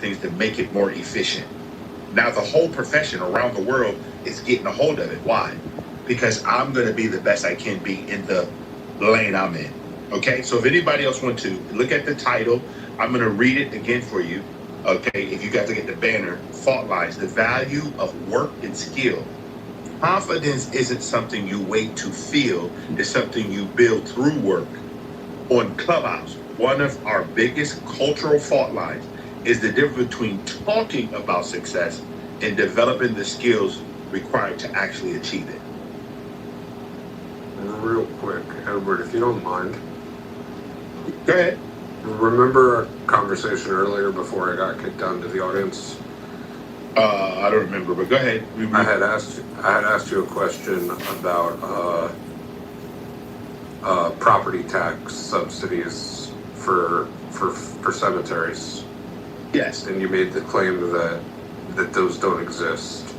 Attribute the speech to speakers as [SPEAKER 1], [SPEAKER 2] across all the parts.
[SPEAKER 1] things to make it more efficient. Now the whole profession around the world is getting a hold of it. Why? Because I'm going to be the best I can be in the lane I'm in. Okay, so if anybody else wants to look at the title, I'm going to read it again for you. Okay, if you guys look at the banner, fault lines, the value of work and skill. Confidence isn't something you wait to feel, it's something you build through work. On Clubhouse, one of our biggest cultural fault lines is the difference between talking about success and developing the skills required to actually achieve it.
[SPEAKER 2] Real quick, Edward, if you don't mind.
[SPEAKER 1] Go ahead.
[SPEAKER 2] Remember our conversation earlier before I got kicked down to the audience?
[SPEAKER 1] I don't remember, but go ahead.
[SPEAKER 2] I had asked you a question about property tax subsidies for cemeteries.
[SPEAKER 1] Yes.
[SPEAKER 2] And you made the claim that those don't exist.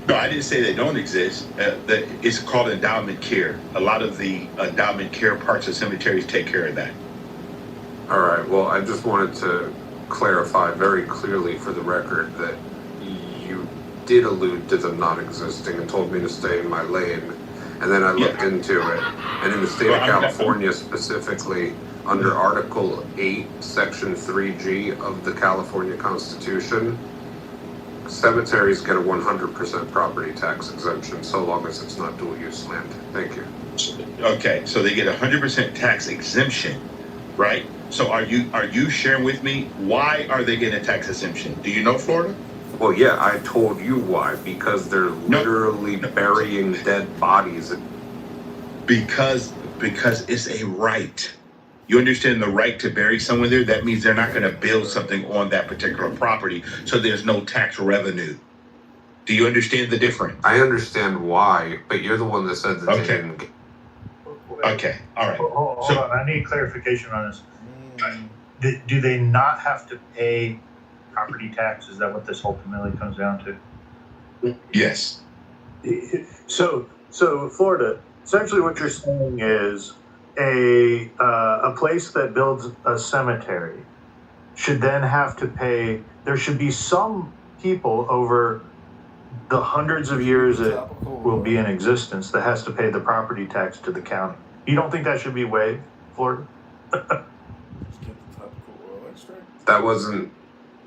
[SPEAKER 1] No, I didn't say they don't exist. It's called endowment care. A lot of the endowment care parts of cemeteries take care of that.
[SPEAKER 2] All right. Well, I just wanted to clarify very clearly for the record that you did allude to them not existing and told me to stay in my lane. And then I looked into it. And in the state of California specifically, under Article 8, Section 3G of the California Constitution, cemeteries get a 100% property tax exemption so long as it's not dual use land. Thank you.
[SPEAKER 1] Okay, so they get 100% tax exemption, right? So are you sharing with me why are they getting a tax exemption? Do you know Florida?
[SPEAKER 2] Well, yeah, I told you why. Because they're literally burying dead bodies.
[SPEAKER 1] Because it's a right. You understand the right to bury someone there? That means they're not going to build something on that particular property, so there's no tax revenue. Do you understand the difference?
[SPEAKER 2] I understand why, but you're the one that said that they didn't.
[SPEAKER 1] Okay, all right.
[SPEAKER 3] Hold on, I need clarification on this. Do they not have to pay property tax? Is that what this ultimately comes down to?
[SPEAKER 1] Yes.
[SPEAKER 3] So Florida, essentially what you're saying is a place that builds a cemetery should then have to pay. There should be some people over the hundreds of years it will be in existence that has to pay the property tax to the county. You don't think that should be waived, Florida?
[SPEAKER 2] That wasn't,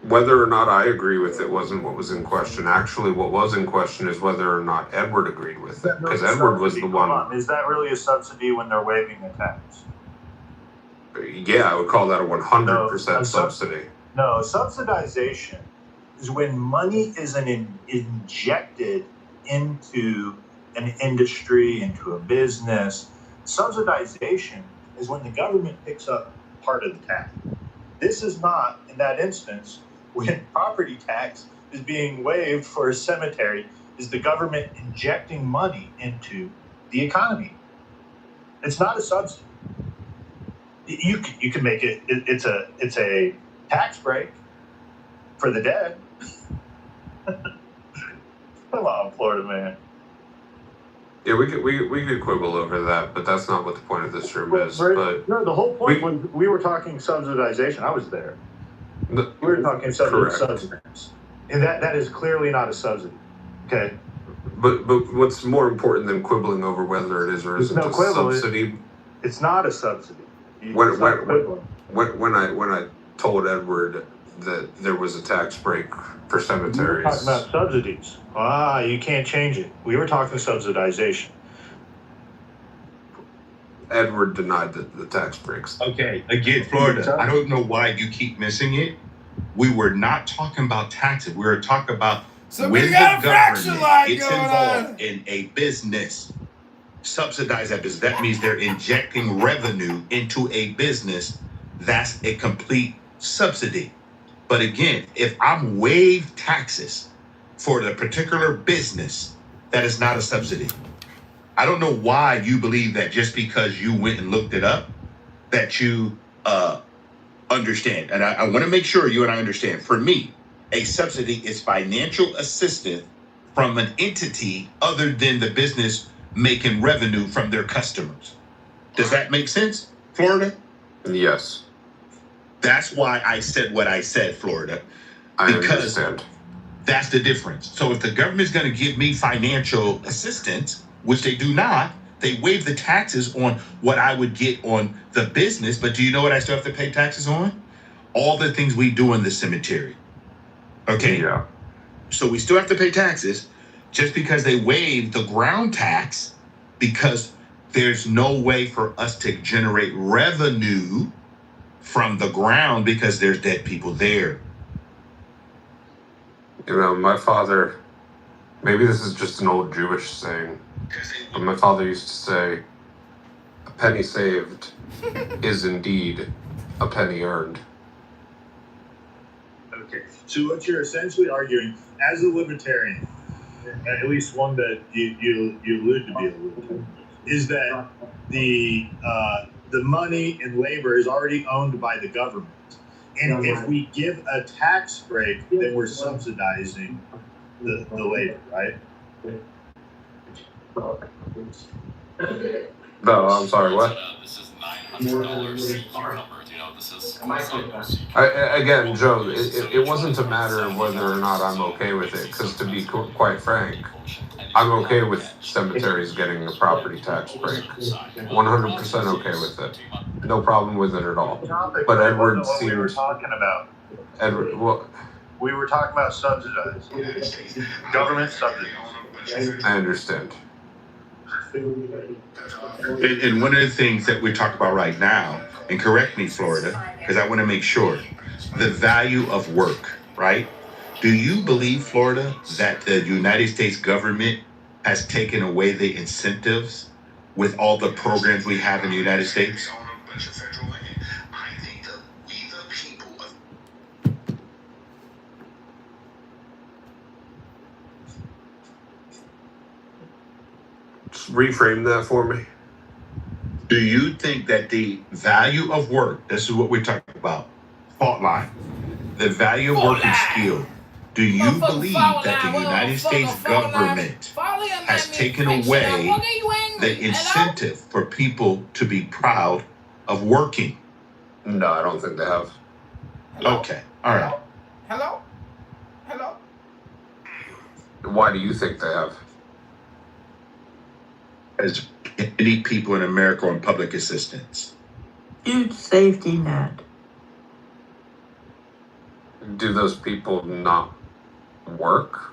[SPEAKER 2] whether or not I agree with it wasn't what was in question. Actually, what was in question is whether or not Edward agreed with it. Because Edward was the one.
[SPEAKER 3] Is that really a subsidy when they're waiving the tax?
[SPEAKER 2] Yeah, I would call that a 100% subsidy.
[SPEAKER 3] No, subsidization is when money is injected into an industry, into a business. Subsidization is when the government picks up part of the tax. This is not, in that instance, when property tax is being waived for a cemetery, is the government injecting money into the economy. It's not a subsidy. You can make it. It's a tax break for the dead. Come on, Florida man.
[SPEAKER 2] Yeah, we could quibble over that, but that's not what the point of this room is. But
[SPEAKER 3] no, the whole point when we were talking subsidization, I was there. We were talking subsidies, and that is clearly not a subsidy. Okay.
[SPEAKER 2] But what's more important than quibbling over whether it is or isn't a subsidy?
[SPEAKER 3] It's not a subsidy.
[SPEAKER 2] When I told Edward that there was a tax break for cemeteries.
[SPEAKER 3] We were talking about subsidies. You can't change it. We were talking subsidization.
[SPEAKER 2] Edward denied the tax breaks.
[SPEAKER 1] Okay, again, Florida, I don't know why you keep missing it. We were not talking about taxes. We were talking about when the government gets involved in a business, subsidize that business. That means they're injecting revenue into a business. That's a complete subsidy. But again, if I'm waived taxes for the particular business, that is not a subsidy. I don't know why you believe that just because you went and looked it up, that you understand. And I want to make sure you and I understand. For me, a subsidy is financial assistance from an entity other than the business making revenue from their customers. Does that make sense, Florida?
[SPEAKER 2] Yes.
[SPEAKER 1] That's why I said what I said, Florida.
[SPEAKER 2] I
[SPEAKER 1] because
[SPEAKER 2] understand.
[SPEAKER 1] that's the difference. So if the government's going to give me financial assistance, which they do not, they waive the taxes on what I would get on the business. But do you know what I still have to pay taxes on? All the things we do in the cemetery. Okay.
[SPEAKER 2] Yeah.
[SPEAKER 1] So we still have to pay taxes just because they waive the ground tax, because there's no way for us to generate revenue from the ground because there's dead people there.
[SPEAKER 2] You know, my father, maybe this is just an old Jewish saying, but my father used to say, a penny saved is indeed a penny earned.
[SPEAKER 3] Okay, so what you're essentially arguing, as a libertarian, at least one that you allude to be a libertarian, is that the money and labor is already owned by the government, and if we give a tax break, then we're subsidizing the labor, right?
[SPEAKER 2] No, I'm sorry, what?
[SPEAKER 4] This is $900 number. You know, this is
[SPEAKER 2] Again, Joe, it wasn't a matter of whether or not I'm okay with it, because to be quite frank, I'm okay with cemeteries getting a property tax break. 100% okay with it. No problem with it at all. But Edward seemed...
[SPEAKER 3] we were talking about.
[SPEAKER 2] Edward, well,
[SPEAKER 3] we were talking about subsidized. Government subsidized.
[SPEAKER 2] I understand.
[SPEAKER 1] And one of the things that we talk about right now, and correct me, Florida, because I want to make sure, the value of work, right? Do you believe, Florida, that the United States government has taken away the incentives with all the programs we have in the United States?
[SPEAKER 2] Just reframe that for me.
[SPEAKER 1] Do you think that the value of work, this is what we're talking about, fault line, the value of work and skill, do you believe that the United States government has taken away the incentive for people to be proud of working?
[SPEAKER 2] No, I don't think they have.
[SPEAKER 1] Okay, all right.
[SPEAKER 5] Hello?
[SPEAKER 2] Why do you think they have?
[SPEAKER 1] As many people in America on public assistance.
[SPEAKER 6] Huge safety net.
[SPEAKER 2] Do those people not work?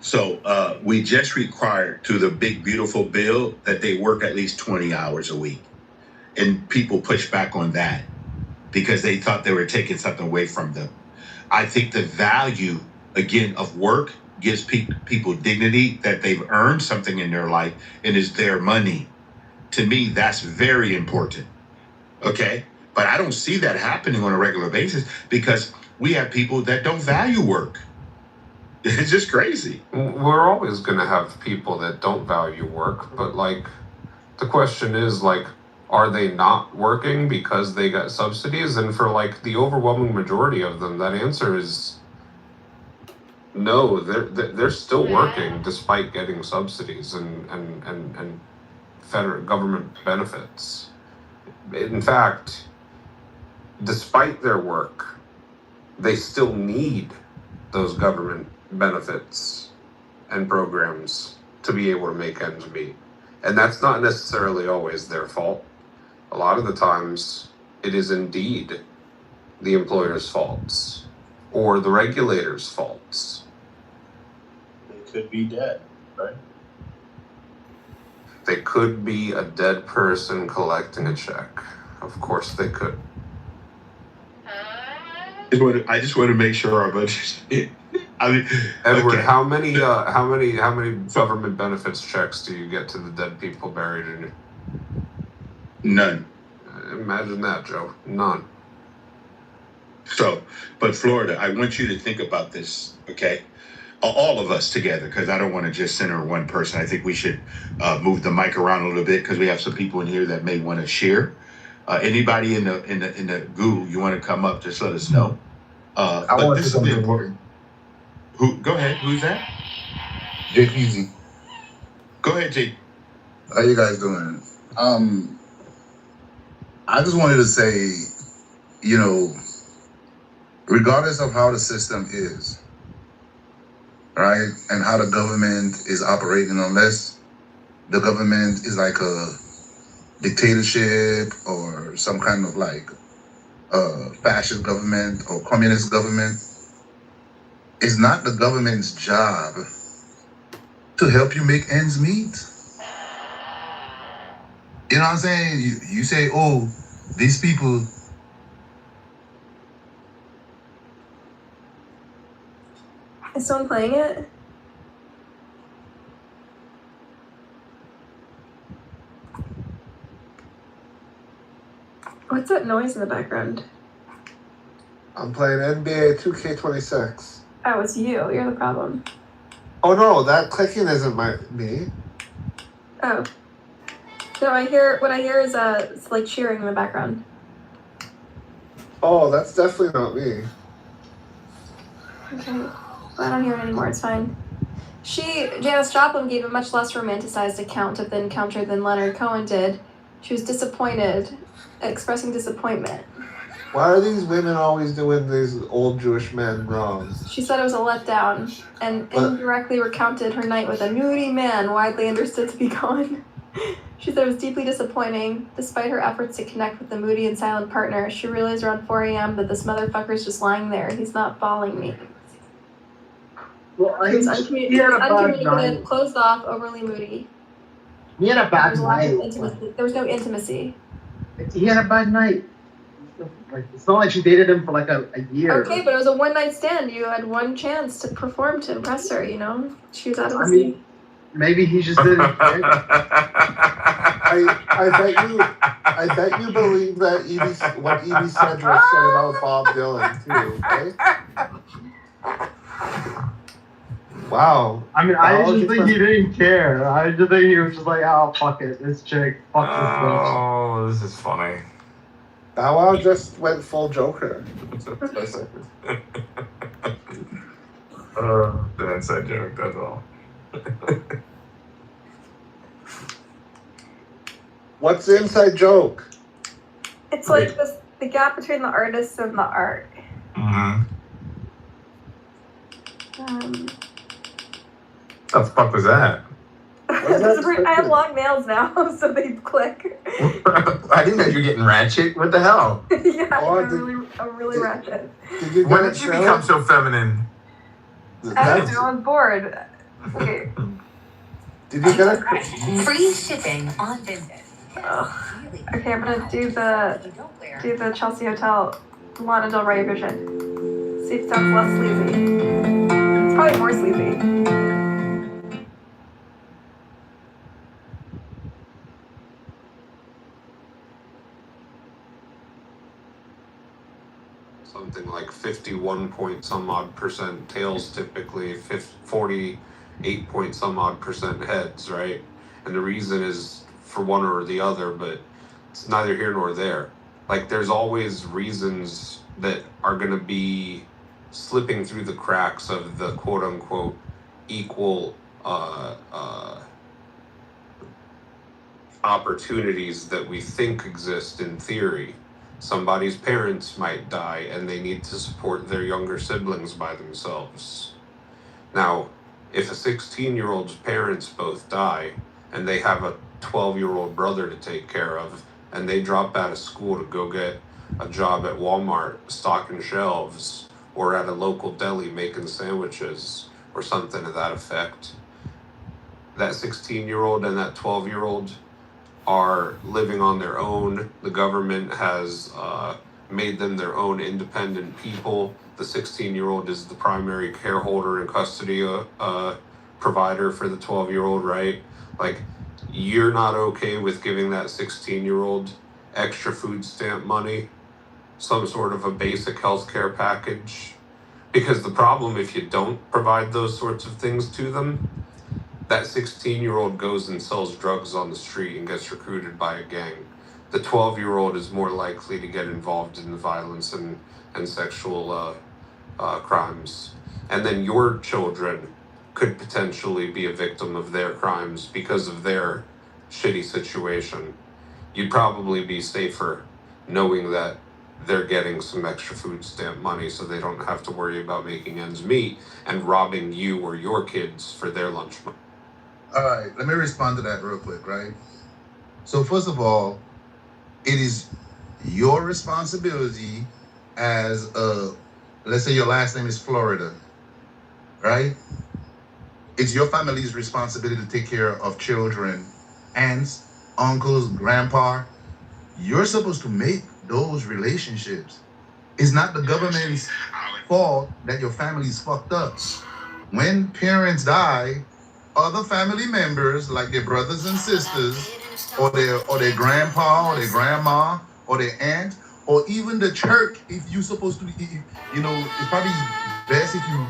[SPEAKER 1] So we just required through the big, beautiful bill that they work at least 20 hours a week. And people push back on that because they thought they were taking something away from them. I think the value, again, of work gives people dignity, that they've earned something in their life and is their money. To me, that's very important. Okay? But I don't see that happening on a regular basis because we have people that don't value work. It's just crazy.
[SPEAKER 2] We're always going to have people that don't value work, but like the question is like, are they not working because they got subsidies? And for like the overwhelming majority of them, that answer is no. They're still working despite getting subsidies and federal government benefits. In fact, despite their work, they still need those government benefits and programs to be able to make ends meet. And that's not necessarily always their fault. A lot of the times, it is indeed the employer's faults or the regulator's faults.
[SPEAKER 3] They could be dead, right?
[SPEAKER 2] They could be a dead person collecting a check. Of course they could.
[SPEAKER 1] I just want to make sure our budget. I mean,
[SPEAKER 2] Edward,
[SPEAKER 1] okay.
[SPEAKER 2] how many government benefits checks do you get to the dead people buried in you?
[SPEAKER 1] None.
[SPEAKER 2] Imagine that, Joe. None.
[SPEAKER 1] So, but Florida, I want you to think about this, okay? All of us together, because I don't want to just center one person. I think we should move the mic around a little bit because we have some people in here that may want to share. Anybody in the goo, you want to come up? Just let us know. But this is the important. Who? Go ahead. Who's that?
[SPEAKER 7] Jay Peasy.
[SPEAKER 1] Go ahead, Jay.
[SPEAKER 7] How you guys doing? I just wanted to say, you know, regardless of how the system is, right, and how the government is operating, unless the government is like a dictatorship or some kind of like fascist government or communist government, it's not the government's job to help you make ends meet. You know what I'm saying? You say, oh, these people.
[SPEAKER 5] Is someone playing it? What's that noise in the background?
[SPEAKER 2] I'm playing NBA 2K26.
[SPEAKER 5] Oh, it's you. You're the problem.
[SPEAKER 2] Oh no, that clicking isn't me.
[SPEAKER 5] Oh. No, what I hear is it's like cheering in the background.
[SPEAKER 2] Oh, that's definitely not me.
[SPEAKER 5] Okay. Well, I don't hear it anymore. It's fine. Janis Joplin gave a much less romanticized account of the encounter than Leonard Cohen did. She was disappointed, expressing disappointment.
[SPEAKER 2] Why are these women always doing these old Jewish men wrong?
[SPEAKER 5] She said it was a letdown, and indirectly recounted her night with a moody man widely understood to be Cohen. She said it was deeply disappointing. Despite her efforts to connect with the moody and silent partner, she realized around 4 a.m. that this motherfucker's just lying there. He's not following me.
[SPEAKER 8] Well,
[SPEAKER 5] He was
[SPEAKER 8] he had a bad
[SPEAKER 5] uncommunicative,
[SPEAKER 8] night.
[SPEAKER 5] closed off, overly moody.
[SPEAKER 8] He had a bad night.
[SPEAKER 5] There was no intimacy.
[SPEAKER 8] He had a bad night. Like, it's not like she dated him for like a year.
[SPEAKER 5] Okay, but it was a one-night stand. You had one chance to perform to impress her, you know? She was out of the scene.
[SPEAKER 8] Maybe he just didn't.
[SPEAKER 2] I bet you believe that what Edie Sedgwick said about Bob Dylan too, okay? Wow.
[SPEAKER 8] I mean, I just think he didn't care. I just think he was just like, oh, fuck it, this chick, fuck this bitch.
[SPEAKER 9] Oh, this is funny.
[SPEAKER 2] Bow Wow just went full Joker.
[SPEAKER 9] The inside joke, that's all.
[SPEAKER 2] What's the inside joke?
[SPEAKER 5] It's like the gap between the artist and the art.
[SPEAKER 9] Mm-hmm. What the fuck was that?
[SPEAKER 5] I have long nails now, so they click.
[SPEAKER 9] I didn't know you were getting ratchet. What the hell?
[SPEAKER 5] Yeah, I'm really ratchet.
[SPEAKER 9] When did you become so feminine?
[SPEAKER 5] I don't know, I was bored. Okay.
[SPEAKER 2] Did you get a
[SPEAKER 10] free shipping on Vinted?
[SPEAKER 5] Okay, I'm gonna do the Chelsea Hotel Lana Del Rey vision. See if it sounds less sleazy. It's probably more sleazy.
[SPEAKER 2] something like 51 point some odd percent tails, typically 48 point some odd percent heads, right? And the reason is for one or the other, but it's neither here nor there. Like, there's always reasons that are going to be slipping through the cracks of the quote unquote equal opportunities that we think exist in theory. Somebody's parents might die and they need to support their younger siblings by themselves. Now, if a 16-year-old's parents both die and they have a 12-year-old brother to take care of, and they drop out of school to go get a job at Walmart stocking shelves, or at a local deli making sandwiches, or something to that effect, that 16-year-old and that 12-year-old are living on their own. The government has made them their own independent people. The 16-year-old is the primary care holder and custody provider for the 12-year-old, right? Like, you're not okay with giving that 16-year-old extra food stamp money, some sort of a basic healthcare package, because the problem, if you don't provide those sorts of things to them, that 16-year-old goes and sells drugs on the street and gets recruited by a gang. The 12-year-old is more likely to get involved in violence and sexual crimes. And then your children could potentially be a victim of their crimes because of their shitty situation. You'd probably be safer knowing that they're getting some extra food stamp money so they don't have to worry about making ends meet and robbing you or your kids for their lunch money.
[SPEAKER 7] All right, let me respond to that real quick, right? So first of all, it is your responsibility as let's say your last name is Florida, right? It's your family's responsibility to take care of children, aunts, uncles, grandpa. You're supposed to make those relationships. It's not the government's fault that your family's fucked up. When parents die, other family members, like their brothers and sisters, or their grandpa, or their grandma, or their aunt, or even the church, if you're supposed to, it's probably best if you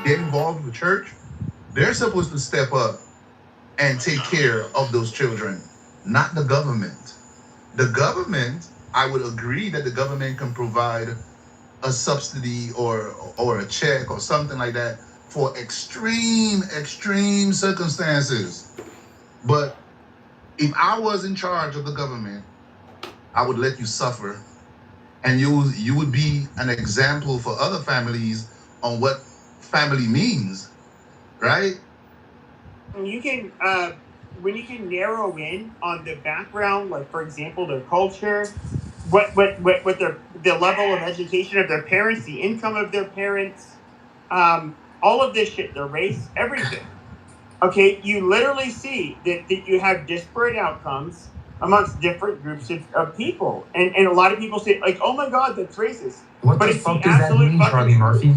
[SPEAKER 7] get involved with the church. They're supposed to step up and take care of those children, not the government. The government, I would agree that the government can provide a subsidy or a check or something like that for extreme circumstances. But if I was in charge of the government, I would let you suffer, and you would be an example for other families on what family means, right?
[SPEAKER 11] You can when you can narrow in on the background, like for example their culture, what the level of education of their parents, the income of their parents, all of this shit, their race, everything. Okay, you literally see that you have disparate outcomes amongst different groups of people, and a lot of people say like, oh my god, that's racist.
[SPEAKER 12] What the fuck does that mean, Charlie Murphy?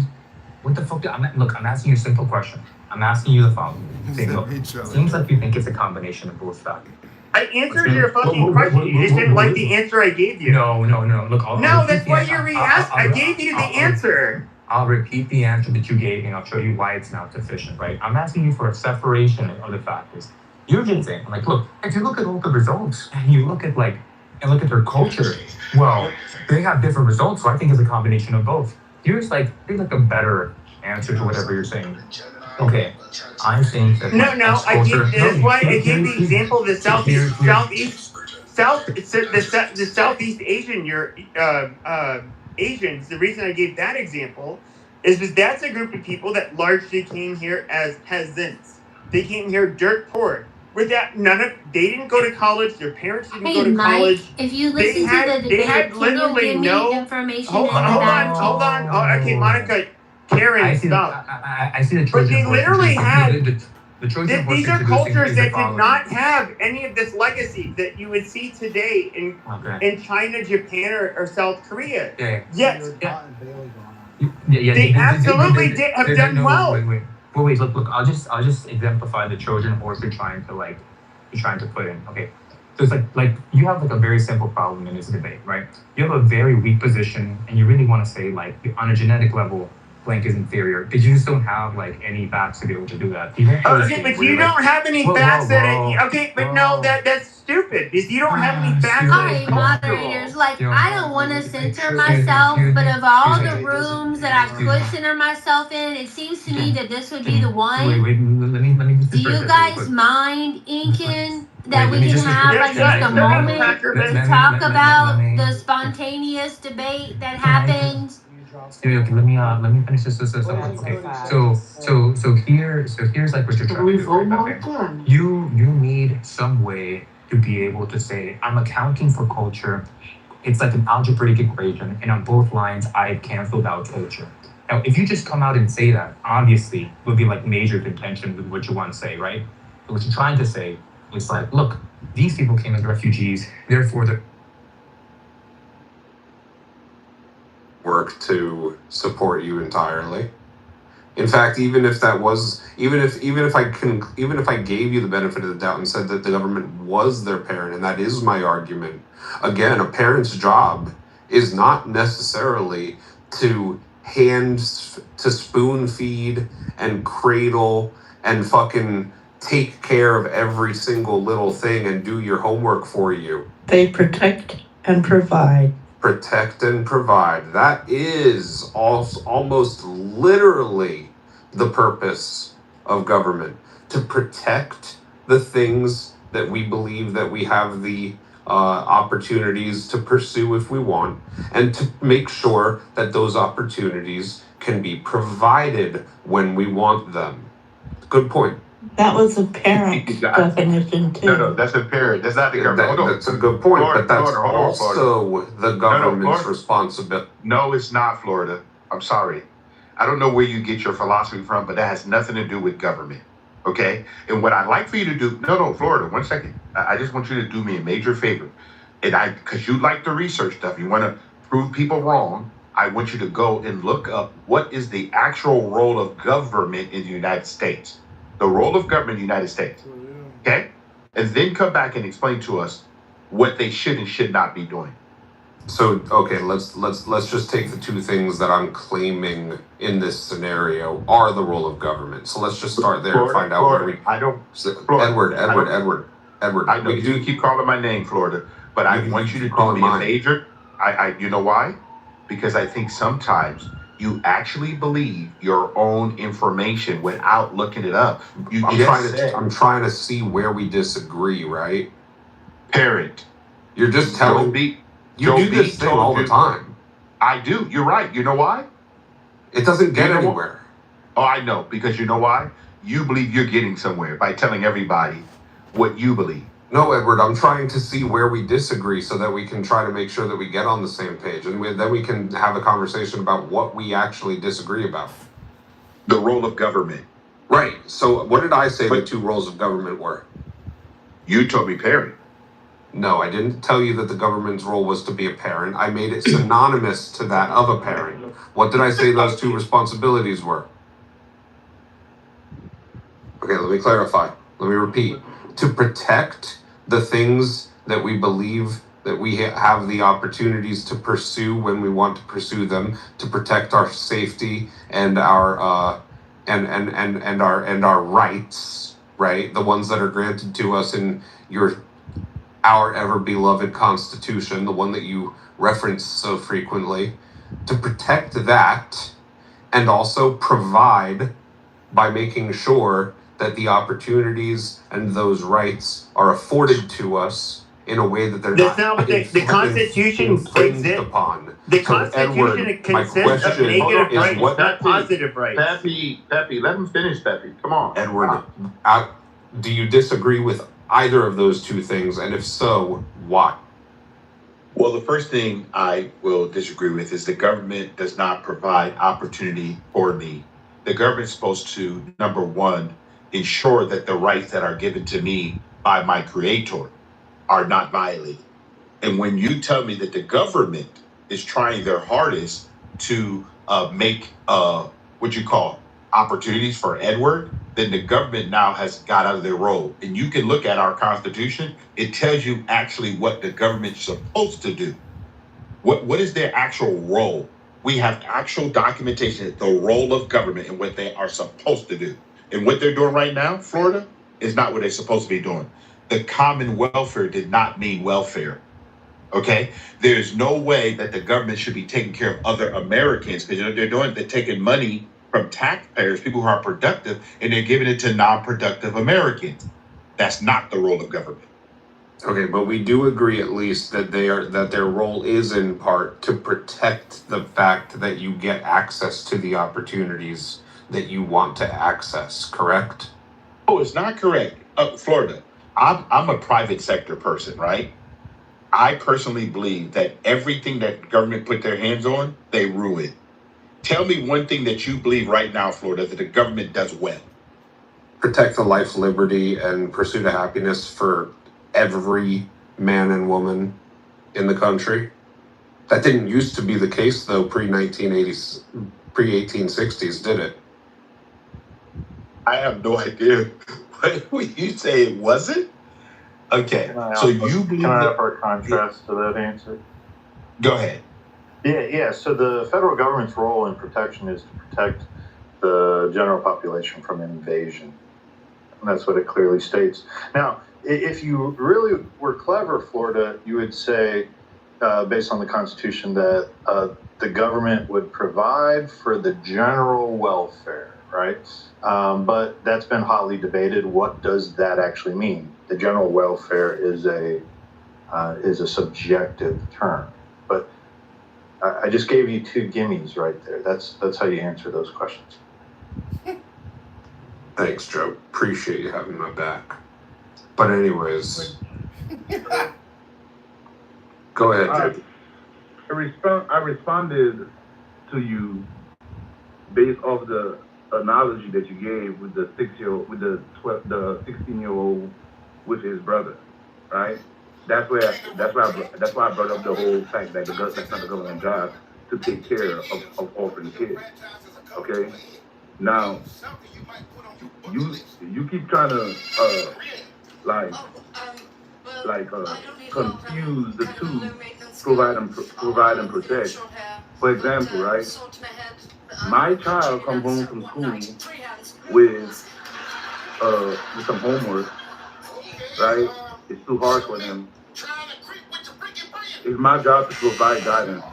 [SPEAKER 12] What the fuck? I'm asking you a simple question. I'm asking you the following. Seems like you think it's a combination of both factors.
[SPEAKER 11] I answered your fucking question. You just didn't like the answer I gave you.
[SPEAKER 12] No. Look,
[SPEAKER 11] that's why you're re-asked. I gave you the answer.
[SPEAKER 12] I'll repeat the answer that you gave, and I'll show you why it's not sufficient, right? I'm asking you for a separation of the factors. You're just saying, like, look, if you look at all the results, and you look at their culture, well, they have different results, so I think it's a combination of both. Here's like a better answer to whatever you're saying. Okay, I think that
[SPEAKER 11] that's why I gave the example of the Southeast Asian Asians. The reason I gave that example is because that's a group of people that largely came here as peasants. They came here dirt poor. With that, they didn't go to college. Their parents didn't go to college.
[SPEAKER 13] If you listen to the debate, can you give me information?
[SPEAKER 11] Hold on. Okay, Monica, Karen, stop.
[SPEAKER 12] I see the choice.
[SPEAKER 11] But they literally had.
[SPEAKER 12] These
[SPEAKER 11] are cultures that did not have any of this legacy that you would see today in China, Japan, or South Korea. Yes. They absolutely have done well.
[SPEAKER 12] Wait, look. I'll just exemplify the Trojan horse you're trying to put in. Okay. So it's like you have like a very simple problem in this debate, right? You have a very weak position, and you really want to say like on a genetic level, blank is inferior, because you just don't have like any facts to be able to do that.
[SPEAKER 11] Okay, but you don't have any facts that's stupid, because you don't have any facts.
[SPEAKER 13] All right, moderators, I don't want to center myself, but of all the rooms that I could center myself in, it seems to me that this would be the one.
[SPEAKER 12] Wait, let me
[SPEAKER 13] do you guys mind, Incan, that we can have just a moment to talk about the spontaneous debate that happened?
[SPEAKER 12] Okay, let me finish this. Okay, so here's like what you're trying to do. Okay? You need some way to be able to say, I'm accounting for culture. It's like an algebraic equation, and on both lines, I've canceled out culture. Now, if you just come out and say that, obviously, it would be like major contention with what you want to say, right? But what you're trying to say is like, look, these people came as refugees, therefore they're
[SPEAKER 2] work to support you entirely. In fact, even if I gave you the benefit of the doubt and said that the government was their parent, and that is my argument, again, a parent's job is not necessarily to spoon feed and cradle and fucking take care of every single little thing and do your homework for you.
[SPEAKER 6] They protect and provide.
[SPEAKER 2] Protect and provide. That is almost literally the purpose of government, to protect the things that we believe that we have the opportunities to pursue if we want, and to make sure that those opportunities can be provided when we want them. Good point.
[SPEAKER 6] That was a parent definition too.
[SPEAKER 1] No, that's a parent. That's not the government.
[SPEAKER 2] That's a good point,
[SPEAKER 1] Florida,
[SPEAKER 2] but that's
[SPEAKER 1] Florida,
[SPEAKER 2] also the government's
[SPEAKER 1] Florida.
[SPEAKER 2] responsibility.
[SPEAKER 1] No, it's not, Florida. I'm sorry. I don't know where you get your philosophy from, but that has nothing to do with government. Okay? And what I'd like for you to do, no, Florida, 1 second. I just want you to do me a major favor. And because you like the research stuff, you want to prove people wrong, I want you to go and look up what is the actual role of government in the United States. The role of government in the United States. Okay? And then come back and explain to us what they should and should not be doing.
[SPEAKER 2] So, okay, let's just take the two things that I'm claiming in this scenario are the role of government. So let's just start there and find out where we.
[SPEAKER 1] I don't.
[SPEAKER 2] Edward.
[SPEAKER 1] I know you keep calling my name, Florida, but I want you to call me a major. You know why? Because I think sometimes you actually believe your own information without looking it up.
[SPEAKER 2] I'm trying to see where we disagree, right?
[SPEAKER 1] Parent.
[SPEAKER 2] You're just telling me. You do this thing all the time.
[SPEAKER 1] I do. You're right. You know why?
[SPEAKER 2] It doesn't get anywhere.
[SPEAKER 1] Oh, I know. Because you know why? You believe you're getting somewhere by telling everybody what you believe.
[SPEAKER 2] No, Edward, I'm trying to see where we disagree so that we can try to make sure that we get on the same page. And then we can have a conversation about what we actually disagree about.
[SPEAKER 1] The role of government.
[SPEAKER 2] Right. So what did I say the two roles of government were?
[SPEAKER 1] You told me parent.
[SPEAKER 2] No, I didn't tell you that the government's role was to be a parent. I made it synonymous to that of a parent. What did I say those two responsibilities were? Okay, let me clarify. Let me repeat. To protect the things that we believe that we have the opportunities to pursue when we want to pursue them, to protect our safety and our and our rights, right? The ones that are granted to us in our ever beloved Constitution, the one that you reference so frequently, to protect that and also provide by making sure that the opportunities and those rights are afforded to us in a way that they're
[SPEAKER 11] not what the Constitution exists upon. The Constitution consists of negative rights, not positive rights.
[SPEAKER 1] Peppy, let him finish, Peppy. Come on.
[SPEAKER 2] Edward, do you disagree with either of those two things? And if so, why?
[SPEAKER 1] Well, the first thing I will disagree with is the government does not provide opportunity for me. The government's supposed to, number one, ensure that the rights that are given to me by my creator are not violated. And when you tell me that the government is trying their hardest to make what you call opportunities for Edward, then the government now has got out of their role. And you can look at our Constitution. It tells you actually what the government's supposed to do. What is their actual role? We have actual documentation, the role of government and what they are supposed to do. And what they're doing right now, Florida, is not what they're supposed to be doing. The common welfare did not mean welfare. Okay? There's no way that the government should be taking care of other Americans, because you know what they're doing? They're taking money from taxpayers, people who are productive, and they're giving it to non-productive Americans. That's not the role of government.
[SPEAKER 2] Okay, but we do agree at least that their role is in part to protect the fact that you get access to the opportunities that you want to access, correct?
[SPEAKER 1] Oh, it's not correct. Florida, I'm a private sector person, right? I personally believe that everything that government put their hands on, they ruin. Tell me one thing that you believe right now, Florida, that the government does well.
[SPEAKER 2] Protect the life, liberty, and pursuit of happiness for every man and woman in the country. That didn't used to be the case, though, pre-1980s, pre-1860s, did it?
[SPEAKER 1] I have no idea. What you say it wasn't? Okay, so you believe
[SPEAKER 3] Can I offer a contrast to that answer?
[SPEAKER 1] Go ahead.
[SPEAKER 3] Yeah. So the federal government's role in protection is to protect the general population from invasion. And that's what it clearly states. Now, if you really were clever, Florida, you would say, based on the Constitution, that the government would provide for the general welfare, right? But that's been hotly debated. What does that actually mean? The general welfare is a is a subjective term. But I just gave you 2 gimmies right there. That's how you answer those questions.
[SPEAKER 2] Thanks, Joe. Appreciate you having my back. But anyways, go ahead, Jim.
[SPEAKER 14] I responded to you based off the analogy that you gave with the 16-year-old with his brother, right? That's why I brought up the whole fact that that's not the government job to take care of orphan kids. Okay, now you keep trying to confuse the two, provide and protect. For example, right? My child comes home from school with some homework, right? It's too hard for him. It's my job to provide guidance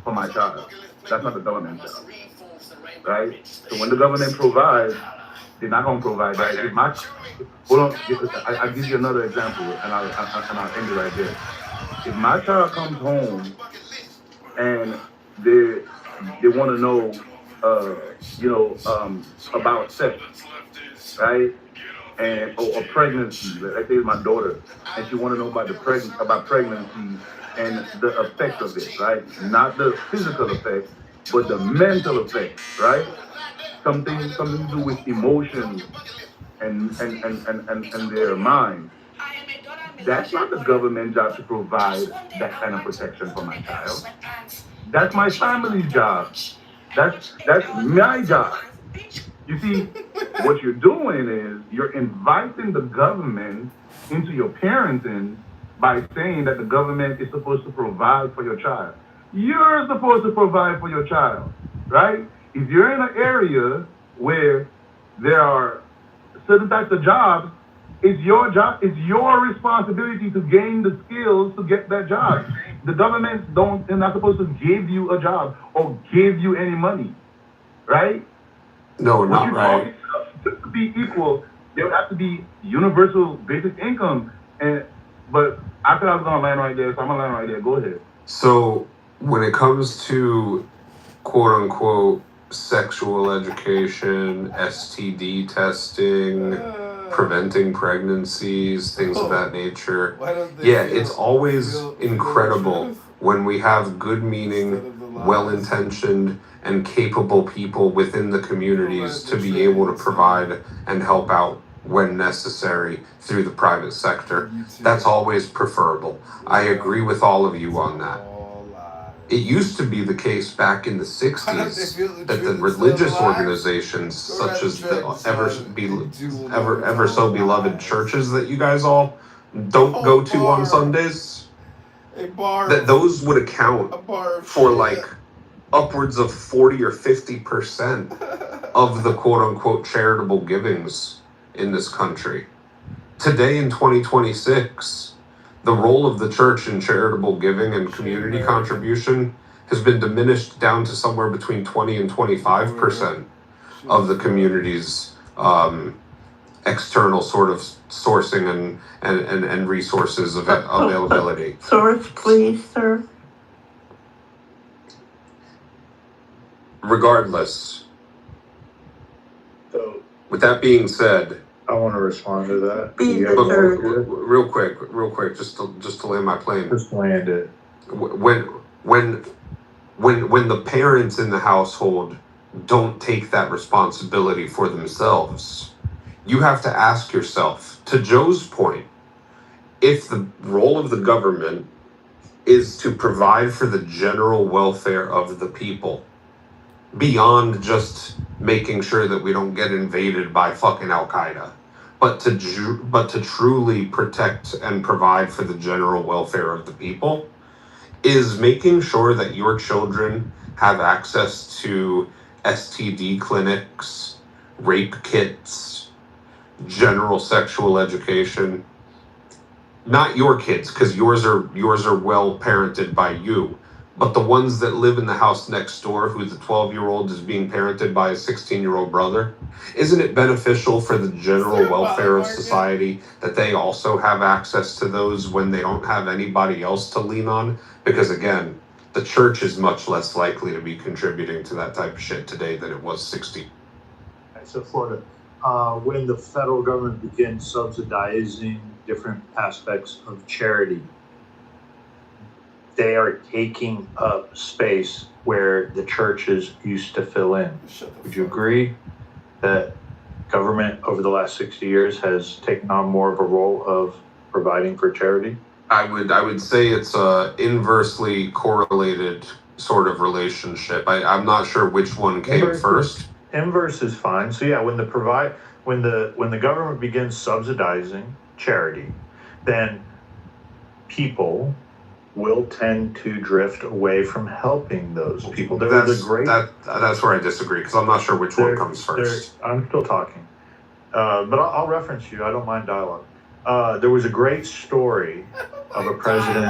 [SPEAKER 14] for my child. That's not the government's job, right? So when the government provides, they're not going to provide that. Hold on, I'll give you another example, and I'll end it right there. If my child comes home and they want to know, about sex, right? And or pregnancy. Let's say it's my daughter, and she want to know about pregnancy and the effect of it, right? Not the physical effect, but the mental effect, right? Something to do with emotions and their mind. That's not the government job to provide that kind of protection for my child. That's my family's job. That's my job. You see, what you're doing is you're inviting the government into your parenting by saying that the government is supposed to provide for your child. You're supposed to provide for your child, right? If you're in an area where there are certain types of jobs, it's your job, it's your responsibility to gain the skills to get that job. The government they're not supposed to give you a job or give you any money, right?
[SPEAKER 2] No, not right.
[SPEAKER 14] To be equal, there would have to be universal basic income. But I thought I was gonna land right there, so I'm gonna land right there. Go ahead.
[SPEAKER 2] So when it comes to quote unquote sexual education, STD testing, preventing pregnancies, things of that nature, it's always incredible when we have good meaning, well-intentioned, and capable people within the communities to be able to provide and help out when necessary through the private sector. That's always preferable. I agree with all of you on that. It used to be the case back in the 60s that the religious organizations, such as the ever so beloved churches that you guys all don't go to on Sundays, that those would account for like upwards of 40 or 50% of the quote-unquote charitable givings in this country. Today in 2026, the role of the church in charitable giving and community contribution has been diminished down to somewhere between 20 and 25% of the community's external sort of sourcing and resources availability.
[SPEAKER 6] Source, please, sir.
[SPEAKER 2] Regardless, with that being said,
[SPEAKER 3] I want to respond to that.
[SPEAKER 2] Real quick, just to land my plane.
[SPEAKER 3] Just land it.
[SPEAKER 2] When the parents in the household don't take that responsibility for themselves, you have to ask yourself, to Joe's point, if the role of the government is to provide for the general welfare of the people, beyond just making sure that we don't get invaded by fucking Al-Qaeda, but to truly protect and provide for the general welfare of the people, is making sure that your children have access to STD clinics, rape kits, general sexual education. Not your kids, because yours are well parented by you, But the ones that live in the house next door, who the 12-year-old is being parented by a 16-year-old brother, isn't it beneficial for the general welfare of society that they also have access to those when they don't have anybody else to lean on? Because again, the church is much less likely to be contributing to that type of shit today than it was 60.
[SPEAKER 3] So Florida, when the federal government begins subsidizing different aspects of charity, they are taking up space where the churches used to fill in. Would you agree that government over the last 60 years has taken on more of a role of providing for charity?
[SPEAKER 2] I would say it's a inversely correlated sort of relationship. I'm not sure which one came first.
[SPEAKER 3] Inverse is fine. So yeah, when the government begins subsidizing charity, then people will tend to drift away from helping those people.
[SPEAKER 2] That's where I disagree, because I'm not sure which one comes first.
[SPEAKER 3] I'm still talking, but I'll reference you. I don't mind dialogue. There was a great story of a president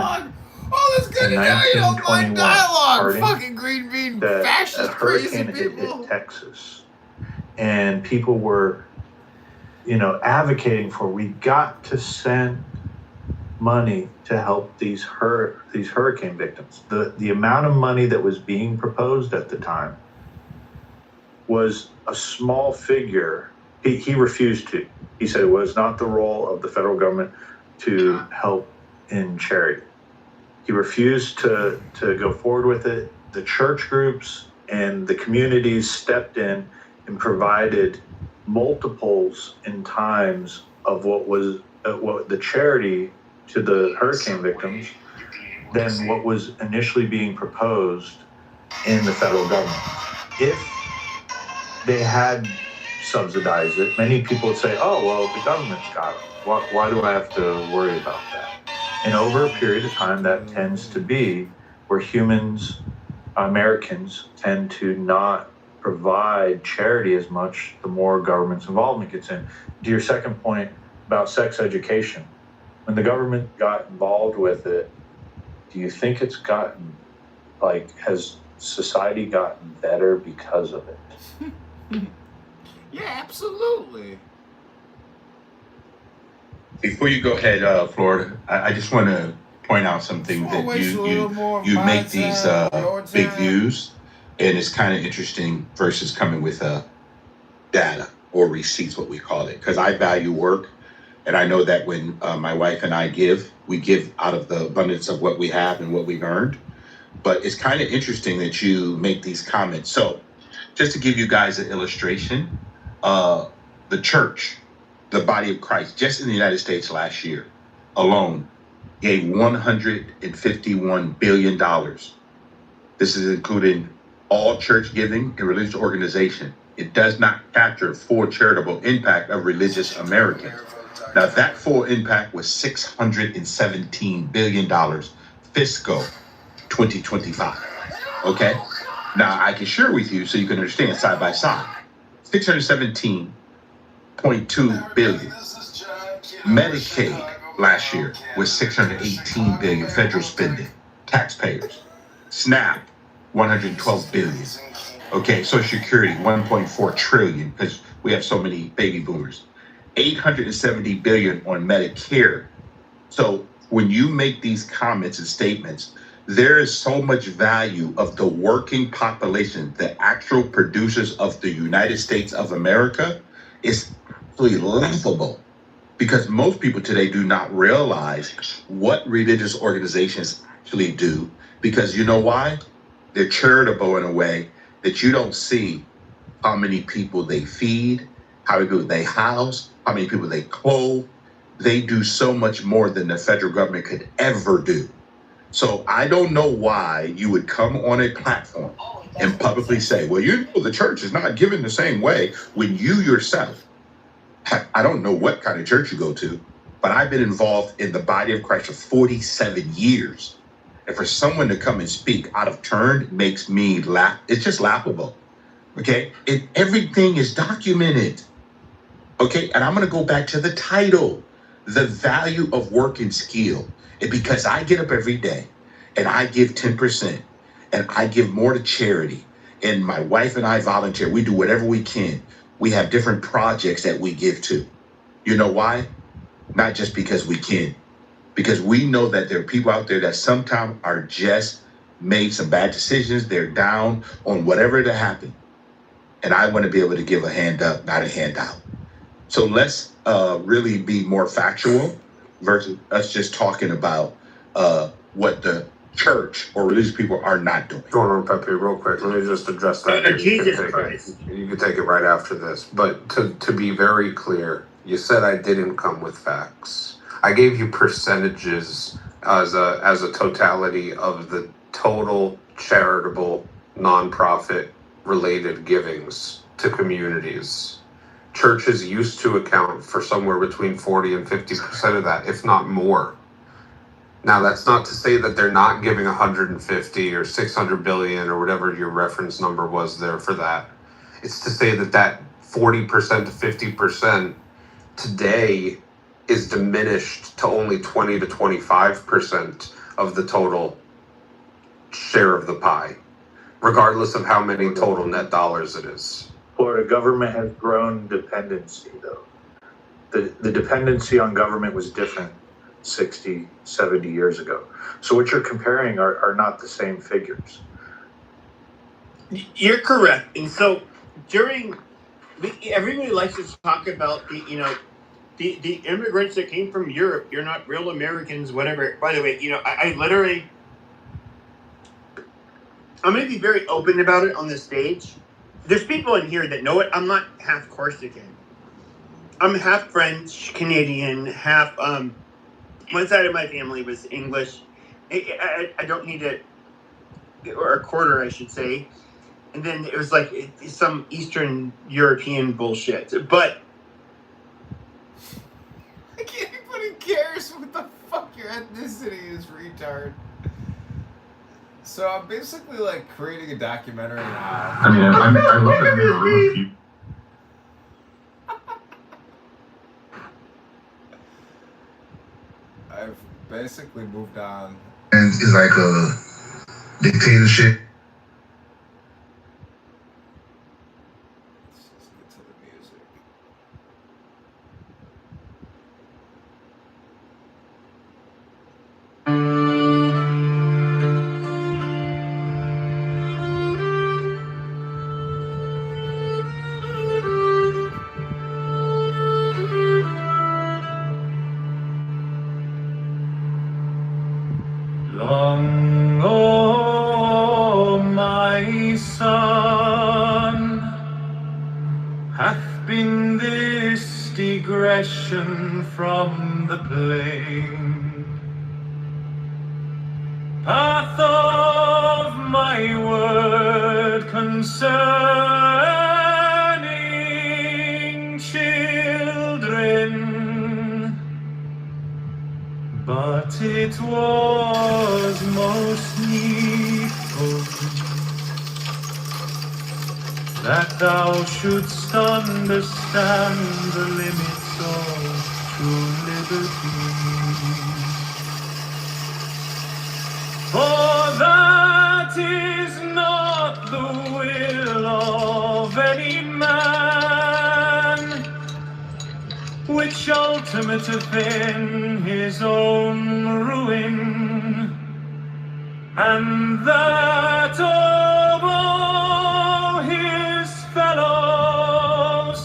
[SPEAKER 3] in 1921
[SPEAKER 15] fucking green bean
[SPEAKER 3] that
[SPEAKER 15] fascist
[SPEAKER 3] a hurricane
[SPEAKER 15] crazy
[SPEAKER 3] had
[SPEAKER 15] people.
[SPEAKER 3] hit Texas, and people were, advocating for, we got to send money to help these hurricane victims. The amount of money that was being proposed at the time was a small figure. He refused to. He said it was not the role of the federal government to help in charity. He refused to go forward with it. The church groups and the communities stepped in and provided multiples in times of what the charity to the hurricane victims than what was initially being proposed in the federal government. If they had subsidized it, many people would say, oh, well, the government's got it. Why do I have to worry about that? And over a period of time, that tends to be where Americans tend to not provide charity as much the more government's involvement gets in. To your second point about sex education, when the government got involved with it, do you think it's gotten, has society gotten better because of it?
[SPEAKER 15] Yeah, absolutely.
[SPEAKER 1] Before you go ahead, Florida, I just want to point out something that you make these big views, and it's kind of interesting versus coming with data or receipts, what we call it, because I value work. And I know that when my wife and I we give out of the abundance of what we have and what we've earned. But it's kind of interesting that you make these comments. So just to give you guys an illustration, the church, the body of Christ, just in the United States last year alone, gave $151 billion. This is including all church giving and religious organization. It does not capture full charitable impact of religious Americans. Now, that full impact was $617 billion fiscal 2025. Okay? Now, I can share with you so you can understand side by side. 617.2 billion. Medicaid last year was 618 billion federal spending, taxpayers. SNAP, 112 billion. Okay, Social Security, 1.4 trillion, because we have so many baby boomers. 870 billion on Medicare. So when you make these comments and statements, there is so much value of the working population, the actual producers of the United States of America, is absolutely laughable, because most people today do not realize what religious organizations actually do, because you know why? They're charitable in a way that you don't see how many people they feed, how many people they house, how many people they clothe. They do so much more than the federal government could ever do. So I don't know why you would come on a platform and publicly say, well, the church is not giving the same way, when you yourself, I don't know what kind of church you go to, but I've been involved in the body of Christ for 47 years. And for someone to come and speak out of turn makes me laugh. It's just laughable. Okay? And everything is documented. Okay? And I'm going to go back to the title, the value of work and skill. And because I get up every day and I give 10%, and I give more to charity. And my wife and I volunteer. We do whatever we can. We have different projects that we give to. You know why? Not just because we can. Because we know that there are people out there that sometimes are just made some bad decisions. They're down on whatever that happened. And I want to be able to give a hand up, not a handout. So let's really be more factual versus us just talking about what the church or religious people are not doing.
[SPEAKER 2] Going on, Pepe, real quick. Let me just address that.
[SPEAKER 11] Jesus Christ.
[SPEAKER 2] You can take it right after this. But to be very clear, you said I didn't come with facts. I gave you percentages as a totality of the total charitable, nonprofit related givings to communities. Churches used to account for somewhere between 40 and 50% of that, if not more. Now, that's not to say that they're not giving 150 or 600 billion or whatever your reference number was there for that. It's to say that 40% to 50% today is diminished to only 20 to 25% of the total share of the pie, regardless of how many total net dollars it is.
[SPEAKER 3] Florida government has grown dependency, though. The dependency on government was different 60, 70 years ago. So what you're comparing are not the same figures.
[SPEAKER 11] You're correct. And so everybody likes to talk about the immigrants that came from Europe. You're not real Americans, whatever. By the way, I literally, I'm going to be very open about it on the stage. There's people in here that know it. I'm not half Corsican. I'm half French, Canadian, half, one side of my family was English. I don't need it, or a quarter, I should say. And then it was like some Eastern European bullshit. But
[SPEAKER 15] Anybody cares what the fuck your ethnicity is, retard. So I'm basically like creating a documentary now.
[SPEAKER 16] I mean, I love that there are real people.
[SPEAKER 15] I've basically moved on.
[SPEAKER 7] And it's like a dictatorship.
[SPEAKER 15] Let's just get to the music.
[SPEAKER 17] Long, oh, my son, hath been this digression from the plain path of my word concerning children. But it was most needful that thou shouldst understand the limits of true liberty. For that is not the will of any man, which ultimateth in his own ruin, and that of all his fellows,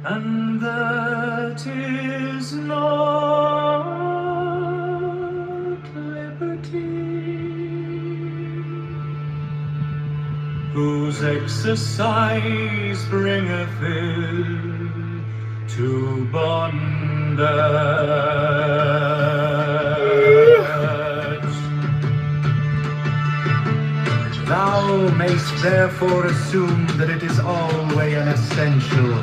[SPEAKER 17] and that is not liberty, whose exercise bringeth ill to bondage. Thou mayst therefore assume that it is always an essential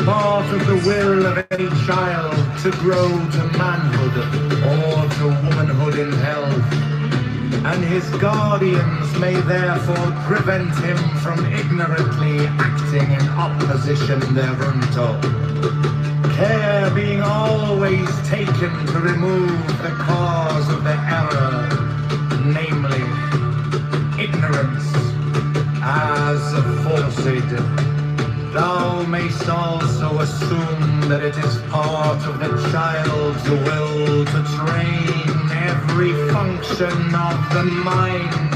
[SPEAKER 17] part of the will of any child to grow to manhood or to womanhood in health, and his guardians may therefore prevent him from ignorantly acting in opposition thereunto, care being always taken to remove the cause of the error, namely granted, thou mayst also assume that it is part of the child's will to train every function of the mind,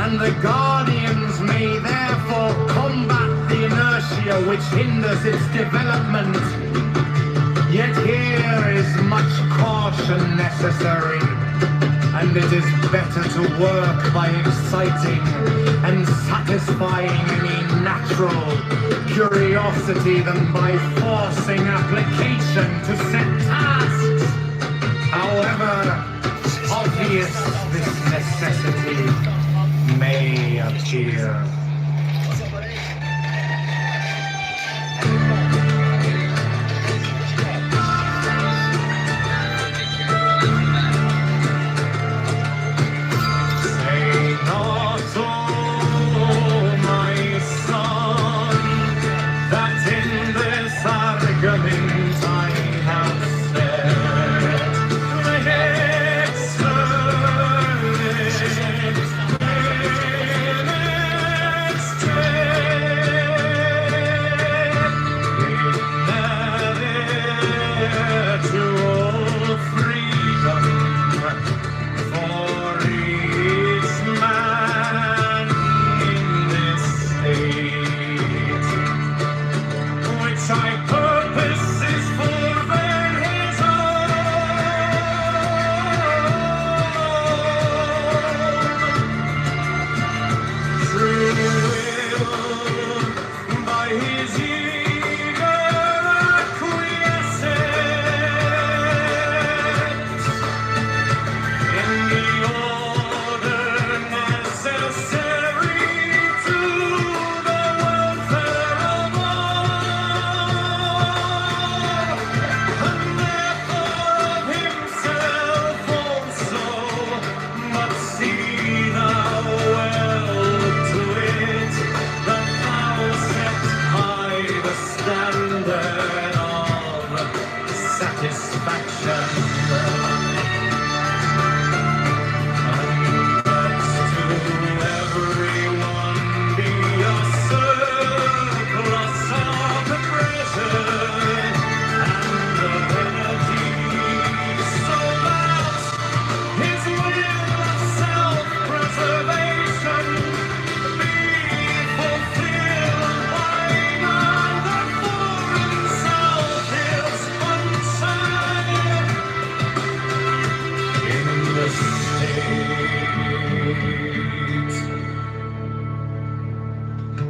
[SPEAKER 17] and the guardians may therefore combat the inertia which hinders its development. Yet here is much caution necessary, and it is better to work by exciting and satisfying any natural curiosity than by forcing application to set tasks. However obvious this necessity may appear.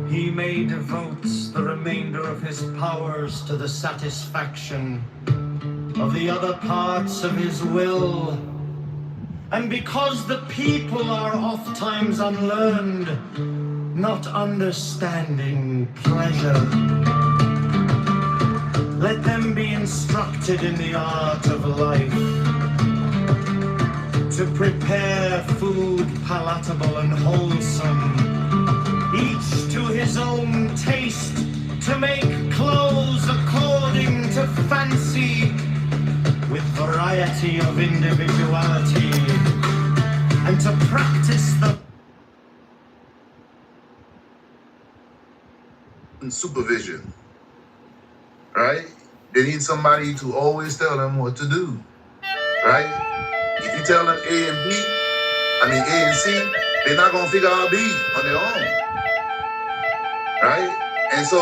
[SPEAKER 17] He may devote the remainder of his powers to the satisfaction of the other parts of his will. And because the people are ofttimes unlearned, not understanding pleasure, let them be instructed in the art of life, to prepare food palatable and wholesome, each to his own taste, to make clothes according to fancy, with variety of individuality, and to practice the
[SPEAKER 7] supervision, right? They need somebody to always tell them what to do, right? If you tell them A and C, they're not gonna figure out B on their own, right? And so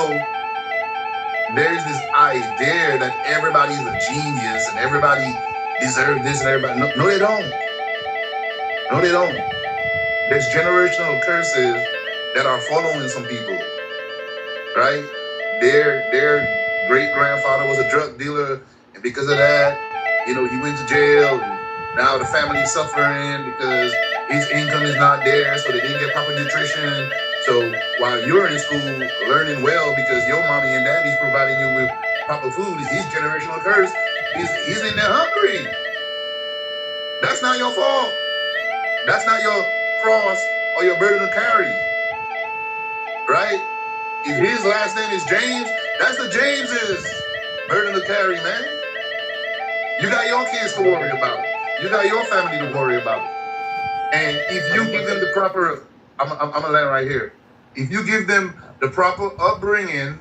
[SPEAKER 7] there's this idea that everybody's a genius and everybody deserves this and everybody. No, they don't. No, they don't. There's generational curses that are following some people, right? Their great-grandfather was a drug dealer, and because of that, he went to jail, and now the family's suffering because his income is not there, so they didn't get proper nutrition. So while you're in school learning well because your mommy and daddy's providing you with proper food, his generational curse, he's in there hungry. That's not your fault. That's not your cross or your burden to carry, right? If his last name is James, that's the James's burden to carry, man. You got your kids to worry about. You got your family to worry about. And if you give them the proper, I'm gonna land right here. If you give them the proper upbringing,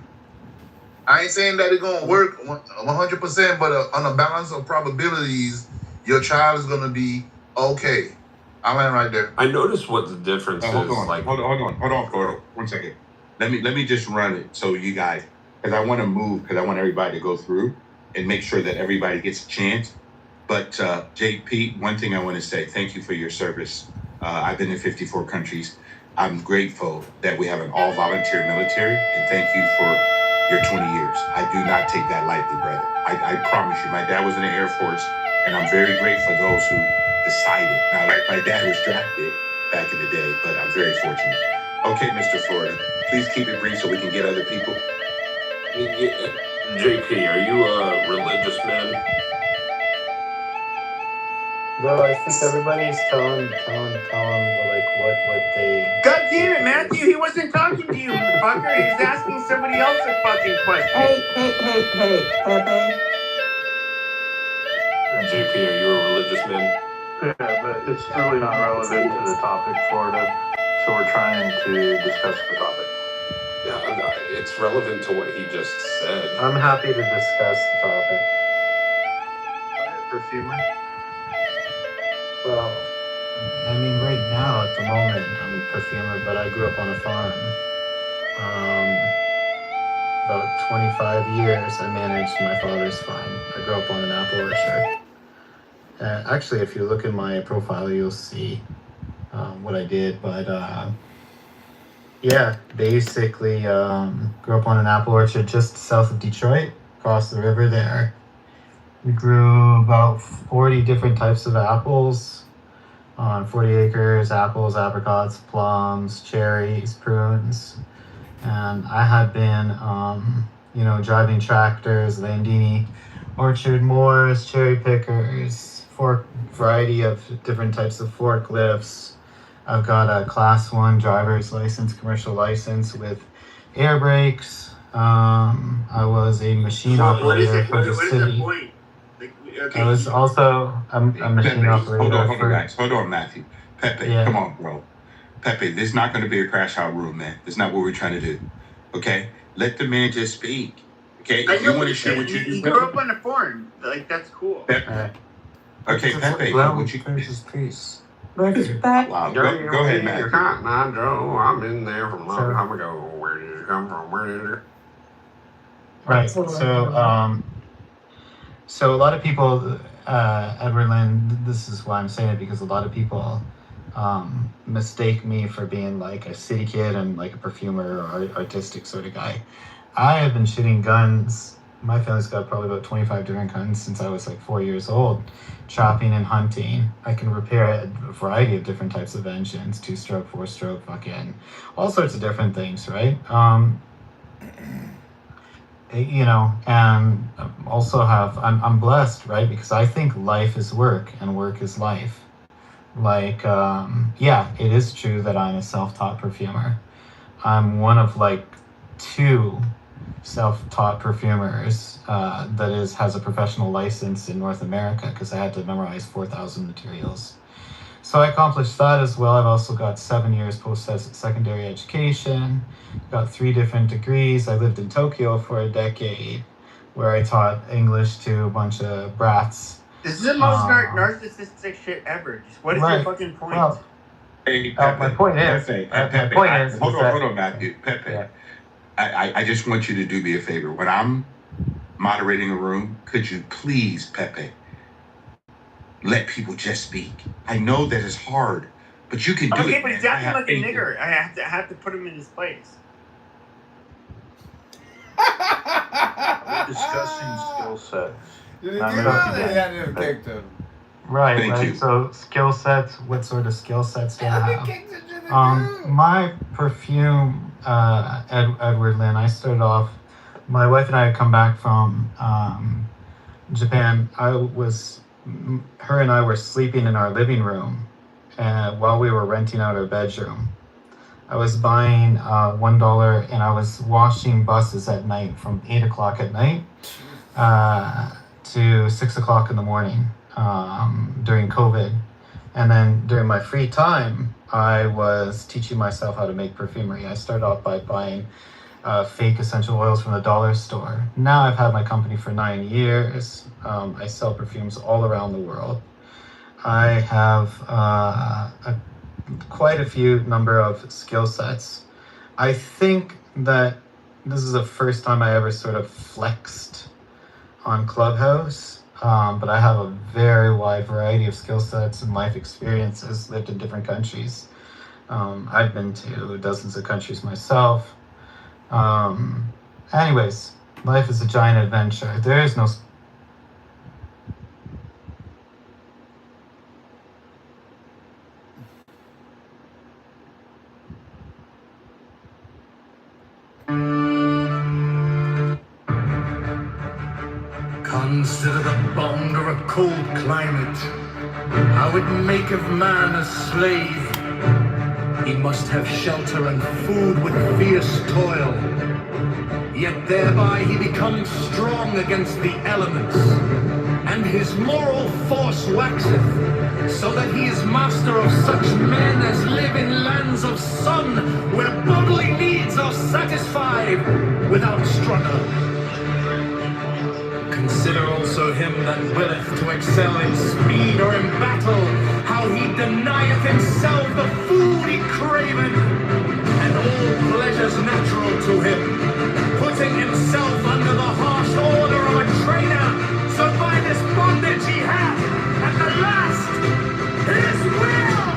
[SPEAKER 7] I ain't saying that it's gonna work 100%, but on a balance of probabilities, your child is gonna be okay. I land right there.
[SPEAKER 2] I noticed what the difference
[SPEAKER 1] hold
[SPEAKER 2] is.
[SPEAKER 1] on,
[SPEAKER 2] Like,
[SPEAKER 1] hold on, 1 second. Let me just run it so you guys, because I want to move, because I want everybody to go through and make sure that everybody gets a chance. But JP, one thing I want to say, thank you for your service. I've been in 54 countries. I'm grateful that we have an all-volunteer military, and thank you for your 20 years. I do not take that lightly, brother. I promise you. My dad was in the Air Force, and I'm very grateful for those who decided. Now, my dad was drafted back in the day, but I'm very fortunate. Okay, Mr. Florida, please keep it brief so we can get other people.
[SPEAKER 2] JP, are you a religious man?
[SPEAKER 18] Bro, I think everybody's telling like what they.
[SPEAKER 11] God damn it, Matthew! He wasn't talking to you, fucker. He was asking somebody else a fucking question.
[SPEAKER 6] Hey, Pepe.
[SPEAKER 2] JP, are you a religious man?
[SPEAKER 3] Yeah, but it's really not relevant to the topic, Florida. So we're trying to discuss the topic.
[SPEAKER 2] Yeah, it's relevant to what he just said.
[SPEAKER 18] I'm happy to discuss the topic.
[SPEAKER 3] Perfumer?
[SPEAKER 18] Well, I mean, right now, at the moment, I'm a perfumer, but I grew up on a farm. About 25 years, I managed my father's farm. I grew up on an apple orchard. Actually, if you look at my profile, you'll see what I did. But yeah, basically, grew up on an apple orchard just south of Detroit, across the river there. We grew about 40 different types of apples on 40 acres, apples, apricots, plums, cherries, prunes. And I had been, driving tractors, Landini, orchard mowers, cherry pickers, variety of different types of forklifts. I've got a class 1 driver's license, commercial license with air brakes. I was a machine operator for the city.
[SPEAKER 11] Okay.
[SPEAKER 18] I was also a machine
[SPEAKER 1] Pepe,
[SPEAKER 18] operator.
[SPEAKER 1] Hold on, Matthew. Pepe,
[SPEAKER 18] Yeah.
[SPEAKER 1] come on, bro. Pepe, this is not going to be a crash out room, man. That's not what we're trying to do. Okay? Let the man just speak. Okay?
[SPEAKER 11] I
[SPEAKER 1] If
[SPEAKER 11] know
[SPEAKER 1] you want to share what you do,
[SPEAKER 11] he grew up on a farm. Like, that's cool.
[SPEAKER 1] Pepe. Okay, Pepe, what you
[SPEAKER 6] Peace.
[SPEAKER 1] Wow, go ahead, Matthew.
[SPEAKER 2] Joe, I've been there from a long time ago. Where did you come from? Where did you?
[SPEAKER 18] Right. So a lot of people, Edward Lynn, this is why I'm saying it, because a lot of people mistake me for being like a city kid and like a perfumer or artistic sort of guy. I have been shooting guns. My family's got probably about 25 different guns since I was like 4 years old, chopping and hunting. I can repair a variety of different types of engines, 2-stroke, 4-stroke, fucking all sorts of different things, right? And also I'm blessed, right? Because I think life is work and work is life. Like, yeah, it is true that I'm a self-taught perfumer. I'm one of like 2 self-taught perfumers that has a professional license in North America, because I had to memorize 4,000 materials. So I accomplished that as well. I've also got 7 years post-secondary education, got 3 different degrees. I lived in Tokyo for a decade, where I taught English to a bunch of brats.
[SPEAKER 11] This is the most narcissistic shit ever. Just what is your fucking point?
[SPEAKER 18] Well,
[SPEAKER 1] Hey, Pepe,
[SPEAKER 18] my point is,
[SPEAKER 1] Pepe, hold on, Matthew. Pepe,
[SPEAKER 18] Yeah.
[SPEAKER 1] I just want you to do me a favor. When I'm moderating a room, could you please, Pepe, let people just speak? I know that it's hard, but you can do it.
[SPEAKER 11] Okay, but he's acting like a
[SPEAKER 1] faith in you.
[SPEAKER 11] nigger. I have to put him in his place.
[SPEAKER 3] We're discussing skill sets.
[SPEAKER 15] Did he
[SPEAKER 3] Not
[SPEAKER 15] get
[SPEAKER 3] really
[SPEAKER 15] out? They
[SPEAKER 3] today.
[SPEAKER 15] had him kicked him.
[SPEAKER 18] Right,
[SPEAKER 1] Thank
[SPEAKER 18] right.
[SPEAKER 1] you.
[SPEAKER 18] So skill sets, what sort of skill sets do I have?
[SPEAKER 15] Kicked into the groove.
[SPEAKER 18] My perfume, Edward Lynn, I started off, my wife and I had come back from Japan. Her and I were sleeping in our living room while we were renting out our bedroom. I was buying $1 and I was washing buses at night from 8 o'clock at night to 6 o'clock in the morning during COVID. And then during my free time, I was teaching myself how to make perfumery. I started off by buying fake essential oils from the dollar store. Now I've had my company for 9 years. I sell perfumes all around the world. I have quite a few number of skill sets. I think that this is the first time I ever sort of flexed on Clubhouse, but I have a very wide variety of skill sets and life experiences, lived in different countries. I've been to dozens of countries myself. Anyways, life is a giant adventure. There is no
[SPEAKER 17] Consider the bond or a cold climate, how it maketh man a slave. He must have shelter and food with fierce toil, yet thereby he becomes strong against the elements, and his moral force waxeth, so that he is master of such men as live in lands of sun, where bodily needs are satisfied without struggle. Consider also him that willeth to excel in speed or in battle, how he denieth himself the food he craveth, and all pleasures natural to him, putting himself under the harsh order of a trainer, so by this bondage he hath, at the last, his will.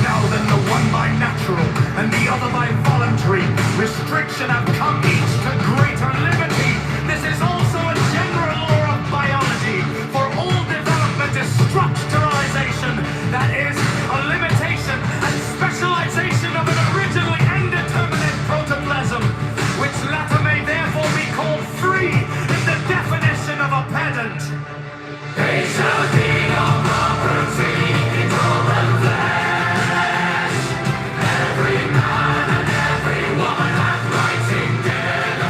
[SPEAKER 17] Now then, the one by natural, and the other by voluntary restriction have come each to greater liberty. This is also a general law of biology, for all development is structuralization, that is, a limitation and specialization of an originally indeterminate protoplasm, which latter may therefore be called free in the definition of a pedant. They shall be no property in all the flesh. Every man and every woman hath rights indefeasible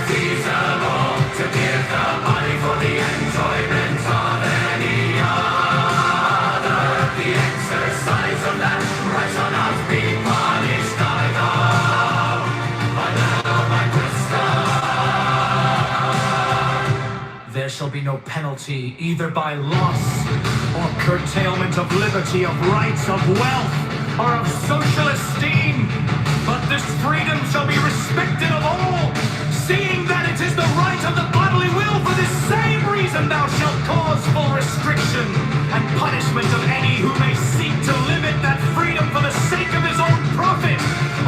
[SPEAKER 17] to give the body for the enjoyment of any other. The exercise of that right shall not be punished either. But now my wisdom. There shall be no penalty either by loss or curtailment of liberty, of rights, of wealth, or of social esteem, but this freedom shall be respected of all, seeing that it is the right of the bodily will. For this same reason thou shalt cause full restriction and punishment of any who may seek to limit that freedom for the sake of his own profit,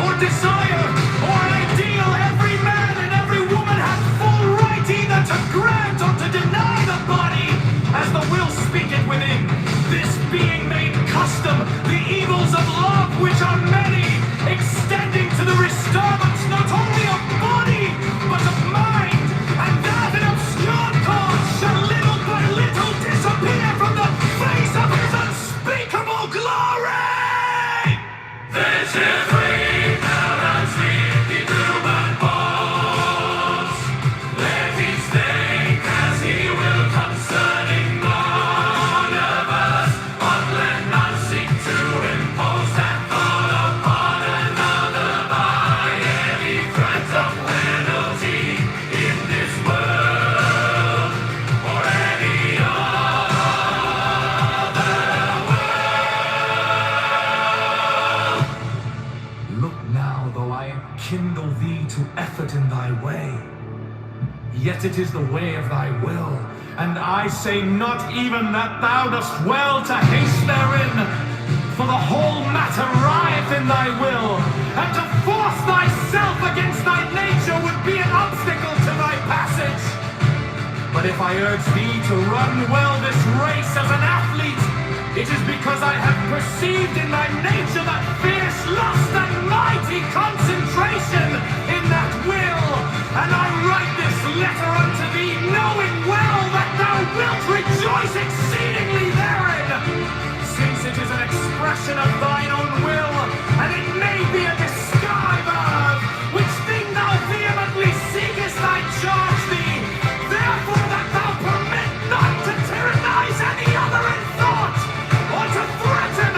[SPEAKER 17] or desire, or ideal. Every man and every woman hath full right either to grant or to deny the body, as the will speaketh within. This being made custom, the evils of love, which are many, extending to the disturbance not only of body, but of mind, and that in obscure cause shall little by little disappear from the face of his unspeakable glory. This is we balance the human bones. Let each think as he will concerning one of us, but let not seek to impose that thought upon another by any threat of penalty in this world or any other world. Look now, though I enkindle thee to effort in thy way, yet it is the way of thy will, and I say not even that thou dost well to haste therein, for the whole matter rieth in thy will, and to force thyself against thy nature would be an obstacle to thy passage. But if I urge thee to run well this race as an athlete, it is because I have perceived in thy nature that fierce lust and mighty concentration in that will, and I write this letter unto thee, knowing well that thou wilt rejoice exceedingly therein, since it is an expression of thine own will, and it may be a disguise of which thing thou vehemently seekest I charge thee, therefore that thou permit not to tyrannize any other in thought, or to threaten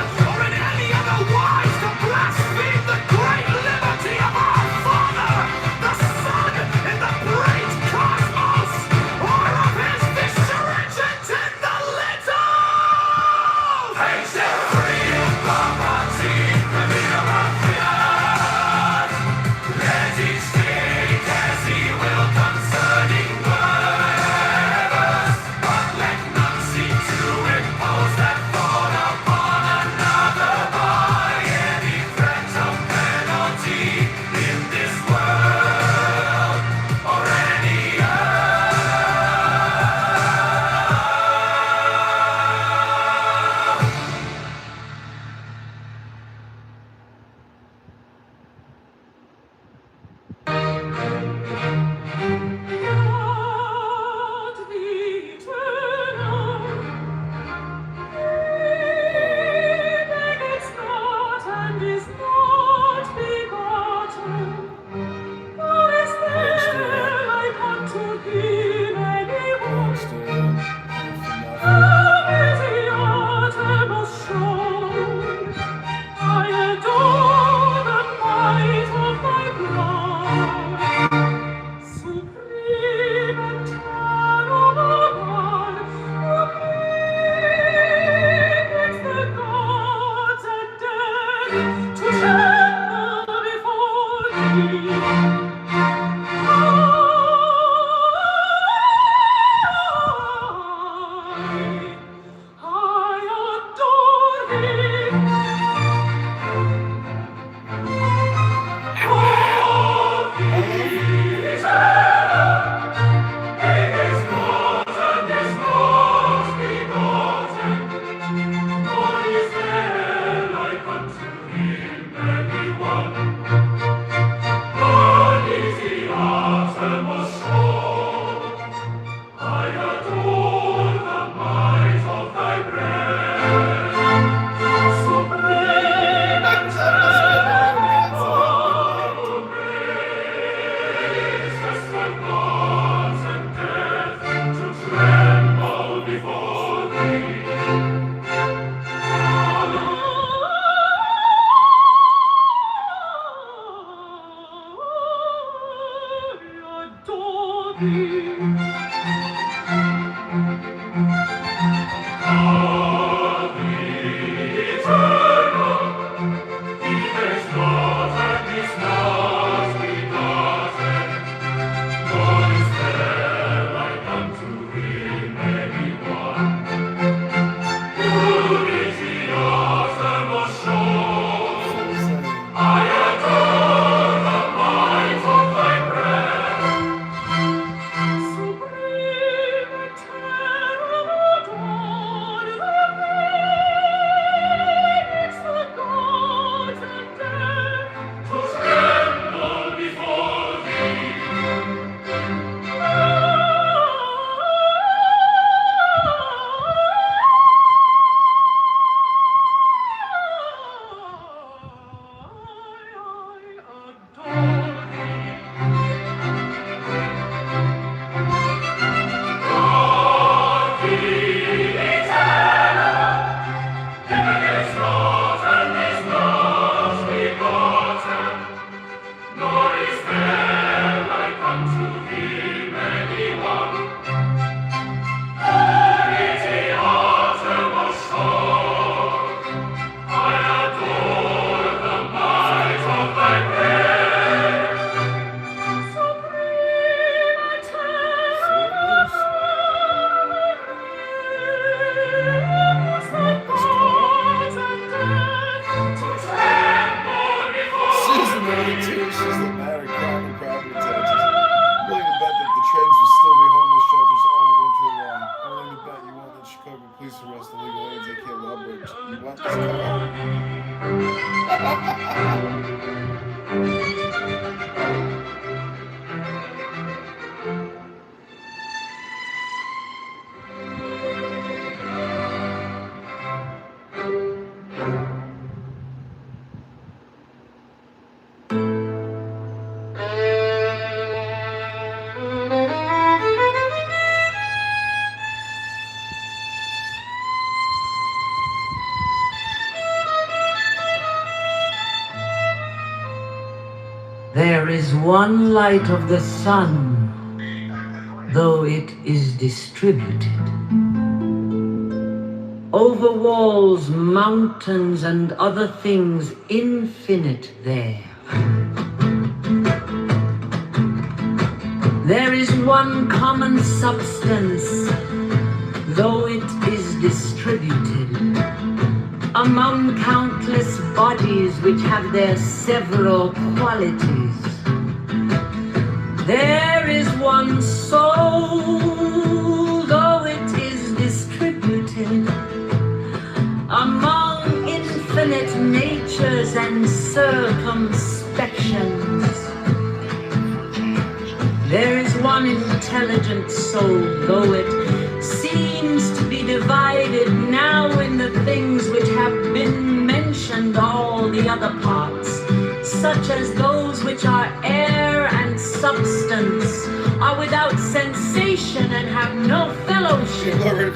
[SPEAKER 6] There is one light of the sun, though it is distributed. Over walls, mountains, and other things infinite there. There is one common substance, though it is distributed. Among countless bodies which have their several qualities, there is one soul, though it is distributed. Among infinite natures and circumspections, there is one intelligent soul, though it seems to be divided now in the things which have been mentioned, all the other parts, such as those which are air and substance, are without sensation and have no fellowship.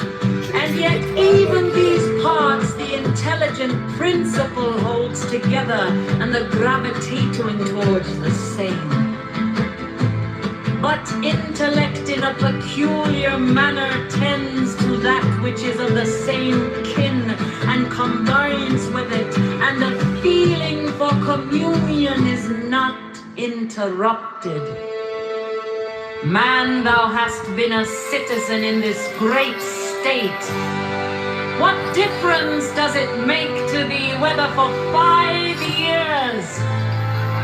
[SPEAKER 6] And yet even these parts the intelligent principle holds together, and the gravitating towards the same. But intellect in a peculiar manner tends to that which is of the same kin and combines with it, and the feeling for communion is not interrupted. Man, thou hast been a citizen in this great state. What difference does it make to thee whether for 5 years?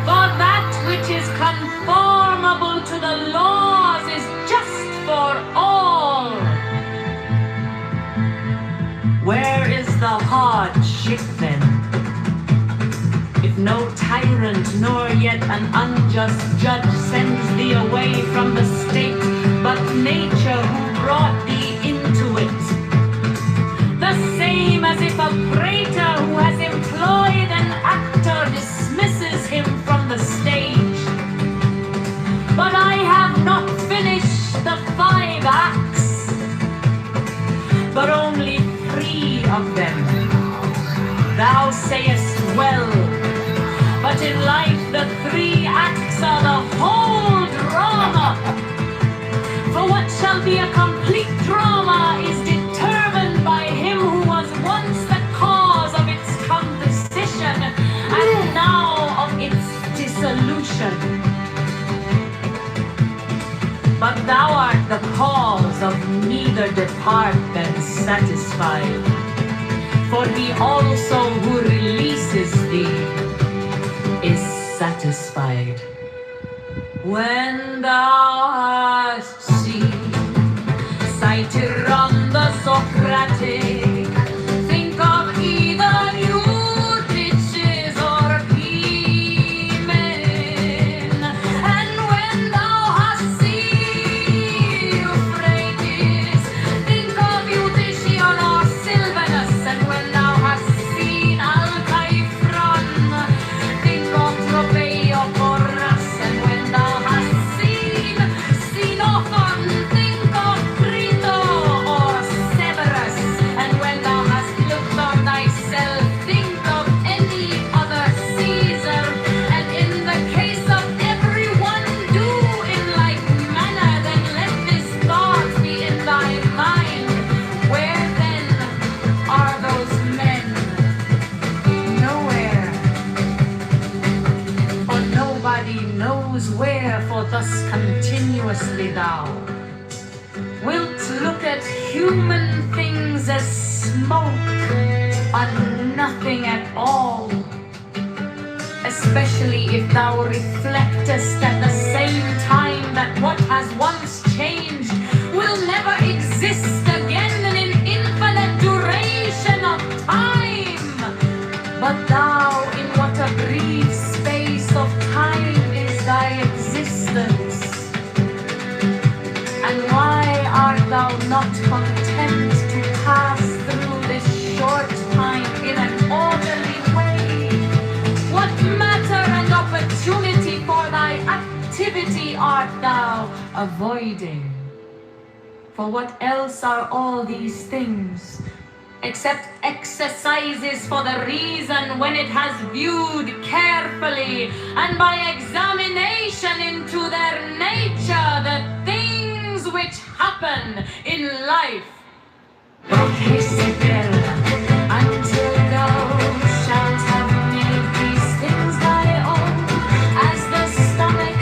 [SPEAKER 6] For that which is conformable to the laws is just for all. Where is the hardship then? If no tyrant nor yet an unjust judge sends thee away from the state, but nature who brought thee into it, the same as if a praetor who has employed an actor dismisses him from the stage. But I have not finished the 5 acts, but only 3 of them. Thou sayest well, but in life the 3 acts are the whole drama. For what shall be a complete drama is determined by him who was once the cause of its composition and now of its dissolution. But thou art the cause of neither depart than satisfied. For he also who releases thee is satisfied. When thou hast seen Ciceron the Socratic, think of either Eutyches or Pimen. And when thou hast seen Euphrates, think of Eutychion or Silvanus. And when thou hast seen Alcaifron, think of Tropeioporas. And when thou hast seen Xenophon, think of Crito or Severus. And when thou hast looked on thyself, think of any other Caesar. And in the case of everyone, do in like manner. Then let this thought be in thy mind. Where then are those men? Nowhere. For nobody knows where, for thus continuously thou wilt look at human things as smoke, but nothing at all. Especially if thou reflectest at the same time that what has once changed will never exist again in an infinite duration of time. But thou, in what a brief space of time is thy existence? And why art thou not content to pass through this short time in an orderly way? What matter and opportunity for thy activity art thou avoiding? For what else are all these things except exercises for the reason when it has viewed carefully and by examination into their nature the things which happen in life? Until thou shalt have made these things thy own, as the stomach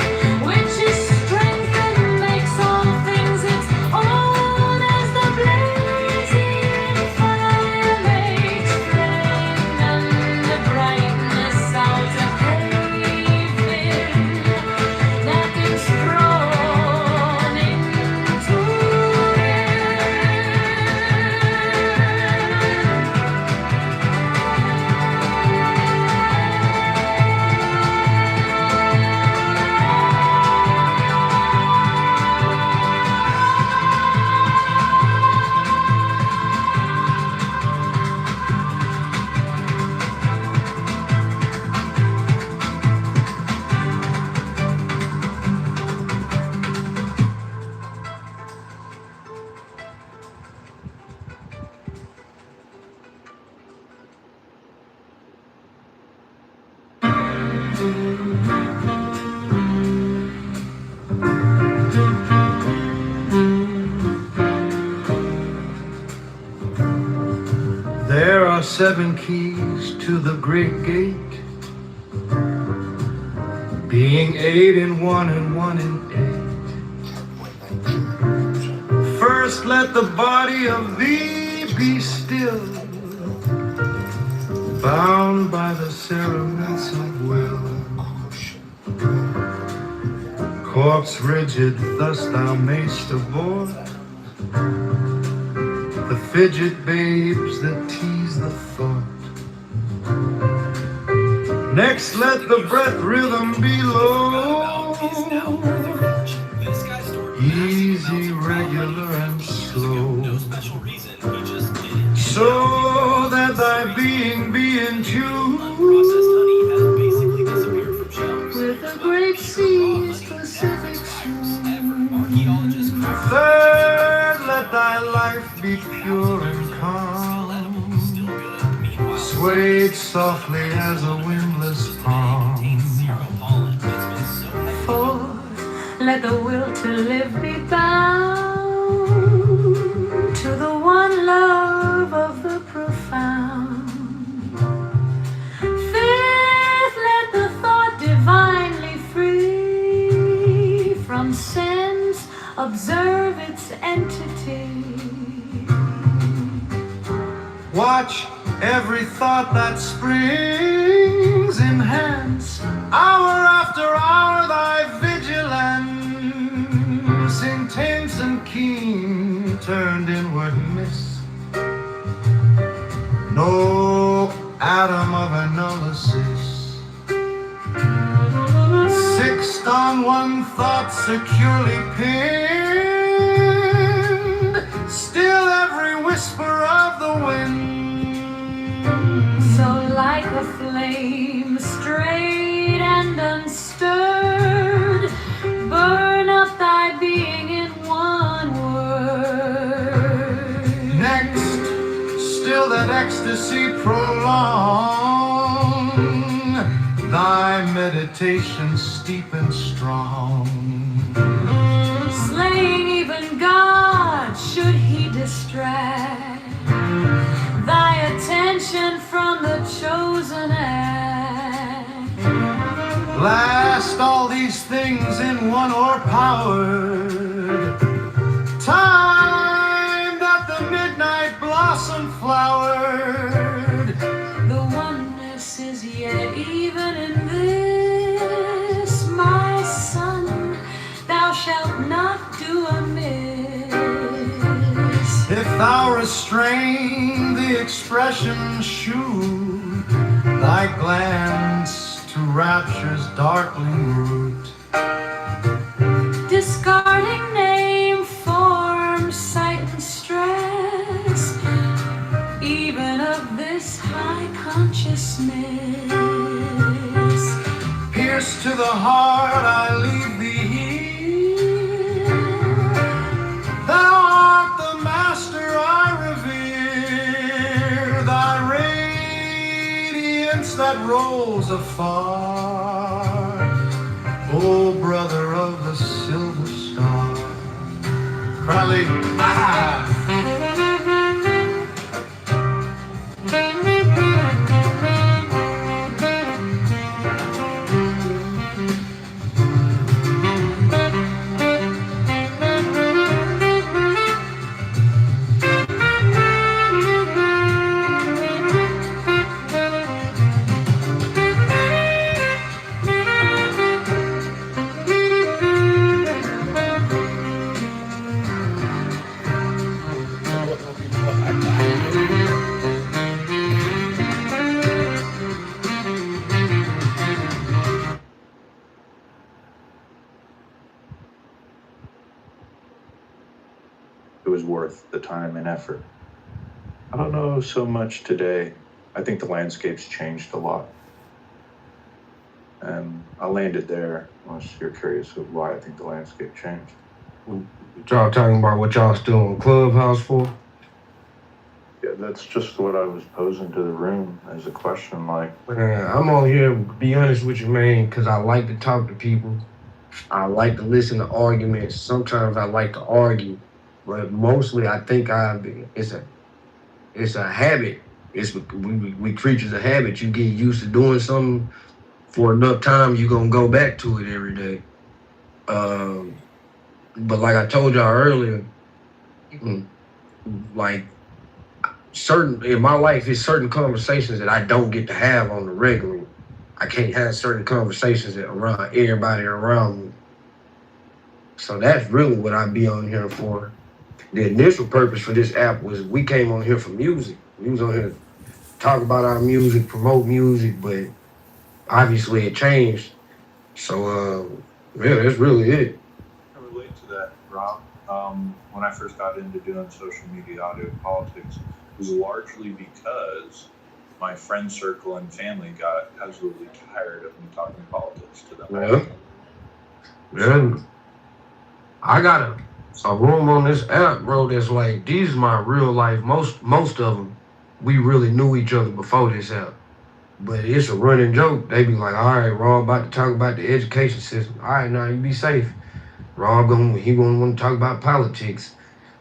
[SPEAKER 6] which is strengthened makes all things its own, as the blazing fire makes flame, and the brightness out of haven that is thrown into
[SPEAKER 17] There are 7 keys to the great gate, being 8 in 1 and 1 in 8. First let the body of thee be still, bound by the cerements of will. Corpse rigid, thus thou mayst avoid the fidget babes that tease the thought. Next let the breath rhythm be low, easy, regular, and slow, so that thy being be in tune with the great sea's Pacific stream. Third, let thy life be pure and calm, swayed softly as a windless palm.
[SPEAKER 6] Fourth, let the will to live be bound observe its entity.
[SPEAKER 17] Watch every thought that springs, enhance hour after hour thy vigilance, intense and keen, turned inward miss. No atom of analysis, fixed on one thought securely pinned, still every whisper of the wind.
[SPEAKER 6] So like a flame, straight and unstirred, burn up thy being in one word.
[SPEAKER 17] Next, still that ecstasy prolong, thy meditation steep and strong.
[SPEAKER 6] Slaying even God, should he distract thy attention from the chosen act.
[SPEAKER 17] Last all these things in one o'erpowered, time that the midnight blossom flowered.
[SPEAKER 6] The oneness is yet even in this, my son, thou shalt not do amiss.
[SPEAKER 17] If thou restrain the expression, shew thy glance to rapture's darkling root.
[SPEAKER 6] Discarding name, form, sight, and stress, even of this high consciousness.
[SPEAKER 17] Pierce to the heart, I leave thee here. Thou art the master I revere, thy radiance that rolls afar. O brother of the silver star. Crowley,
[SPEAKER 3] It was worth the time and effort. I don't know so much today. I think the landscape's changed a lot. And I landed there, unless you're curious of why I think the landscape changed.
[SPEAKER 19] Y'all talking about what y'all still on Clubhouse for?
[SPEAKER 3] Yeah, that's just what I was posing to the room as a question, like...
[SPEAKER 19] Man, I'm on here, to be honest with you, man, because I like to talk to people. I like to listen to arguments. Sometimes I like to argue. But mostly I think it's a habit. We creatures of habit. You get used to doing something for enough time, you're going to go back to it every day. But like I told y'all earlier, like in my life, it's certain conversations that I don't get to have on the regular. I can't have certain conversations around everybody around me. So that's really what I be on here for. The initial purpose for this app was we came on here for music. We was on here to talk about our music, promote music, but obviously it changed. So, yeah, that's really it.
[SPEAKER 3] I relate to that, Rob. When I first got into doing social media, audio politics, it was largely because my friend circle and family got absolutely tired of me talking politics to them.
[SPEAKER 19] Yeah. I got a room on this app, bro, that's like, these are my real life. Most of them, we really knew each other before this app. But it's a running joke. They be like, all right, Rob about to talk about the education system. All right, now you be safe. Rob he gonna want to talk about politics.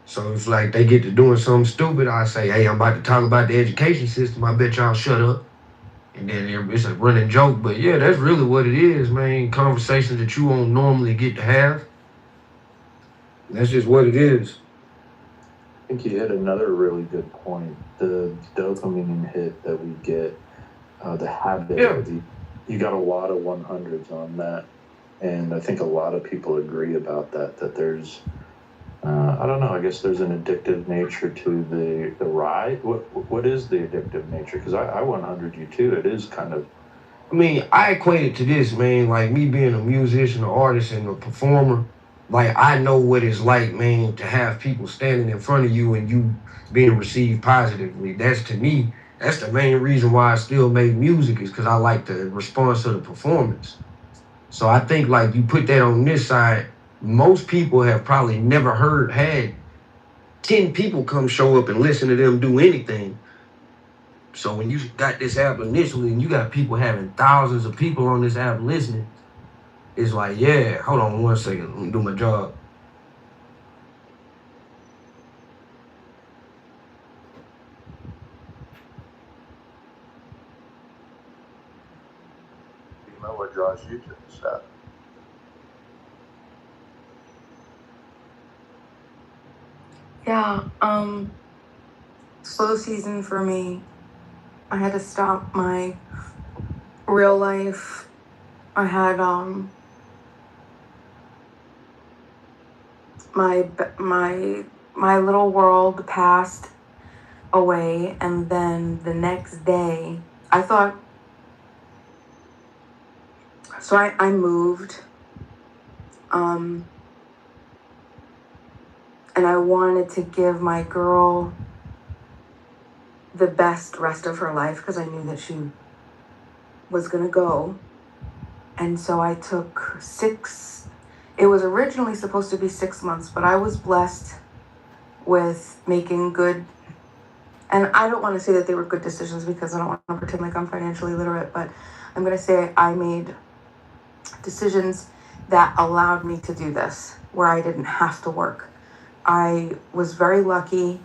[SPEAKER 19] So it's like they get to doing something stupid. I say, hey, I'm about to talk about the education system. I bet y'all shut up. And then it's a running joke. But yeah, that's really what it is, man. Conversations that you won't normally get to have. That's just what it is.
[SPEAKER 20] I think you hit another really good point. The dopamine hit that we get, the habit.
[SPEAKER 19] Yeah.
[SPEAKER 20] You got a lot of 100s on that. And I think a lot of people agree about that there's, I don't know, I guess there's an addictive nature to the ride. What is the addictive nature? Because I 100 you too. It is kind of.
[SPEAKER 19] I mean, I equate it to this, man, like me being a musician, an artist, and a performer. Like, I know what it's like, man, to have people standing in front of you and you being received positively. That's, to me, that's the main reason why I still make music, is because I like the response to the performance. So I think, like, you put that on this side, most people have probably never had 10 people come show up and listen to them do anything. So when you got this app initially and you got people having thousands of people on this app listening, it's like, yeah, hold on 1 second, let me do my job.
[SPEAKER 20] You know what draws you to the stuff.
[SPEAKER 21] Yeah, slow season for me. I had to stop my real life. I had my little world passed away, and then the next day I thought, so I moved, and I wanted to give my girl the best rest of her life because I knew that she was gonna go. And so I took it was originally supposed to be 6 months, but I was blessed with making good, and I don't want to say that they were good decisions because I don't want to pretend like I'm financially literate, but I'm gonna say I made decisions that allowed me to do this, where I didn't have to work. I was very lucky.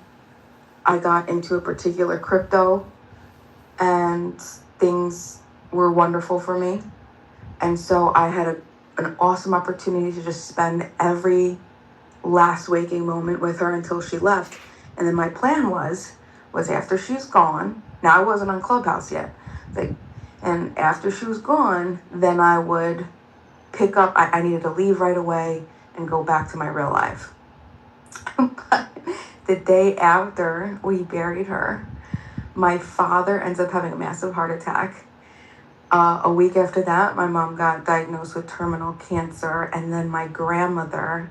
[SPEAKER 21] I got into a particular crypto and things were wonderful for me. And so I had an awesome opportunity to just spend every last waking moment with her until she left. And then my plan was after she's gone, now I wasn't on Clubhouse yet, and after she was gone, then I would pick up, I needed to leave right away and go back to my real life. But the day after we buried her, my father ends up having a massive heart attack. A week after that, my mom got diagnosed with terminal cancer, and then my grandmother,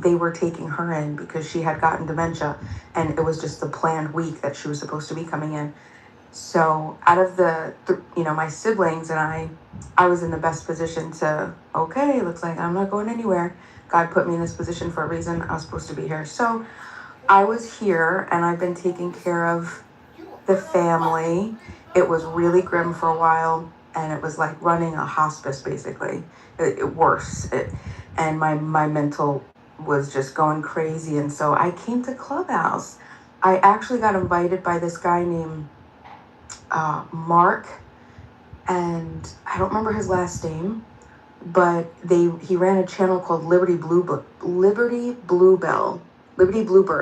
[SPEAKER 21] they were taking her in because she had gotten dementia, and it was just the planned week that she was supposed to be coming in. So out of my siblings and I was in the best position to, okay, looks like I'm not going anywhere. God put me in this position for a reason. I was supposed to be here. So I was here, and I've been taking care of the family. It was really grim for a while, and it was like running a hospice, basically. Worse. And my mental was just going crazy. And so I came to Clubhouse. I actually got invited by this guy named Mark, and I don't remember his last name, but he ran a channel called Liberty Bluebird,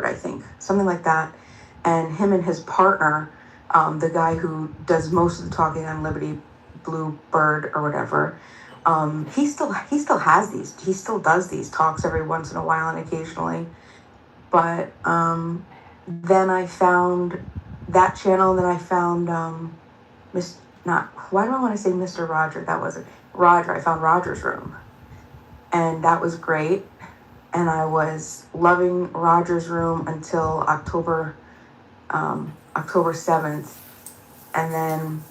[SPEAKER 21] I think, something like that. And him and his partner, the guy who does most of the talking on Liberty Bluebird or whatever, he still has these. He still does these talks every once in a while and occasionally. But then I found that channel, and then I found why do I want to say Mr. Roger? That wasn't Roger. I found Roger's room, and that was great. And I was loving Roger's room until October 7th, and then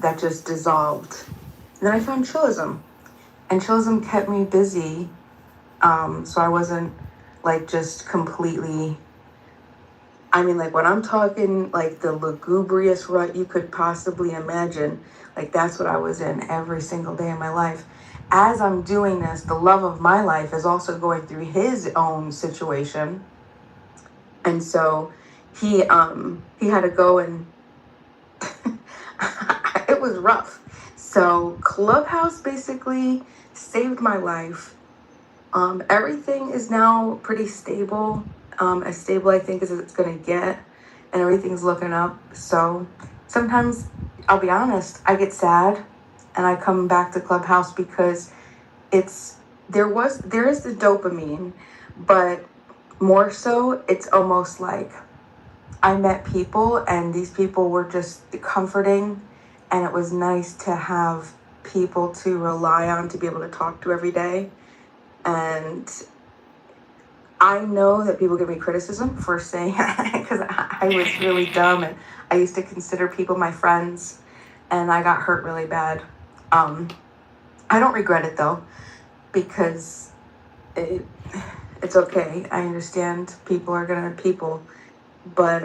[SPEAKER 21] that just dissolved. And then I found Chillism, and Chillism kept me busy, so I wasn't like just completely. I mean, like, when I'm talking like the lugubrious rut you could possibly imagine, like that's what I was in every single day of my life. As I'm doing this, the love of my life is also going through his own situation. And so he had to go, and it was rough. So Clubhouse basically saved my life. Everything is now pretty stable, as stable I think as it's gonna get, and everything's looking up. So sometimes, I'll be honest, I get sad, and I come back to Clubhouse because there is the dopamine, but more so, it's almost like I met people, and these people were just comforting, and it was nice to have people to rely on, to be able to talk to every day. And I know that people give me criticism for saying, because I was really dumb, and I used to consider people my friends, and I got hurt really bad. I don't regret it though, because it's okay. I understand people are gonna people, but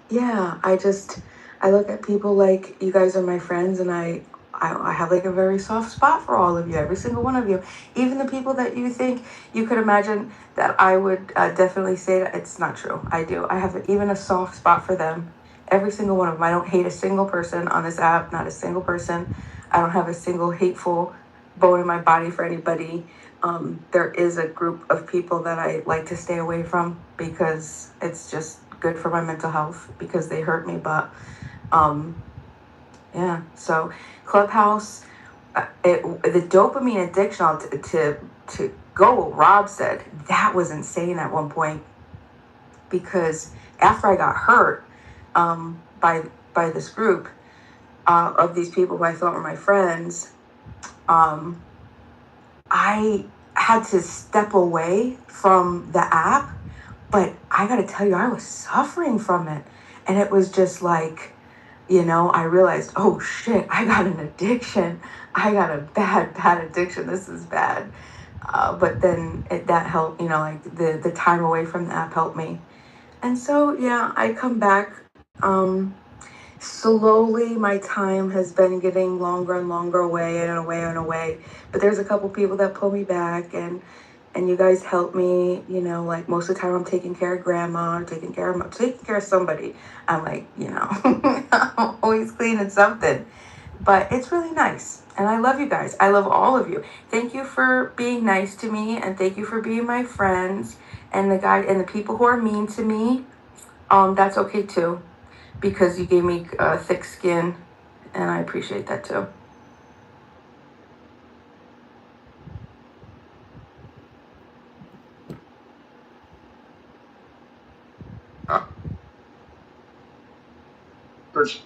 [SPEAKER 21] yeah, I look at people like you guys are my friends, and I have like a very soft spot for all of you, every single one of you, even the people that you think you could imagine that I would definitely say that it's not true. I do. I have even a soft spot for them, every single one of them. I don't hate a single person on this app, not a single person. I don't have a single hateful bone in my body for anybody. There is a group of people that I like to stay away from because it's just good for my mental health, because they hurt me. But yeah, so Clubhouse, the dopamine addiction, to go what Rob said, that was insane at one point, because after I got hurt by this group of these people who I thought were my friends, I had to step away from the app, but I gotta tell you, I was suffering from it. And it was just like, I realized, oh shit, I got an addiction. I got a bad addiction. This is bad. But then that helped, like the time away from the app helped me. And so, yeah, I come back. Slowly, my time has been getting longer and longer away. But there's a couple people that pull me back, and you guys help me. Like most of the time, I'm taking care of grandma, taking care of somebody. I'm like, I'm always cleaning something. But it's really nice, and I love you guys. I love all of you. Thank you for being nice to me, and thank you for being my friends. And the people who are mean to me, that's okay too, because you gave me thick skin, and I appreciate that too.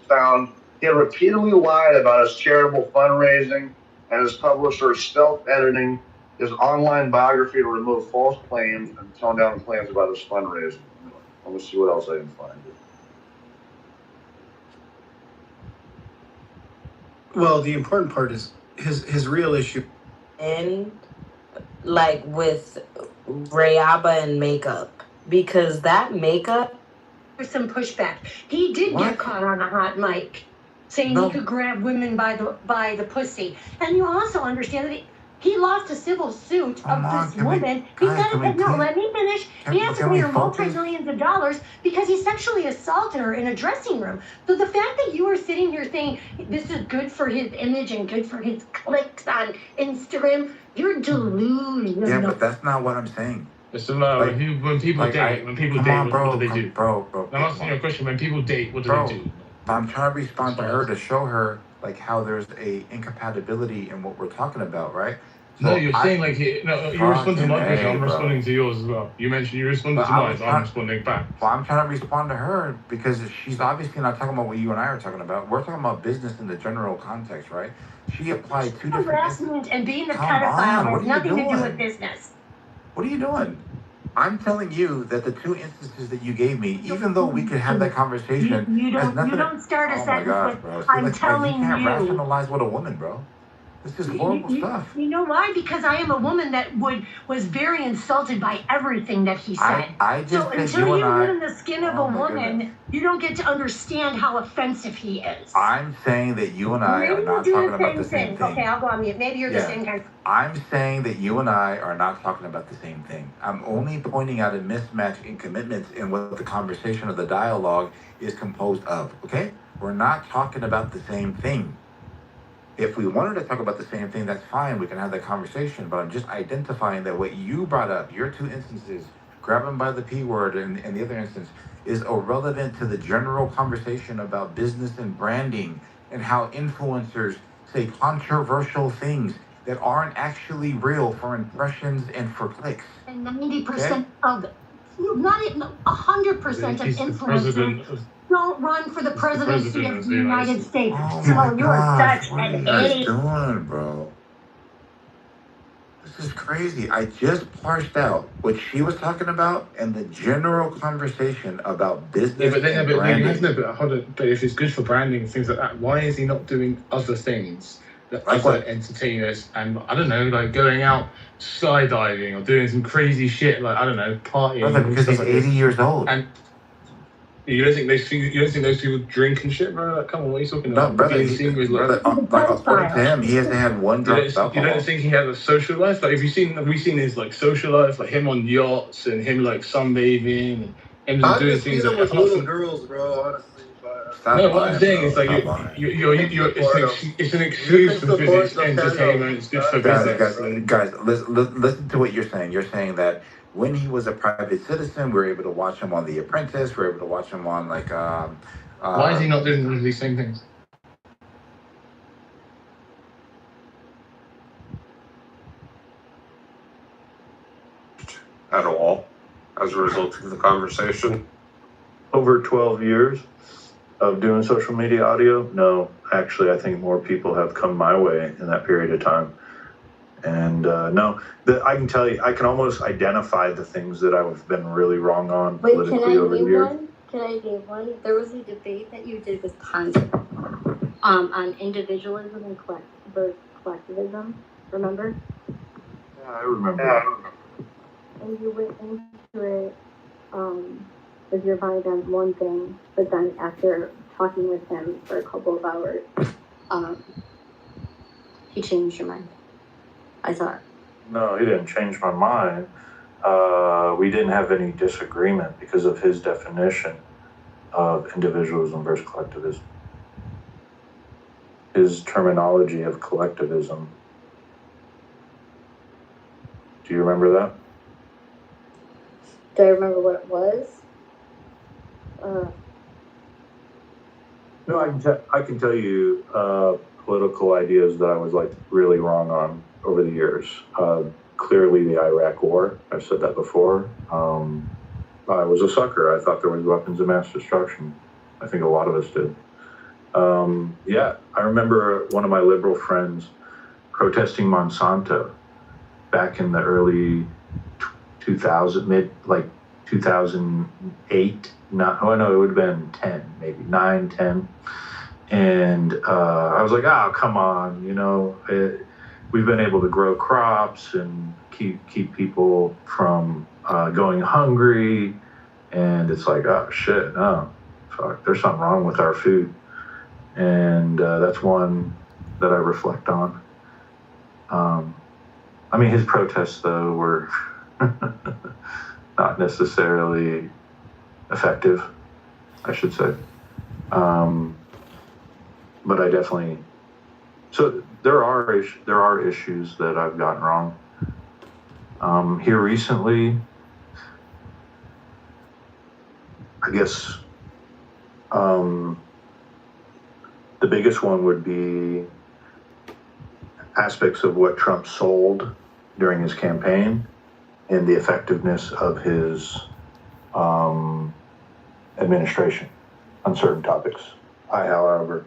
[SPEAKER 4] Found he had repeatedly lied about his charitable fundraising, and his publisher stealth-editing his online biography to remove false claims and tone down claims about his fundraising. Let me see what else I can find.
[SPEAKER 22] Well, the important part is his real issue.
[SPEAKER 23] And like with Rayaba and makeup, because that makeup.
[SPEAKER 24] There's some pushback. He did get caught on a hot mic saying he could grab women by the pussy. And you also understand that he lost a civil suit of this woman. He's got to let me finish. He has to pay her multi-millions of dollars because he sexually assaulted her in a dressing room. So the fact that you are sitting here saying this is good for his image and good for his clicks on Instagram, you're delusional.
[SPEAKER 25] Yeah, but that's not what I'm saying.
[SPEAKER 26] Listen, when people date, what do they do?
[SPEAKER 25] Bro.
[SPEAKER 26] I'm asking you a question. When people date, what do they do?
[SPEAKER 25] I'm trying to respond to her to show her how there's a incompatibility in what we're talking about, right?
[SPEAKER 26] No, you're saying you respond to my question. I'm responding to yours as well. You mentioned you responded to mine, so I'm responding back.
[SPEAKER 25] Well, I'm trying to respond to her because she's obviously not talking about what you and I are talking about. We're talking about business in the general context, right? She applied two different.
[SPEAKER 24] Harassment and being a pedophile has nothing to do with business.
[SPEAKER 25] What are you doing? I'm telling you that the two instances that you gave me, even though we could have that conversation,
[SPEAKER 24] you don't start a sentence with "I'm telling you."
[SPEAKER 25] You can't rationalize with a woman, bro. This is horrible stuff.
[SPEAKER 24] You know why? Because I am a woman that was very insulted by everything that he said.
[SPEAKER 25] I just
[SPEAKER 24] so
[SPEAKER 25] said
[SPEAKER 24] until you
[SPEAKER 25] I,
[SPEAKER 24] live in the skin of a woman, you don't get to understand how offensive he is.
[SPEAKER 25] I'm saying that you and I are not talking about the same thing.
[SPEAKER 24] Okay, I'll go on mute. Maybe you're the same kind.
[SPEAKER 25] I'm saying that you and I are not talking about the same thing. I'm only pointing out a mismatch in commitments in what the conversation or the dialogue is composed of, okay? We're not talking about the same thing. If we wanted to talk about the same thing, that's fine. We can have that conversation. But I'm just identifying that what you brought up, your two instances, grab him by the P word and the other instance, is irrelevant to the general conversation about business and branding and how influencers say controversial things that aren't actually real for impressions and for clicks.
[SPEAKER 24] And 90% of, not even 100% of influencers don't run for the presidency of the United States.
[SPEAKER 25] Oh
[SPEAKER 24] So
[SPEAKER 25] my
[SPEAKER 24] you are
[SPEAKER 25] gosh,
[SPEAKER 24] such
[SPEAKER 25] what are
[SPEAKER 24] an
[SPEAKER 25] you guys
[SPEAKER 24] idiot.
[SPEAKER 25] doing, bro? This is crazy. I just parsed out what she was talking about and the general conversation about business
[SPEAKER 26] Yeah, but
[SPEAKER 25] and
[SPEAKER 26] you
[SPEAKER 25] branding.
[SPEAKER 26] have to. But hold on. But if it's good for branding and things like that, why is he not doing other things that
[SPEAKER 25] Like
[SPEAKER 26] other
[SPEAKER 25] what?
[SPEAKER 26] entertainers and I don't know, like going out skydiving or doing some crazy shit, like I don't know, partying
[SPEAKER 25] Brother,
[SPEAKER 26] and
[SPEAKER 25] because
[SPEAKER 26] stuff
[SPEAKER 25] he's
[SPEAKER 26] like
[SPEAKER 25] 80
[SPEAKER 26] this.
[SPEAKER 25] years old.
[SPEAKER 26] And you don't think those people drink and shit, bro? Like, come on, what are you talking
[SPEAKER 25] No,
[SPEAKER 26] about?
[SPEAKER 25] brother,
[SPEAKER 26] Being seen with like.
[SPEAKER 25] according to him, he hasn't had one drop of
[SPEAKER 26] You
[SPEAKER 25] alcohol.
[SPEAKER 26] don't think he has a social life? Like, have we seen his like social life, like him on yachts and him like sunbathing and him
[SPEAKER 22] I've
[SPEAKER 26] doing
[SPEAKER 22] just
[SPEAKER 26] things
[SPEAKER 22] seen him
[SPEAKER 26] like
[SPEAKER 22] with little girls, bro. Honestly, but
[SPEAKER 25] Stop
[SPEAKER 26] no, what
[SPEAKER 25] lying,
[SPEAKER 26] I'm saying
[SPEAKER 25] bro.
[SPEAKER 26] is like
[SPEAKER 25] Stop lying.
[SPEAKER 26] it's an
[SPEAKER 22] you
[SPEAKER 26] excuse
[SPEAKER 22] can
[SPEAKER 26] because
[SPEAKER 22] support
[SPEAKER 26] it's
[SPEAKER 22] the
[SPEAKER 26] entertainment,
[SPEAKER 22] fandom.
[SPEAKER 26] it's good for
[SPEAKER 25] Guys,
[SPEAKER 26] business.
[SPEAKER 25] listen to what you're saying. You're saying that when he was a private citizen, we were able to watch him on The Apprentice. We were able to watch him on like.
[SPEAKER 26] Why is he not doing these same things?
[SPEAKER 2] At all, as a result of the conversation.
[SPEAKER 20] Over 12 years of doing social media audio, no, actually, I think more people have come my way in that period of time. And no, I can tell you, I can almost identify the things that I've been really wrong on politically over the years.
[SPEAKER 5] Can I name one? There was a debate that you did with Ponder on individualism and collectivism. Remember?
[SPEAKER 20] Yeah, I remember.
[SPEAKER 5] And you went into it with your mind on one thing, but then after talking with him for a couple of hours, he changed your mind. I thought.
[SPEAKER 20] No, he didn't change my mind. We didn't have any disagreement because of his definition of individualism versus collectivism. His terminology of collectivism. Do you remember that?
[SPEAKER 5] Do I remember what it was?
[SPEAKER 20] No, I can tell you political ideas that I was like really wrong on over the years. Clearly, the Iraq War. I've said that before. I was a sucker. I thought there was weapons of mass destruction. I think a lot of us did. Yeah, I remember one of my liberal friends protesting Monsanto back in the early 2008. It would have been 10, maybe 9, 10. And I was like, oh, come on, we've been able to grow crops and keep people from going hungry. And it's like, oh, shit, no, fuck, there's something wrong with our food. And that's one that I reflect on. His protests, though, were not necessarily effective, I should say. But I definitely, so there are issues that I've gotten wrong. Here recently, I guess the biggest one would be aspects of what Trump sold during his campaign and the effectiveness of his administration on certain topics. I, however,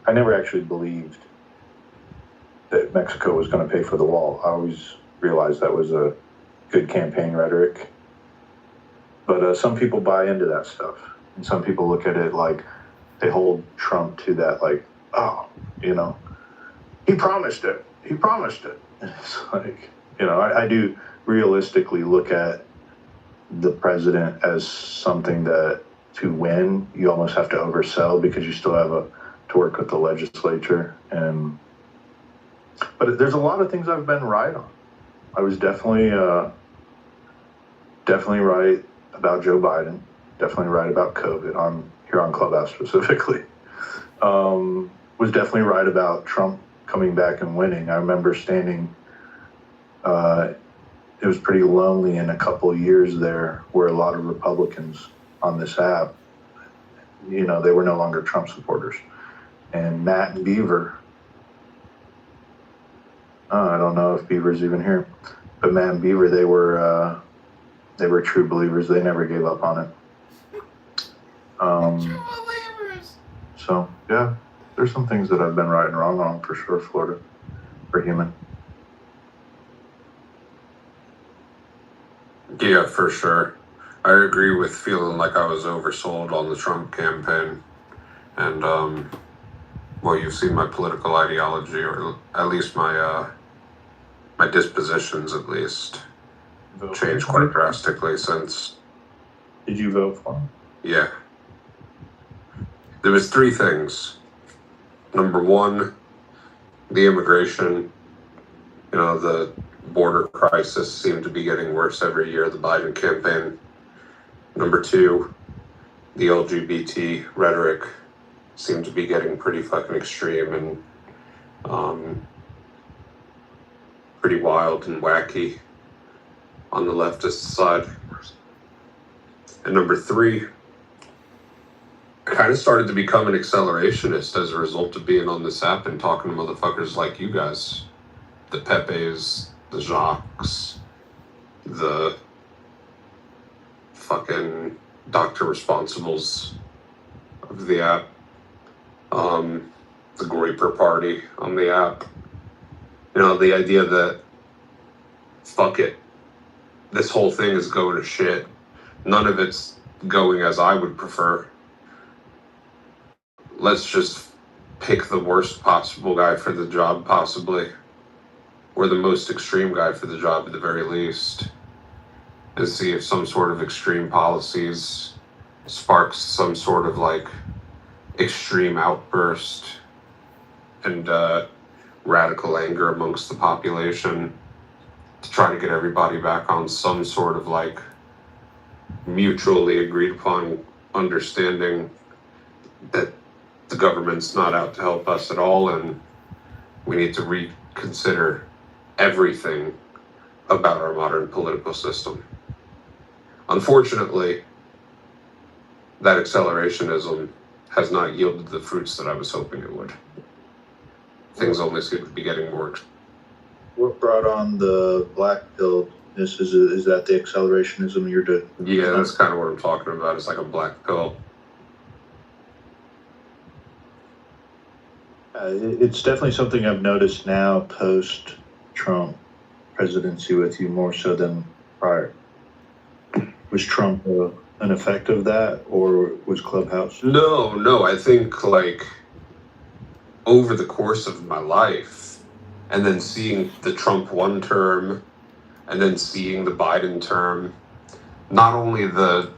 [SPEAKER 20] I never actually believed that Mexico was going to pay for the wall. I always realized that was a good campaign rhetoric. But some people buy into that stuff. And some people look at it like they hold Trump to that, like, oh, he promised it. He promised it. And it's like, I do realistically look at the president as something that to win, you almost have to oversell because you still have to work with the legislature. But there's a lot of things I've been right on. I was definitely right about Joe Biden. Definitely right about COVID here on Clubhouse specifically. was definitely right about Trump coming back and winning. I remember standing, it was pretty lonely in a couple of years there where a lot of Republicans on this app, you know, they were no longer Trump supporters. And Matt and Beaver, I don't know if Beaver's even here, but Matt and Beaver, they were true believers. They never gave up on it.
[SPEAKER 15] True believers.
[SPEAKER 20] So yeah, there's some things that I've been right and wrong on for sure. Florida, for human.
[SPEAKER 2] Yeah, for sure. I agree with feeling like I was oversold on the Trump campaign. And, well, you've seen my political ideology, or at least my dispositions, at least, changed quite drastically since.
[SPEAKER 20] Did you vote for him?
[SPEAKER 2] Yeah. There was 3 things. Number 1, the immigration. You know, the border crisis seemed to be getting worse every year, the Biden campaign. Number 2, the LGBT rhetoric seemed to be getting pretty fucking extreme and pretty wild and wacky on the leftist side. And number 3, I kind of started to become an accelerationist as a result of being on this app and talking to motherfuckers like you guys. The Pepes, the Jacques, the fucking Dr. Responsibles of the app, the Graper Party on the app. You know, the idea that, fuck it, this whole thing is going to shit. None of it's going as I would prefer. Let's just pick the worst possible guy for the job, possibly. Or the most extreme guy for the job at the very least. And see if some sort of extreme policies sparks some sort of like extreme outburst and radical anger amongst the population to try to get everybody back on some sort of like mutually agreed upon understanding that the government's not out to help us at all and we need to reconsider everything about our modern political system. Unfortunately, that accelerationism has not yielded the fruits that I was hoping it would. Things only seem to be getting worse.
[SPEAKER 20] What brought on the black pill? Is that the accelerationism you're doing?
[SPEAKER 2] Yeah, that's kind of what I'm talking about. It's like a black pill.
[SPEAKER 20] It's definitely something I've noticed now post-Trump presidency with you more so than prior. Was Trump an effect of that, or was Clubhouse?
[SPEAKER 2] No, I think like over the course of my life, and then seeing the Trump 1 term, and then seeing the Biden term, not only the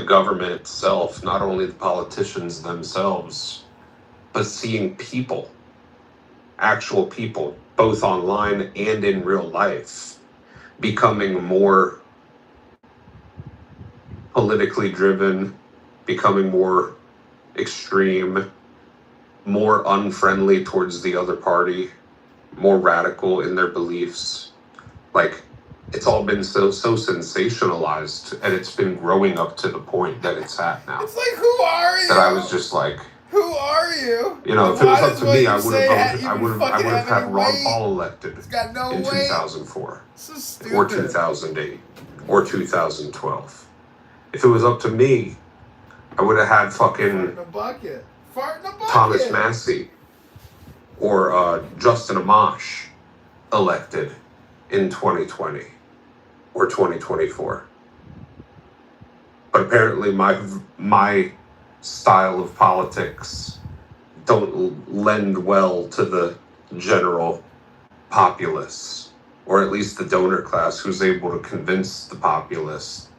[SPEAKER 2] government itself, not only the politicians themselves, but seeing people, actual people, both online and in real life, becoming more politically driven, becoming more extreme, more unfriendly towards the other party, more radical in their beliefs. Like, it's all been so sensationalized, and it's been growing up to the point that it's at now.
[SPEAKER 15] It's like, who are you?
[SPEAKER 2] That I was just like,
[SPEAKER 15] who are you?
[SPEAKER 2] you know, if it was up to me, I would have had Ron Paul elected in 2004,
[SPEAKER 15] so
[SPEAKER 2] or 2008, or 2012. If it was up to me, I would have had fucking Thomas Massey or Justin Amash elected in 2020 or 2024. But apparently my style of politics don't lend well to the general populace, or at least the donor class who's able to convince the populace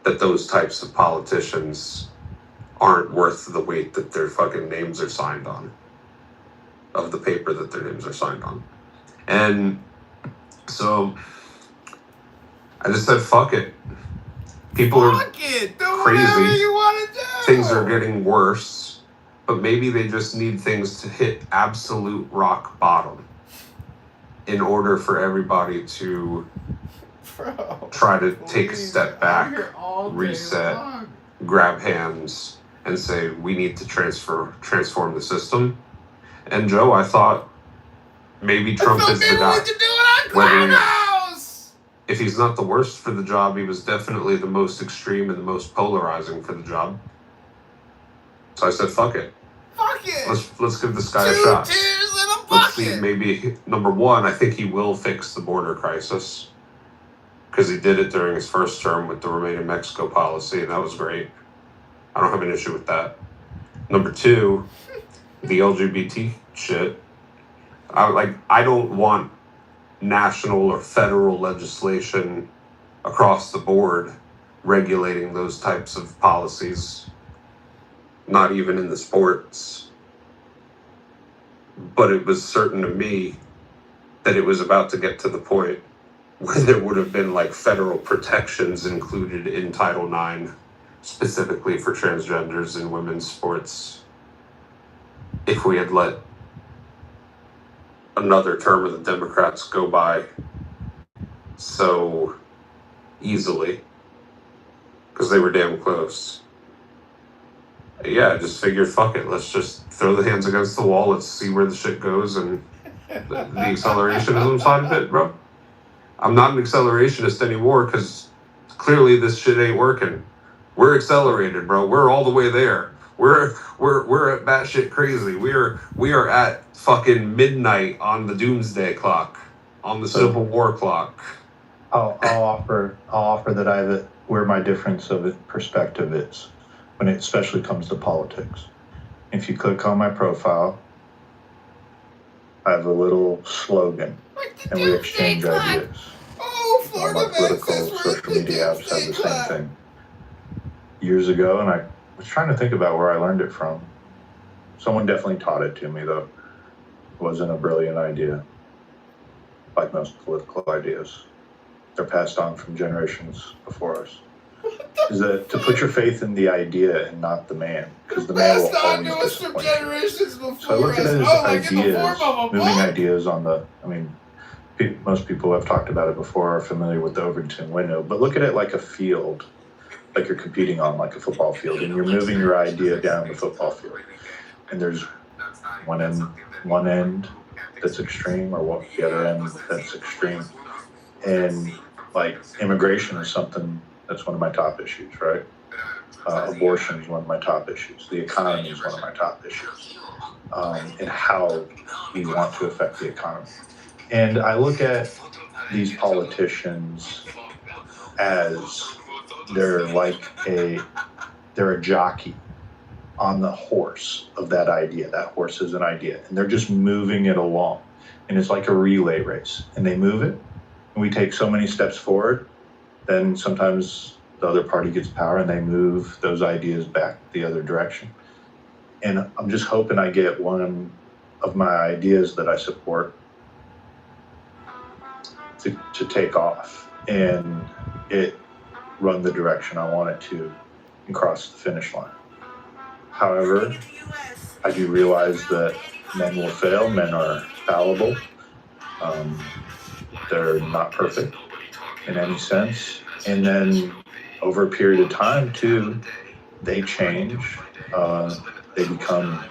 [SPEAKER 2] that those types of politicians aren't worth the weight that their fucking names are signed on, of the paper that their names are signed on. And so I just said, fuck it. People are crazy. Things are getting worse, but maybe they just need things to hit absolute rock bottom in order for everybody to try to take a step back, reset, grab hands, and say, we need to transform the system. And Joe, I thought maybe Trump is the guy. If he's not the worst for the job, he was definitely the most extreme and the most polarizing for the job. So I said, fuck it.
[SPEAKER 15] Fuck it.
[SPEAKER 2] Let's give this guy a shot. Let's see, maybe, number one, I think he will fix the border crisis. Because he did it during his first term with the Remain in Mexico policy, and that was great. I don't have an issue with that. Number two, the LGBT shit. I don't want national or federal legislation across the board regulating those types of policies, not even in the sports. But it was certain to me that it was about to get to the point where there would have been like federal protections included in Title IX, specifically for transgenders in women's sports, if we had let another term of the Democrats go by so easily, because they were damn close. Yeah, I just figured, fuck it, let's just throw the hands against the wall, let's see where the shit goes, and the accelerationism side of it, bro. I'm not an accelerationist anymore, because clearly this shit ain't working. We're accelerated, bro. We're all the way there. We're at batshit crazy. We are at fucking midnight on the doomsday clock, on the Civil War clock.
[SPEAKER 4] I'll offer that where my difference of perspective is when it especially comes to politics. If you click on my profile, I have a little slogan, and we exchange ideas.
[SPEAKER 15] Oh,
[SPEAKER 4] All my political social media apps have the same thing. Years ago, and I was trying to think about where I learned it from. Someone definitely taught it to me, though. It wasn't a brilliant idea, like most political ideas. They're passed on from generations before us. Is that to put your faith in the idea and not the man, because the man will always disappoint you. So I look at it as ideas, moving ideas on the, most people have talked about it before, are familiar with the Overton window, but look at it like a field, like you're competing on, like a football field, and you're moving your idea down the football field. And there's one end that's extreme, or the other end that's extreme. And like immigration is something that's one of my top issues, right? Abortion is one of my top issues. The economy is one of my top issues. And how we want to affect the economy. And I look at these politicians as they're a jockey on the horse of that idea. That horse is an idea, and they're just moving it along. And it's like a relay race, and they move it, and we take so many steps forward, then sometimes the other party gets power and they move those ideas back the other direction. And I'm just hoping I get one of my ideas that I support to take off and it run the direction I want it to and cross the finish line. However, I do realize that men will fail. Men are fallible. They're not perfect in any sense. And then over a period of time too, they change. They become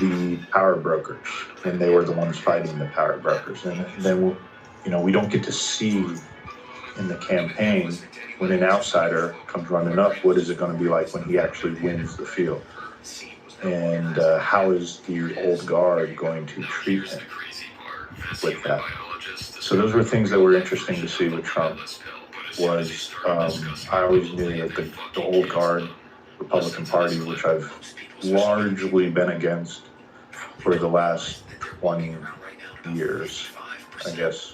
[SPEAKER 4] the power brokers, and they were the ones fighting the power brokers. And then, we don't get to see in the campaign when an outsider comes running up, what is it going to be like when he actually wins the field? And how is the old guard going to treat him with that? So those were things that were interesting to see with Trump. I always knew that the old guard Republican Party, which I've largely been against for the last 20 years, I guess,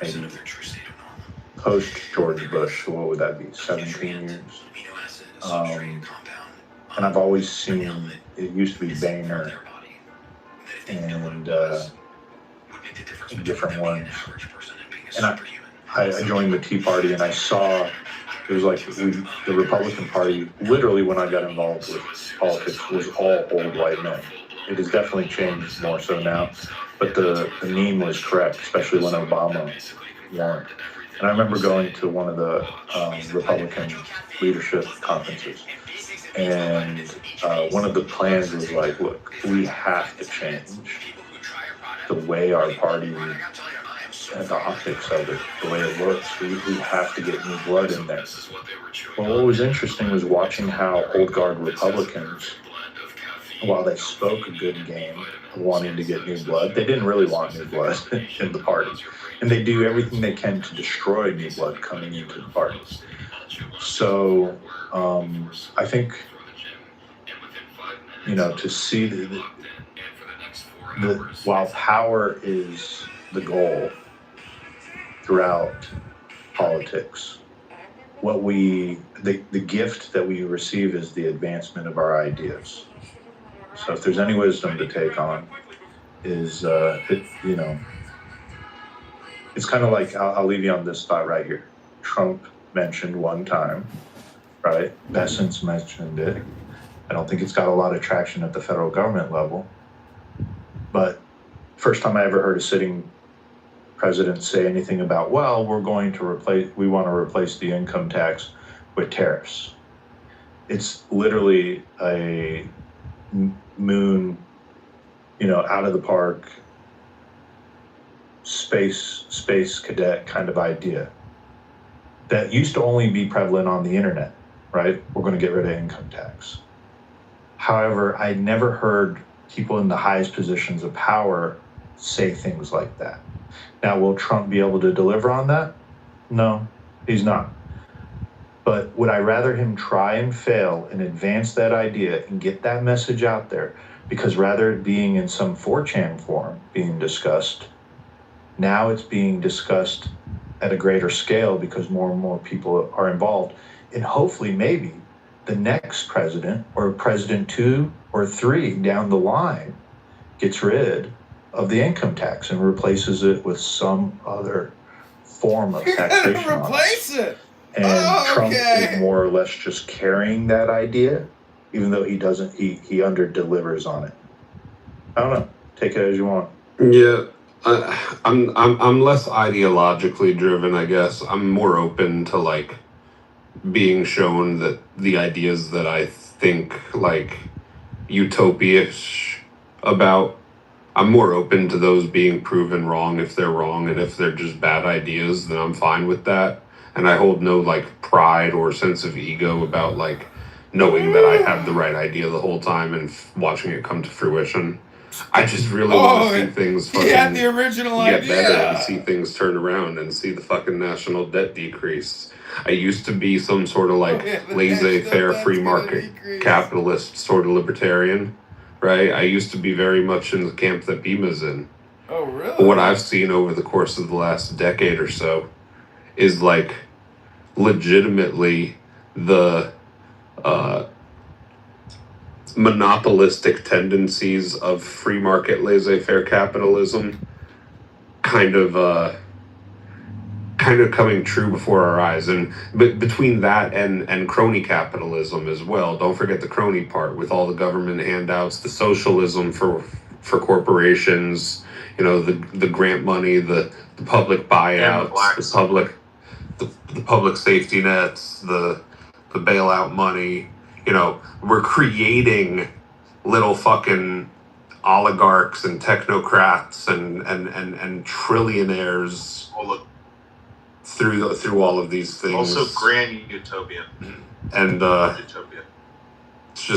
[SPEAKER 4] maybe post George Bush, what would that be, 17 years? And I've always seen, it used to be Boehner and different ones. And I joined the Tea Party, and I saw
[SPEAKER 20] It was like the Republican Party, literally when I got involved with politics, was all old white men. It has definitely changed more so now, but the meme was correct, especially when Obama won. And I remember going to one of the Republican leadership conferences, and one of the plans was like, look, we have to change the way our party and the optics of it, the way it looks. We have to get new blood in there. Well, what was interesting was watching how old guard Republicans, while they spoke a good game of wanting to get new blood, they didn't really want new blood in the party. And they do everything they can to destroy new blood coming into the party. So I think, to see the while power is the goal throughout politics, the gift that we receive is the advancement of our ideas. So if there's any wisdom to take on, is it's kind of like, I'll leave you on this thought right here. Trump mentioned one time, right? Bessence mentioned it. I don't think it's got a lot of traction at the federal government level, but first time I ever heard a sitting president say anything about, well, we want to replace the income tax with tariffs. It's literally a moon, out of the park, space cadet kind of idea that used to only be prevalent on the internet, right? We're going to get rid of income tax. However, I never heard people in the highest positions of power say things like that. Now, will Trump be able to deliver on that? No, he's not. But would I rather him try and fail and advance that idea and get that message out there? Because rather it being in some 4chan form being discussed, now it's being discussed at a greater scale because more and more people are involved. And hopefully maybe the next president or president 2 or 3 down the line gets rid of the income tax and replaces it with some other form of taxation.
[SPEAKER 15] Replace it.
[SPEAKER 20] And Trump is more or less just carrying that idea, even though he doesn't. He under delivers on it. I don't know. Take it as you want.
[SPEAKER 2] Yeah, I'm less ideologically driven, I guess. I'm more open to like being shown that the ideas that I think like utopia-ish about, I'm more open to those being proven wrong if they're wrong, and if they're just bad ideas, then I'm fine with that. And I hold no like pride or sense of ego about like knowing that I had the right idea the whole time and watching it come to fruition. I just really want to see things fucking
[SPEAKER 15] had the original
[SPEAKER 2] get
[SPEAKER 15] idea.
[SPEAKER 2] better and see things turn around and see the fucking national debt decrease. I used to be some sort of like laissez-faire free market capitalist sort of libertarian, right? I used to be very much in the camp that Bima's in.
[SPEAKER 15] Oh, really?
[SPEAKER 2] But what I've seen over the course of the last decade or so is like legitimately the monopolistic tendencies of free market laissez-faire capitalism kind of coming true before our eyes. And between that and crony capitalism as well, don't forget the crony part with all the government handouts, the socialism for corporations, the grant money, the public buyouts, the public safety nets, the bailout money. We're creating little fucking oligarchs and technocrats and trillionaires through all of these things.
[SPEAKER 1] Also, grand utopia.
[SPEAKER 2] And
[SPEAKER 1] utopia.
[SPEAKER 2] It's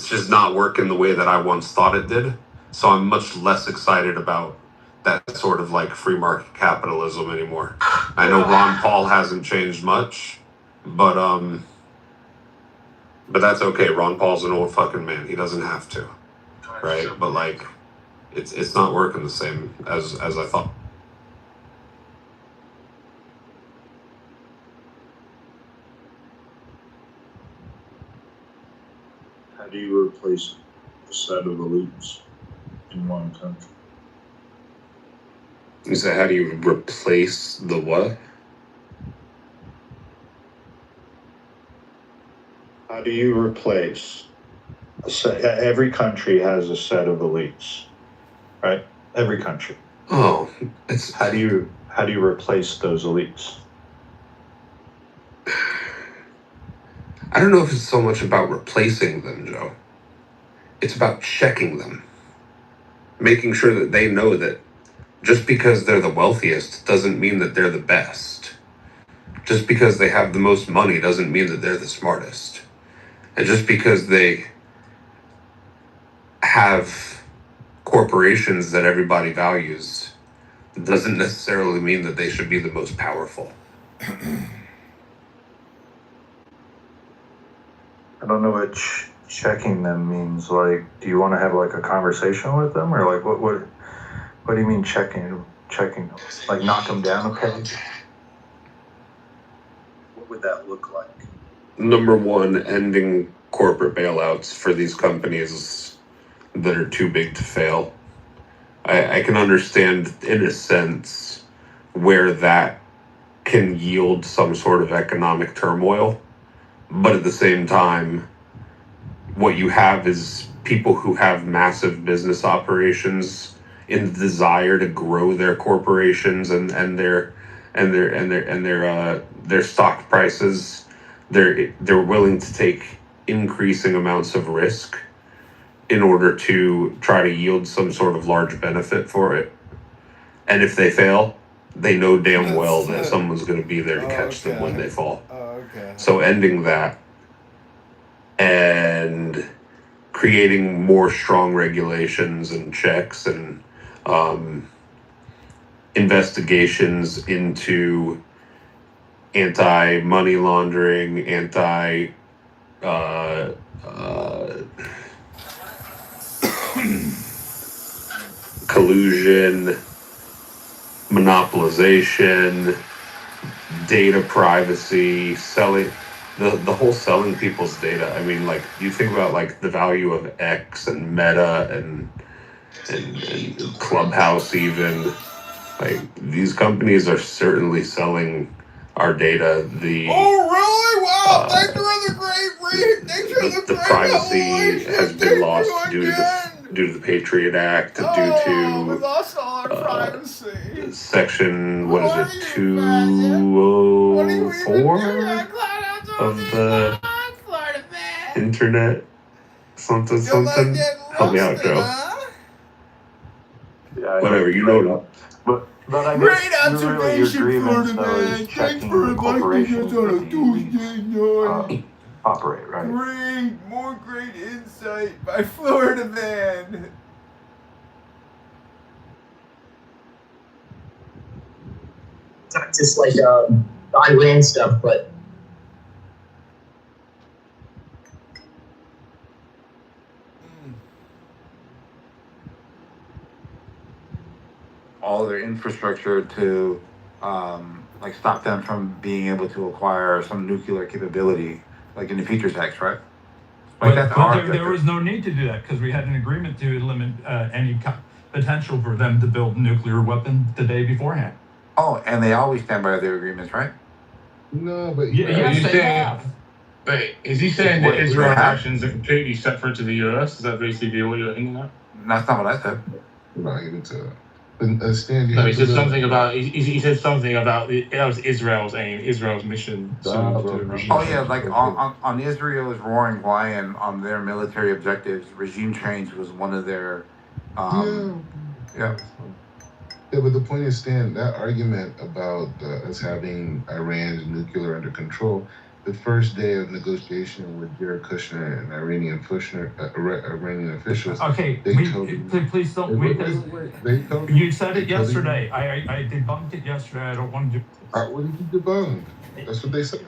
[SPEAKER 2] just not working the way that I once thought it did. So I'm much less excited about that sort of like free market capitalism anymore. I know Ron Paul hasn't changed much, but that's okay. Ron Paul's an old fucking man. He doesn't have to, right? But like, it's not working the same as I thought.
[SPEAKER 3] How do you replace a set of elites in one country?
[SPEAKER 2] You say, how do you replace the what?
[SPEAKER 3] How do you replace every country has a set of elites, right? Every country.
[SPEAKER 2] Oh, it's
[SPEAKER 3] how do you replace those elites?
[SPEAKER 2] I don't know if it's so much about replacing them, Joe. It's about checking them. Making sure that they know that just because they're the wealthiest doesn't mean that they're the best. Just because they have the most money doesn't mean that they're the smartest. And just because they have corporations that everybody values doesn't necessarily mean that they should be the most powerful.
[SPEAKER 3] I don't know what checking them means. Like, do you want to have like a conversation with them, or like what do you mean checking? Like knock them down a peg? What would that look like?
[SPEAKER 2] Number one, ending corporate bailouts for these companies that are too big to fail. I can understand, in a sense, where that can yield some sort of economic turmoil. But at the same time, what you have is people who have massive business operations in the desire to grow their corporations and their stock prices. They're willing to take increasing amounts of risk in order to try to yield some sort of large benefit for it. And if they fail, they know damn well that someone's going to be there to catch them when they fall. So ending that and creating more strong regulations and checks and investigations into anti-money laundering, collusion, monopolization, data privacy, selling the whole selling people's data. I mean, like, you think about like the value of X and Meta and Clubhouse even. Like, these companies are certainly selling our data.
[SPEAKER 15] Oh, really? Wow, thanks for the great read. Thanks for the
[SPEAKER 2] The privacy has been lost due to the Patriot Act,
[SPEAKER 15] we lost all our privacy.
[SPEAKER 2] Section, what is it, 204 of the internet? Something. Help me out, Joe.
[SPEAKER 3] Yeah,
[SPEAKER 2] whatever, you know.
[SPEAKER 3] But I
[SPEAKER 15] Great
[SPEAKER 3] guess
[SPEAKER 15] observation,
[SPEAKER 3] your grievance,
[SPEAKER 15] Florida
[SPEAKER 3] though,
[SPEAKER 15] man.
[SPEAKER 3] is
[SPEAKER 15] Thanks
[SPEAKER 3] checking
[SPEAKER 15] for
[SPEAKER 3] the
[SPEAKER 15] inviting
[SPEAKER 3] corporations
[SPEAKER 15] us on a
[SPEAKER 3] that the
[SPEAKER 15] Tuesday night.
[SPEAKER 3] operate, right?
[SPEAKER 15] More great insight by Florida man.
[SPEAKER 8] Not just like buy land stuff, but
[SPEAKER 25] all their infrastructure to like stop them from being able to acquire some nuclear capability, like in the Futures Act, right? Like
[SPEAKER 9] But there was no need to do that because we had an agreement to limit any potential for them to build nuclear weapons the day beforehand.
[SPEAKER 25] Oh, and they always stand by their agreements, right?
[SPEAKER 7] No, but
[SPEAKER 9] yes, they have.
[SPEAKER 26] Wait, is he saying that Israel's actions are completely separate to the US? Is that basically what you're hinting at?
[SPEAKER 25] That's not what I said.
[SPEAKER 7] I'm not getting into that. But Stan,
[SPEAKER 26] No, he said something about. He said something about that was Israel's aim, Israel's mission.
[SPEAKER 25] Oh yeah, like on Israel's roaring lion, on their military objectives, regime change was one of their. Yeah,
[SPEAKER 7] but the point is, Stan, that argument about us having Iran's nuclear under control, the first day of negotiation with Jared Kushner and Iranian officials.
[SPEAKER 9] Okay, please don't wait. You said it yesterday. I debunked it yesterday. I don't want to do.
[SPEAKER 7] What did you debunk? That's what they said.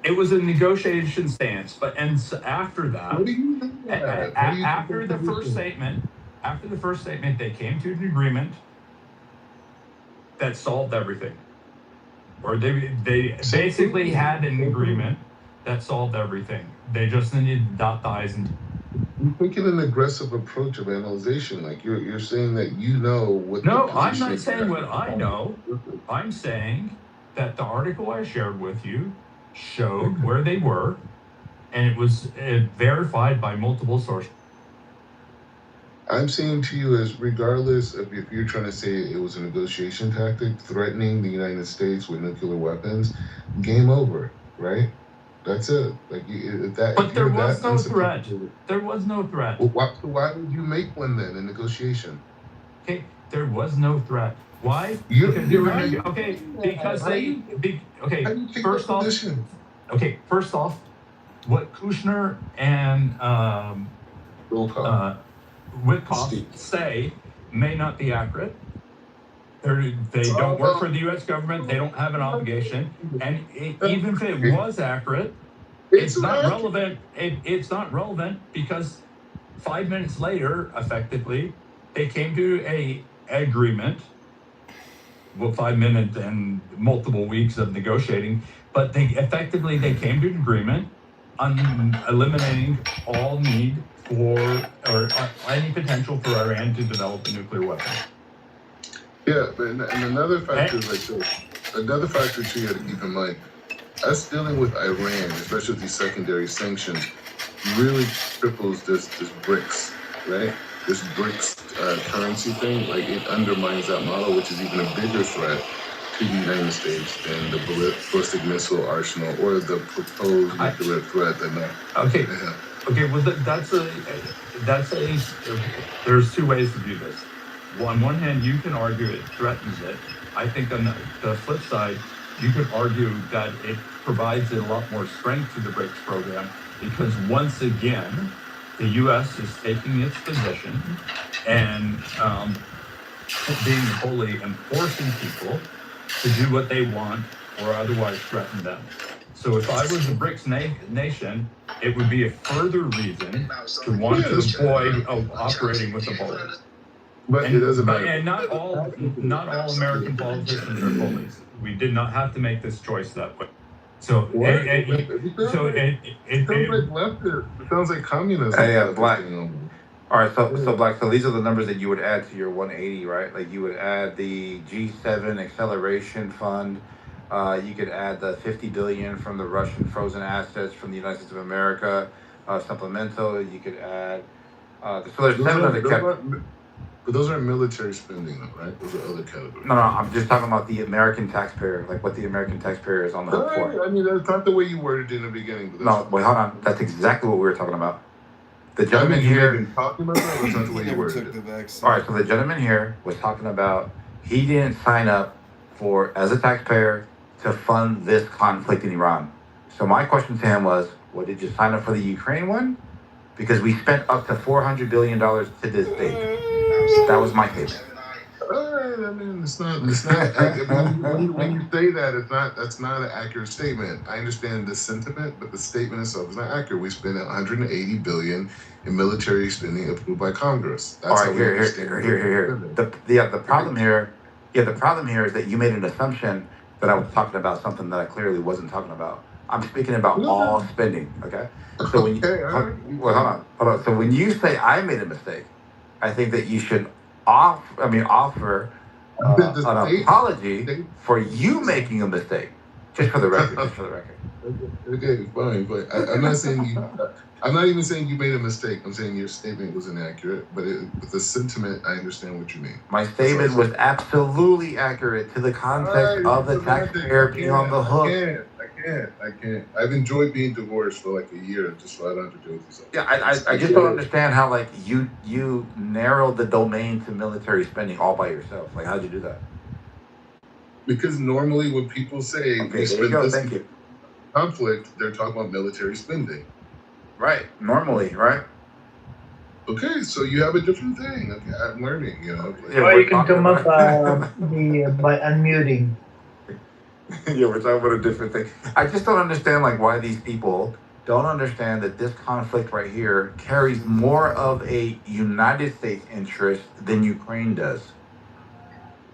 [SPEAKER 9] It was a negotiation stance, but after that,
[SPEAKER 7] what do you think about
[SPEAKER 9] after the first statement, they came to an agreement that solved everything. Or they basically had an agreement that solved everything. They just needed to dot the I's and.
[SPEAKER 7] You're taking an aggressive approach of analyzation. Like you're saying that you know what.
[SPEAKER 9] No, I'm not saying what I know. I'm saying that the article I shared with you showed where they were, and it was verified by multiple sources.
[SPEAKER 7] I'm saying to you, as regardless of if you're trying to say it was a negotiation tactic, threatening the United States with nuclear weapons, game over, right? That's it. Like
[SPEAKER 9] But there was no threat. There was no threat.
[SPEAKER 7] Well, why would you make one then in negotiation?
[SPEAKER 9] Okay, there was no threat. Why? Because first off, what Kushner and Witkoff say may not be accurate. They don't work for the U.S. government. They don't have an obligation. And even if it was accurate, it's not relevant. It's not relevant because 5 minutes later, effectively, they came to a agreement. Well, 5 minutes and multiple weeks of negotiating, but they came to an agreement on eliminating all need for or any potential for Iran to develop a nuclear weapon.
[SPEAKER 7] Yeah, but and another factor is like this. Another factor too you have to keep in mind. Us dealing with Iran, especially with these secondary sanctions, really cripples this BRICS, right? This BRICS currency thing, like it undermines that model, which is even a bigger threat to the United States than the ballistic missile arsenal or the proposed nuclear threat that not.
[SPEAKER 9] Okay.
[SPEAKER 7] Yeah.
[SPEAKER 9] Okay. Well, there's two ways to do this. On one hand, you can argue it threatens it. I think on the flip side, you could argue that it provides a lot more strength to the BRICS program because once again, the U.S. is taking its position and being fully enforcing people to do what they want or otherwise threaten them. So if I was a BRICS nation, it would be a further reason to want to avoid operating with a bully.
[SPEAKER 7] But it doesn't matter.
[SPEAKER 9] And not all American politicians are bullies. We did not have to make this choice that way. So
[SPEAKER 7] it sounds like communism.
[SPEAKER 25] Hey, Black. All right, so Black. So these are the numbers that you would add to your 180, right? Like you would add the G7 acceleration fund. You could add the 50 billion from the Russian frozen assets from the United States of America supplemental. You could add. So there's 7 other categories.
[SPEAKER 7] But those aren't military spending, though, right? Those are other categories.
[SPEAKER 25] No, I'm just talking about the American taxpayer, like what the American taxpayer is on the hook for.
[SPEAKER 7] I mean, that's not the way you worded it in the beginning. But
[SPEAKER 25] No, wait, hold on. That's exactly what we were talking about. The gentleman
[SPEAKER 7] here. Talking about that, that's not the way you worded it.
[SPEAKER 25] All right, so the gentleman here was talking about he didn't sign up for, as a taxpayer, to fund this conflict in Iran. So my question to him was, well, did you sign up for the Ukraine one? Because we spent up to $400 billion to this date. That was my case.
[SPEAKER 7] I mean, it's not. When you say that, that's not an accurate statement. I understand the sentiment, but the statement itself is not accurate. We spent 180 billion in military spending approved by Congress. That's
[SPEAKER 25] all right, here. The problem here is that you made an assumption that I was talking about something that I clearly wasn't talking about. I'm speaking about all spending. Okay. So when hold on. So when you say I made a mistake, I think that you should offer an apology for you making a mistake. Just for the record.
[SPEAKER 7] Okay, fine. But I'm not saying you. I'm not even saying you made a mistake. I'm saying your statement was inaccurate. But with the sentiment, I understand what you mean.
[SPEAKER 25] My statement was absolutely accurate to the context of the taxpayer being on the hook.
[SPEAKER 7] I can't. I've enjoyed being divorced for like a year just so I don't have to deal with this.
[SPEAKER 25] Yeah, I just don't understand how like you narrowed the domain to military spending all by yourself. Like how'd you do that?
[SPEAKER 7] Because normally when people say
[SPEAKER 25] we spend this
[SPEAKER 7] conflict, they're talking about military spending.
[SPEAKER 25] Right. Normally, right?
[SPEAKER 7] Okay, so you have a different thing. Okay, I'm learning, you know.
[SPEAKER 10] Or you can come up by unmuting.
[SPEAKER 25] Yeah, we're talking about a different thing. I just don't understand like why these people don't understand that this conflict right here carries more of a United States interest than Ukraine does.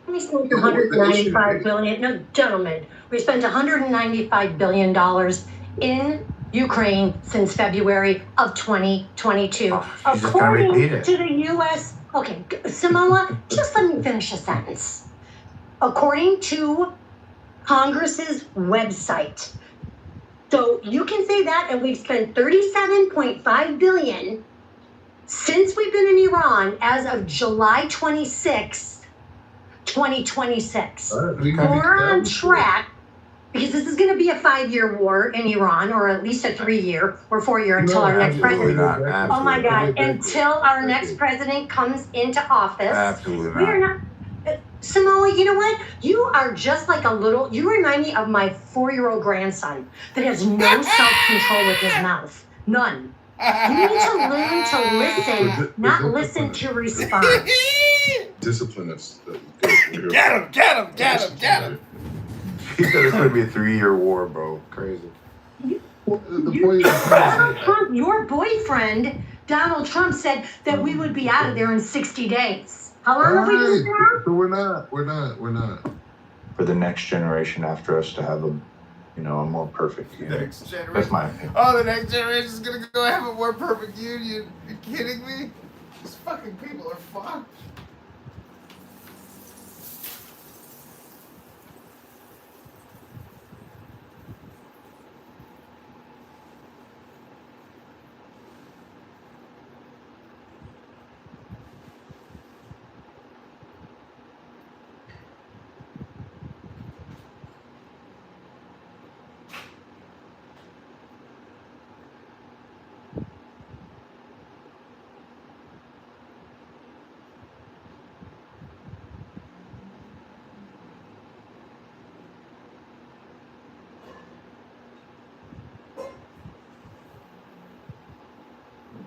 [SPEAKER 24] We spent $195 billion. No, gentlemen, we spent $195 billion in Ukraine since February of 2022. According to the U.S. Okay, Samoa, just let me finish a sentence. According to Congress's website, So you can say that, and we've spent $37.5 billion since we've been in Iran as of July 26, 2026. We're on track, because this is going to be a 5-year war in Iran, or at least a 3-year or 4-year until our next president. Oh my God! Until our next president comes into office.
[SPEAKER 25] Absolutely
[SPEAKER 24] we are not. Samoa, you know what? You are just like a little. You remind me of my 4-year-old grandson that has no self-control with his mouth. None. You need to learn to listen, not listen to respond.
[SPEAKER 7] Discipline us.
[SPEAKER 15] Get him!
[SPEAKER 25] He said it's going to be a 3-year war, bro. Crazy.
[SPEAKER 24] Donald Trump, your boyfriend, Donald Trump, said that we would be out of there in 60 days. How long have we been there?
[SPEAKER 7] So we're not.
[SPEAKER 20] For the next generation after us to have a more perfect union.
[SPEAKER 15] Next generation.
[SPEAKER 20] That's my opinion.
[SPEAKER 15] Oh, the next generation is gonna go have a more perfect union. You kidding me? These fucking people are fucked.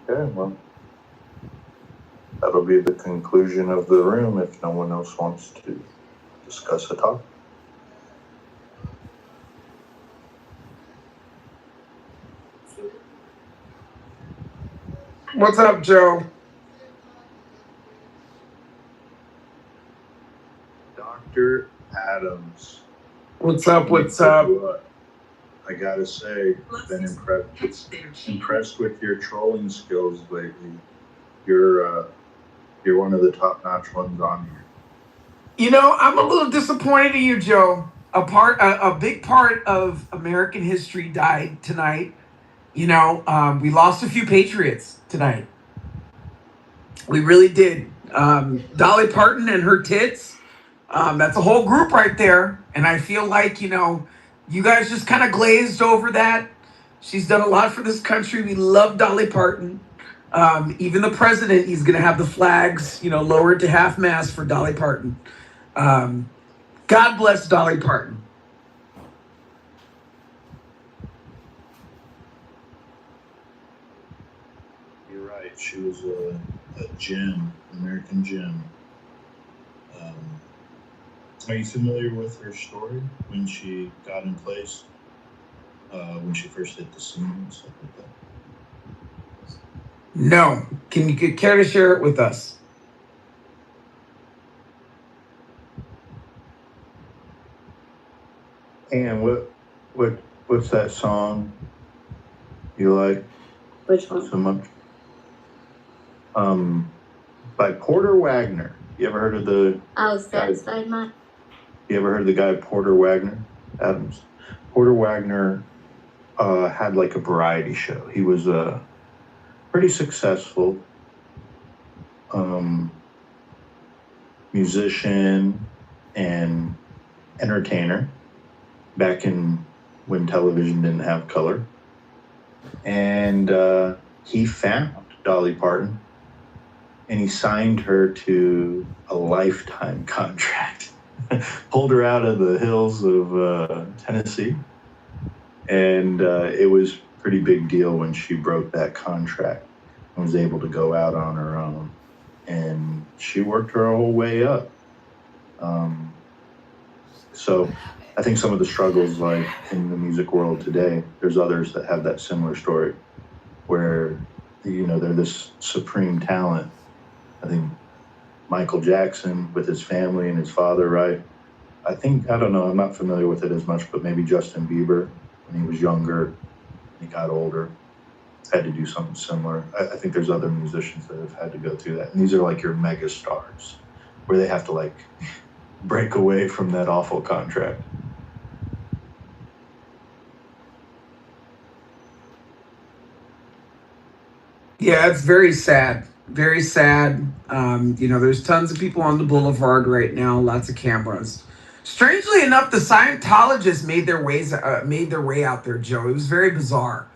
[SPEAKER 20] Okay, well, that'll be the conclusion of the room if no one else wants to discuss the topic.
[SPEAKER 19] What's up, Joe?
[SPEAKER 4] Dr. Adams.
[SPEAKER 19] What's up? What's up?
[SPEAKER 4] I gotta say, I've been impressed with your trolling skills lately. You're one of the top-notch ones on here.
[SPEAKER 19] You know, I'm a little disappointed in you, Joe. A big part of American history died tonight. You know, we lost a few patriots tonight. We really did. Dolly Parton and her tits. That's a whole group right there. And I feel like, you guys just kind of glazed over that. She's done a lot for this country. We love Dolly Parton. Even the president, he's going to have the flags, lowered to half mast for Dolly Parton. God bless Dolly Parton.
[SPEAKER 4] You're right. She was a gem, American gem. Are you familiar with her story when she got in place? When she first hit the scene and stuff like that?
[SPEAKER 19] No. Can you care to share it with us?
[SPEAKER 20] And what's that song you like?
[SPEAKER 5] Which one?
[SPEAKER 20] So much? By Porter Wagner. You ever heard of the?
[SPEAKER 5] Oh, Satisfied Mind.
[SPEAKER 20] You ever heard of the guy Porter Wagner? Adams. Porter Wagner had like a variety show. He was a pretty successful musician and entertainer back in when television didn't have color. And he found Dolly Parton and he signed her to a lifetime contract. Pulled her out of the hills of Tennessee. And it was a pretty big deal when she broke that contract and was able to go out on her own. And she worked her whole way up. So I think some of the struggles, like in the music world today, there's others that have that similar story where, they're this supreme talent. I think Michael Jackson with his family and his father, right? I don't know, I'm not familiar with it as much, but maybe Justin Bieber, when he was younger, he got older, had to do something similar. I think there's other musicians that have had to go through that. And these are like your mega stars, where they have to like break away from that awful contract.
[SPEAKER 11] Yeah, it's very sad. Very sad. There's tons of people on the boulevard right now, lots of cameras. Strangely enough, the Scientologists made their way out there, Joe. It was very bizarre.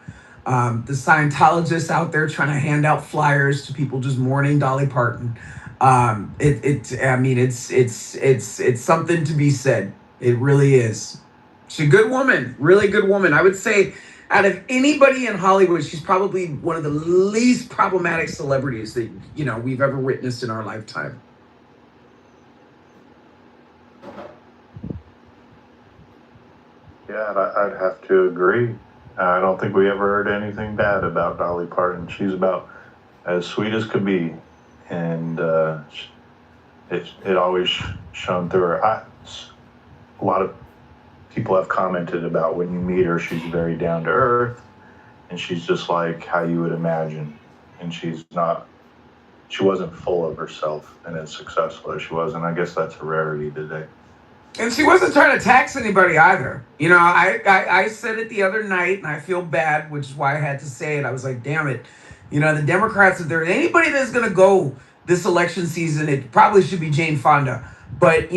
[SPEAKER 11] The Scientologists out there trying to hand out flyers to people just mourning Dolly Parton. It's something to be said. It really is. She's a good woman, really good woman. I would say out of anybody in Hollywood, she's probably one of the least problematic celebrities that, we've ever witnessed in our lifetime.
[SPEAKER 20] Yeah, I'd have to agree. I don't think we ever heard anything bad about Dolly Parton. She's about as sweet as could be, and it always shone through her. A lot of people have commented about when you meet her, she's very down to earth, and she's just like how you would imagine. And she wasn't full of herself and as successful as she was, and I guess that's a rarity today.
[SPEAKER 11] And she wasn't trying to tax anybody either. I said it the other night, and I feel bad, which is why I had to say it. I was like, damn it. The Democrats, if there's anybody that's going to go this election season, it probably should be Jane Fonda. But,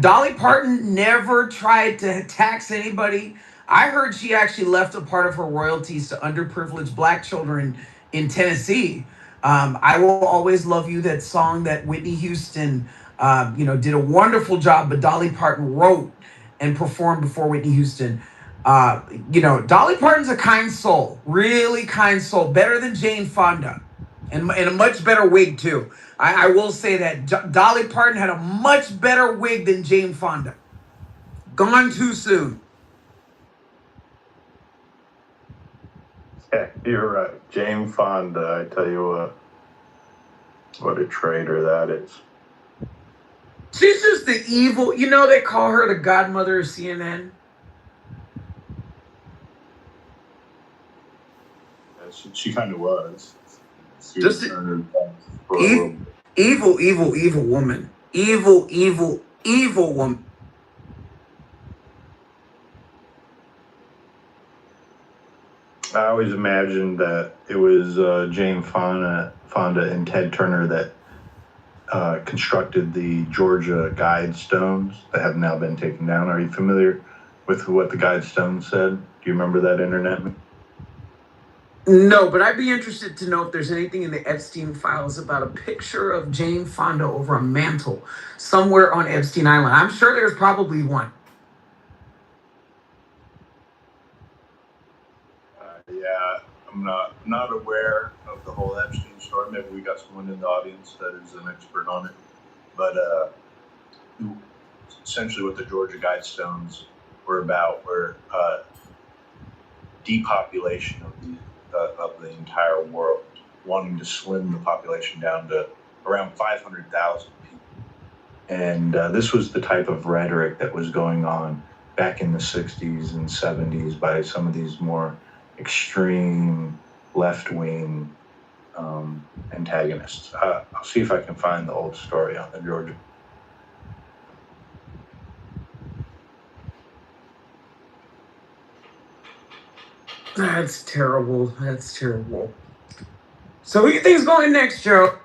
[SPEAKER 11] Dolly Parton never tried to tax anybody. I heard she actually left a part of her royalties to underprivileged black children in Tennessee. I Will Always Love You, that song that Whitney Houston did a wonderful job, but Dolly Parton wrote and performed before Whitney Houston. Dolly Parton's a kind soul, really kind soul, better than Jane Fonda, and a much better wig too. I will say that Dolly Parton had a much better wig than Jane Fonda. Gone too soon.
[SPEAKER 20] Yeah, you're right. Jane Fonda, I tell you what a traitor that is.
[SPEAKER 11] She's just the evil, they call her the godmother of CNN.
[SPEAKER 20] Yeah, she kind of was.
[SPEAKER 11] Just evil woman. Evil woman.
[SPEAKER 20] I always imagined that it was Jane Fonda and Ted Turner that constructed the Georgia Guidestones that have now been taken down. Are you familiar with what the Guidestones said? Do you remember that, internet?
[SPEAKER 11] No, but I'd be interested to know if there's anything in the Epstein files about a picture of Jane Fonda over a mantle somewhere on Epstein Island. I'm sure there's probably one.
[SPEAKER 20] Yeah, I'm not aware of the whole Epstein story. Maybe we got someone in the audience that is an expert on it. But essentially what the Georgia Guidestones were about were depopulation of the entire world, wanting to slim the population down to around 500,000 people. And this was the type of rhetoric that was going on back in the 60s and 70s by some of these more extreme left-wing antagonists. I'll see if I can find the old story on the Georgia.
[SPEAKER 11] That's terrible. That's terrible. So who do you think is going next, Joe?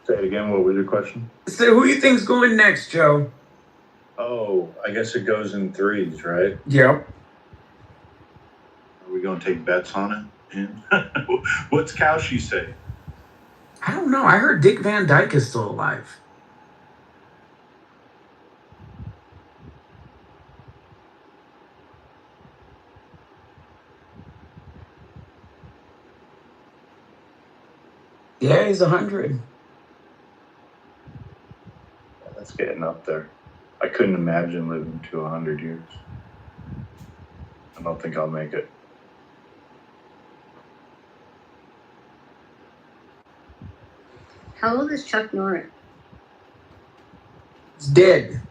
[SPEAKER 20] Say it again. What was your question?
[SPEAKER 11] So who do you think is going next, Joe?
[SPEAKER 20] Oh, I guess it goes in threes, right?
[SPEAKER 11] Yep.
[SPEAKER 20] Are we going to take bets on it? What's Cauchy say?
[SPEAKER 11] I don't know. I heard Dick Van Dyke is still alive. Yeah, he's 100.
[SPEAKER 20] That's getting up there. I couldn't imagine living to 100 years. I don't think I'll make it.
[SPEAKER 5] How old is Chuck Norris?
[SPEAKER 11] He's dead.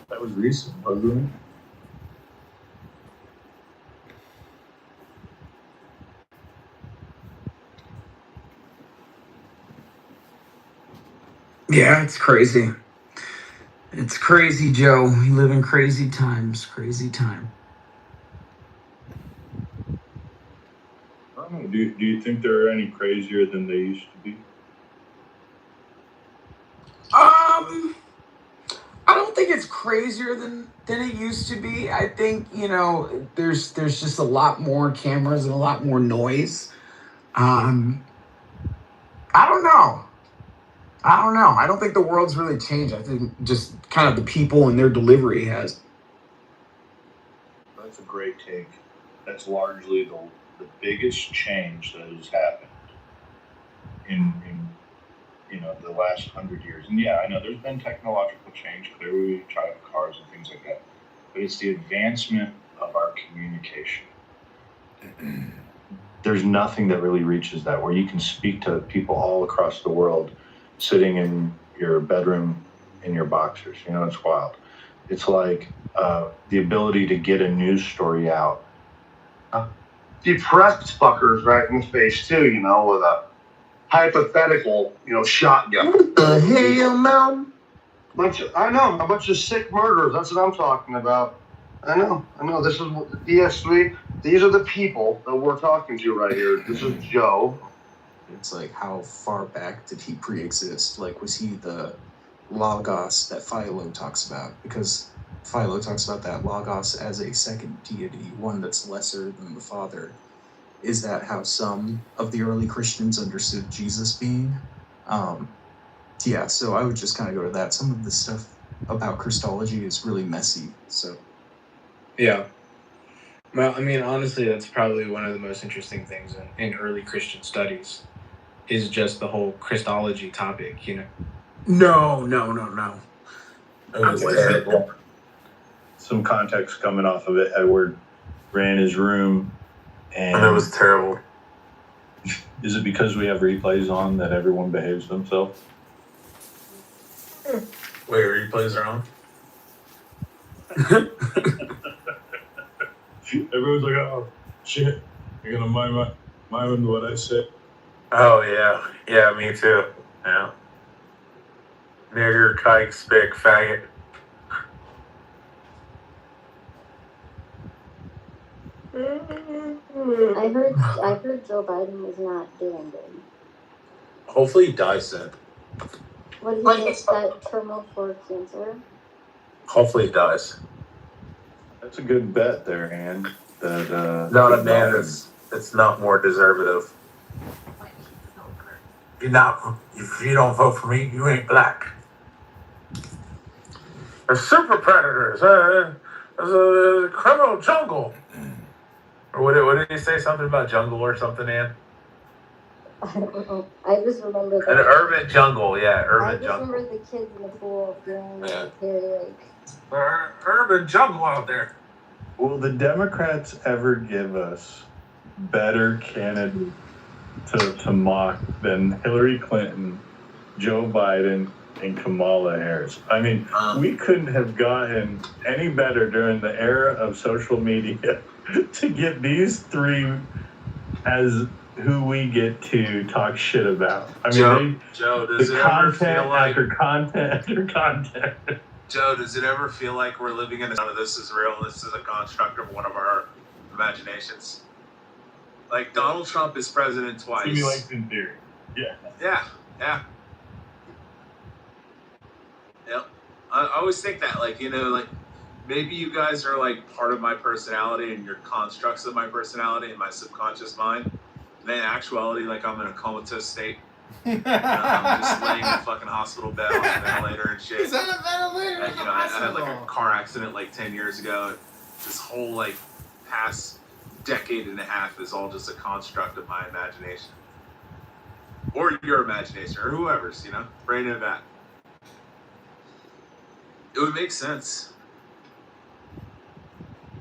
[SPEAKER 20] That was recent, wasn't it?
[SPEAKER 11] Yeah, it's crazy. It's crazy, Joe. We live in crazy times. Crazy time.
[SPEAKER 6] I don't know. Do you think they're any crazier than they used to be?
[SPEAKER 11] I don't think it's crazier than it used to be. I think, you know, there's just a lot more cameras and a lot more noise. I don't know. I don't think the world's really changed. I think just kind of the people and their delivery has.
[SPEAKER 6] That's a great take. That's largely the biggest change that has happened in the last 100 years. And yeah, I know there's been technological change. Clearly, we drive cars and things like that. But it's the advancement of our communication. There's nothing that really reaches that, where you can speak to people all across the world sitting in your bedroom in your boxers. You know, it's wild. It's like the ability to get a news story out.
[SPEAKER 4] Depressed fuckers right in the face too, you know, with a hypothetical, shotgun.
[SPEAKER 11] What the hell, man?
[SPEAKER 4] I know, a bunch of sick murderers. That's what I'm talking about. I know. This is what the DS3. These are the people that we're talking to right here. This is Joe.
[SPEAKER 12] It's like, how far back did he pre-exist? Like, was he the Logos that Philo talks about? Because Philo talks about that Logos as a second deity, one that's lesser than the Father. Is that how some of the early Christians understood Jesus being? Yeah, so I would just kind of go to that. Some of the stuff about Christology is really messy, so.
[SPEAKER 13] Yeah. Well, I mean, honestly, that's probably one of the most interesting things in early Christian studies, is just the whole Christology topic, you know?
[SPEAKER 11] No.
[SPEAKER 6] It was terrible. Some context coming off of it. Edward ran his room, and
[SPEAKER 2] it was terrible.
[SPEAKER 6] Is it because we have replays on that everyone behaves themselves?
[SPEAKER 2] Wait, replays are on?
[SPEAKER 6] Everyone's like, oh, shit. You're going to mind what I said.
[SPEAKER 2] Oh, yeah. Yeah, me too. Yeah. Nigger, kike, spick, faggot.
[SPEAKER 5] I heard Joe Biden was not doing good.
[SPEAKER 2] Hopefully he dies soon.
[SPEAKER 5] What did he get? That terminal for cancer?
[SPEAKER 2] Hopefully he dies.
[SPEAKER 6] That's a good bet there, Ann.
[SPEAKER 2] Not a man that's not more deservative. If you don't vote for me, you ain't black. They're super predators. There's a criminal jungle. Or what did he say? Something about jungle or something, Ann?
[SPEAKER 5] I don't know. I just remember that.
[SPEAKER 2] An urban jungle, yeah,
[SPEAKER 5] I just remember the kids in the pool feeling very
[SPEAKER 2] urban jungle out there.
[SPEAKER 6] Will the Democrats ever give us better candidates to mock than Hillary Clinton, Joe Biden, and Kamala Harris? I mean, we couldn't have gotten any better during the era of social media to get these three as who we get to talk shit about. I mean,
[SPEAKER 2] Joe, does it ever feel like
[SPEAKER 6] after content after content?
[SPEAKER 2] Joe, does it ever feel like we're living in none of this is real? This is a construct of one of our imaginations. Like, Donald Trump is president twice.
[SPEAKER 6] Simulation theory. Yeah.
[SPEAKER 2] Yeah. Yep. I always think that, like, maybe you guys are like part of my personality and you're constructs of my personality in my subconscious mind. And in actuality, like, I'm in a comatose state. I'm just laying in a fucking hospital bed on a ventilator and shit.
[SPEAKER 15] He's on a ventilator.
[SPEAKER 2] And, I had like a car accident like 10 years ago. This whole like past decade and a half is all just a construct of my imagination. Or your imagination, or whoever's, brain of that. It would make sense.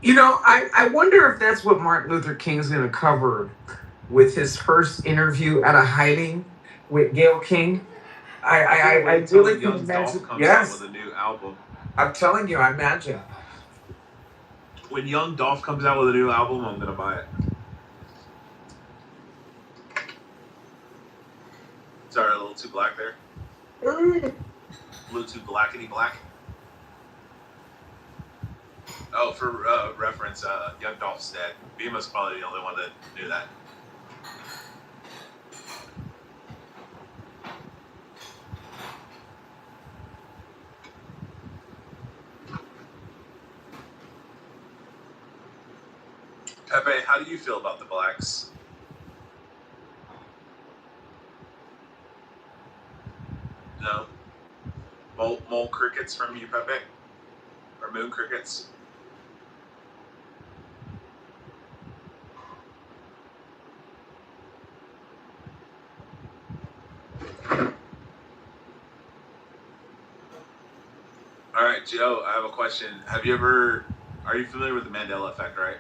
[SPEAKER 11] I wonder if that's what Martin Luther King's going to cover with his first interview at a hiding with Gayle King. I really can imagine. Yes,
[SPEAKER 2] with a new album.
[SPEAKER 11] I'm telling you, I imagine.
[SPEAKER 2] When Young Dolph comes out with a new album, I'm gonna buy it. Sorry, a little too black there. A little too blackety black.
[SPEAKER 14] Oh, for reference, Young Dolph's dead. Bima's probably the only one that knew that. Pepe, how do you feel about the blacks? No? Mole crickets from you, Pepe? Or moon crickets? All right, Joe, I have a question. Are you familiar with the Mandela effect, right?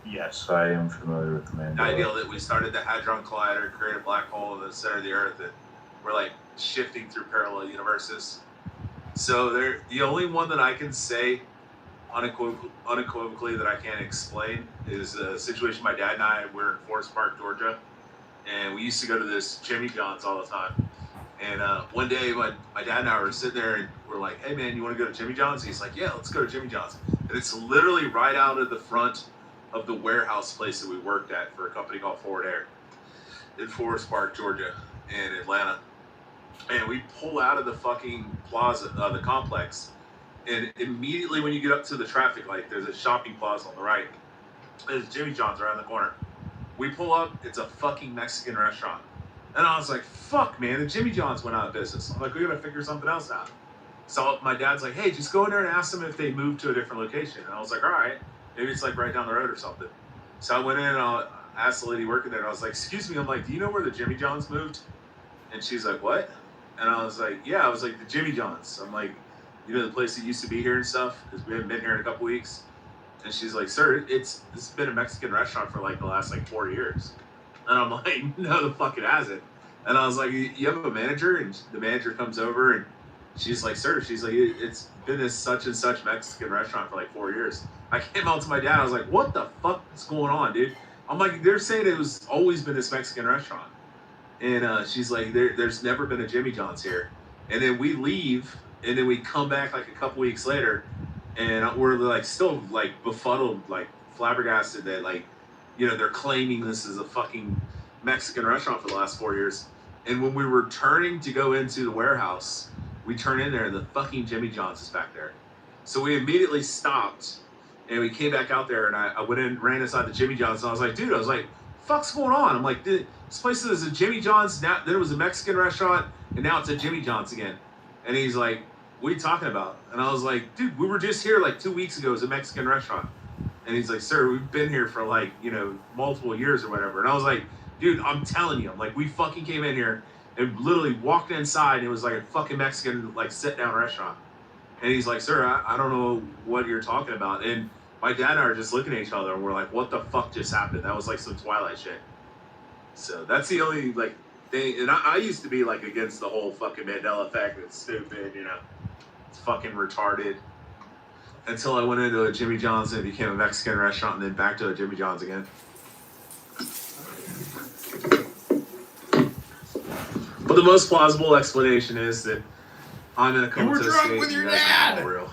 [SPEAKER 6] Yes, I am familiar with the Mandela.
[SPEAKER 14] The idea that we started the Hadron Collider, created a black hole in the center of the Earth, and we're like shifting through parallel universes. So the only one that I can say unequivocally that I can't explain is a situation my dad and I were in Forest Park, Georgia, and we used to go to this Jimmy John's all the time. And one day my dad and I were sitting there and we're like, hey man, you want to go to Jimmy John's? He's like, yeah, let's go to Jimmy John's. And it's literally right out of the front of the warehouse place that we worked at for a company called Forward Air in Forest Park, Georgia, in Atlanta. And we pull out of the fucking plaza, the complex, and immediately when you get up to the traffic light, there's a shopping plaza on the right. There's Jimmy John's around the corner. We pull up, it's a fucking Mexican restaurant. And I was like, fuck, man, the Jimmy John's went out of business. I'm like, we gotta figure something else out. So my dad's like, hey, just go in there and ask them if they moved to a different location. And I was like, all right, maybe it's like right down the road or something. So I went in and I asked the lady working there, and I was like, excuse me, I'm like, do you know where the Jimmy John's moved? And she's like, what? And I was like, yeah, I was like, the Jimmy John's. I'm like, you know, the place that used to be here and stuff, because we haven't been here in a couple weeks. And she's like, sir, it's been a Mexican restaurant for like the last like 4 years. And I'm like, no, the fuck it hasn't. And I was like, you have a manager? And the manager comes over and she's like, sir, she's like, it's been this such and such Mexican restaurant for like 4 years. I came out to my dad, I was like, what the fuck is going on, dude? I'm like, they're saying it was always been this Mexican restaurant. And she's like, there's never been a Jimmy John's here. And then we leave, and then we come back like a couple weeks later, and we're like still like befuddled, like flabbergasted that like, you know, they're claiming this is a fucking Mexican restaurant for the last 4 years. And when we were turning to go into the warehouse, we turn in there and the fucking Jimmy John's is back there. So we immediately stopped and we came back out there, and I went in, ran inside the Jimmy John's, and I was like, dude, fuck's going on? I'm like, this place is a Jimmy John's, now then it was a Mexican restaurant, and now it's a Jimmy John's again. And he's like, what are you talking about? And I was like, dude, we were just here like 2 weeks ago as a Mexican restaurant. And he's like, sir, we've been here for like, you know, multiple years or whatever. And I was like, dude, I'm telling you, I'm like, we fucking came in here and literally walked inside, and it was like a fucking Mexican like sit down restaurant. And he's like, sir, I don't know what you're talking about. And my dad and I are just looking at each other and we're like, what the fuck just happened? That was like some Twilight shit. So that's the only like thing. And I used to be like against the whole fucking Mandela effect. It's stupid, you know, it's fucking retarded. Until I went into a Jimmy John's and it became a Mexican restaurant, and then back to a Jimmy John's again. But the most plausible explanation is that I'm in a comatose state. You were drunk with your dad. Real.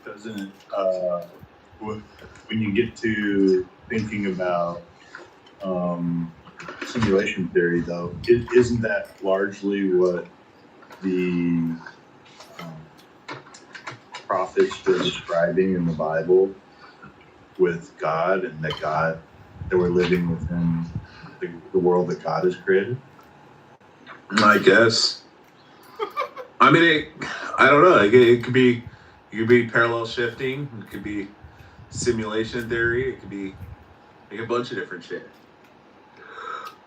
[SPEAKER 6] Doesn't when you get to thinking about simulation theory, though, isn't that largely what the prophets were describing in the Bible with God, and that we're living within the world that God has created?
[SPEAKER 14] I guess. I mean, I don't know. It could be parallel shifting. It could be simulation theory. It could be like a bunch of different shit.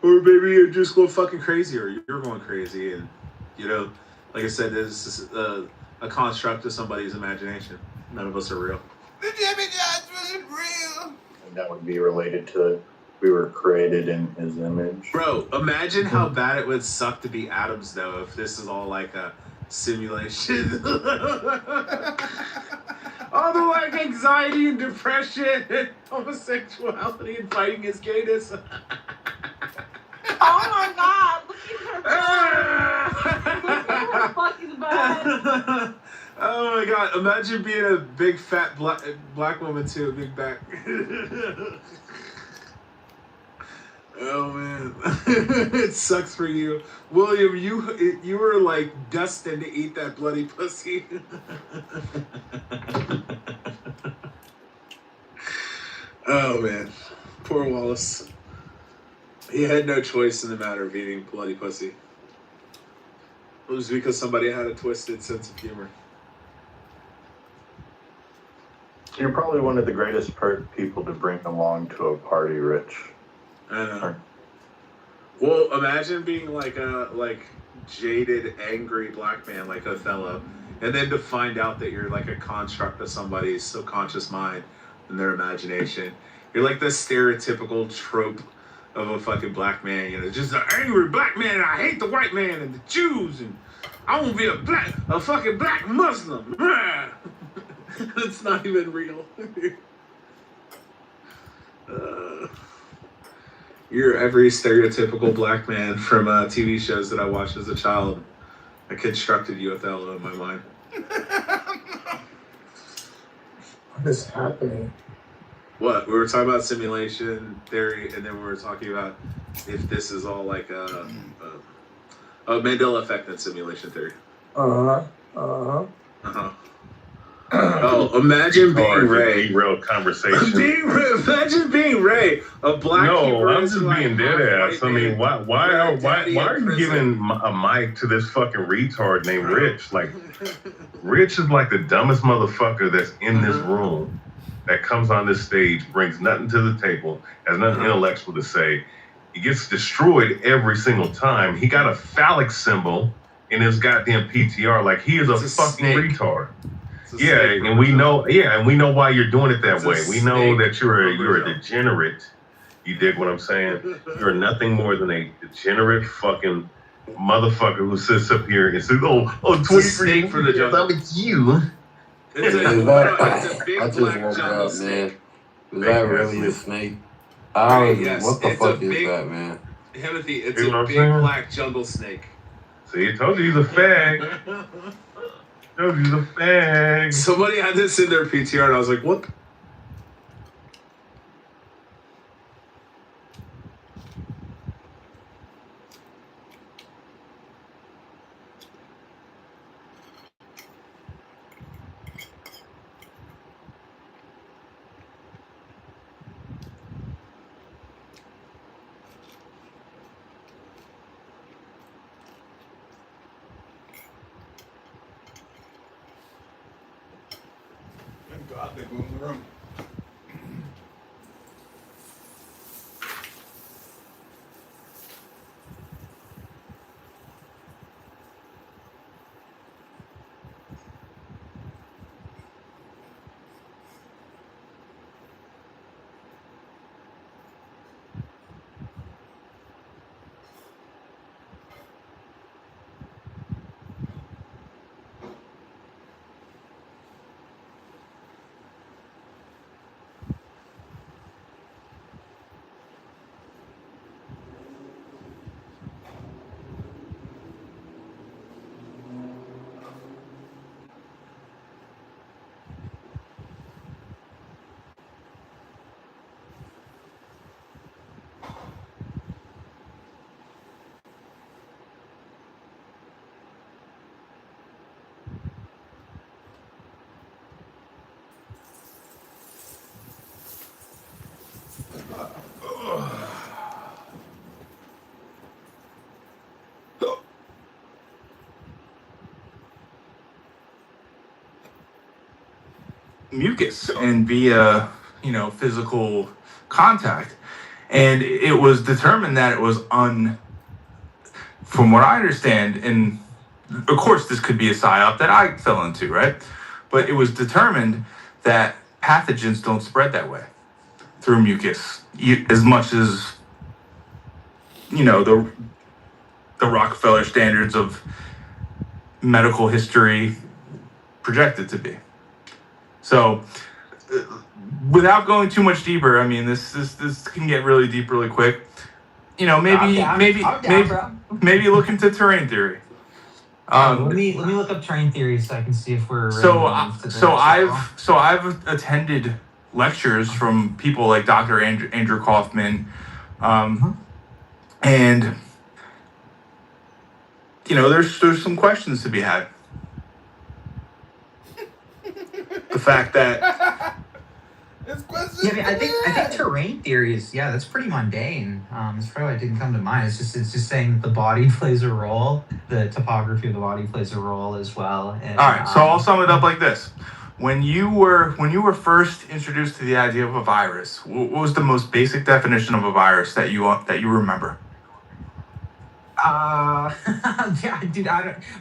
[SPEAKER 14] Or maybe you're just going fucking crazy, or you're going crazy, and you know, like I said, this is a construct of somebody's imagination. None of us are real.
[SPEAKER 15] The Jimmy John's wasn't real.
[SPEAKER 20] And that would be related to we were created in his image.
[SPEAKER 14] Bro, imagine how bad it would suck to be Adams, though, if this is all like a simulation. All the like anxiety and depression and homosexuality and fighting his gayness.
[SPEAKER 16] Oh my god, look at her. Look at her fucking
[SPEAKER 14] Oh my god! Imagine being a big fat black woman too, big back. Oh man, it sucks for you, William. You were like destined to eat that bloody pussy. Oh man, poor Wallace. He had no choice in the matter of eating bloody pussy. It was because somebody had a twisted sense of humor.
[SPEAKER 20] You're probably one of the greatest people to bring along to a party, Rich.
[SPEAKER 14] I know. Well, imagine being like a jaded, angry black man like Othello, and then to find out that you're like a construct of somebody's subconscious mind and their imagination. You're like the stereotypical trope of a fucking black man, you know, just an angry black man, and I hate the white man and the Jews, and I won't be a fucking black Muslim. It's not even real. You're every stereotypical black man from TV shows that I watched as a child. I constructed you, Othello, in my mind.
[SPEAKER 11] What is happening?
[SPEAKER 14] What? We were talking about simulation theory, and then we were talking about if this is all like a Mandela effect and simulation theory. Oh, imagine being Ray.
[SPEAKER 6] Real conversation.
[SPEAKER 14] Imagine being Ray, a black.
[SPEAKER 6] No, I'm just being dead ass. I mean, why are you giving a mic to this fucking retard named Rich? Like, Rich is like the dumbest motherfucker that's in this room. That comes on this stage, brings nothing to the table, has nothing intellectual to say. He gets destroyed every single time. He got a phallic symbol in his goddamn PTR. Like, he is a fucking retard. Yeah, and we know. Yeah, and we know why you're doing it that way. We know that you're a degenerate. You dig what I'm saying? You're nothing more than a degenerate fucking motherfucker who sits up here and says, "Oh, tweet for the jungle. It's you."
[SPEAKER 16] I just woke up, man. Is that really a snake? What the fuck is that, man?
[SPEAKER 14] Timothy, it's a big black jungle snake.
[SPEAKER 6] See, I told you he's a fag. Told you he's a fag.
[SPEAKER 14] Somebody had this in their PTR, and I was like, what? God, they blew in the room.
[SPEAKER 17] Mucus and via physical contact, and it was determined that it was from what I understand, and of course this could be a psyop that I fell into, right? But it was determined that pathogens don't spread that way through mucus as much as the Rockefeller standards of medical history projected to be. So, without going too much deeper, I mean, this can get really deep really quick. Maybe look into terrain theory.
[SPEAKER 1] Let me look up terrain theory so I can see if we're ready to move to the next level.
[SPEAKER 17] I've attended lectures from people like Dr. Andrew Kaufman, and you know, there's some questions to be had. The fact that
[SPEAKER 1] Yeah, I mean, I think terrain theory is that's pretty mundane. That's probably why it didn't come to mind. It's just saying that the body plays a role, the topography of the body plays a role as well. And,
[SPEAKER 17] all right, so I'll sum it up like this: when you were first introduced to the idea of a virus, what was the most basic definition of a virus that you remember?
[SPEAKER 1] Yeah, dude.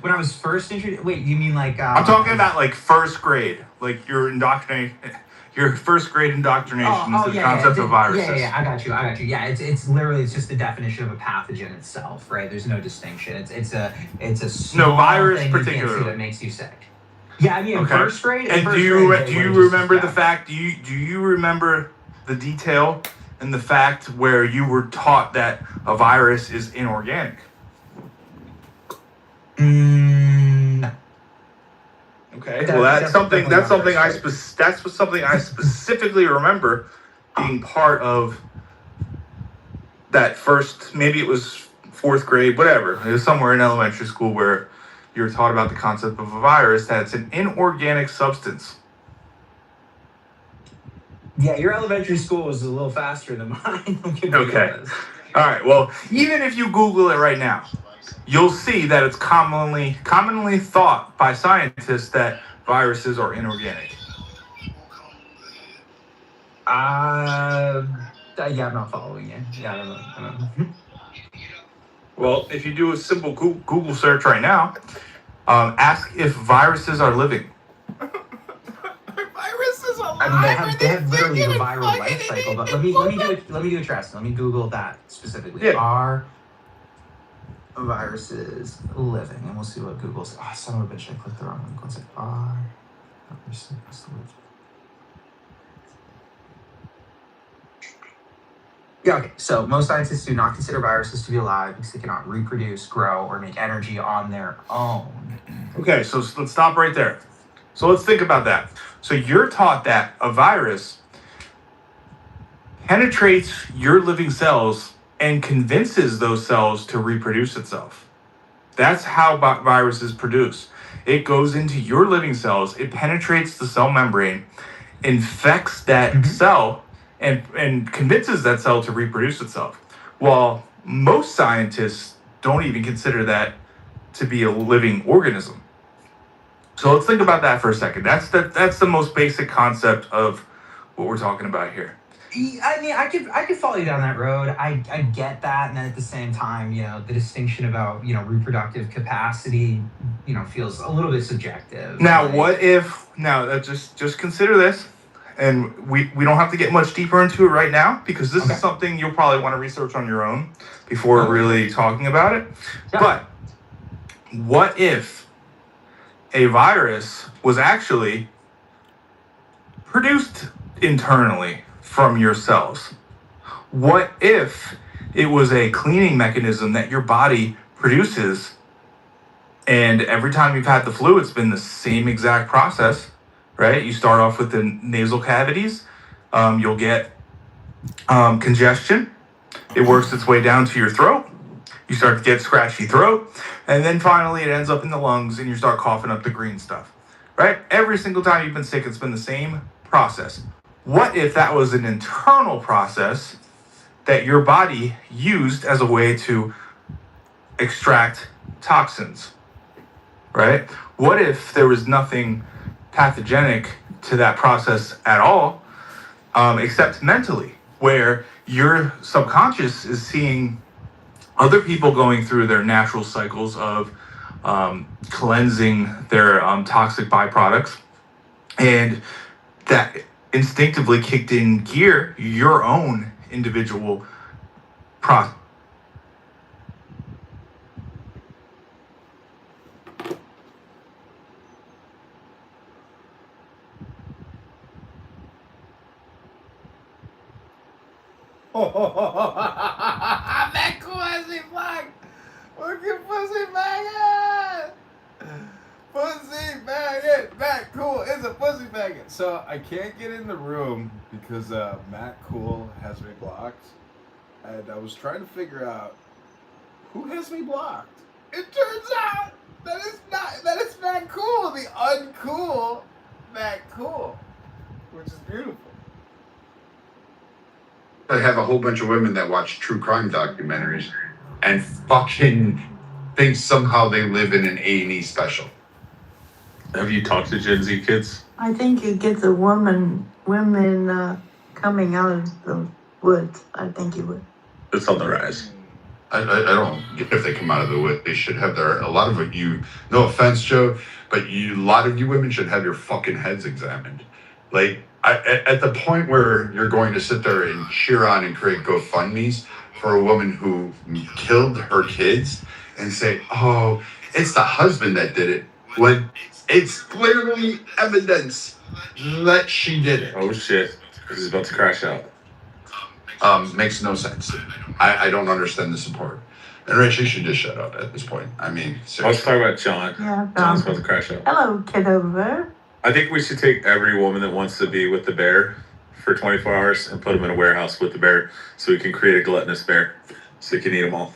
[SPEAKER 1] When I was first introduced, wait, you mean like?
[SPEAKER 17] I'm talking about like first grade, like your first grade indoctrination into the concept of viruses.
[SPEAKER 1] Yeah, I got you. Yeah, it's literally just the definition of a pathogen itself, right? There's no distinction. It's a small
[SPEAKER 17] virus
[SPEAKER 1] thing you can't see
[SPEAKER 17] particularly
[SPEAKER 1] that makes you sick. Yeah, I mean, in first grade.
[SPEAKER 17] And do you remember the fact? Do you remember the detail and the fact where you were taught that a virus is inorganic?
[SPEAKER 1] No.
[SPEAKER 17] Okay. Well, that's something I specifically remember being part of that first. Maybe it was fourth grade, whatever. It was somewhere in elementary school where you were taught about the concept of a virus. That it's an inorganic substance.
[SPEAKER 1] Yeah, your elementary school was a little faster than mine.
[SPEAKER 17] Okay. All right. Well, even if you Google it right now, you'll see that it's commonly thought by scientists that viruses are inorganic.
[SPEAKER 1] Yeah, I'm not following you. Yeah, I don't know.
[SPEAKER 17] Well, if you do a simple Google search right now, ask if viruses are living.
[SPEAKER 14] Viruses alive?
[SPEAKER 1] I mean, they have literally the viral life cycle. But let me do a test. Let me Google that specifically.
[SPEAKER 17] Yeah.
[SPEAKER 1] Are viruses living? And we'll see what Google says. Oh, son of a bitch! I clicked the wrong link. One second. Are viruses living? Yeah, okay. So most scientists do not consider viruses to be alive because they cannot reproduce, grow, or make energy on their own.
[SPEAKER 17] Okay, so let's stop right there. So let's think about that. So you're taught that a virus penetrates your living cells and convinces those cells to reproduce itself. That's how viruses produce. It goes into your living cells, it penetrates the cell membrane, infects that cell, and convinces that cell to reproduce itself. While most scientists don't even consider that to be a living organism. So let's think about that for a second. That's the most basic concept of what we're talking about here.
[SPEAKER 1] I mean, I could follow you down that road. I get that, and then at the same time, you know, the distinction about reproductive capacity, feels a little bit subjective.
[SPEAKER 17] Now, what if? Now, just consider this, and we don't have to get much deeper into it right now because this is something you'll probably want to research on your own before really talking about it. Yeah. But what if a virus was actually produced internally from your cells? What if it was a cleaning mechanism that your body produces, and every time you've had the flu, it's been the same exact process, right? You start off with the nasal cavities, you'll get congestion, it works its way down to your throat, you start to get scratchy throat, and then finally it ends up in the lungs and you start coughing up the green stuff, right? Every single time you've been sick, it's been the same process. What if that was an internal process that your body used as a way to extract toxins, right? What if there was nothing pathogenic to that process at all, except mentally, where your subconscious is seeing other people going through their natural cycles of cleansing their toxic byproducts, and that instinctively kicked in gear your own individual process.
[SPEAKER 15] That quasi black. Look at pussy maggot. Pussy maggot! Matt Cool is a pussy maggot! So I can't get in the room because Matt Cool has me blocked. And I was trying to figure out who has me blocked. It turns out that it's Matt Cool, the uncool Matt Cool, which is beautiful.
[SPEAKER 3] I have a whole bunch of women that watch true crime documentaries and fucking think somehow they live in an A&E special.
[SPEAKER 17] Have you talked to Gen Z kids?
[SPEAKER 8] I think you get the women coming out of the woods. I think you would.
[SPEAKER 17] It's on the rise.
[SPEAKER 3] I don't get if they come out of the wood. They should have a lot of you, no offense, Joe, but a lot of you women should have your fucking heads examined. Like, at the point where you're going to sit there and cheer on and create GoFundMes for a woman who killed her kids and say, oh, it's the husband that did it, when it's clearly evidence that she did it.
[SPEAKER 17] Oh shit, this is about to crash out.
[SPEAKER 3] Makes no sense. I don't understand the support. And Rich, you should just shut up at this point. I mean, seriously.
[SPEAKER 17] Let's talk about John.
[SPEAKER 8] Yeah,
[SPEAKER 17] John's about to crash out.
[SPEAKER 8] Hello, Kitover.
[SPEAKER 17] I think we should take every woman that wants to be with the bear for 24 hours and put them in a warehouse with the bear so we can create a gluttonous bear so you can eat them all.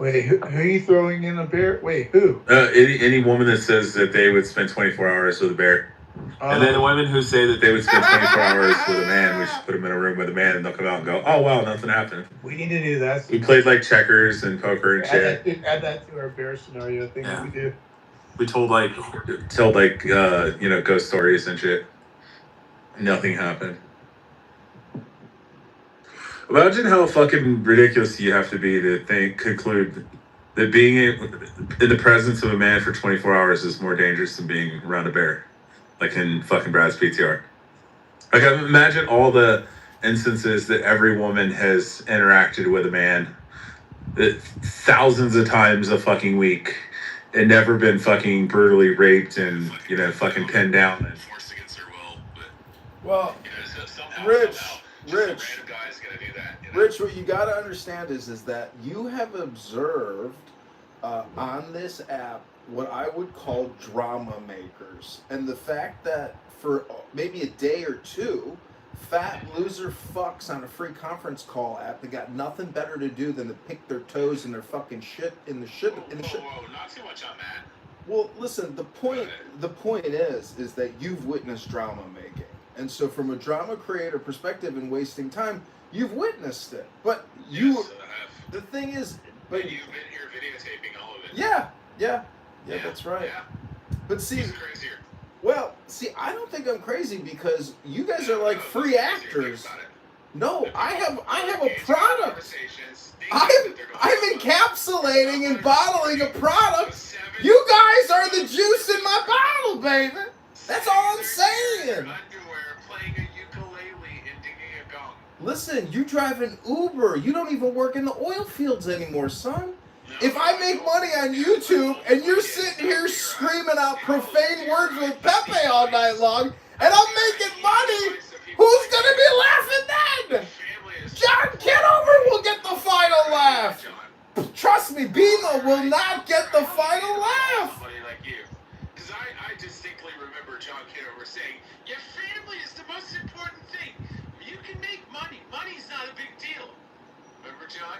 [SPEAKER 18] Wait, who are you throwing in a bear? Wait, who?
[SPEAKER 17] Any woman that says that they would spend 24 hours with a bear. And then the women who say that they would spend 24 hours with a man, we should put them in a room with a man and they'll come out and go, oh wow, nothing happened.
[SPEAKER 18] We need to do that.
[SPEAKER 17] We played like checkers and poker and shit.
[SPEAKER 18] Add that to our bear scenario thing that we do.
[SPEAKER 17] We told ghost stories and shit. Nothing happened. Imagine how fucking ridiculous you have to be to conclude that being in the presence of a man for 24 hours is more dangerous than being around a bear. Like in fucking Brad's PTR. Like, imagine all the instances that every woman has interacted with a man thousands of times a fucking week and never been fucking brutally raped and, fucking pinned down and forced against their will.
[SPEAKER 15] Well, Rich, what you got to understand is that you have observed on this app what I would call drama makers. And the fact that for maybe a day or two, fat loser fucks on a free conference call app that got nothing better to do than to pick their toes in their fucking shit in the shit.
[SPEAKER 17] Whoa, not too much on that.
[SPEAKER 15] Well, listen, the point is that you've witnessed drama making. And so from a drama creator perspective and wasting time, you've witnessed it. But the thing is,
[SPEAKER 17] but you've been here videotaping all of it.
[SPEAKER 15] Yeah, that's right. Yeah. But see, I don't think I'm crazy because you guys are like free actors. No, I have a product. I'm encapsulating and bottling a product. You guys are the juice in my bottle, baby. That's all I'm saying. Listen, you drive an Uber. You don't even work in the oil fields anymore, son. If I make money on YouTube and you're sitting here screaming out profane words with Pepe all night long, and I'm making money, who's gonna be laughing then? John Kitover will get the final laugh. Trust me, Bima will not get the final laugh.
[SPEAKER 17] Because I distinctly remember John Kitover saying, your family is the most important thing. You can make money. Money's not a big deal. Remember, John?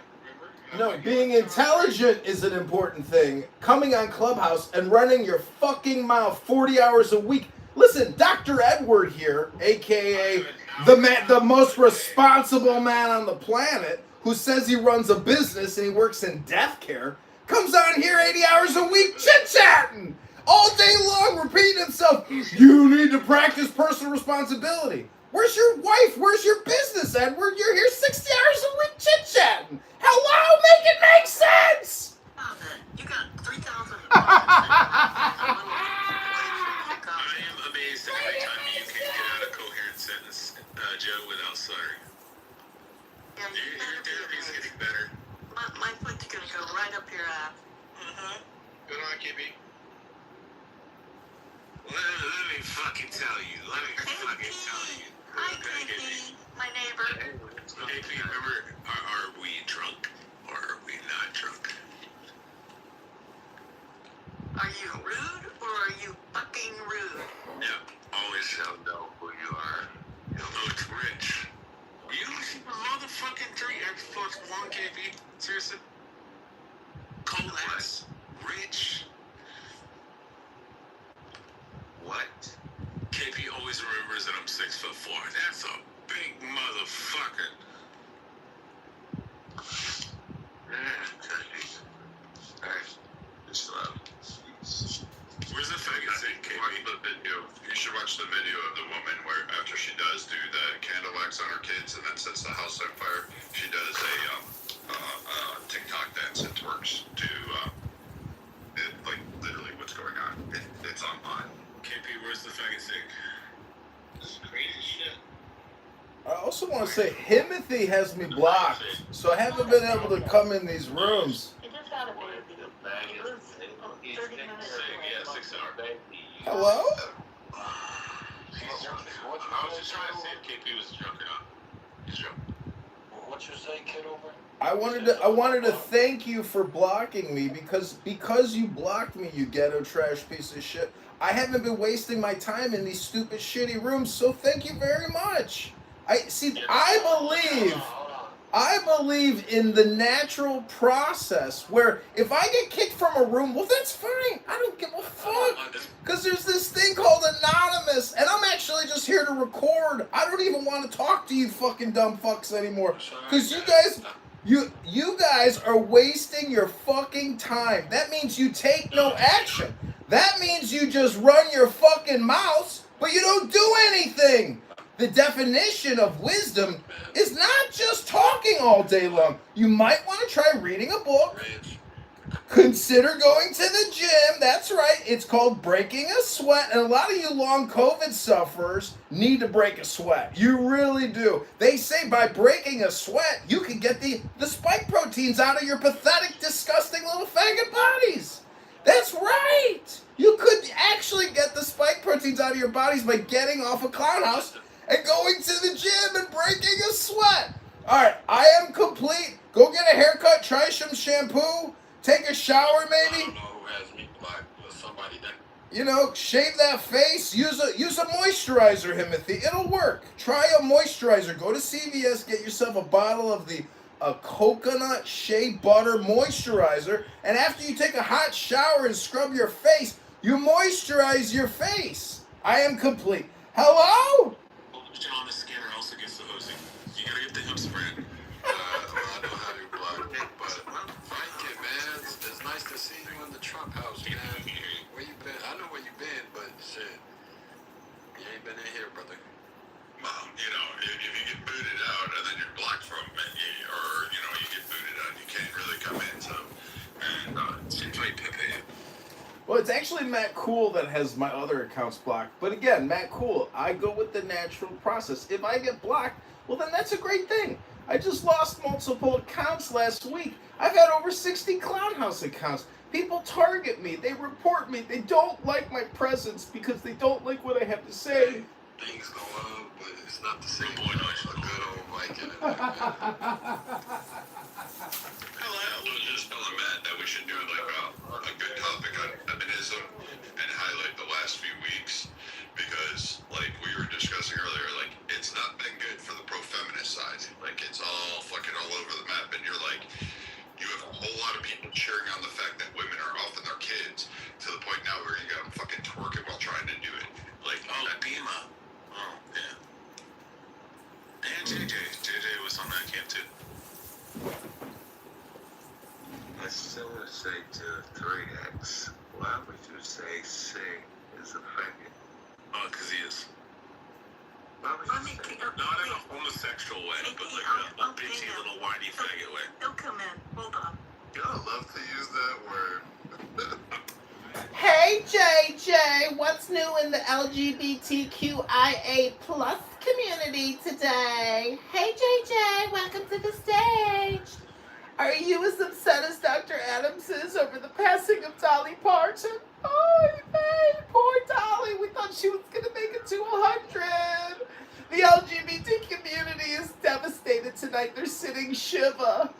[SPEAKER 15] No, being intelligent is an important thing. Coming on Clubhouse and running your fucking mouth 40 hours a week. Listen, Dr. Edward here, a.k.a. the most responsible man on the planet, who says he runs a business and he works in death care, comes on here 80 hours a week chit-chatting all day long, repeating himself. You need to practice personal responsibility. Where's your wife? Where's your business, Edward? You're here 60 hours a week chit-chatting. Hello? Make it make sense!
[SPEAKER 21] You got 3,000.
[SPEAKER 17] I am amazed at how many times you can get out a coherent sentence, Joe, without stuttering.
[SPEAKER 21] Yeah,
[SPEAKER 17] your therapy's getting better.
[SPEAKER 21] My foot's gonna go right up your ass.
[SPEAKER 17] Good on, Kippy. Let me fucking tell you.
[SPEAKER 21] Hi, Kippy. My neighbor.
[SPEAKER 17] Hey, Pete, remember, are we drunk or are we not drunk?
[SPEAKER 21] Are you rude or are What? KP always remembers that I'm 6'4". That's a big motherfucker. Where's the faggot thing, KP?
[SPEAKER 9] Watch the video. You should watch the video of the woman where after she does do the candle wax on her kids and then sets the house on fire, she does a TikTok dance and twerks to like literally what's going on. It's online.
[SPEAKER 21] KP, where's the faggot thing? This is crazy shit.
[SPEAKER 15] I also want to say, Himothy has me blocked, so I haven't been able to come in these rooms.
[SPEAKER 21] Yeah, 6 hours.
[SPEAKER 15] Hello?
[SPEAKER 21] I was just trying to see if KP was drunk or not. He's drunk. What you say, Kitover?
[SPEAKER 15] I wanted to thank you for blocking me because you blocked me, you ghetto trash piece of shit. I haven't been wasting my time in these stupid shitty rooms, so thank you very much. I believe in the natural process where if I get kicked from a room, well, that's fine. I don't give a fuck. Because there's this thing called anonymous, and I'm actually just here to record. I don't even want to talk to you fucking dumb fucks anymore. Because you guys are wasting your fucking time. That means you take no action. That means you just run your fucking mouths, but you don't do anything. The definition of wisdom is not just talking all day long. You might want to try reading a book. Consider going to the gym. That's right. It's called breaking a sweat. And a lot of you long COVID sufferers need to break a sweat. You really do. They say by breaking a sweat, you can get the spike proteins out of your pathetic, disgusting little faggot bodies. That's right. You could actually get the spike proteins out of your bodies by getting off a clown house and going to the gym and breaking a sweat. All right, I am complete. Go get a haircut, try some shampoo, take a shower maybe.
[SPEAKER 21] I don't know who has me blocked, but somebody done.
[SPEAKER 15] You know, shave that face, use a moisturizer, Himothy. It'll work. Try a moisturizer. Go to CVS, get yourself a bottle of a coconut shea butter moisturizer, and after you take a hot shower and scrub your face, you moisturize your face. I am complete. Hello?
[SPEAKER 21] On the scanner also gets the hosting. You gotta get the hip spread.
[SPEAKER 9] I know how to block it, but thank you, man. It's nice to see you in the Trump house, man. Where you been? I know where you been, but shit, you ain't been in here, brother. Well, you know, if you get booted out and then you're blocked from it, or you know, you get booted out, you can't really come in. So, and it seems like Pepe.
[SPEAKER 15] Well, it's actually Matt Cool that has my other accounts blocked. But again, Matt Cool, I go with the natural process. If I get blocked, well, then that's a great thing. I just lost multiple accounts last week. I've had over 60 Clown House accounts. People target me. They report me. They don't like my presence because they don't like what I have to say.
[SPEAKER 9] Things go up, but it's not the same. A good old Viking. I was just telling Matt that we should do like a good topic on feminism and highlight the last few weeks because, like we were discussing earlier, like it's not been good for the pro-feminist side. Like it's all fucking all over the map, and you're like, you have a whole lot of people cheering on the fact that women are off with their kids to the point now where you got them fucking twerking while trying to do it. Like,
[SPEAKER 21] Bima. Oh, yeah. And JJ was on that camp too. I still would say to 3X, why would you say Sig is a faggot? Oh, because he is. Why would you say that? Not in a homosexual way, but like a bitchy little whiny faggot way. He'll come in. Hold on. I love to use that word.
[SPEAKER 15] Hey, JJ, what's new in the LGBTQIA plus community today? Hey, JJ, welcome to the stage. Are you as upset as Dr. Adams is over the passing of Dolly Parton? Oh, hey, poor Dolly. We thought she was going to make it to 100. The LGBT community is devastated tonight. They're sitting Shiva.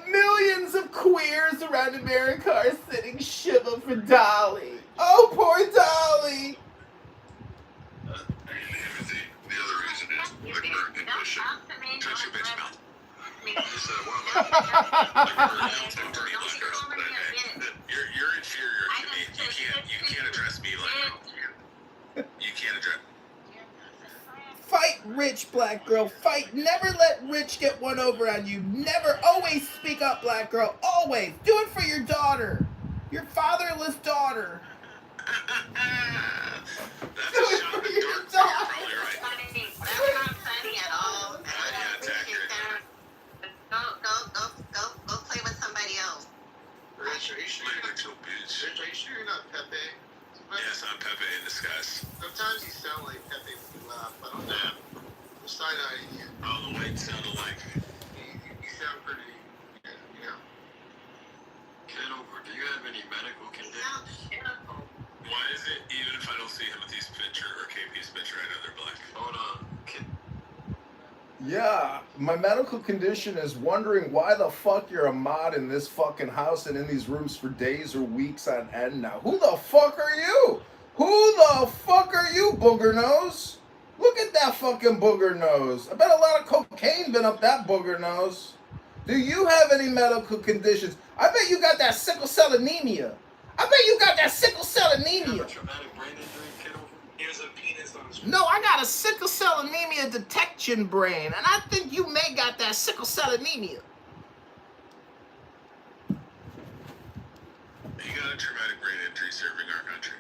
[SPEAKER 15] Millions of queers around America are sitting Shiva for Dolly. Oh, poor Dolly.
[SPEAKER 9] The other reason is the current condition.
[SPEAKER 21] Touch your bitch mouth.
[SPEAKER 9] You're inferior to me. You can't address me like that.
[SPEAKER 15] Rich, black girl. Fight. Never let Rich get one over on you. Never. Always speak up, black girl. Always. Do it for your daughter. Your fatherless daughter.
[SPEAKER 9] That's a shot in the dark, but you're probably right.
[SPEAKER 10] That's not funny at all.
[SPEAKER 9] Yeah, it's accurate.
[SPEAKER 10] Go play with somebody else.
[SPEAKER 9] Rich, are you sure you're not bitch? Rich, are you sure you're not Pepe? Yes, I'm Pepe in disguise. Sometimes you sound like Pepe when you laugh, but I'm not. I'm side-eyeing you. Oh, the way it sounded like me. You sound pretty, you know. Kitover, do you have any medical conditions? Why is it, even if I don't see Timothy's picture or KP's picture, I know they're black? Hold on.
[SPEAKER 15] Yeah, my medical condition is wondering why the fuck you're a mod in this fucking house and in these rooms for days or weeks on end now. Who the fuck are you? Who the fuck are you, booger nose? Look at that fucking booger nose. I bet a lot of cocaine been up that booger nose. Do you have any medical conditions? I bet you got that sickle cell anemia. I bet you got that sickle cell anemia. No, I got a sickle cell anemia detection brain, and I think you may got that sickle cell anemia.
[SPEAKER 9] You got a traumatic brain injury serving our country.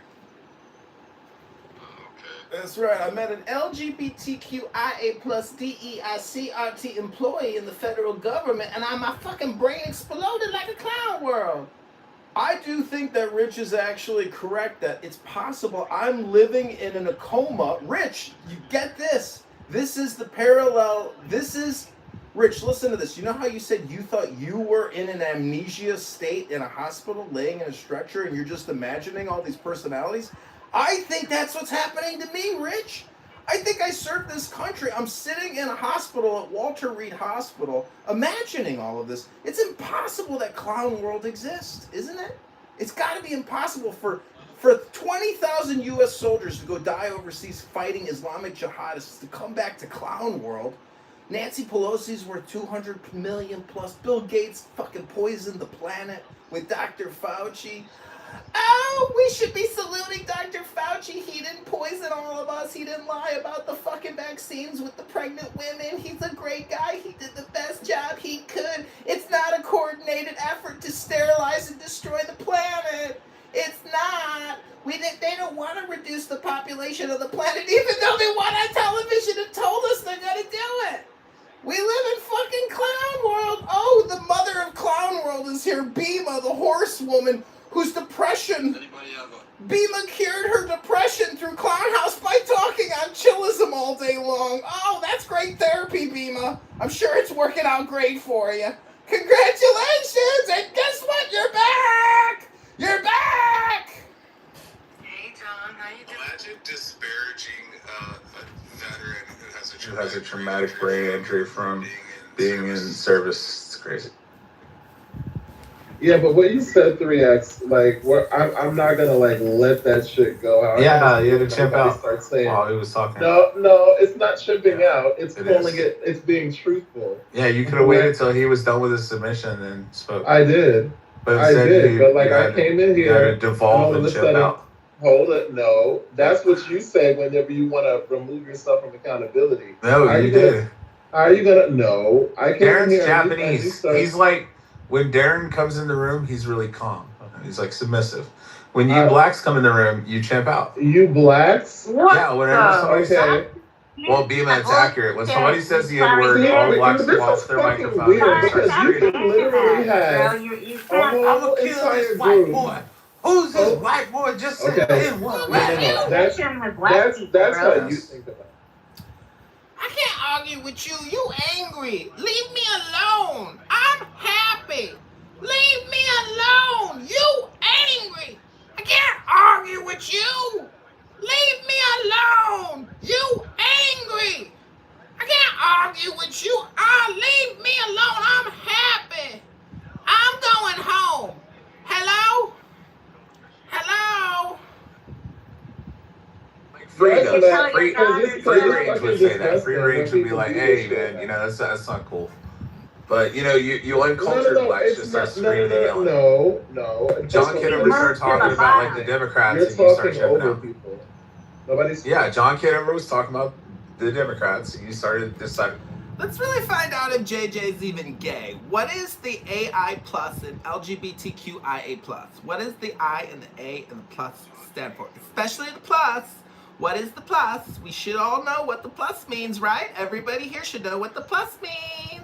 [SPEAKER 15] That's right. I met an LGBTQIA plus DEICRT employee in the federal government, and my fucking brain exploded like a clown world. I do think that Rich is actually correct that it's possible I'm living in a coma. Rich, you get this. This is the parallel. This is, Rich, listen to this. You know how you said you thought you were in an amnesia state in a hospital laying in a stretcher and you're just imagining all these personalities? I think that's what's happening to me, Rich. I think I served this country. I'm sitting in a hospital at Walter Reed Hospital, imagining all of this. It's impossible that clown world exists, isn't it? It's got to be impossible for 20,000 U.S. soldiers to go die overseas fighting Islamic jihadists to come back to clown world. Nancy Pelosi's worth 200 million plus. Bill Gates fucking poisoned the planet with Dr. Fauci. Oh, we should be saluting Dr. Fauci. He didn't poison all of us. He didn't lie about the fucking vaccines with the pregnant women. He's a great guy. He did the best job he could. It's not a coordinated effort to sterilize and destroy the planet. It's not. They don't want to reduce the population of the planet, even though they want on television and told us they're going to do it. We live in fucking clown world. Oh, the mother of clown world is here. Bima, the horsewoman, whose depression, Bima cured her depression through Clown House by talking on chillism all day long. Oh, that's great therapy, Bima. I'm sure it's working out great for you. Congratulations, and guess what? You're back! You're back!
[SPEAKER 10] Hey, John, how you doing?
[SPEAKER 9] Imagine disparaging a veteran who
[SPEAKER 17] has a traumatic brain injury from being in service. It's crazy.
[SPEAKER 18] Yeah, but what you said, 3X, like, I'm not gonna like let that shit go out.
[SPEAKER 17] Yeah, you had to chimp out.
[SPEAKER 18] Start saying,
[SPEAKER 17] while he was talking.
[SPEAKER 18] No, it's not chimping out. It's calling it. It's being truthful.
[SPEAKER 17] Yeah, you could have waited till he was done with his submission and spoke.
[SPEAKER 18] I did.
[SPEAKER 17] But
[SPEAKER 18] I did. But like, I came in
[SPEAKER 17] you
[SPEAKER 18] here.
[SPEAKER 17] had to devolve and chimp out.
[SPEAKER 18] Hold it. No, that's what you say whenever you want to remove yourself from accountability.
[SPEAKER 17] No, you did.
[SPEAKER 18] Are you gonna? No, I came
[SPEAKER 17] Darren's
[SPEAKER 18] in here.
[SPEAKER 17] Japanese. He's like, when Darren comes in the room, he's really calm. He's like submissive. When you blacks come in the room, you chimp out.
[SPEAKER 18] You blacks?
[SPEAKER 8] What?
[SPEAKER 17] Yeah, whenever somebody says, well, Bima, it's accurate. When somebody says the N-word, all blacks come off their microphone.
[SPEAKER 18] Weird, because you can literally have a whole entire group.
[SPEAKER 11] Who's this white boy just said N-word?
[SPEAKER 18] No. That's how you think about it.
[SPEAKER 15] I can't argue with you. You angry. Leave me alone. I'm happy. Leave me alone. You angry. I can't argue with you. Leave me alone. You angry. I can't argue with you. Leave me alone. I'm happy. I'm going home. Hello? Hello?
[SPEAKER 17] Freedom. Free range would say that. Free range would be like, hey, man, that's not cool. But, you uncultured blacks just start screaming and yelling.
[SPEAKER 18] No.
[SPEAKER 17] John Kitover started talking about, like, the Democrats, and you start chipping out.
[SPEAKER 18] People.
[SPEAKER 17] Yeah, John Kitover was talking about
[SPEAKER 2] the Democrats, you started deciding.
[SPEAKER 15] Let's really find out if JJ's even gay. What is the AI plus and LGBTQIA plus? What is the I and the A and the plus stand for? Especially the plus. What is the plus? We should all know what the plus means, right? Everybody here should know what the plus means.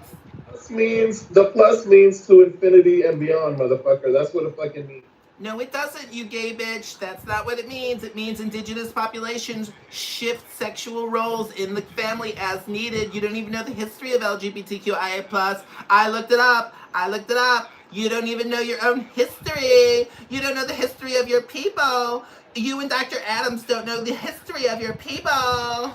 [SPEAKER 18] The plus means to infinity and beyond, motherfucker. That's what it fucking means.
[SPEAKER 15] No, it doesn't, you gay bitch. That's not what it means. It means indigenous populations shift sexual roles in the family as needed. You don't even know the history of LGBTQIA+. I looked it up. You don't even know your own history. You don't know the history of your people. You and Dr. Adams don't know the history of your people.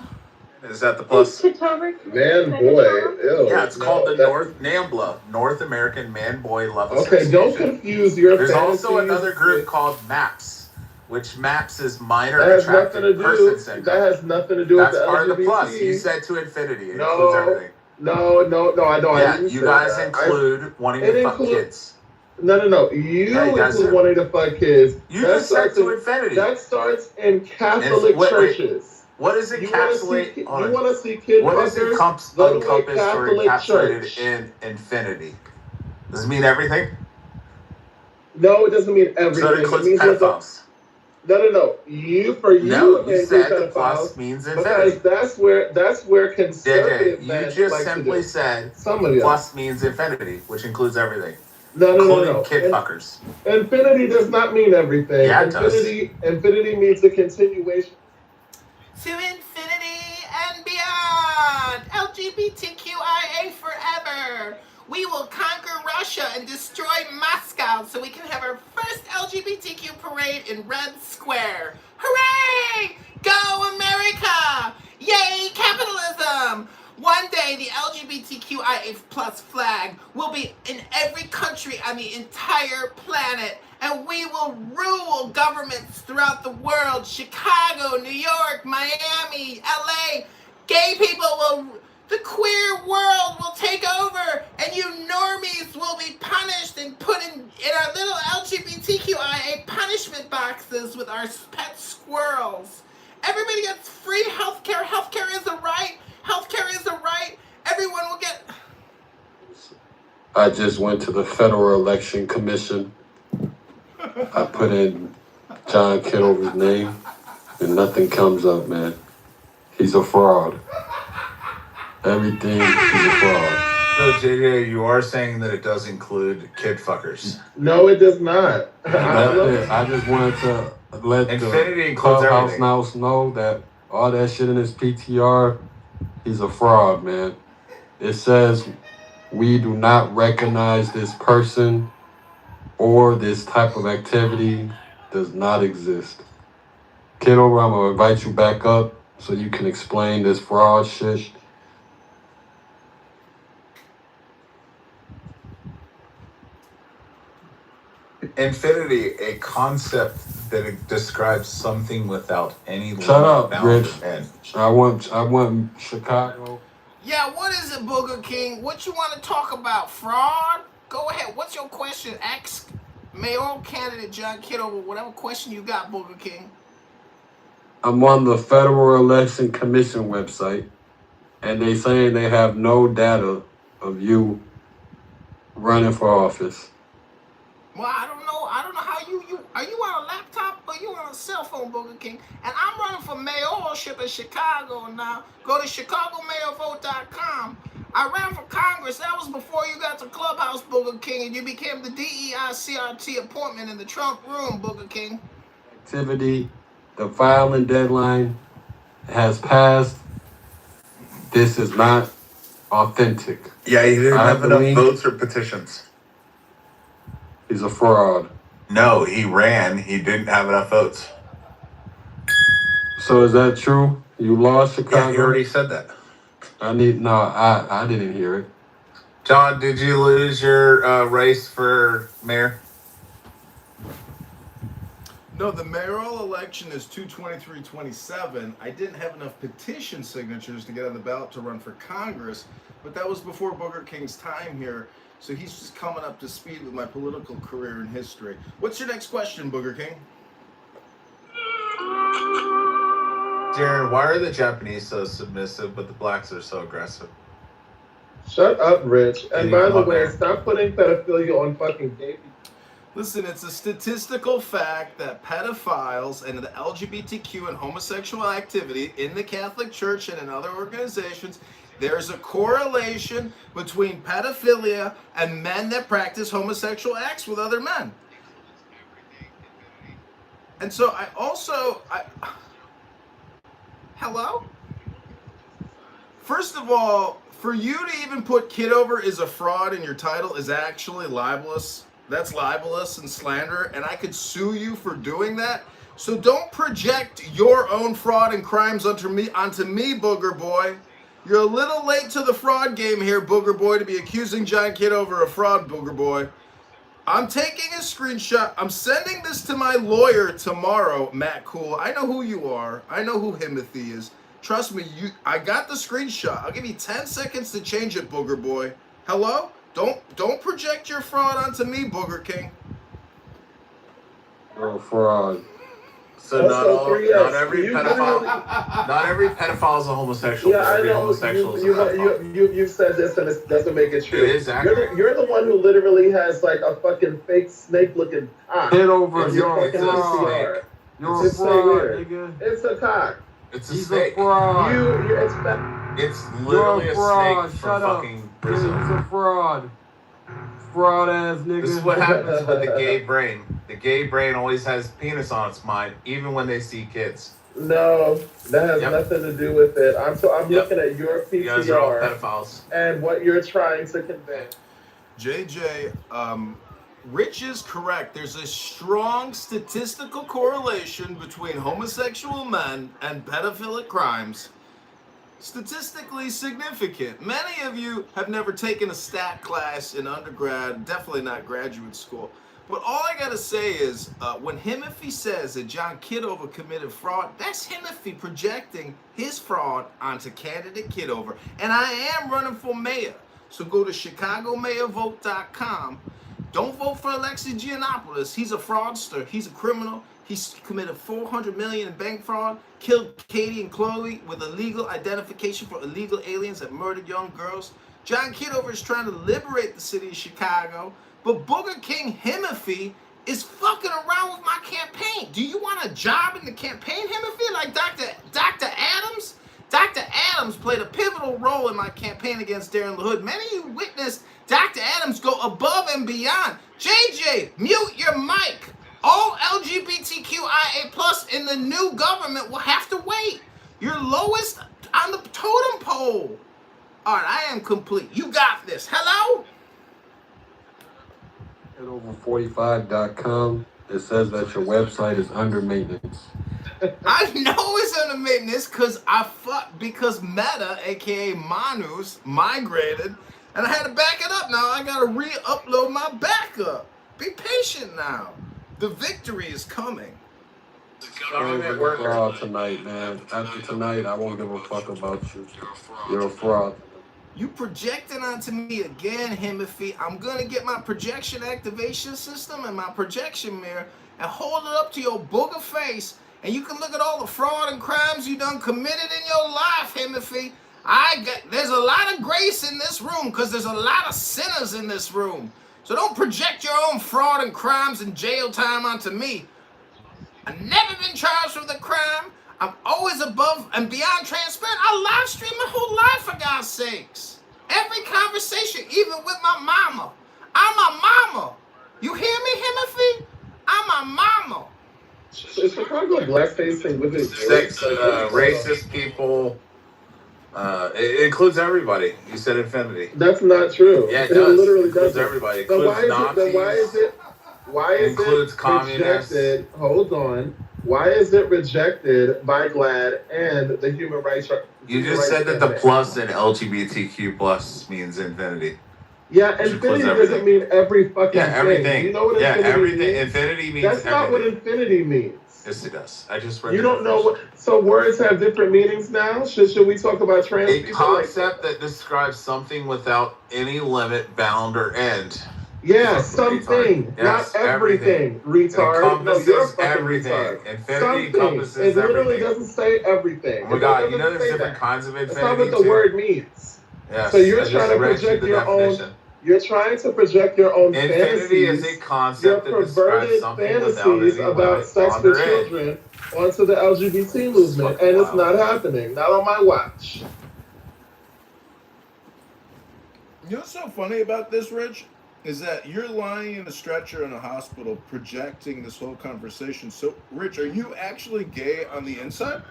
[SPEAKER 2] Is that the plus?
[SPEAKER 18] Man, boy. Ew.
[SPEAKER 2] Yeah, it's called the North NAMBLA, North American Man-Boy Love
[SPEAKER 18] Okay,
[SPEAKER 2] Association.
[SPEAKER 18] don't confuse your
[SPEAKER 2] There's
[SPEAKER 18] fantasies.
[SPEAKER 2] also another group called MAPS, which MAPS is Minor
[SPEAKER 18] That has nothing to
[SPEAKER 2] Attracted Person
[SPEAKER 18] do.
[SPEAKER 2] Syndrome.
[SPEAKER 18] That has nothing to do
[SPEAKER 2] That's
[SPEAKER 18] with the
[SPEAKER 2] part of the plus.
[SPEAKER 18] LGBT.
[SPEAKER 2] You said to infinity. It includes everything.
[SPEAKER 18] No, I don't.
[SPEAKER 2] Yeah,
[SPEAKER 18] I didn't
[SPEAKER 2] you
[SPEAKER 18] say
[SPEAKER 2] guys
[SPEAKER 18] that.
[SPEAKER 2] include wanting to fuck kids.
[SPEAKER 18] No. You
[SPEAKER 2] Yeah, you guys
[SPEAKER 18] include
[SPEAKER 2] do.
[SPEAKER 18] wanting to fuck kids.
[SPEAKER 2] You just said to infinity.
[SPEAKER 18] That starts in Catholic churches.
[SPEAKER 2] What does it encapsulate?
[SPEAKER 18] You want to see kid
[SPEAKER 2] What is
[SPEAKER 18] fuckers? Go to a
[SPEAKER 2] encompassed or
[SPEAKER 18] Catholic
[SPEAKER 2] encapsulated
[SPEAKER 18] church.
[SPEAKER 2] in infinity? Does it mean everything?
[SPEAKER 18] No, it doesn't mean everything.
[SPEAKER 2] So it includes
[SPEAKER 18] means
[SPEAKER 2] pedophiles.
[SPEAKER 18] No.
[SPEAKER 2] No,
[SPEAKER 18] You
[SPEAKER 2] you said the plus means infinity.
[SPEAKER 18] because that's where conservative
[SPEAKER 2] JJ, you
[SPEAKER 18] men
[SPEAKER 2] just
[SPEAKER 18] like to
[SPEAKER 2] simply
[SPEAKER 18] do.
[SPEAKER 2] said
[SPEAKER 18] Somebody else.
[SPEAKER 2] plus means infinity, which includes everything,
[SPEAKER 18] No.
[SPEAKER 2] including kid fuckers.
[SPEAKER 18] Infinity does not mean everything.
[SPEAKER 2] Yeah, it does.
[SPEAKER 18] Infinity means the continuation.
[SPEAKER 15] To infinity and beyond! LGBTQIA forever! We will conquer Russia and destroy Moscow so we can have our first LGBTQ parade in Red Square. Hooray! Go America! Yay, capitalism! One day the LGBTQIA plus flag will be in every country on the entire planet, and we will rule governments throughout the world. Chicago, New York, Miami, LA. Gay people will, the queer world will take over, and you normies will be punished and put in our little LGBTQIA punishment boxes with our pet squirrels. Everybody gets free healthcare. Healthcare is a right. Healthcare is a right. Everyone will get.
[SPEAKER 16] I just went to the Federal Election Commission. I put in John Kitover's name, and nothing comes up, man. He's a fraud. Everything, he's a fraud.
[SPEAKER 2] So JJ, you are saying that it does include kid fuckers.
[SPEAKER 18] No, it does not.
[SPEAKER 16] I just wanted to let
[SPEAKER 2] Infinity
[SPEAKER 16] the
[SPEAKER 2] includes
[SPEAKER 16] Clubhouse
[SPEAKER 2] everything.
[SPEAKER 16] House know that all that shit in his PTR, he's a fraud, man. It says we do not recognize this person or this type of activity does not exist. Kitover, I'm gonna invite you back up so you can explain this fraud shit.
[SPEAKER 2] Infinity, a concept that it describes something without any limit,
[SPEAKER 16] Shut up,
[SPEAKER 2] bound,
[SPEAKER 16] Rich.
[SPEAKER 2] or end.
[SPEAKER 16] I want Chicago.
[SPEAKER 15] Yeah, what is it, Booger King? What you want to talk about? Fraud? Go ahead. What's your question? Ask mayoral candidate John Kitover whatever question you got, Booger King.
[SPEAKER 16] I'm on the Federal Election Commission website, and they saying they have no data of you running for office.
[SPEAKER 15] Well, I don't know how you are you on a laptop or you on a cell phone, Booger King? And I'm running for mayorship in Chicago now. Go to ChicagoMayorVote.com. I ran for Congress. That was before you got to Clubhouse, Booger King, and you became the DEI CRT appointment in the Trump room, Booger King.
[SPEAKER 16] Activity, the filing deadline has passed. This is not authentic.
[SPEAKER 2] Yeah, he didn't
[SPEAKER 16] I
[SPEAKER 2] have enough
[SPEAKER 16] believe-
[SPEAKER 2] votes or petitions.
[SPEAKER 16] He's a fraud.
[SPEAKER 2] No, he ran. He didn't have enough votes.
[SPEAKER 16] So is that true? You lost Chicago?
[SPEAKER 2] Yeah, he already said that.
[SPEAKER 16] I didn't hear it.
[SPEAKER 2] John, did you lose your race for mayor?
[SPEAKER 15] No, the mayoral election is 2/23/27. I didn't have enough petition signatures to get on the ballot to run for Congress, but that was before Booger King's time here, so he's just coming up to speed with my political career and history. What's your next question, Booger King?
[SPEAKER 7] Darren, why are the Japanese so submissive, but the blacks are so aggressive?
[SPEAKER 18] Shut up, Rich. And
[SPEAKER 7] Eddie,
[SPEAKER 18] by
[SPEAKER 7] come
[SPEAKER 18] the
[SPEAKER 7] on,
[SPEAKER 18] way,
[SPEAKER 7] man.
[SPEAKER 18] stop putting pedophilia on fucking gay people.
[SPEAKER 15] Listen, it's a statistical fact that pedophiles and the LGBTQ and homosexual activity in the Catholic Church and in other organizations, there's a correlation between pedophilia and men that practice homosexual acts with other men. And so hello? First of all, for you to even put Kitover is a fraud in your title is actually libelous. That's libelous and slander, and I could sue you for doing that. So don't project your own fraud and crimes onto me, Booger Boy. You're a little late to the fraud game here, Booger Boy, to be accusing John Kitover of fraud, Booger Boy. I'm taking a screenshot. I'm sending this to my lawyer tomorrow, Matt Cool. I know who you are. I know who Himothy is. Trust me, I got the screenshot. I'll give you 10 seconds to change it, Booger Boy. Hello? Don't project your fraud onto me, Booger King.
[SPEAKER 16] You're a fraud.
[SPEAKER 7] So not every pedophile is a homosexual.
[SPEAKER 18] Yeah, I
[SPEAKER 7] every
[SPEAKER 18] know.
[SPEAKER 7] homosexual is a pedophile.
[SPEAKER 18] You said this, and it doesn't make it true.
[SPEAKER 7] It is accurate.
[SPEAKER 18] You're the one who literally has like a fucking fake snake-looking cock.
[SPEAKER 16] Kitover, you're a
[SPEAKER 18] fucking
[SPEAKER 16] fraud.
[SPEAKER 18] PCR.
[SPEAKER 16] You're a fraud, nigga.
[SPEAKER 18] It's a cock.
[SPEAKER 7] It's a
[SPEAKER 16] He's
[SPEAKER 7] snake.
[SPEAKER 16] a fraud.
[SPEAKER 7] It's literally a
[SPEAKER 16] fraud.
[SPEAKER 7] snake
[SPEAKER 16] Shut
[SPEAKER 7] from
[SPEAKER 16] up.
[SPEAKER 7] fucking Brazil.
[SPEAKER 16] He's a fraud. Fraud ass nigga.
[SPEAKER 7] This is what happens with the gay brain. The gay brain always has penis on its mind, even when they see kids.
[SPEAKER 18] No, that has nothing to do with it. I'm looking at your
[SPEAKER 7] You guys are all
[SPEAKER 18] PCR
[SPEAKER 7] pedophiles.
[SPEAKER 18] and what you're trying to convey.
[SPEAKER 15] JJ, Rich is correct. There's a strong statistical correlation between homosexual men and pedophilic crimes. Statistically significant. Many of you have never taken a stat class in undergrad, definitely not graduate school. But all I gotta say is, when Himothy says that John Kitover committed fraud, that's Himothy projecting his fraud onto candidate Kitover. And I am running for mayor. So go to ChicagoMayorVote.com. Don't vote for Alexis Giannopoulos. He's a fraudster. He's a criminal. He's committed $400 million in bank fraud, killed Katie and Chloe with illegal identification for illegal aliens that murdered young girls. John Kitover is trying to liberate the city of Chicago, but Booger King Himothy is fucking around with my campaign. Do you want a job in the campaign, Himothy, like Dr. Adams? Dr. Adams played a pivotal role in my campaign against Darren LaHood. Many of you witnessed Dr. Adams go above and beyond. JJ, mute your mic. All LGBTQIA+ in the new government will have to wait. You're lowest on the totem pole. All right, I am complete. You got this. Hello?
[SPEAKER 16] At over45.com, it says that your website is under maintenance.
[SPEAKER 15] I know it's under maintenance because Meta, aka Manus, migrated, and I had to back it up. Now I gotta re-upload my backup. Be patient now. The victory is coming.
[SPEAKER 16] You're a fraud tonight, man. After tonight, I won't give a fuck about you. You're a fraud.
[SPEAKER 15] You projected onto me again, Himothy. I'm gonna get my projection activation system and my projection mirror and hold it up to your booger face, and you can look at all the fraud and crimes you done committed in your life, Himothy. There's a lot of grace in this room because there's a lot of sinners in this room. So don't project your own fraud and crimes and jail time onto me. I've never been charged with a crime. I'm always above and beyond transparent. I live stream my whole life, for God's sakes. Every conversation, even with my mama. I'm a mama. You hear me, Himothy? I'm a mama.
[SPEAKER 18] Is Chicago blackfacing with it?
[SPEAKER 7] Sex, racist people. It includes everybody. You said infinity.
[SPEAKER 18] That's not true.
[SPEAKER 7] Yeah, it does.
[SPEAKER 18] Literally
[SPEAKER 7] includes
[SPEAKER 18] doesn't.
[SPEAKER 7] everybody. It
[SPEAKER 18] So
[SPEAKER 7] includes Nazis.
[SPEAKER 18] why is
[SPEAKER 7] includes
[SPEAKER 18] it
[SPEAKER 7] communists.
[SPEAKER 18] rejected? Hold on. Why is it rejected by GLAAD and the Human Rights?
[SPEAKER 7] You just said that the plus in LGBTQ plus means infinity.
[SPEAKER 18] Yeah, infinity doesn't mean every fucking
[SPEAKER 7] everything.
[SPEAKER 18] thing. You know what
[SPEAKER 7] yeah,
[SPEAKER 18] infinity
[SPEAKER 7] everything.
[SPEAKER 18] means?
[SPEAKER 7] Infinity means
[SPEAKER 18] That's not what
[SPEAKER 7] everything.
[SPEAKER 18] infinity means.
[SPEAKER 7] Yes, it does. I just read.
[SPEAKER 18] You don't know what. So words have different meanings now. Should we talk about trans
[SPEAKER 7] A
[SPEAKER 18] people?
[SPEAKER 7] concept that describes something without any limit, bound, or end.
[SPEAKER 18] Yeah,
[SPEAKER 7] Fucking
[SPEAKER 18] something,
[SPEAKER 7] retard. Yes,
[SPEAKER 18] not everything,
[SPEAKER 7] It
[SPEAKER 18] retard. No, you're a
[SPEAKER 7] encompasses
[SPEAKER 18] fucking
[SPEAKER 7] everything.
[SPEAKER 18] retard.
[SPEAKER 7] Infinity
[SPEAKER 18] Something.
[SPEAKER 7] encompasses
[SPEAKER 18] It literally
[SPEAKER 7] everything.
[SPEAKER 18] doesn't say everything.
[SPEAKER 7] Oh my
[SPEAKER 18] It
[SPEAKER 7] god, you know
[SPEAKER 18] doesn't
[SPEAKER 7] there's
[SPEAKER 18] say
[SPEAKER 7] different
[SPEAKER 18] that.
[SPEAKER 7] kinds of
[SPEAKER 18] That's not
[SPEAKER 7] infinity
[SPEAKER 18] what the
[SPEAKER 7] too?
[SPEAKER 18] word means.
[SPEAKER 7] Yes,
[SPEAKER 18] So you're
[SPEAKER 7] I
[SPEAKER 18] trying
[SPEAKER 7] just
[SPEAKER 18] to
[SPEAKER 7] read you
[SPEAKER 18] project
[SPEAKER 7] the
[SPEAKER 18] your own.
[SPEAKER 7] definition.
[SPEAKER 18] You're trying to project your own
[SPEAKER 7] Infinity is a
[SPEAKER 18] fantasies, your
[SPEAKER 7] concept that describes
[SPEAKER 18] perverted
[SPEAKER 7] something without
[SPEAKER 18] fantasies
[SPEAKER 7] any
[SPEAKER 18] about
[SPEAKER 7] limit
[SPEAKER 18] sex
[SPEAKER 7] under
[SPEAKER 18] with
[SPEAKER 7] it.
[SPEAKER 18] children onto the LGBT movement,
[SPEAKER 7] fucking
[SPEAKER 18] and it's
[SPEAKER 7] wild.
[SPEAKER 18] not happening. Not on my watch.
[SPEAKER 15] You know what's so funny about this, Rich? Is that you're lying in a stretcher in a hospital projecting this whole conversation. So, Rich, are you actually gay on the inside?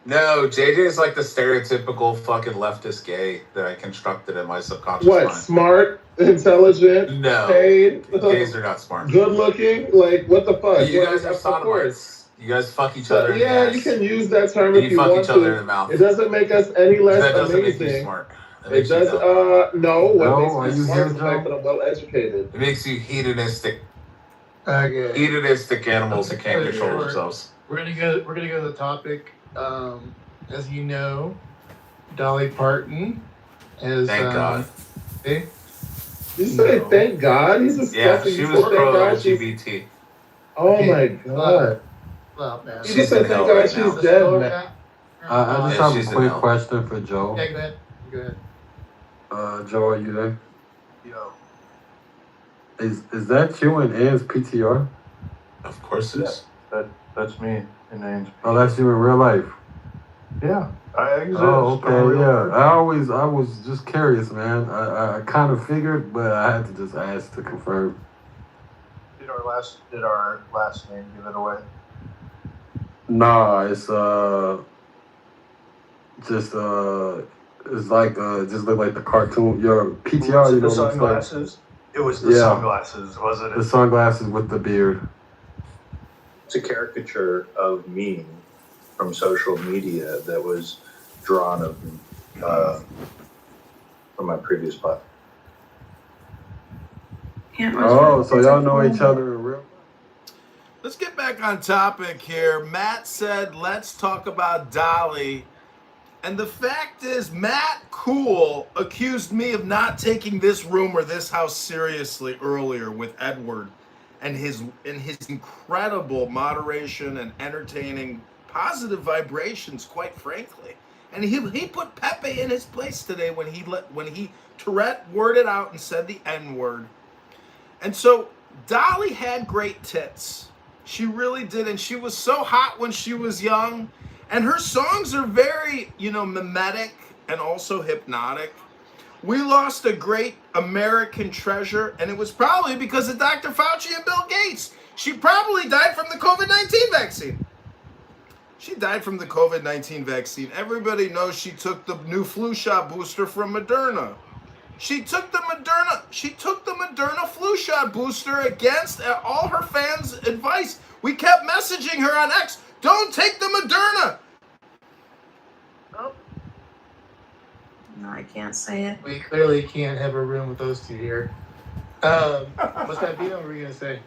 [SPEAKER 7] No, JJ is like the stereotypical fucking leftist gay that I constructed in my subconscious
[SPEAKER 18] What?
[SPEAKER 7] mind.
[SPEAKER 18] Smart, intelligent,
[SPEAKER 7] No,
[SPEAKER 18] paid,
[SPEAKER 7] gays are not smart.
[SPEAKER 18] good looking? Like, what the fuck?
[SPEAKER 7] You
[SPEAKER 18] What-
[SPEAKER 7] guys are
[SPEAKER 18] of course.
[SPEAKER 7] sodomites. You guys fuck each
[SPEAKER 18] So,
[SPEAKER 7] other in the
[SPEAKER 18] yeah,
[SPEAKER 7] ass.
[SPEAKER 18] you can use that term
[SPEAKER 7] And
[SPEAKER 18] if
[SPEAKER 7] you
[SPEAKER 18] you
[SPEAKER 7] fuck
[SPEAKER 18] want
[SPEAKER 7] each other in
[SPEAKER 18] to.
[SPEAKER 7] the mouth.
[SPEAKER 18] It doesn't make us any less
[SPEAKER 7] That doesn't make you
[SPEAKER 18] amazing.
[SPEAKER 7] smart. That
[SPEAKER 18] It
[SPEAKER 7] makes you
[SPEAKER 18] does.
[SPEAKER 7] dumb.
[SPEAKER 18] No. What
[SPEAKER 16] Joe,
[SPEAKER 18] makes
[SPEAKER 16] are
[SPEAKER 18] me
[SPEAKER 16] you
[SPEAKER 18] smart
[SPEAKER 16] here,
[SPEAKER 18] is the fact
[SPEAKER 16] Joe?
[SPEAKER 18] that I'm well educated.
[SPEAKER 7] It makes you hedonistic.
[SPEAKER 19] Okay.
[SPEAKER 7] Hedonistic animals that can't
[SPEAKER 19] Okay,
[SPEAKER 7] control
[SPEAKER 19] we're-
[SPEAKER 7] themselves.
[SPEAKER 19] We're gonna go to the topic. As you know, Dolly Parton is.
[SPEAKER 7] Thank God.
[SPEAKER 19] eh?
[SPEAKER 18] You say
[SPEAKER 19] No.
[SPEAKER 18] thank God? He's disgusting.
[SPEAKER 7] Yeah, she
[SPEAKER 18] You
[SPEAKER 7] was
[SPEAKER 18] said thank God she's.
[SPEAKER 7] pro-LGBT.
[SPEAKER 18] Oh
[SPEAKER 19] Okay,
[SPEAKER 18] my God.
[SPEAKER 19] Well, man.
[SPEAKER 18] You
[SPEAKER 7] She's
[SPEAKER 18] just said
[SPEAKER 7] in
[SPEAKER 18] thank
[SPEAKER 7] hell
[SPEAKER 18] God
[SPEAKER 7] right
[SPEAKER 18] she's
[SPEAKER 7] now.
[SPEAKER 18] dead, man.
[SPEAKER 16] I just
[SPEAKER 7] Yeah,
[SPEAKER 16] have
[SPEAKER 7] she's
[SPEAKER 16] a
[SPEAKER 7] in
[SPEAKER 16] quick
[SPEAKER 7] hell.
[SPEAKER 16] question for Joe.
[SPEAKER 19] Yeah, go ahead. Go ahead.
[SPEAKER 16] Joe, are you there?
[SPEAKER 19] Yo.
[SPEAKER 16] Is that you in Ann's PTR?
[SPEAKER 7] Of course it is.
[SPEAKER 6] That's me in Ann's.
[SPEAKER 16] Oh, that's you in real life.
[SPEAKER 6] Yeah, I exist.
[SPEAKER 16] Oh,
[SPEAKER 6] I'm a real
[SPEAKER 16] okay, yeah.
[SPEAKER 6] person.
[SPEAKER 16] I was just curious, man. I kind of figured, but I had to just ask to confirm.
[SPEAKER 6] Did our last name give it away?
[SPEAKER 16] Nah, it's it's like just look like the cartoon. Your PTR, you know
[SPEAKER 6] the
[SPEAKER 16] what I'm saying?
[SPEAKER 6] sunglasses. It was the
[SPEAKER 16] Yeah.
[SPEAKER 6] sunglasses, wasn't it?
[SPEAKER 16] The sunglasses with the beard.
[SPEAKER 20] It's a caricature of me from social media that was drawn of me from my previous platform.
[SPEAKER 16] Oh, so y'all know each other in real?
[SPEAKER 15] Let's get back on topic here. Matt said, let's talk about Dolly. And the fact is, Matt Cool accused me of not taking this room or this house seriously earlier with Edward and his incredible moderation and entertaining positive vibrations, quite frankly. And he put Pepe in his place today when he Tourette worded out and said the N-word. And so Dolly had great tits. She really did, and she was so hot when she was young. And her songs are very, mimetic and also hypnotic. We lost a great American treasure, and it was probably because of Dr. Fauci and Bill Gates. She probably died from the COVID-19 vaccine. She died from the COVID-19 vaccine. Everybody knows she took the new flu shot booster from Moderna. She took the Moderna flu shot booster against all her fans' advice. We kept messaging her on X, don't take the Moderna.
[SPEAKER 8] Oh. No, I can't say it.
[SPEAKER 19] We clearly can't have a room with those two here. What's that deal? What were you gonna say?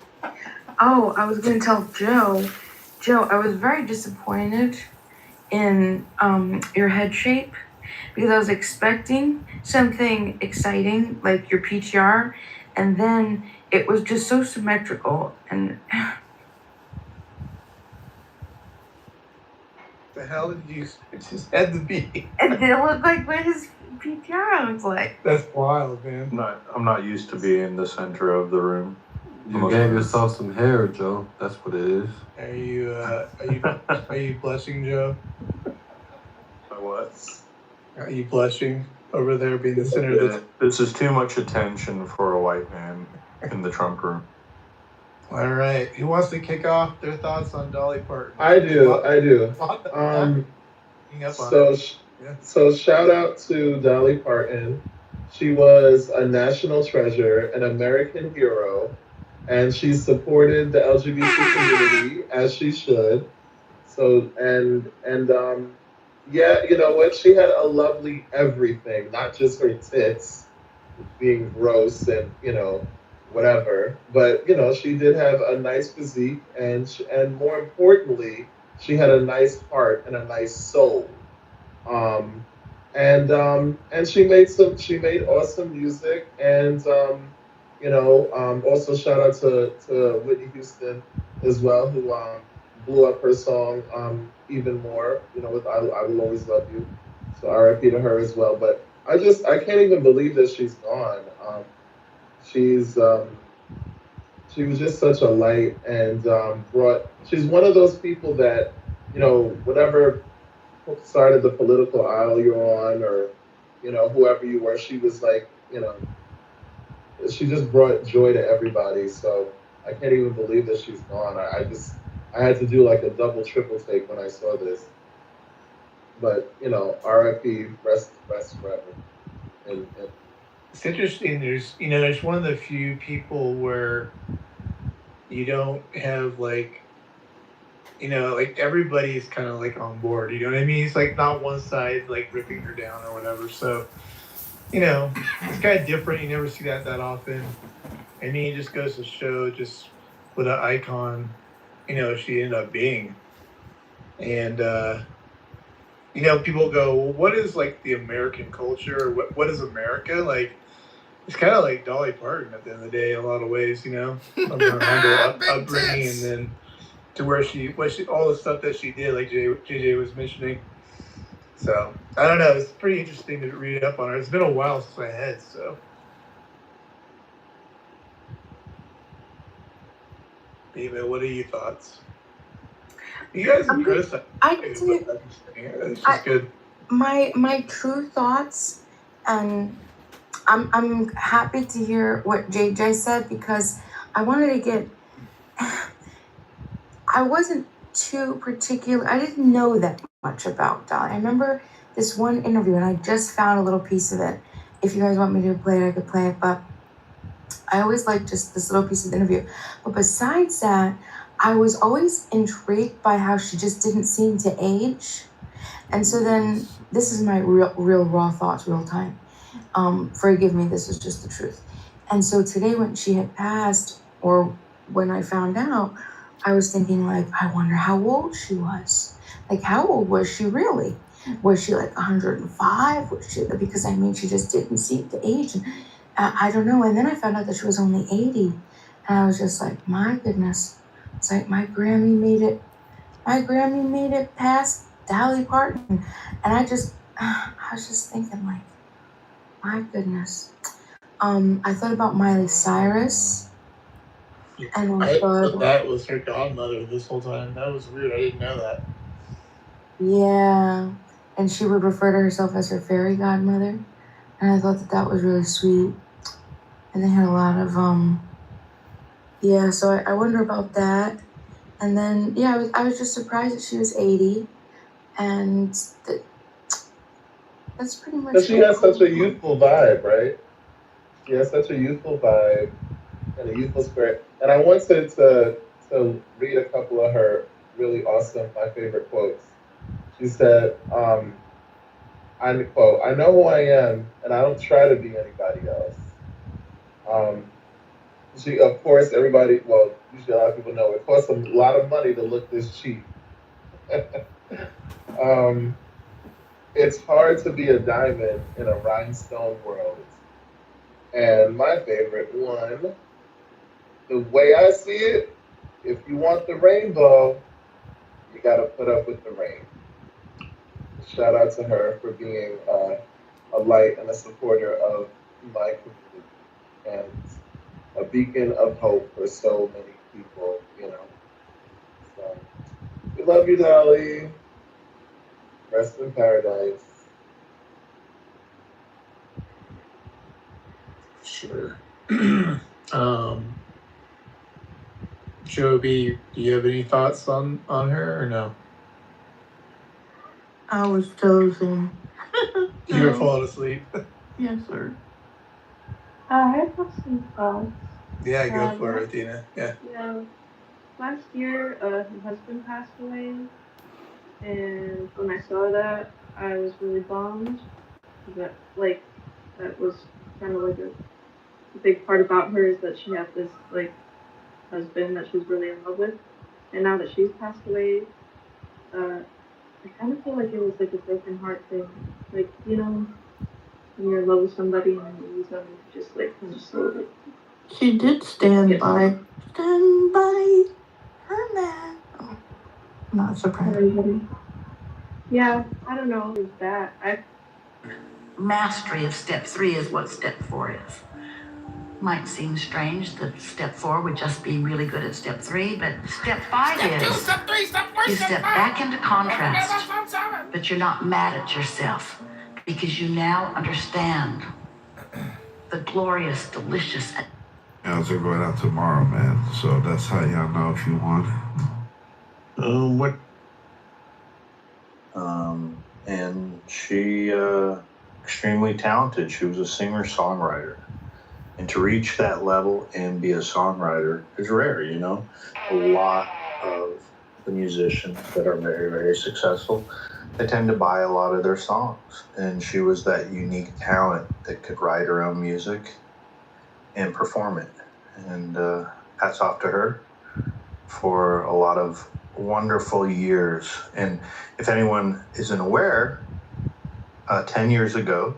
[SPEAKER 8] Oh, I was gonna tell Joe. Joe, I was very disappointed in your head shape because I was expecting something exciting like your PTR, and then it was just so symmetrical and.
[SPEAKER 19] The hell did you? It just had to be.
[SPEAKER 8] And it looked like what his PTR looks like.
[SPEAKER 19] That's wild, man.
[SPEAKER 6] I'm not used to being in the center of the room.
[SPEAKER 16] You gave yourself some hair, Joe. That's what it is.
[SPEAKER 19] Are you blushing, Joe?
[SPEAKER 6] What?
[SPEAKER 19] Are you blushing over there being the center of the?
[SPEAKER 6] This is too much attention for a white man in the Trump room.
[SPEAKER 19] All right. Who wants to kick off their thoughts on Dolly Parton?
[SPEAKER 18] I do. So shout out to Dolly Parton. She was a national treasure, an American hero, and she supported the LGBT community as she should. So yeah, you know what? She had a lovely everything, not just her tits being gross and whatever. But she did have a nice physique, and more importantly, she had a nice heart and a nice soul. and she made awesome music, and also shout out to Whitney Houston as well, who blew up her song even more, with I Will Always Love You. So RIP to her as well. But I can't even believe that she's gone. She's she was just such a light, and she's one of those people that, whatever side of the political aisle you're on, or whoever you were, she was like, she just brought joy to everybody. So I can't even believe that she's gone. I had to do like a double triple take when I saw this. But RIP, rest forever. And
[SPEAKER 19] It's interesting. There's one of the few people where you don't have like, like everybody's kind of like on board. You know what I mean? It's like not one side like ripping her down or whatever. So, it's kind of different. You never see that often. I mean, it just goes to show just what an icon, she ended up being. And people go, well, what is like the American culture? What is America like? It's kind of like Dolly Parton at the end of the day, in a lot of ways, from her humble upbringing, and then to where all the stuff that she did, like JJ was mentioning. So I don't know. It's pretty interesting to read up on her. It's been a while since I had, so. Eva, what are your thoughts? You guys are criticizing. It's just good.
[SPEAKER 8] My true thoughts, and I'm happy to hear what JJ said, because I wanted to get. I wasn't too particular. I didn't know that much about Dolly. I remember this one interview, and I just found a little piece of it. If you guys want me to play it, I could play it. But I always liked just this little piece of the interview. But besides that, I was always intrigued by how she just didn't seem to age. And so then, this is my real raw thoughts, real time. Forgive me, this is just the truth. And so today, when she had passed, or when I found out, I was thinking, like, I wonder how old she was. Like, how old was she really? Was she like 105? Was she, because I mean, she just didn't seem to age. And I don't know. And then I found out that she was only 80. And I was just like, my goodness. It's like my Grammy made it. My Grammy made it past Dolly Parton. And I was just thinking, like, my goodness. I thought about Miley Cyrus. And
[SPEAKER 19] I thought that was her godmother this whole time. That was weird. I didn't know that.
[SPEAKER 8] Yeah. And she would refer to herself as her fairy godmother. And I thought that was really sweet. And they had a lot of, yeah, so I wonder about that. And then, yeah, I was just surprised that she was 80. And that's pretty much
[SPEAKER 18] But she has such a youthful vibe, right? She has such a youthful vibe and a youthful spirit. And I wanted to read a couple of her really awesome, my favorite quotes. She said, I quote, "I know who I am, and I don't try to be anybody else." She, of course, usually a lot of people know it costs a lot of money to look this cheap. It's hard to be a diamond in a rhinestone world. And my favorite one, the way I see it, if you want the rainbow, you got to put up with the rain. Shout out to her for being a light and a supporter of my community, and a beacon of hope for so many people, So, we love you, Dolly. Rest in paradise.
[SPEAKER 19] Sure. Joby, do you have any thoughts on her or no?
[SPEAKER 8] I was dozing.
[SPEAKER 19] You were falling asleep.
[SPEAKER 8] Yes, sir.
[SPEAKER 5] I have some thoughts.
[SPEAKER 19] Yeah, go for it, Athena. Yeah.
[SPEAKER 5] Yeah. Last year, her husband passed away, and when I saw that, I was really bummed. That was kind of like a big part about her, is that she had this like husband that she was really in love with, and now that she's passed away, I kind of feel like it was like a broken heart thing. Like, you know, when you're in love with somebody and you lose them, you just like kind of slowly.
[SPEAKER 8] She did stand by her man. Oh, not surprised.
[SPEAKER 5] Yeah, I don't know. It was that.
[SPEAKER 4] Mastery of step 3 is what step 4 is. Might seem strange that step 4 would just be really good at step 3, but step 5
[SPEAKER 22] Step
[SPEAKER 4] is
[SPEAKER 22] 2, step 3, step 4,
[SPEAKER 4] you
[SPEAKER 22] step
[SPEAKER 4] step
[SPEAKER 22] 5.
[SPEAKER 4] back into contrast,
[SPEAKER 22] Contrast.
[SPEAKER 4] but you're not mad at yourself because you now understand the glorious, delicious.
[SPEAKER 23] Yeah, they're going out tomorrow, man. So that's how y'all know if you want. What?
[SPEAKER 20] And she, extremely talented. She was a singer-songwriter. And to reach that level and be a songwriter is rare, you know? A lot of the musicians that are very, very successful, they tend to buy a lot of their songs. And she was that unique talent that could write her own music and perform it. And hats off to her for a lot of wonderful years. And if anyone isn't aware, 10 years ago,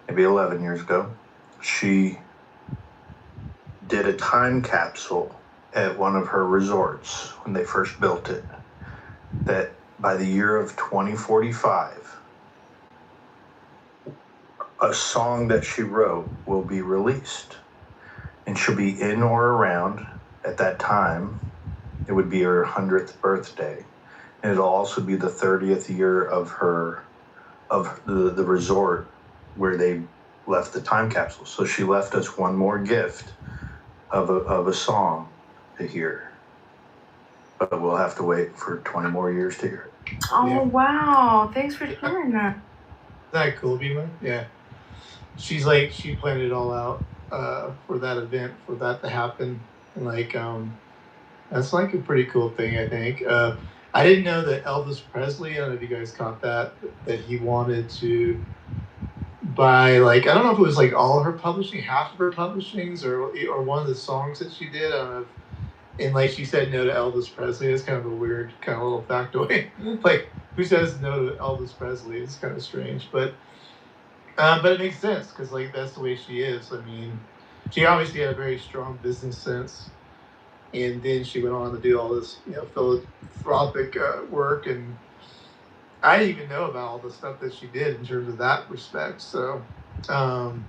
[SPEAKER 20] maybe 11 years ago, she did a time capsule at one of her resorts when they first built it, that by the year of 2045, a song that she wrote will be released. And she'll be in or around at that time. It would be her 100th birthday. And it'll also be the 30th year of the resort where they left the time capsule. So she left us one more gift of a song to hear. But we'll have to wait for 20 more years to hear it.
[SPEAKER 8] Oh, wow. Thanks for sharing that.
[SPEAKER 19] Isn't that cool, Bima? Yeah. She's like, she planned it all out for that event, for that to happen. And like, that's like a pretty cool thing, I think. I didn't know that Elvis Presley, I don't know if you guys caught that he wanted to buy, like, I don't know if it was like all of her publishing, half of her publishings, or one of the songs that she did. I don't know if, and like she said no to Elvis Presley. It's kind of a weird kind of little factoid. Like, who says no to Elvis Presley? It's kind of strange, but it makes sense because like that's the way she is. I mean, she obviously had a very strong business sense, and then she went on to do all this, you know, philanthropic work, and I didn't even know about all the stuff that she did in terms of that respect. So, and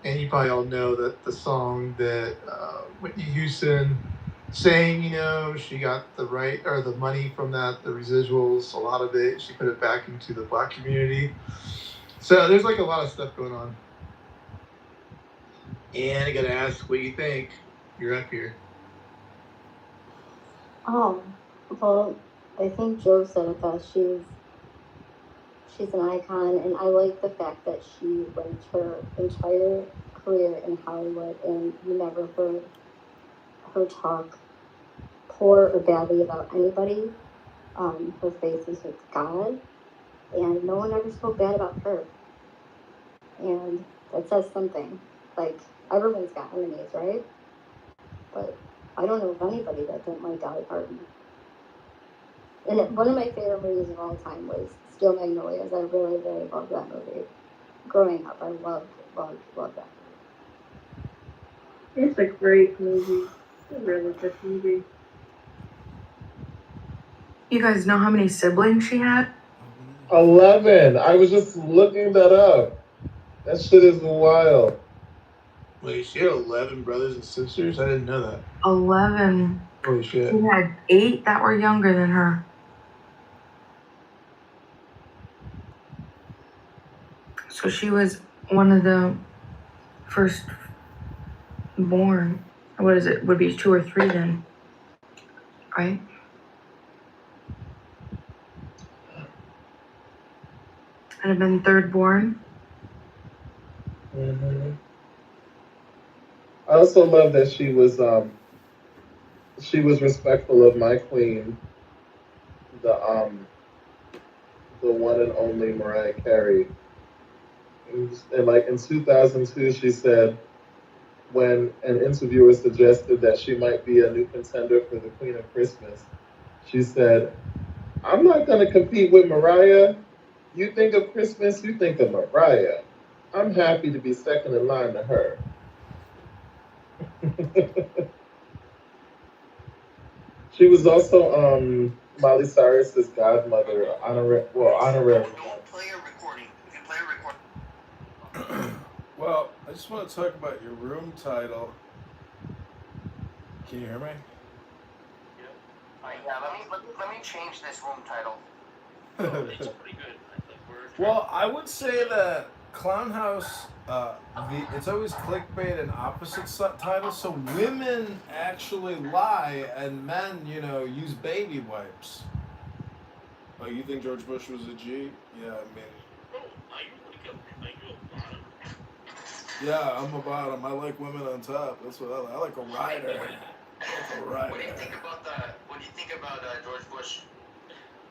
[SPEAKER 19] you probably all know that the song that Whitney Houston sang, you know, she got the right or the money from that, the residuals, a lot of it, she put it back into the Black community. So there's like a lot of stuff going on. And I gotta ask, what do you think? You're up here.
[SPEAKER 24] Oh, well, I think Joe said it best. She's an icon, and I like the fact that she went her entire career in Hollywood, and you never heard her talk poor or badly about anybody. Her faith is with God, and no one ever spoke bad about her. And that says something. Like, everyone's got enemies, right? But I don't know of anybody that didn't like Dolly Parton. And one of my favorite movies of all time was Steel Magnolias. I really, really loved that movie. Growing up, I loved that movie.
[SPEAKER 5] It's a great movie. It's a really good movie.
[SPEAKER 8] You guys know how many siblings she had?
[SPEAKER 18] 11. I was just looking that up. That shit is wild.
[SPEAKER 19] Wait, she had 11 brothers and sisters? I didn't know that.
[SPEAKER 8] 11.
[SPEAKER 19] Holy shit.
[SPEAKER 8] She had 8 that were younger than her. So she was one of the first born. What is it? Would be 2 or 3 then, right? I'd have been third born.
[SPEAKER 18] Mm-hmm. I also love that she was respectful of my queen, the one and only Mariah Carey. And like in 2002, she said, when an interviewer suggested that she might be a new contender for the Queen of Christmas, she said, I'm not gonna compete with Mariah. You think of Christmas, you think of Mariah. I'm happy to be second in line to her. She was also Miley Cyrus's godmother, honorary.
[SPEAKER 15] Don't play a recording. If you play a recording.
[SPEAKER 12] Well, I just want to talk about your room title. Can you hear me?
[SPEAKER 15] Yeah, let me change this room title.
[SPEAKER 12] It's pretty good. Well, I would say that Clown House, it's always clickbait and opposite titles. So women actually lie, and men, use baby wipes. Oh, you think George Bush was a G? Yeah, I mean. Yeah, I'm a bottom. I like women on top. That's what I like. I like a rider.
[SPEAKER 15] What do you think about George Bush?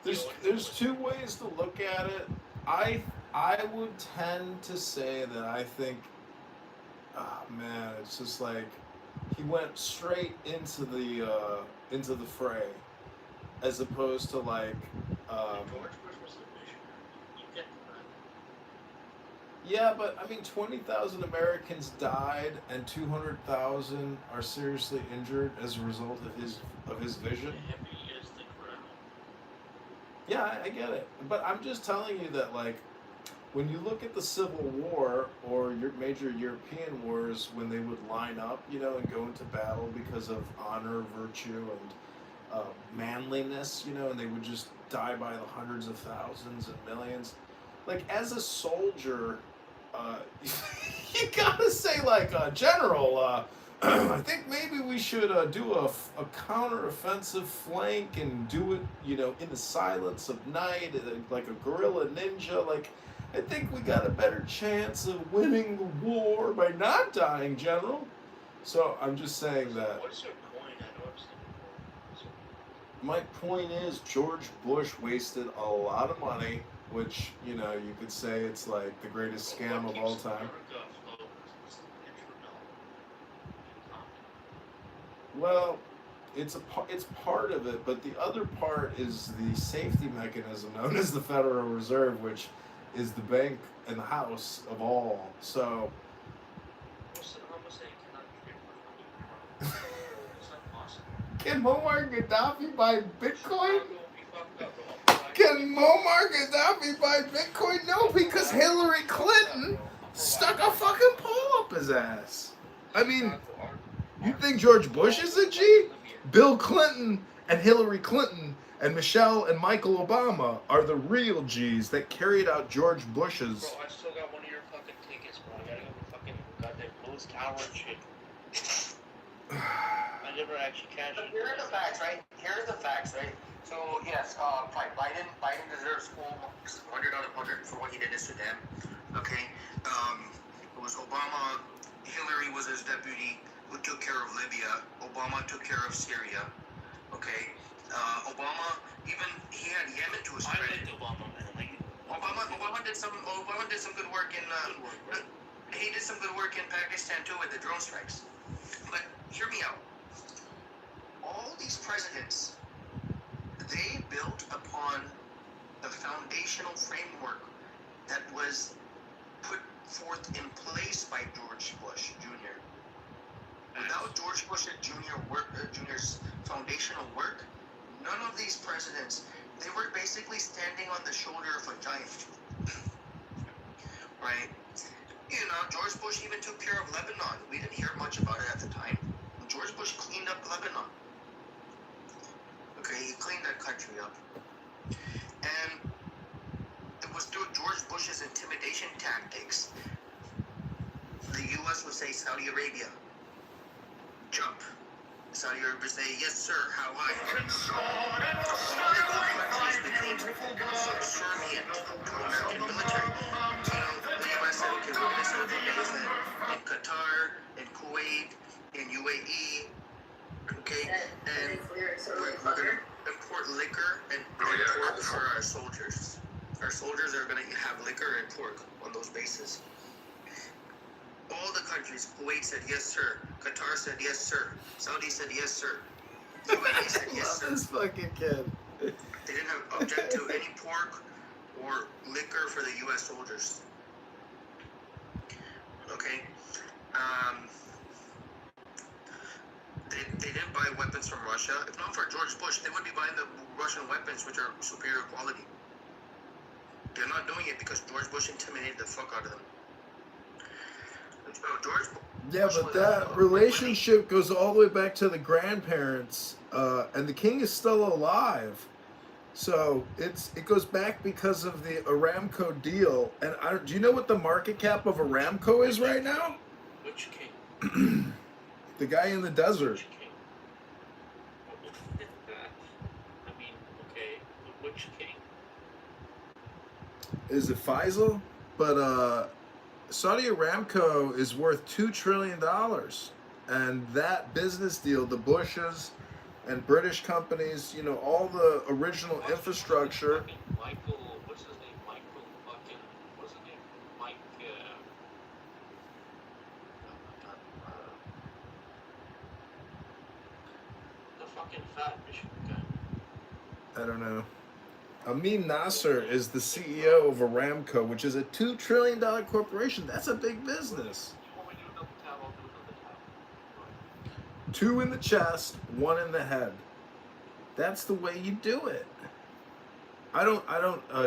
[SPEAKER 12] There's two ways to look at it. I would tend to say that I think, it's just like he went straight into the fray, as opposed to like. Yeah, but I mean, 20,000 Americans died, and 200,000 are seriously injured as a result of his vision. Yeah, I get it, but I'm just telling you that, like, when you look at the Civil War or your major European wars, when they would line up, and go into battle because of honor, virtue, and manliness, and they would just die by the hundreds of thousands and millions. Like, as a soldier, you gotta say, like, General, I think maybe we should do a counter-offensive flank and do it, in the silence of night, like a guerrilla ninja. Like, I think we got a better chance of winning the war by not dying, General. So I'm just saying that. What's your point? My point is George Bush wasted a lot of money, which, you could say it's like the greatest scam of all time. Well, it's part of it, but the other part is the safety mechanism known as the Federal Reserve, which is the bank and the house of all. So. Can Muammar Gaddafi buy Bitcoin? Can Muammar Gaddafi buy Bitcoin? No, because Hillary Clinton stuck a fucking pole up his ass. I mean, you think George Bush is a G? Bill Clinton and Hillary Clinton and Michelle and Michael Obama are the real G's that carried out George Bush's.
[SPEAKER 13] Bro, I still got one of your fucking tickets, bro. I gotta go to fucking goddamn Blues Tower and shit. I never actually cashed it.
[SPEAKER 15] Here are the facts, right? So, yes, Biden deserves full 100 out of 100 for what he did to Sudan. Okay? It was Obama, Hillary was his deputy, who took care of Libya. Obama took care of Syria. Okay? Obama, even, he had Yemen to his credit. I liked Obama, man. Obama did some good work in, he did some good work in Pakistan, too, with the drone strikes. But, hear me out. All these presidents, they built upon the foundational framework that was put forth in place by George Bush Jr. Without George Bush Jr.'s foundational work, none of these presidents, they were basically standing on the shoulder of a giant. Right? George Bush even took care of Lebanon. We didn't hear much about it at the time. George Bush cleaned up Lebanon. Okay, he cleaned that country up. And it was through George Bush's intimidation tactics. The U.S. would say, Saudi Arabia, jump. Saudi Arabia would say, yes, sir, how high? Countries became subservient to American military. The U.S. said, okay, we're going to set up a base in Qatar, in Kuwait, in UAE, okay, and we're going to import liquor and pork for our soldiers. Our soldiers are going to have liquor and pork on those bases. All the countries, Kuwait said yes, sir. Qatar said yes, sir. Saudi said yes, sir. UAE said yes, sir.
[SPEAKER 12] This fucking kid.
[SPEAKER 13] They didn't have object to any pork or liquor for the U.S. soldiers. Okay. They didn't buy weapons from Russia. If not for George Bush, they would be buying the Russian weapons, which are superior quality. They're not doing it because George Bush intimidated the fuck out of them.
[SPEAKER 15] Yeah, but that relationship goes all the way back to the grandparents, and the king is still alive. So it goes back because of the Aramco deal. And do you know what the market cap of Aramco is right now?
[SPEAKER 13] Which king?
[SPEAKER 15] The guy in the desert.
[SPEAKER 13] Which king? I mean, okay, which king?
[SPEAKER 15] Is it Faisal? But Saudi Aramco is worth $2 trillion. And that business deal, the Bushes and British companies, you know, all the original infrastructure.
[SPEAKER 13] Michael, what's his name? Michael fucking, what's his name? Mike, the fucking fat Michigan guy.
[SPEAKER 15] I don't know. Amin Nasser is the CEO of Aramco, which is a $2 trillion corporation. That's a big business. Two in the chest, one in the head. That's the way you do it. I don't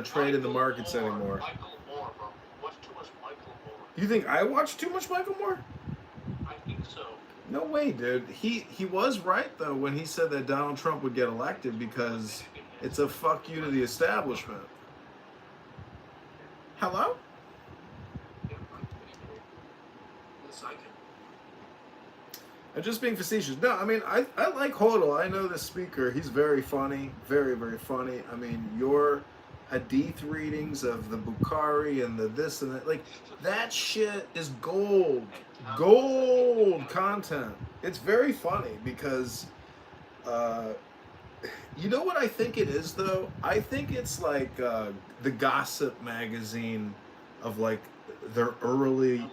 [SPEAKER 15] trade in the markets anymore.
[SPEAKER 13] Michael Moore, bro. Watch too much Michael Moore.
[SPEAKER 15] You think I watch too much Michael Moore?
[SPEAKER 13] I think so.
[SPEAKER 15] No way, dude. He was right though when he said that Donald Trump would get elected because it's a fuck you to the establishment. Hello? I'm just being facetious. No, I mean, I like Hodel. I know the speaker. He's very funny. Very, very funny. I mean, your hadith readings of the Bukhari and the this and that, like, that shit is gold. Gold content. It's very funny because, you know what I think it is, though? I think it's like the gossip magazine of, like, their early...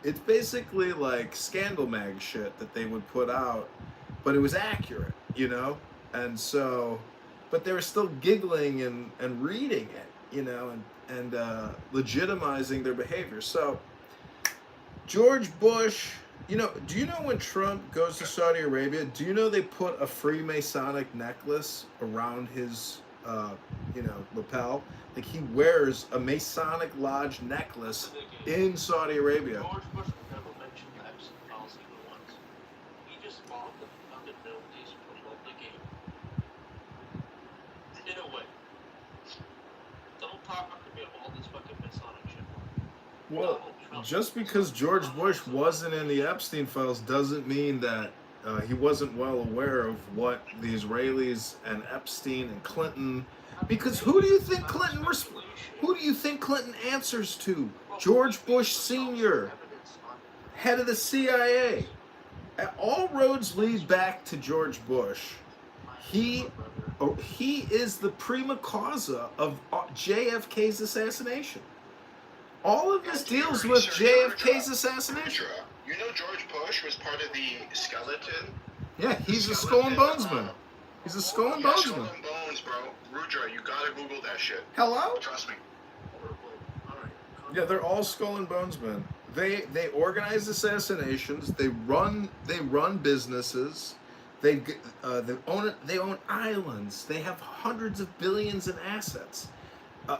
[SPEAKER 15] It's basically like Scandal Mag shit that they would put out, but it was accurate, you know? And so, but they were still giggling and reading it, you know, and legitimizing their behavior. So, George Bush, you know, do you know when Trump goes to Saudi Arabia, do you know they put a Freemasonic necklace around his, you know, lapel? Like, he wears a Masonic Lodge necklace in Saudi Arabia.
[SPEAKER 13] George Bush never mentioned the Epstein files even once. He just bought the fucking abilities to promote the game. In a way. Don't talk to me about all this fucking Masonic shit.
[SPEAKER 15] Well, just because George Bush wasn't in the Epstein files doesn't mean that he wasn't well aware of what the Israelis and Epstein and Clinton. Because who do you think Clinton answers to? George Bush Sr., head of the CIA. All roads lead back to George Bush. He is the prima causa of JFK's assassination. All of this deals with JFK's assassination.
[SPEAKER 9] You know George Bush was part of the skeleton?
[SPEAKER 15] Yeah, he's a skull and bonesman. He's a skull and bonesman.
[SPEAKER 9] Skull and bones, bro. Rudra, you gotta Google that shit.
[SPEAKER 15] Hello?
[SPEAKER 9] Trust me.
[SPEAKER 15] Yeah, they're all skull and bonesmen. They organize assassinations. They run businesses. They own islands. They have hundreds of billions in assets.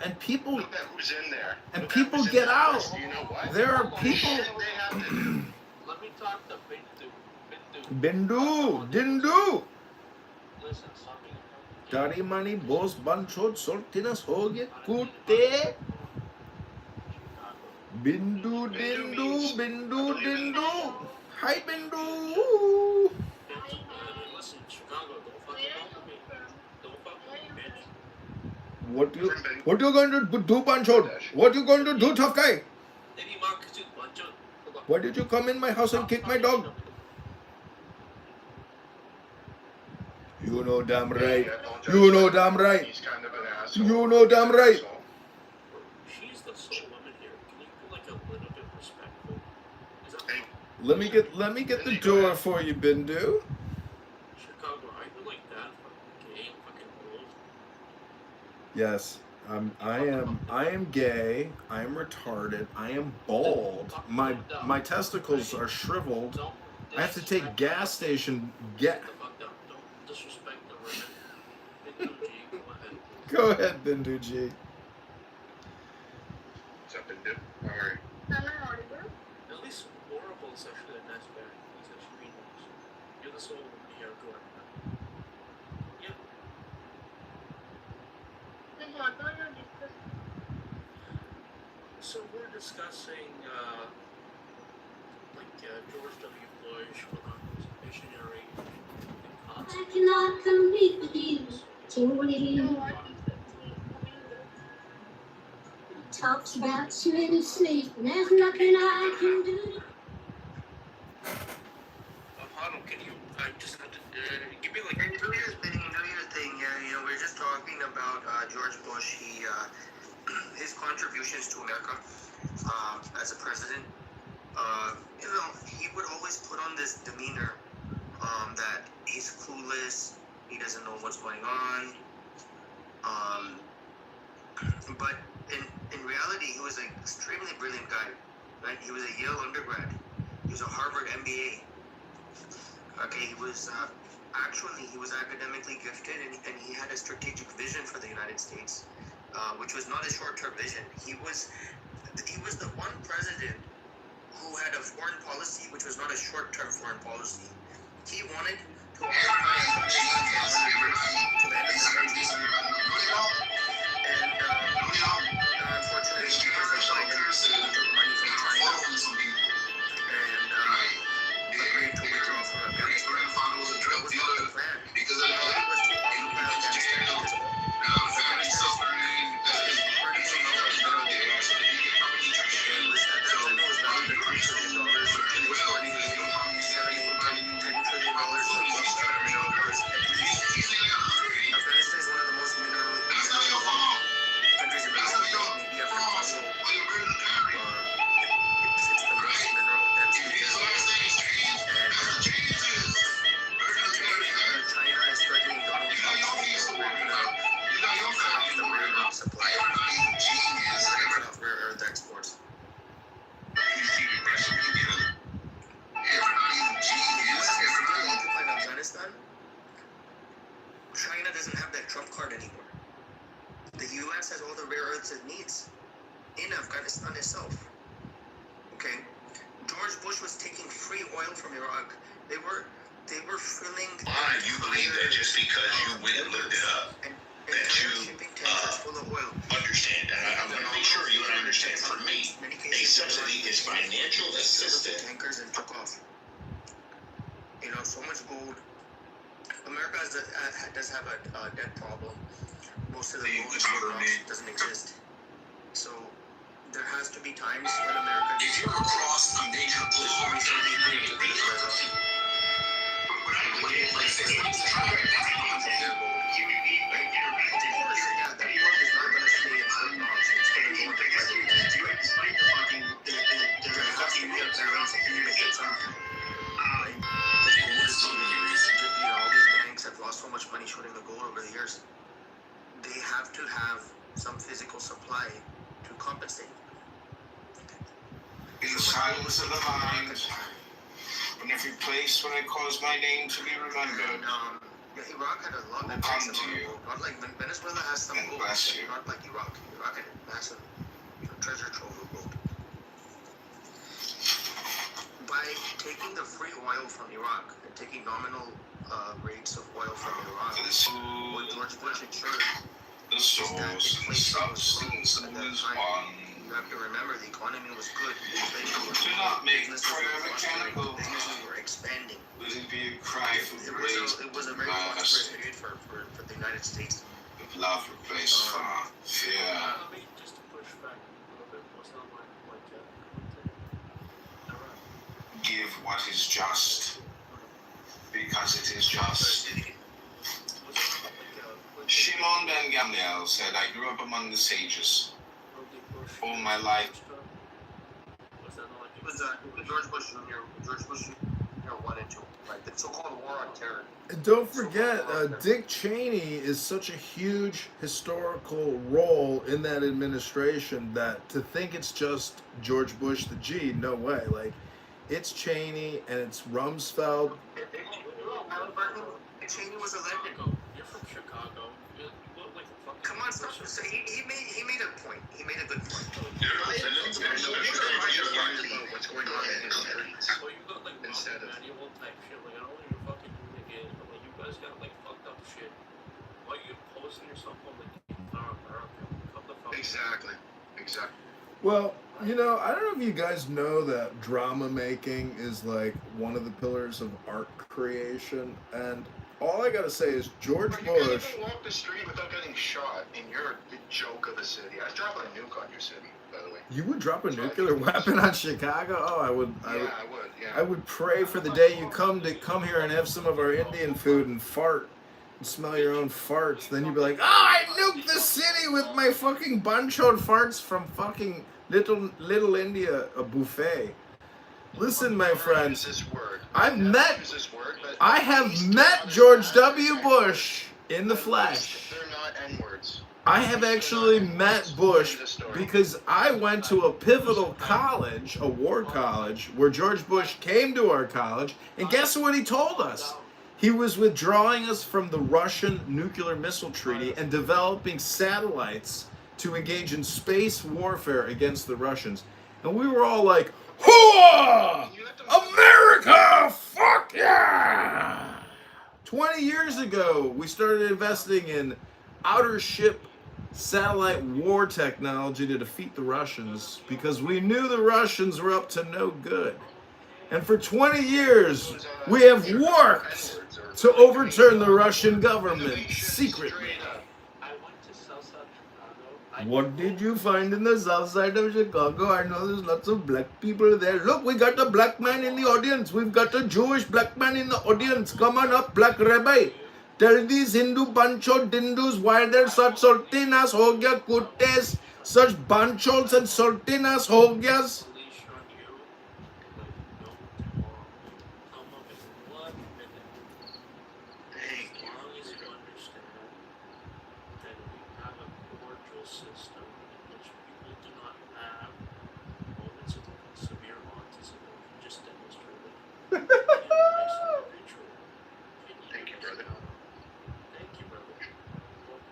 [SPEAKER 15] And people.
[SPEAKER 9] Look at who's in there.
[SPEAKER 15] And people get out.
[SPEAKER 9] You know what?
[SPEAKER 15] There are people.
[SPEAKER 13] Let me talk to Bindu.
[SPEAKER 15] Dindu.
[SPEAKER 13] Listen, something.
[SPEAKER 15] Dari mani bos banchot soltinas hoge kute. Bindu. Hi, Bindu.
[SPEAKER 13] Listen, Chicago, don't fucking help me. Don't fucking bitch.
[SPEAKER 15] What you going to do, Banchot? What you going to do, tough guy? Why did you come in my house and kick my dog? You know damn right. You know damn right.
[SPEAKER 9] He's kind of an asshole.
[SPEAKER 15] You know damn right.
[SPEAKER 13] She's the sole woman here. Can you be like a little bit respectful? Is that
[SPEAKER 15] Let me get the door for you, Bindu.
[SPEAKER 13] Chicago? Are you like that?
[SPEAKER 15] Yes. I am gay. I am retarded. I am bald. My testicles are shriveled. I have to take gas station Go ahead, Bindu G.
[SPEAKER 13] What's up, Bindu? How are you?
[SPEAKER 1] At least Oracle is actually a nice guy. He's actually really nice. You're the soul here, go ahead. Yeah. So we're discussing George W. Bush, whether he was a missionary
[SPEAKER 24] I cannot compete with you. Talks about you in his sleep, and there's nothing I can do.
[SPEAKER 13] Pardon, can you just have to give me like do your thing? Yeah, you know, we're just talking about George Bush. He his contributions to America as a president. You know, he would always put on this demeanor that he's clueless, he doesn't know what's going on. But in reality, he was an extremely brilliant guy. Right? He was a Yale undergrad. He was a Harvard MBA. Okay, he was academically gifted, and he had a strategic vision for the United States, which was not a short-term vision. He was the one president who had a foreign policy which was not a short-term foreign policy. He wanted to occupy Afghanistan for 100 years to the end of the century. And unfortunately, because of Biden, he took money from China and agreed to withdraw from Afghanistan. That was not the plan. The plan was to occupy Afghanistan because Afghanistan is incredible amount of mineral wealth. And at that time, it was valued at $3 trillion. In today's money, $7, $8, $10 trillion of mineral wealth at least. Afghanistan is one of the most mineral countries in the world, maybe after Congo. It's the most mineral dense region in the world. And China is threatening Donald Trump with cut off the rare earth supply. Cut off rare earth exports. Occupied Afghanistan, China doesn't have that trump card anymore. The U.S. has all the rare earths it needs in Afghanistan itself. Okay, George Bush was taking free oil from Iraq. They were filling.
[SPEAKER 21] Why you believe that just because you went and looked it up, that you
[SPEAKER 13] full of oil.
[SPEAKER 21] understand? And I'm going to make sure you understand. For me, a subsidy is financial assistance.
[SPEAKER 13] Tankers and took off. You know, so much gold. America does have a debt problem. Most of the gold doesn't exist. So there has to be times when America needs to cross a major all these banks have lost so much money shorting the gold over the years. They have to have some physical supply to compensate.
[SPEAKER 21] In the silence of the mind, in every place where I cause my name to be remembered,
[SPEAKER 13] Iraq had a lot of
[SPEAKER 21] come to you.
[SPEAKER 13] Not like Venezuela has some gold, not like Iraq. Iraq had a massive treasure trove of gold. By taking the free oil from Iraq and taking nominal rates of oil from Iraq, what George Bush ensured
[SPEAKER 21] the source and substance of this one.
[SPEAKER 13] You have to remember the economy was good.
[SPEAKER 21] Do not make prayer mechanical.
[SPEAKER 13] Businesses were expanding.
[SPEAKER 21] Would it be a cry for grace?
[SPEAKER 13] It was a very prosperous period for the United States.
[SPEAKER 21] If love replaced fear.
[SPEAKER 1] Just to push back a little bit, what's not my
[SPEAKER 21] Give what is just, because it is just. Shimon ben Gamliel said, I grew up among the sages. All my life.
[SPEAKER 13] It was George Bush Jr. George Bush went into, right? The so-called war on terror.
[SPEAKER 15] And don't forget, Dick Cheney is such a huge historical role in that administration that to think it's just George Bush the G, no way. Like, it's Cheney and it's Rumsfeld.
[SPEAKER 13] Cheney was elected.
[SPEAKER 1] You're from Chicago. You look like a fucking.
[SPEAKER 13] Come on, stop. So he made a point. He made a good point. What's going on in history?
[SPEAKER 1] Well, you got like manual type shit. Like, I don't know what you're fucking doing again, but like, you guys got like fucked up shit. Why you posting yourself on like America? Come the fuck.
[SPEAKER 13] Exactly.
[SPEAKER 15] Well, you know, I don't know if you guys know that drama making is like one of the pillars of art creation, and all I gotta say is George Bush.
[SPEAKER 13] You can't even walk the street without getting shot, and you're the joke of the city. I'd drop a nuke on your city, by the way.
[SPEAKER 15] You would drop a nuclear weapon on Chicago? Oh, I would.
[SPEAKER 13] Yeah.
[SPEAKER 15] I would pray for the day you come here and have some of our Indian food and fart and smell your own farts. Then you'd be like, oh, I nuked the city with my fucking bunchod farts from fucking Little India, a buffet. Listen, my friends, I have met George W. Bush in the flesh.
[SPEAKER 13] They're not N-words.
[SPEAKER 15] I have actually met Bush because I went to a pivotal college, a war college, where George Bush came to our college, and guess what he told us? He was withdrawing us from the Russian nuclear missile treaty and developing satellites to engage in space warfare against the Russians. And we were all like, hooah! America! Fuck yeah! 20 years ago, we started investing in outer ship satellite war technology to defeat the Russians because we knew the Russians were up to no good. And for 20 years, we have worked to overturn the Russian government secretly. What did you find in the south side of Chicago? I know there's lots of black people there. Look, we got a black man in the audience. We've got a Jewish black man in the audience. Come on up, black rabbi. Tell these Hindu bancho dindus why they're such sultinas ho gya kuttes, such banchols and sultinas ho gyas.
[SPEAKER 13] Thank you, brother.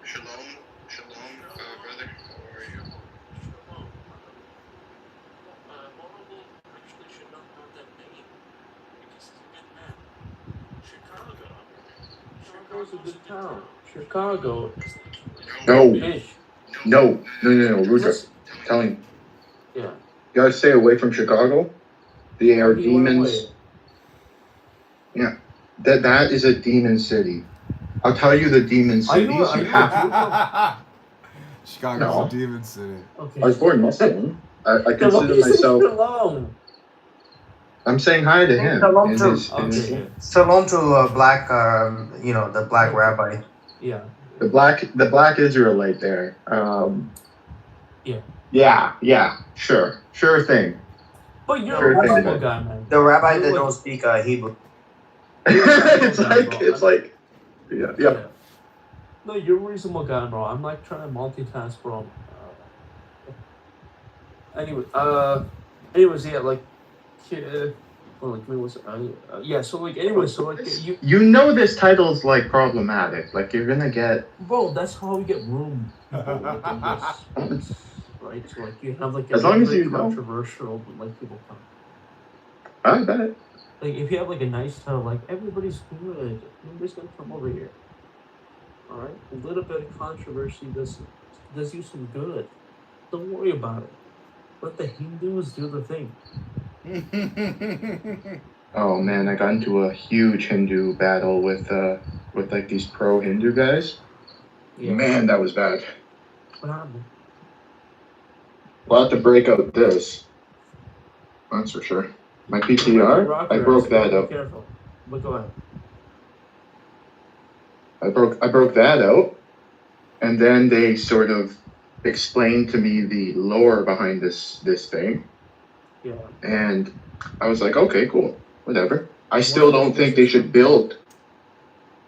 [SPEAKER 13] Shalom, brother. How are you?
[SPEAKER 3] Chicago's a good town. Chicago.
[SPEAKER 18] No,
[SPEAKER 3] Fish.
[SPEAKER 18] no, Rudra, tell him.
[SPEAKER 3] Yeah.
[SPEAKER 18] You gotta stay away from Chicago. They are demons. Yeah, that is a demon city. I'll tell you the demon cities. You have
[SPEAKER 10] Chicago's
[SPEAKER 18] No.
[SPEAKER 10] a demon city.
[SPEAKER 3] Okay.
[SPEAKER 18] I was born Muslim. I
[SPEAKER 3] Then why
[SPEAKER 18] consider
[SPEAKER 3] do you say
[SPEAKER 18] myself.
[SPEAKER 3] shalom?
[SPEAKER 18] I'm saying hi to him.
[SPEAKER 14] Shalom
[SPEAKER 18] in
[SPEAKER 14] to-
[SPEAKER 18] his- in his-
[SPEAKER 3] Okay.
[SPEAKER 14] Shalom to black, the black rabbi.
[SPEAKER 3] Yeah.
[SPEAKER 18] the black Israelite there.
[SPEAKER 3] Yeah.
[SPEAKER 18] Yeah, sure thing.
[SPEAKER 3] But you're
[SPEAKER 18] Sure
[SPEAKER 3] a
[SPEAKER 18] thing,
[SPEAKER 3] reasonable
[SPEAKER 18] man.
[SPEAKER 3] guy, man.
[SPEAKER 14] The rabbi that
[SPEAKER 3] You're
[SPEAKER 14] don't
[SPEAKER 3] like-
[SPEAKER 14] speak Hebrew.
[SPEAKER 18] it's like, yeah.
[SPEAKER 3] No, you're a reasonable guy, bro. I'm like trying to multitask, bro. Anyways, yeah, like, yeah. So like, anyways, so like,
[SPEAKER 18] You know this title's like problematic. Like you're gonna get.
[SPEAKER 3] bro, that's how we get room. People like in this, right? So like, you have like
[SPEAKER 18] As long as
[SPEAKER 3] very
[SPEAKER 18] you know.
[SPEAKER 3] controversial, but like people come.
[SPEAKER 18] I bet.
[SPEAKER 3] Like if you have like a nice title, like everybody's good, nobody's gonna come over here. All right, a little bit of controversy does you some good. Don't worry about it. Let the Hindus do the thing.
[SPEAKER 18] Oh man, I got into a huge Hindu battle with like these pro Hindu guys.
[SPEAKER 3] Yeah.
[SPEAKER 18] Man, that was bad.
[SPEAKER 3] What happened?
[SPEAKER 18] We'll have to break out this. That's for sure. My PTR, I broke that
[SPEAKER 3] Be
[SPEAKER 18] up.
[SPEAKER 3] careful. But go ahead.
[SPEAKER 18] I broke that out, and then they sort of explained to me the lore behind this thing,
[SPEAKER 3] Yeah.
[SPEAKER 18] and I was like, okay, cool, whatever.
[SPEAKER 2] I still don't think they should build.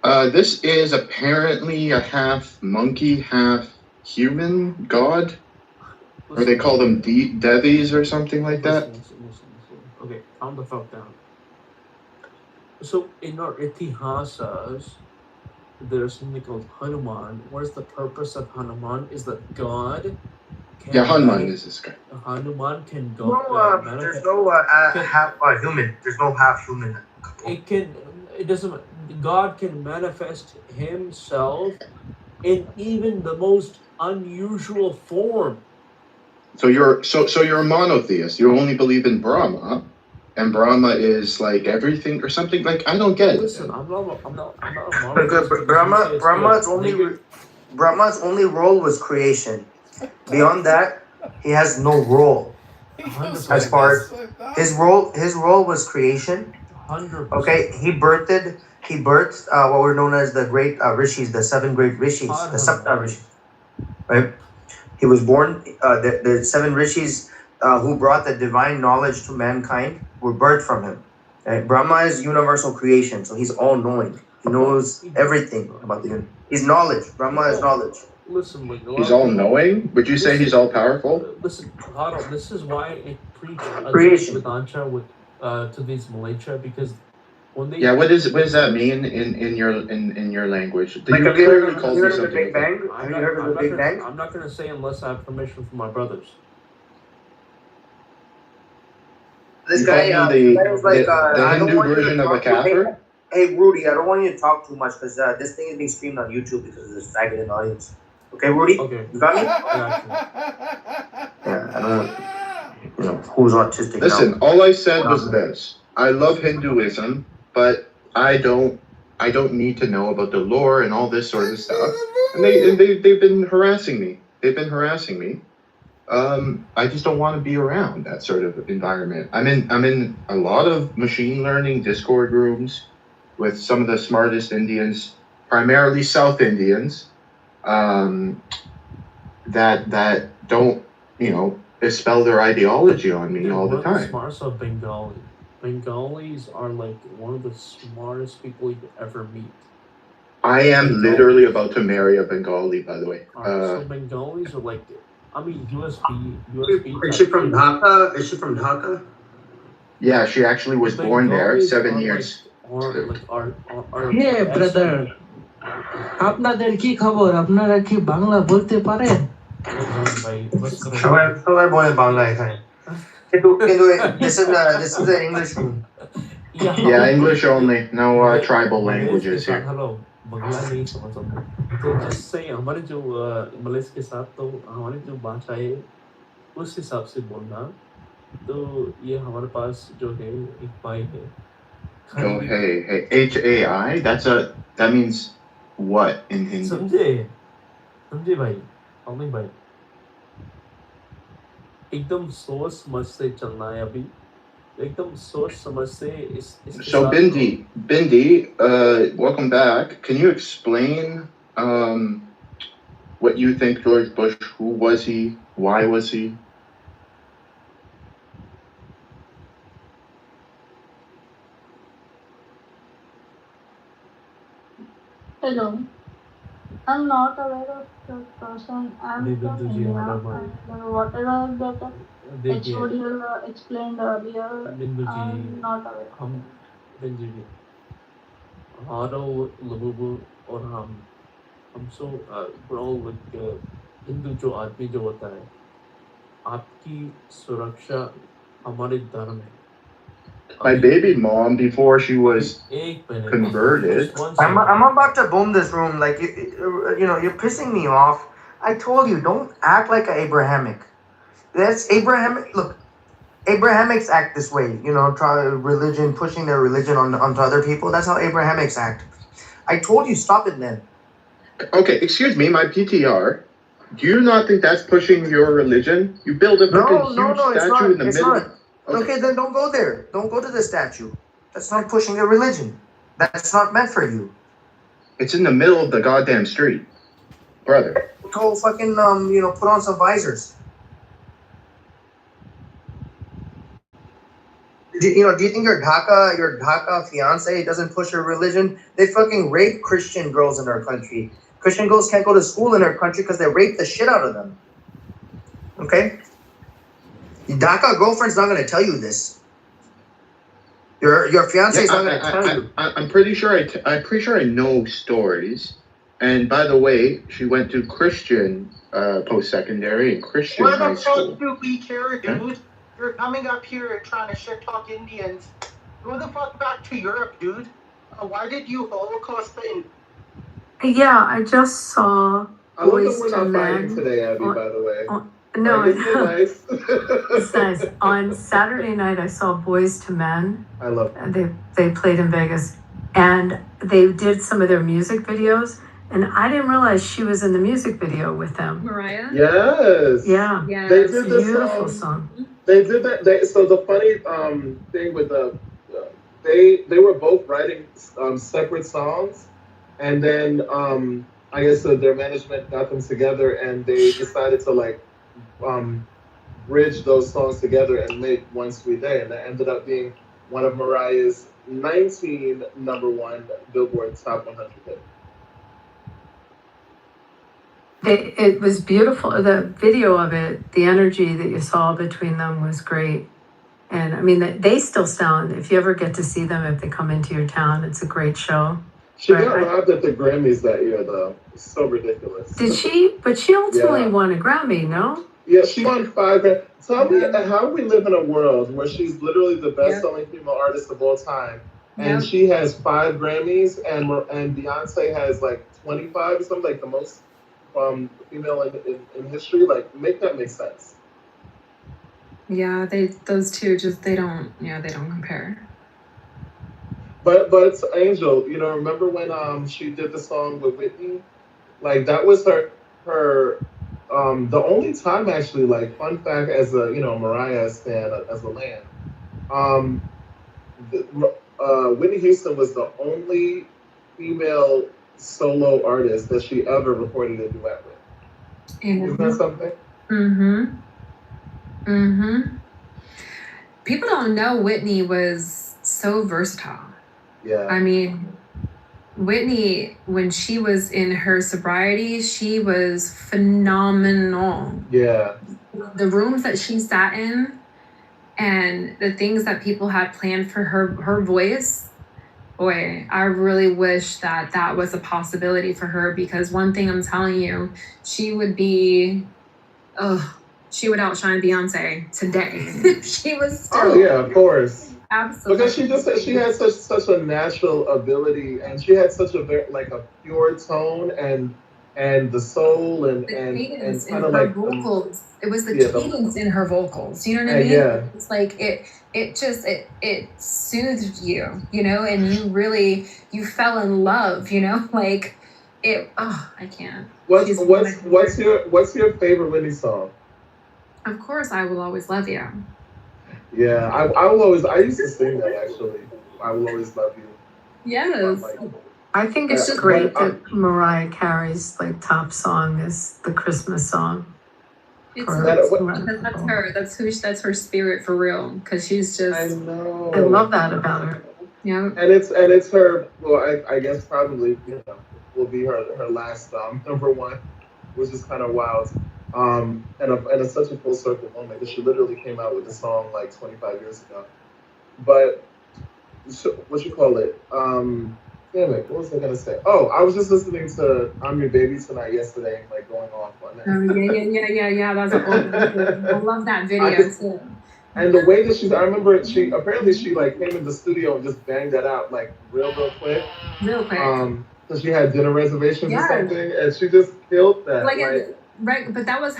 [SPEAKER 2] This is apparently a half monkey, half human god. Or they call them Devis or something like that.
[SPEAKER 3] Listen. Okay, calm the fuck down. So in our itihasas, there's something called Hanuman. Where's the purpose of Hanuman? Is that God can
[SPEAKER 2] Yeah, Hanuman is this guy.
[SPEAKER 3] Hanuman can go.
[SPEAKER 14] There's no half human. There's no half human.
[SPEAKER 3] It doesn't. God can manifest Himself in even the most unusual form.
[SPEAKER 2] So you're a monotheist. You only believe in Brahma, and Brahma is like everything or something. Like I don't get it.
[SPEAKER 3] Listen, I'm not a
[SPEAKER 14] Because Brahma's only role was creation. Beyond that, he has no role. As far as his role was creation.
[SPEAKER 3] 100%.
[SPEAKER 14] Okay, he birthed what were known as the great rishis, the 7 great rishis, the Sapta rishis. Right? He was born. The 7 rishis who brought the divine knowledge to mankind were birthed from him. Right? Brahma is universal creation, so he's all knowing. He knows everything about the universe. He's knowledge. Brahma is knowledge.
[SPEAKER 3] Listen,
[SPEAKER 2] he's all knowing. Would you say he's all powerful?
[SPEAKER 3] Listen, Haro, this is why I preach
[SPEAKER 14] creation
[SPEAKER 3] to these Malaysia, because when they
[SPEAKER 2] what does that mean in your language?
[SPEAKER 14] Like, have you heard of the Big Bang? Have you heard of the Big Bang?
[SPEAKER 3] I'm not gonna say unless I have permission from my brothers.
[SPEAKER 14] This guy was like
[SPEAKER 2] the Hindu version of a kafir.
[SPEAKER 14] Hey Rudy, I don't want you to talk too much because this thing is being streamed on YouTube because of this faggot in the audience. Okay, Rudy?
[SPEAKER 3] Okay.
[SPEAKER 14] You got me? Yeah, I don't want, who's autistic
[SPEAKER 2] Listen,
[SPEAKER 14] now?
[SPEAKER 2] all I said was this. I love Hinduism, but I don't need to know about the lore and all this sort of stuff. And they've been harassing me. I just don't want to be around that sort of environment. I'm in a lot of machine learning Discord rooms with some of the smartest Indians, primarily South Indians, that don't, expel their ideology on me all the time.
[SPEAKER 3] Smartest of Bengali. Bengalis are like one of the smartest people you could ever meet.
[SPEAKER 2] I am literally about to marry a Bengali, by the way.
[SPEAKER 3] So Bengalis are like, USB.
[SPEAKER 14] Is she from Dhaka?
[SPEAKER 2] Yeah, she actually was born there 7 years.
[SPEAKER 11] Yeah, brother. আপনাদের কি খবর? আপনারা কি বাংলা বলতে পারেন?
[SPEAKER 14] সবাই বলে বাংলা এখানে। কিন্তু this is the English room.
[SPEAKER 2] Yeah, English only. No tribal languages here.
[SPEAKER 3] Hello, Bangla नहीं समझ सकते। तो जिससे हमारे जो मलेशिया के साथ तो हमारी जो भाषा है उस हिसाब से बोलना, तो ये हमारे पास जो है एक भाई है।
[SPEAKER 2] Oh, hey, HAI? That means what in Hindi?
[SPEAKER 3] समझे भाई, हमें भाई एकदम सोच समझ से चलना है अभी, एकदम सोच समझ से इस
[SPEAKER 2] So Bindi, welcome back. Can you explain what you think George Bush? Who was he? Why was he?
[SPEAKER 17] Hello. I'm not aware of the person. I'm from India. And whatever that HOD explained earlier, I'm not aware.
[SPEAKER 3] Haro, Labubu, और हम so bro with Hindu जो आदमी जो होता है, आपकी सुरक्षा हमारे धर्म है।
[SPEAKER 2] My baby mom, before she was converted.
[SPEAKER 14] I'm about to boom this room. Like you're pissing me off. I told you, don't act like an Abrahamic. That's Abrahamic. Look, Abrahamics act this way. Try religion, pushing their religion onto other people. That's how Abrahamics act. I told you, stop it, man.
[SPEAKER 2] Okay, excuse me, my PTR. Do you not think that's pushing your religion? You build a freaking huge statue in the middle.
[SPEAKER 14] Not. Okay, then don't go there. Don't go to the statue. That's not pushing your religion. That's not meant for you.
[SPEAKER 2] It's in the middle of the goddamn street, brother.
[SPEAKER 14] Go fucking put on some visors. Do you think your Dhaka fiance doesn't push her religion? They fucking rape Christian girls in our country. Christian girls can't go to school in our country because they rape the shit out of them. Okay? Your Dhaka girlfriend's not gonna tell you this. Your fiance is not gonna tell you.
[SPEAKER 2] I'm pretty sure I know stories. And by the way, she went to Christian post-secondary and Christian
[SPEAKER 6] Where
[SPEAKER 2] high
[SPEAKER 6] the fuck
[SPEAKER 2] school.
[SPEAKER 6] do we care, dude? You're coming up here trying to shit talk Indians. Go the fuck back to Europe, dude. Why did you Holocaust thing?
[SPEAKER 8] Yeah, I just saw
[SPEAKER 18] I love that
[SPEAKER 8] Boys
[SPEAKER 18] we're
[SPEAKER 8] to
[SPEAKER 18] not
[SPEAKER 8] Men.
[SPEAKER 18] fighting today, Abby, by the way.
[SPEAKER 8] No,
[SPEAKER 18] Like, isn't it nice?
[SPEAKER 8] it's nice. On Saturday night, I saw Boys to Men.
[SPEAKER 18] I love
[SPEAKER 8] it. They played in Vegas, and they did some of their music videos. And I didn't realize she was in the music video with them.
[SPEAKER 7] Mariah?
[SPEAKER 18] Yes.
[SPEAKER 8] Yeah.
[SPEAKER 18] They did this
[SPEAKER 8] Beautiful song.
[SPEAKER 18] They did that. So the funny thing with they were both writing separate songs, and then I guess their management got them together, and they decided to bridge those songs together and make One Sweet Day, and that ended up being one of Mariah's 19 #1 Billboard Top 100 hits.
[SPEAKER 8] It was beautiful. The video of it, the energy that you saw between them was great. And I mean, they still sound, if you ever get to see them, if they come into your town, it's a great show.
[SPEAKER 18] She got robbed at the Grammys that year, though. It's so ridiculous.
[SPEAKER 8] Did she? But she ultimately won a Grammy, no?
[SPEAKER 18] Yeah, she won 5 Grammys. Tell me, how we live in a world where she's literally the best-selling female artist of all time, and she has 5 Grammys, and Beyonce has like 25 or something, like the most female in history. Like, make that make sense.
[SPEAKER 7] Yeah, those two they don't compare.
[SPEAKER 18] But Angel, remember when she did the song with Whitney? Like, that was her the only time, actually, like, fun fact, as a Mariah stan, as a land, Whitney Houston was the only female solo artist that she ever recorded a duet with. Isn't that something?
[SPEAKER 7] People don't know Whitney was so versatile.
[SPEAKER 18] Yeah.
[SPEAKER 7] I mean, Whitney, when she was in her sobriety, she was phenomenal.
[SPEAKER 18] Yeah.
[SPEAKER 7] The rooms that she sat in and the things that people had planned for her voice, boy, I really wish that was a possibility for her, because one thing I'm telling you, she would outshine Beyonce today. She was still.
[SPEAKER 18] Oh yeah, of course.
[SPEAKER 7] Absolutely.
[SPEAKER 18] Because she had such a natural ability, and she had such a a pure tone and the soul and
[SPEAKER 7] cadence in
[SPEAKER 18] kind
[SPEAKER 7] her
[SPEAKER 18] of like
[SPEAKER 7] vocals. It was the
[SPEAKER 18] yeah,
[SPEAKER 7] cadence in her vocals. You know what I mean?
[SPEAKER 18] Yeah.
[SPEAKER 7] It's like it soothed you, and you fell in love, like it. Oh, I can't.
[SPEAKER 18] What's your favorite Whitney song?
[SPEAKER 7] Of course, I Will Always Love You.
[SPEAKER 18] Yeah, I used to sing that, actually. I Will Always Love You.
[SPEAKER 7] Yes.
[SPEAKER 8] I think it's great that Mariah Carey's top song is the Christmas song.
[SPEAKER 7] That's her. That's her spirit for real. Because she's just.
[SPEAKER 18] I know.
[SPEAKER 8] I love that about her.
[SPEAKER 7] Yeah.
[SPEAKER 18] And it's her. Well, I guess probably will be her last #1, which is kind of wild. And it's such a full circle moment, because she literally came out with the song like 25 years ago. But what you call it? Damn it, what was I gonna say? Oh, I was just listening to "I'm Your Baby Tonight" yesterday, like going off on that.
[SPEAKER 7] Oh yeah. That's I love that video too.
[SPEAKER 18] And the way that I remember she like came in the studio and just banged that out like real quick.
[SPEAKER 7] Real quick.
[SPEAKER 18] So she had dinner reservations or something, and she just killed that.
[SPEAKER 7] Right, but that was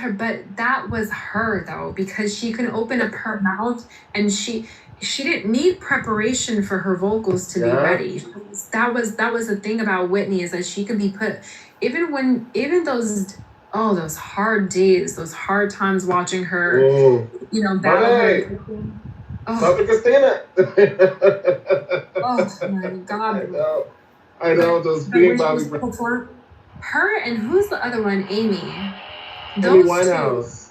[SPEAKER 7] her though, because she can open up her mouth, and she didn't need preparation for her vocals to be ready. That was the thing about Whitney, is that she could be put, even those hard days, those hard times watching her, battle.
[SPEAKER 18] Bobby Christina.
[SPEAKER 7] Oh my God.
[SPEAKER 18] I know those being Bobby.
[SPEAKER 7] Her and who's the other one? Amy.
[SPEAKER 18] Amy Winehouse.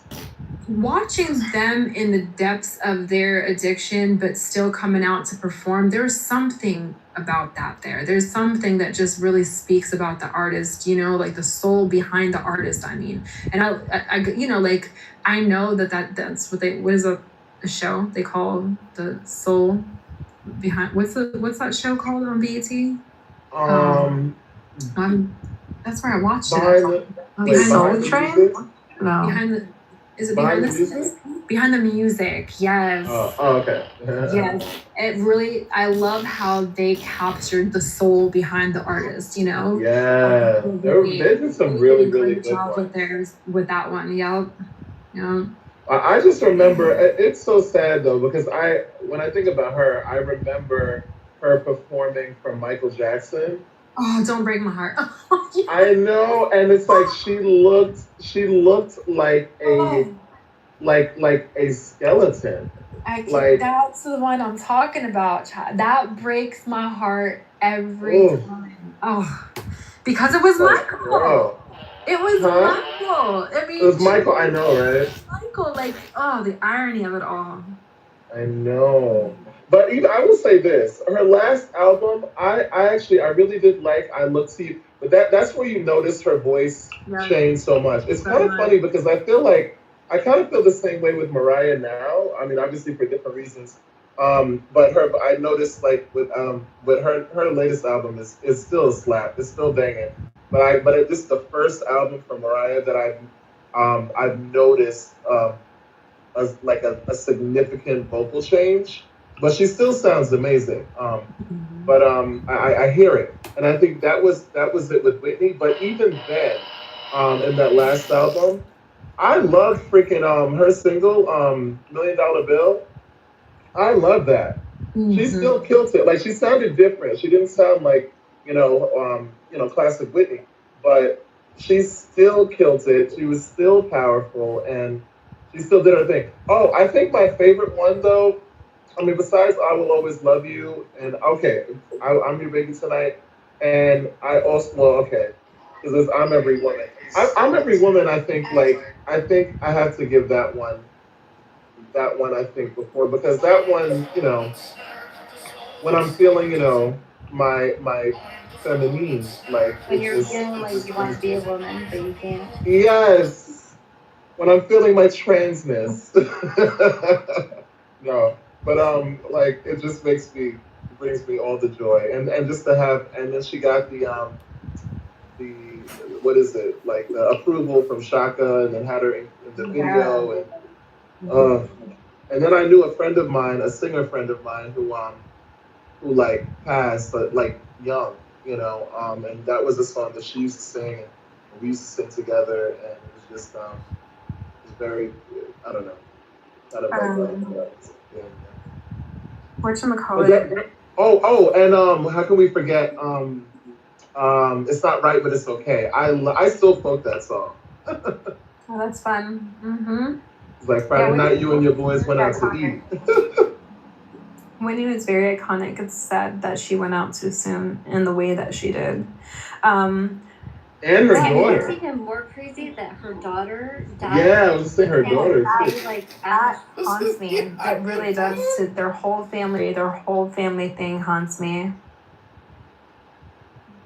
[SPEAKER 7] watching them in the depths of their addiction but still coming out to perform, there's something about that there. There's something that just really speaks about the artist, you know, like the soul behind the artist, I mean. And I you know, like, I know that's what is a show they call the soul behind, what's that show called on BET? That's where I watched it.
[SPEAKER 8] Soul Train? No.
[SPEAKER 7] Behind the music? Behind the music, yes.
[SPEAKER 18] Oh, okay.
[SPEAKER 7] Yes. It really, I love how they captured the soul behind the artist, you know?
[SPEAKER 18] Yeah. They did some really, really good
[SPEAKER 7] job
[SPEAKER 18] ones.
[SPEAKER 7] with that one. Yep. Yeah.
[SPEAKER 18] I just remember, it's so sad though, because when I think about her, I remember her performing for Michael Jackson.
[SPEAKER 7] Oh, don't break my heart.
[SPEAKER 18] I know, and it's like she looked like a skeleton.
[SPEAKER 7] That's the one I'm talking about. That breaks my heart every time. Oh, because it was Michael.
[SPEAKER 18] Girl.
[SPEAKER 7] It was Michael. I mean,
[SPEAKER 18] it was Michael. I know, right?
[SPEAKER 7] Michael, like, oh, the irony of it all.
[SPEAKER 18] I know. But even, I will say this: her last album, I really did like. I Look to You, but that's where you notice her voice change so much. It's kind of funny because I feel like I kind of feel the same way with Mariah now. I mean, obviously for different reasons. But I noticed like with her latest album is still a slap. It's still banging. But this is the first album from Mariah that I've noticed a significant vocal change. But she still sounds amazing. But I hear it, and I think that was it with Whitney. But even then, in that last album, I love freaking her single $1 Million Bill. I love that. She still killed it. Like she sounded different. She didn't sound like classic Whitney, but she still killed it. She was still powerful, and she still did her thing. Oh, I think my favorite one though. I mean, besides "I Will Always Love You" and okay, I'm Your Baby Tonight, and I also because there's "I'm Every Woman." I'm Every Woman. I think I have to give that one. That one I think before because that one, when I'm feeling, my feminine, like
[SPEAKER 24] When you're feeling like you want to be a woman, but you can't.
[SPEAKER 18] Yes, when I'm feeling my transness. No, but like it just brings me all the joy, and just to have, and then she got the what is it, like the approval from Shaka, and then had her in the video, and then I knew a friend of mine, a singer friend of mine, who like passed, but like young, and that was a song that she used to sing, and we used to sing together, and it was just it's very, I don't know, kind of like yeah.
[SPEAKER 7] Whatchamacallit?
[SPEAKER 18] And how can we forget? It's Not Right, but It's Okay. I still quote that song.
[SPEAKER 7] Oh, that's fun. Mm-hmm.
[SPEAKER 18] It's like Friday night, you and your boys went out to eat.
[SPEAKER 7] Whitney was very iconic. It's sad that she went out too soon in the way that she did.
[SPEAKER 18] And her daughter.
[SPEAKER 24] It's even more crazy that her daughter died.
[SPEAKER 18] Yeah, I was saying her daughter.
[SPEAKER 7] That haunts me. It really does. To their whole family thing haunts me.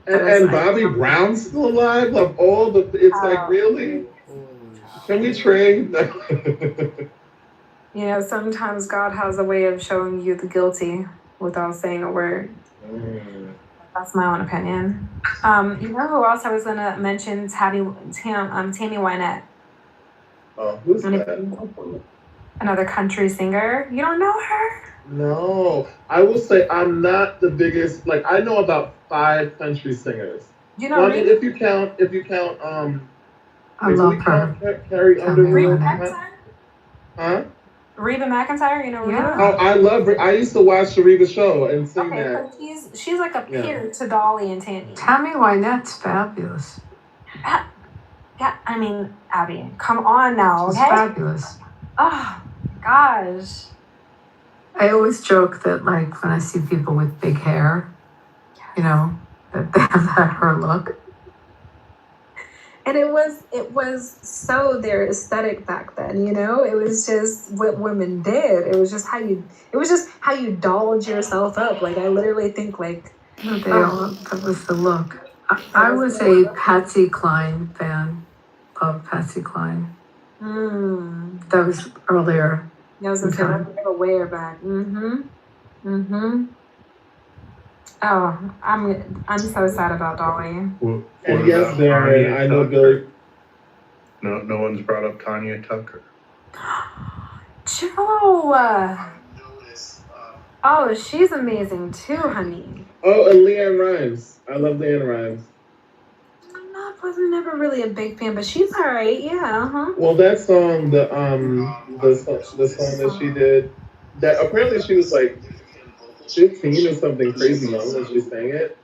[SPEAKER 18] And Bobby Brown's still alive. Of all the, it's like really. Can we trade?
[SPEAKER 7] Sometimes God has a way of showing you the guilty without saying a word. That's my own opinion. You know who else I was gonna mention? Tammy Wynette.
[SPEAKER 18] Oh, who's that?
[SPEAKER 7] Another country singer. You don't know her?
[SPEAKER 18] No, I will say I'm not the biggest. Like I know about 5 country singers.
[SPEAKER 7] You know,
[SPEAKER 18] I mean, if you count,
[SPEAKER 8] I love her.
[SPEAKER 18] Carrie Underwood.
[SPEAKER 7] Reba McEntire?
[SPEAKER 18] Huh?
[SPEAKER 7] Reba McEntire, you know Reba?
[SPEAKER 8] Yeah.
[SPEAKER 18] Oh, I love her. I used to watch the Reba show and sing that.
[SPEAKER 7] So she's like a peer to Dolly and Tammy.
[SPEAKER 8] Tammy Wynette's fabulous.
[SPEAKER 7] Yeah, I mean, Abby, come on now,
[SPEAKER 8] She's
[SPEAKER 7] okay?
[SPEAKER 8] fabulous.
[SPEAKER 7] Oh, gosh.
[SPEAKER 8] I always joke that, like, when I see people with big hair, that they have that her look.
[SPEAKER 7] And it was so their aesthetic back then, you know? It was just what women did. It was just how you dolled yourself up. Like I literally think like
[SPEAKER 8] That was the look. I was a Patsy Cline fan of Patsy Cline. That was earlier.
[SPEAKER 7] Yeah, I was gonna say that's a way back. Oh, I'm so sad about Dolly.
[SPEAKER 18] And yes, Darren, I know Billy.
[SPEAKER 20] No one's brought up Tanya Tucker.
[SPEAKER 7] Joe! Oh, she's amazing too, honey.
[SPEAKER 18] Oh, and Leanne Rimes. I love Leanne Rimes.
[SPEAKER 7] I wasn't never really a big fan, but she's alright, yeah,
[SPEAKER 18] Well, that song, the song that she did, that apparently she was like 15 or something crazy young when she sang it.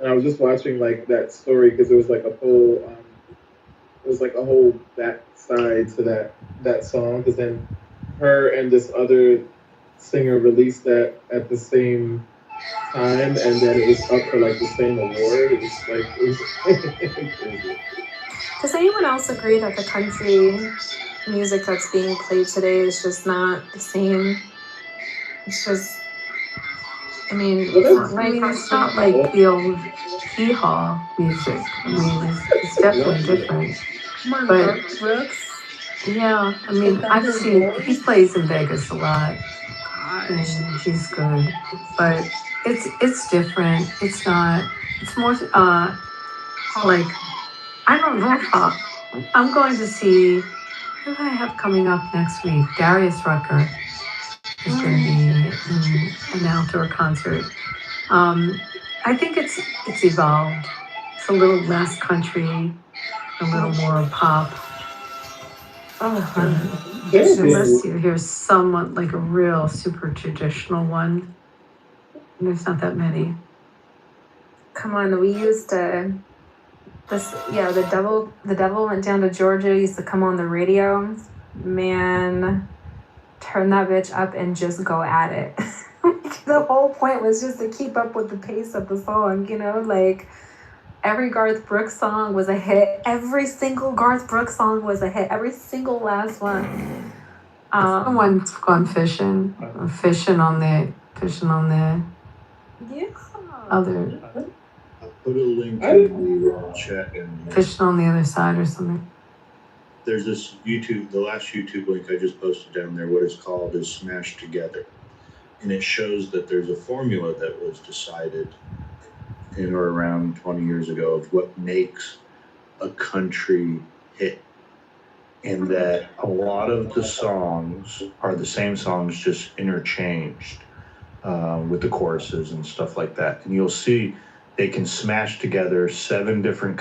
[SPEAKER 18] And I was just watching like that story because it was like a whole back side to that song, because then her and this other singer released that at the same time, and then it was up for like the same award. It was crazy.
[SPEAKER 7] Does anyone else agree that the country music that's being played today is just not the same? It's just, I mean,
[SPEAKER 8] it's not like the old hee-haw music. I mean, it's definitely different.
[SPEAKER 7] Come on,
[SPEAKER 8] But
[SPEAKER 7] Brooks.
[SPEAKER 8] yeah, I mean, I've seen, he plays in Vegas a lot, and he's good. But it's different. It's not. It's more like, I don't know how. I'm going to see, who do I have coming up next week? Darius Rucker is going to be in an outdoor concert. I think it's evolved. It's a little less country, a little more pop. Unless you hear someone like a real super traditional one, there's not that many.
[SPEAKER 7] Come on, we used to. The devil went down to Georgia. Used to come on the radio. Man, turn that bitch up and just go at it. The whole point was just to keep up with the pace of the song, you know, like. Every Garth Brooks song was a hit. Every single Garth Brooks song was a hit. Every single last one.
[SPEAKER 8] Someone's gone fishing on the
[SPEAKER 7] Yeah.
[SPEAKER 8] other.
[SPEAKER 20] I'll put a link in the chat.
[SPEAKER 8] Fishing on the other side or something.
[SPEAKER 20] There's this the last YouTube link I just posted down there. What it's called is Smashed Together. And it shows that there's a formula that was decided in or around 20 years ago of what makes a country hit. And that a lot of the songs are the same songs, just interchanged with the choruses and stuff like that. And you'll see they can smash together 7 different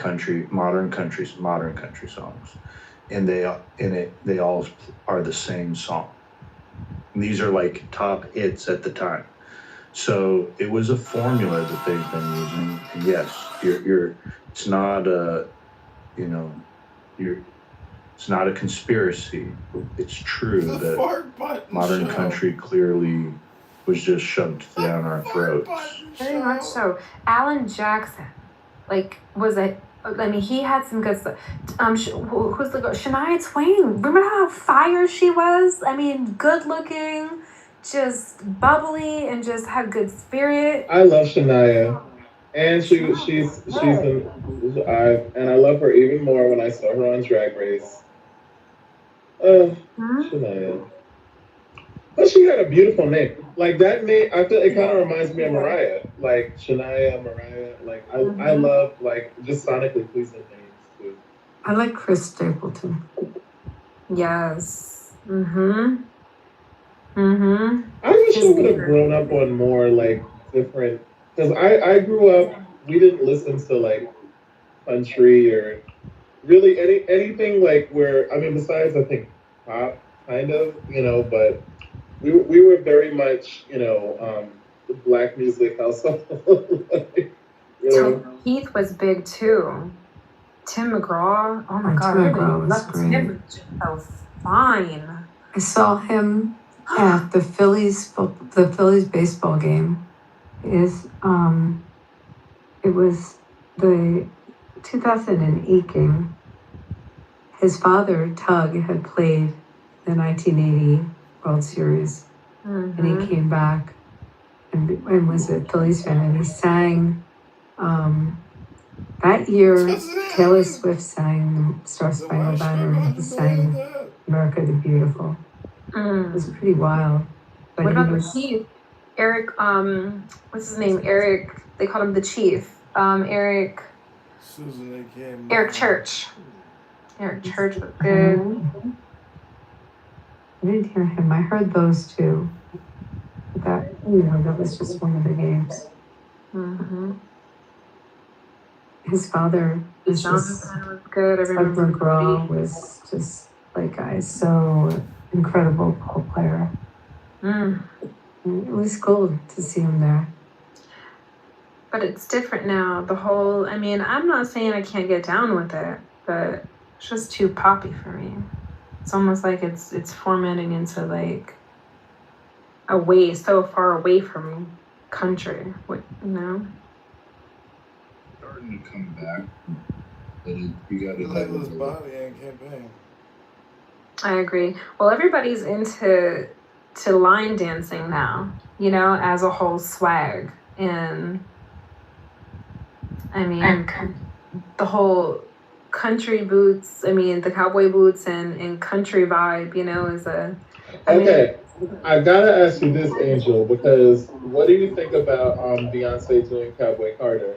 [SPEAKER 20] modern country songs. And they all are the same song. And these are like top hits at the time. So it was a formula that they've been using. And yes, it's not it's not a conspiracy. It's true that modern country clearly was just shoved down our throats.
[SPEAKER 7] Very much so. Alan Jackson, he had some good stuff. Who's the girl? Shania Twain. Remember how fire she was? I mean, good looking, just bubbly, and just had good spirit.
[SPEAKER 18] I love Shania, and I love her even more when I saw her on Drag Race. Shania. But she had a beautiful name. Like that name, I feel it kind of reminds me of Mariah. Like Shania, Mariah. Like I love just sonically pleasing names too.
[SPEAKER 8] I like Chris Stapleton.
[SPEAKER 7] Yes.
[SPEAKER 18] I wish I would have grown up on more different, because I grew up, we didn't listen to country or really anything where, besides I think pop kind of, but we were very much, the black music household.
[SPEAKER 7] Keith was big too. Tim McGraw. Oh my God.
[SPEAKER 8] Tim McGraw was great.
[SPEAKER 7] Tim was so fine.
[SPEAKER 8] I saw him at the Phillies baseball game. It was the 2008 game,
[SPEAKER 4] His father, Tug, had played the 1980 World Series, and he came back and was a Phillies fan, and he sang. That year, Taylor Swift sang the Star Spangled Banner, and he sang America the Beautiful. It was pretty wild. But
[SPEAKER 7] What
[SPEAKER 4] he
[SPEAKER 7] about the
[SPEAKER 4] was,
[SPEAKER 7] chief? Eric, what's his name? Eric, they called him the chief. Eric
[SPEAKER 12] Susan A.K.
[SPEAKER 7] Eric Church. Eric Church was good.
[SPEAKER 4] I didn't hear him. I heard those two. But that was just one of the games. His father was just,
[SPEAKER 7] was good. I
[SPEAKER 4] Tug
[SPEAKER 7] remember.
[SPEAKER 4] McGraw was just like so incredible ball player. And it was cool to see him there.
[SPEAKER 7] But it's different now. The whole, I mean, I'm not saying I can't get down with it, but it's just too poppy for me. It's almost like it's formatting into like a way so far away from country. What, you know?
[SPEAKER 2] Starting to come back, but you got to
[SPEAKER 12] Like this body and campaign.
[SPEAKER 7] I agree. Well, everybody's into line dancing now, you know, as a whole swag. And I mean, the whole country boots, I mean, the cowboy boots and country vibe, you know, is a...
[SPEAKER 18] Okay, I gotta ask you this, Angel, because what do you think about Beyonce doing Cowboy Carter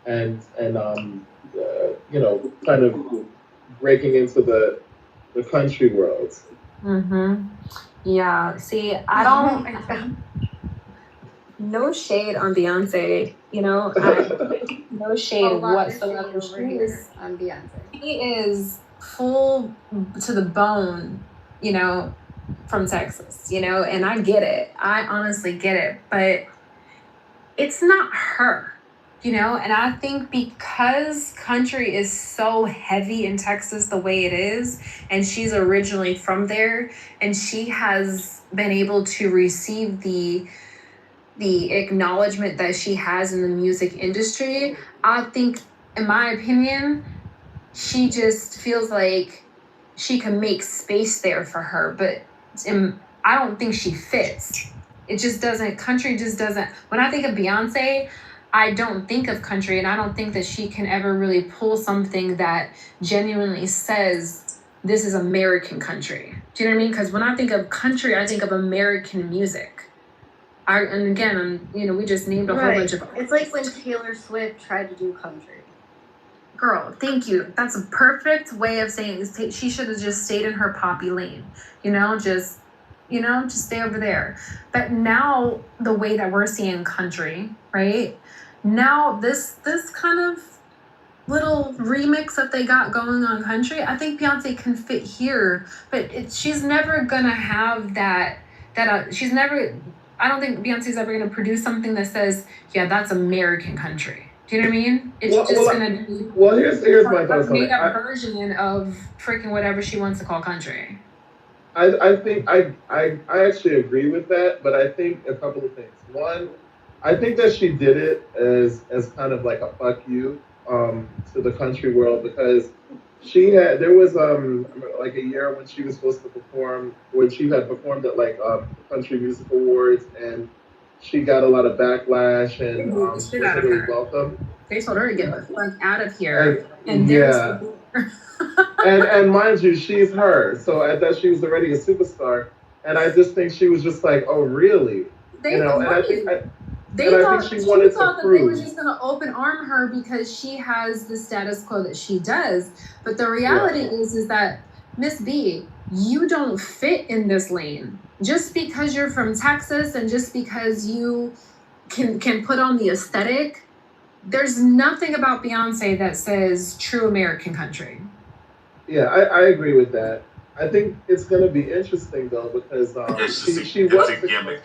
[SPEAKER 18] and you know, kind of breaking into the country world?
[SPEAKER 7] Yeah, see, I don't... No shade on Beyonce, you know, no shade whatsoever.
[SPEAKER 24] On Beyonce.
[SPEAKER 7] He is full to the bone, you know, from Texas, you know, and I get it. I honestly get it, but it's not her, you know, and I think because country is so heavy in Texas the way it is, and she's originally from there, and she has been able to receive the acknowledgement that she has in the music industry, I think, in my opinion, she just feels like she can make space there for her, but I don't think she fits. It just doesn't, country just doesn't, when I think of Beyonce, I don't think of country, and I don't think that she can ever really pull something that genuinely says, this is American country. Do you know what I mean? Because when I think of country, I think of American music. And again, you know, we just named a whole bunch of...
[SPEAKER 24] It's like when Taylor Swift tried to do country.
[SPEAKER 7] Girl, thank you. That's a perfect way of saying it. She should have just stayed in her poppy lane. You know, just stay over there. But now, the way that we're seeing country, right? Now, this kind of little remix that they got going on country, I think Beyonce can fit here. But she's never gonna have that she's never... I don't think Beyonce's ever going to produce something that says, yeah, that's American country. Do you know what I mean? It's going to be...
[SPEAKER 18] Well, here's my thoughts on it.
[SPEAKER 7] Made up version of freaking whatever she wants to call country.
[SPEAKER 18] I think I actually agree with that, but I think a couple of things. One, I think that she did it as kind of like a fuck you to the country world, because there was like a year when she was supposed to perform, when she had performed at like Country Music Awards, and she got a lot of backlash and wasn't really welcome.
[SPEAKER 7] They told her to get the fuck out of here. And
[SPEAKER 18] and mind you, she's her, so at that she was already a superstar, and I just think she was just like, oh really?
[SPEAKER 7] They
[SPEAKER 18] you know,
[SPEAKER 7] thought,
[SPEAKER 18] and I think
[SPEAKER 7] she thought that they were just going to open arm her because she has the status quo that she does. But the reality is that, Miss B, you don't fit in this lane. Just because you're from Texas and just because you can put on the aesthetic, there's nothing about Beyonce that says true American country.
[SPEAKER 18] Yeah, I agree with that. I think it's going to be interesting, though, because she was
[SPEAKER 16] a gimmick.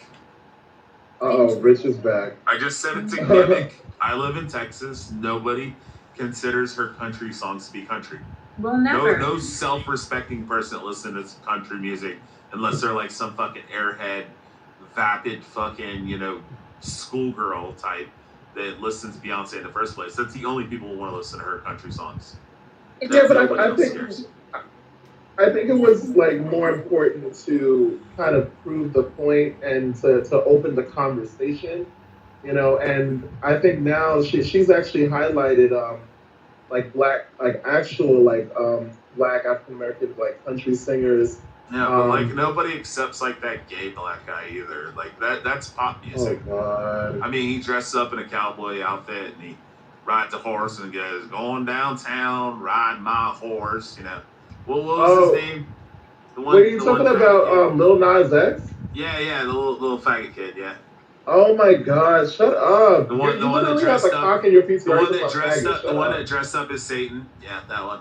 [SPEAKER 18] Uh-oh, Rich is back.
[SPEAKER 16] I just said it's a gimmick. I live in Texas. Nobody considers her country songs to be country.
[SPEAKER 7] Well, never.
[SPEAKER 16] No self-respecting person listens to country music unless they're like some fucking airhead, vapid fucking, you know, schoolgirl type that listens to Beyonce in the first place. That's the only people who want to listen to her country songs.
[SPEAKER 18] Yeah, but I think I think it was like more important to kind of prove the point and to open the conversation, and I think now she's actually highlighted like black, like actual like black African American like country singers.
[SPEAKER 16] Yeah, but like nobody accepts like that gay black guy either. Like that's pop
[SPEAKER 18] Oh
[SPEAKER 16] music.
[SPEAKER 18] God.
[SPEAKER 16] I mean, he dresses up in a cowboy outfit and he rides a horse and goes, going downtown, riding my horse, What was his name? The one.
[SPEAKER 18] What are you
[SPEAKER 16] the
[SPEAKER 18] talking
[SPEAKER 16] one faggot
[SPEAKER 18] about?
[SPEAKER 16] kid.
[SPEAKER 18] Lil Nas X?
[SPEAKER 16] Yeah, the little faggot kid, yeah.
[SPEAKER 18] Oh my God! Shut up!
[SPEAKER 16] The one
[SPEAKER 18] You
[SPEAKER 16] that
[SPEAKER 18] literally have
[SPEAKER 16] dressed
[SPEAKER 18] the
[SPEAKER 16] up.
[SPEAKER 18] cock in your PTR.
[SPEAKER 16] The one
[SPEAKER 18] You're
[SPEAKER 16] that
[SPEAKER 18] talking about
[SPEAKER 16] dressed
[SPEAKER 18] faggot.
[SPEAKER 16] up. The
[SPEAKER 18] Shut
[SPEAKER 16] one
[SPEAKER 18] up.
[SPEAKER 16] that dressed up as Satan. Yeah, that one.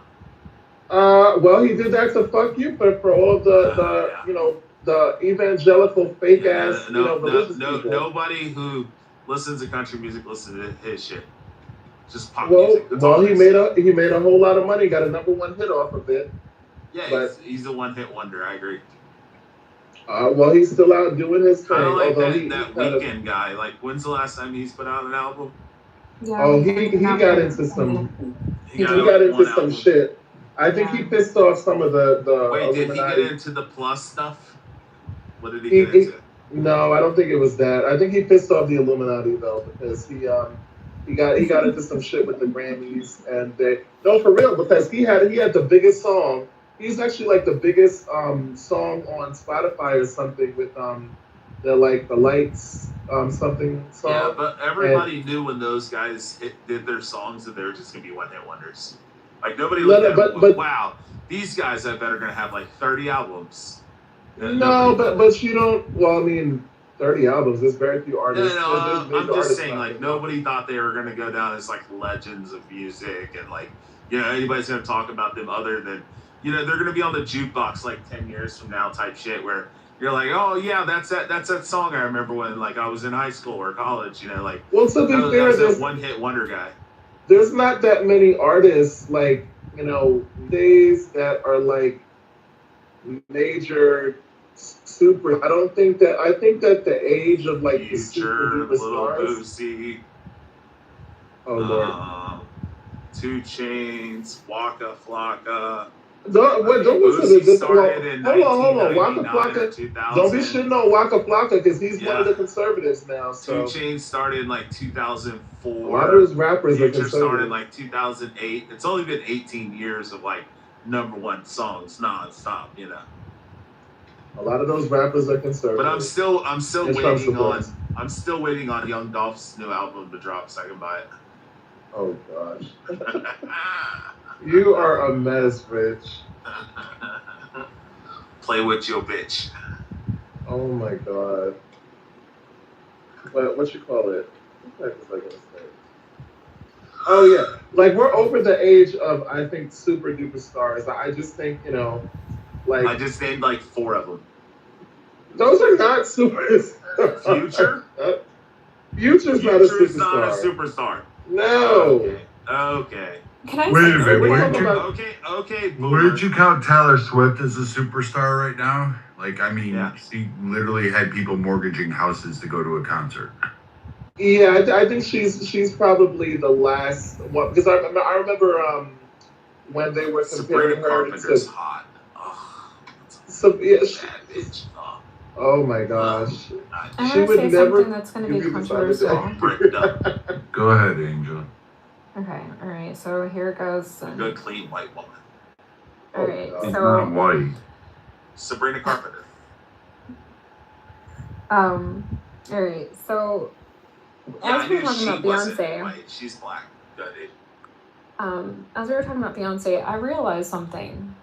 [SPEAKER 18] Well, he did that to fuck you for all the the evangelical fake ass religious people.
[SPEAKER 16] Nobody who listens to country music listens to his shit. Just pop music. That's all
[SPEAKER 18] Well,
[SPEAKER 16] it
[SPEAKER 18] he
[SPEAKER 16] is.
[SPEAKER 18] made a whole lot of money. Got a #1 hit off of it.
[SPEAKER 16] Yeah,
[SPEAKER 18] but
[SPEAKER 16] he's a one-hit wonder. I agree.
[SPEAKER 18] Well, he's still out doing his thing.
[SPEAKER 16] Kind of like
[SPEAKER 18] although
[SPEAKER 16] that Weekend guy. Like, when's the last time he's put out an album?
[SPEAKER 18] Oh, he got into some he got into some shit. I think he pissed off some of the
[SPEAKER 16] Wait,
[SPEAKER 18] Illuminati.
[SPEAKER 16] did he get into the plus stuff? What did he get into?
[SPEAKER 18] No, I don't think it was that. I think he pissed off the Illuminati though, because he got into some shit with the Grammys, and for real, because he had the biggest song. He's actually like the biggest song on Spotify or something with the lights something song.
[SPEAKER 16] Yeah, but everybody knew when those guys did their songs that they were just gonna be one-hit wonders. Like nobody looked at them, but wow, these guys I bet are gonna have like 30 albums.
[SPEAKER 18] No, but you don't. Well, I mean, 30 albums. There's very few artists.
[SPEAKER 16] No, I'm just saying, like nobody thought they were gonna go down as like legends of music, and like anybody's gonna talk about them other than they're gonna be on the jukebox like 10 years from now type shit where you're like, oh yeah, that's that song I remember when like I was in high school or college.
[SPEAKER 18] Well, to be fair,
[SPEAKER 16] there's a one-hit wonder guy.
[SPEAKER 18] There's not that many artists like days that are like major super. I think that the age of like the super duper stars.
[SPEAKER 16] Boosie.
[SPEAKER 18] Oh Lord.
[SPEAKER 16] 2 Chainz, Waka Flocka.
[SPEAKER 18] Don't listen to this. Hold on. Waka
[SPEAKER 16] Flocka.
[SPEAKER 18] Don't be shitting on Waka Flocka because he's one of the conservatives now. So
[SPEAKER 16] 2 Chainz started in like 2004.
[SPEAKER 18] A lot of those rappers are
[SPEAKER 16] Future
[SPEAKER 18] conservative.
[SPEAKER 16] started in like 2008. It's only been 18 years of like #1 songs nonstop.
[SPEAKER 18] A lot of those rappers are conservative.
[SPEAKER 16] But I'm still waiting on Young Dolph's new album to drop so I can buy it.
[SPEAKER 18] Oh gosh. You are a mess, Rich.
[SPEAKER 16] Play with your bitch.
[SPEAKER 18] Oh my god. What you call it? What the heck was I gonna say? Oh yeah, like we're over the age of I think super duper stars. I just think like
[SPEAKER 16] I just named like 4 of them.
[SPEAKER 18] Those are not superstars.
[SPEAKER 16] Future?
[SPEAKER 18] Future's not a superstar.
[SPEAKER 16] Not a superstar.
[SPEAKER 18] No.
[SPEAKER 16] Okay.
[SPEAKER 5] Can I
[SPEAKER 19] Wait a minute,
[SPEAKER 16] wouldn't
[SPEAKER 19] you count Taylor Swift as a superstar right now? Like, I mean, she literally had people mortgaging houses to go to a concert.
[SPEAKER 18] Yeah, I think she's probably the last one because I remember when they were comparing her to
[SPEAKER 16] hot.
[SPEAKER 18] So yeah, oh my gosh, she would never.
[SPEAKER 5] Something that's going to be controversial.
[SPEAKER 19] Go ahead, Angel.
[SPEAKER 5] Okay, all right. So here it goes.
[SPEAKER 16] A good, clean white woman.
[SPEAKER 5] All right,
[SPEAKER 19] She's
[SPEAKER 5] so
[SPEAKER 19] not white.
[SPEAKER 16] Sabrina Carpenter.
[SPEAKER 5] All right. So as we were talking about Beyonce,
[SPEAKER 16] white. She's black. Good.
[SPEAKER 5] As we were talking about Beyonce, I realized something.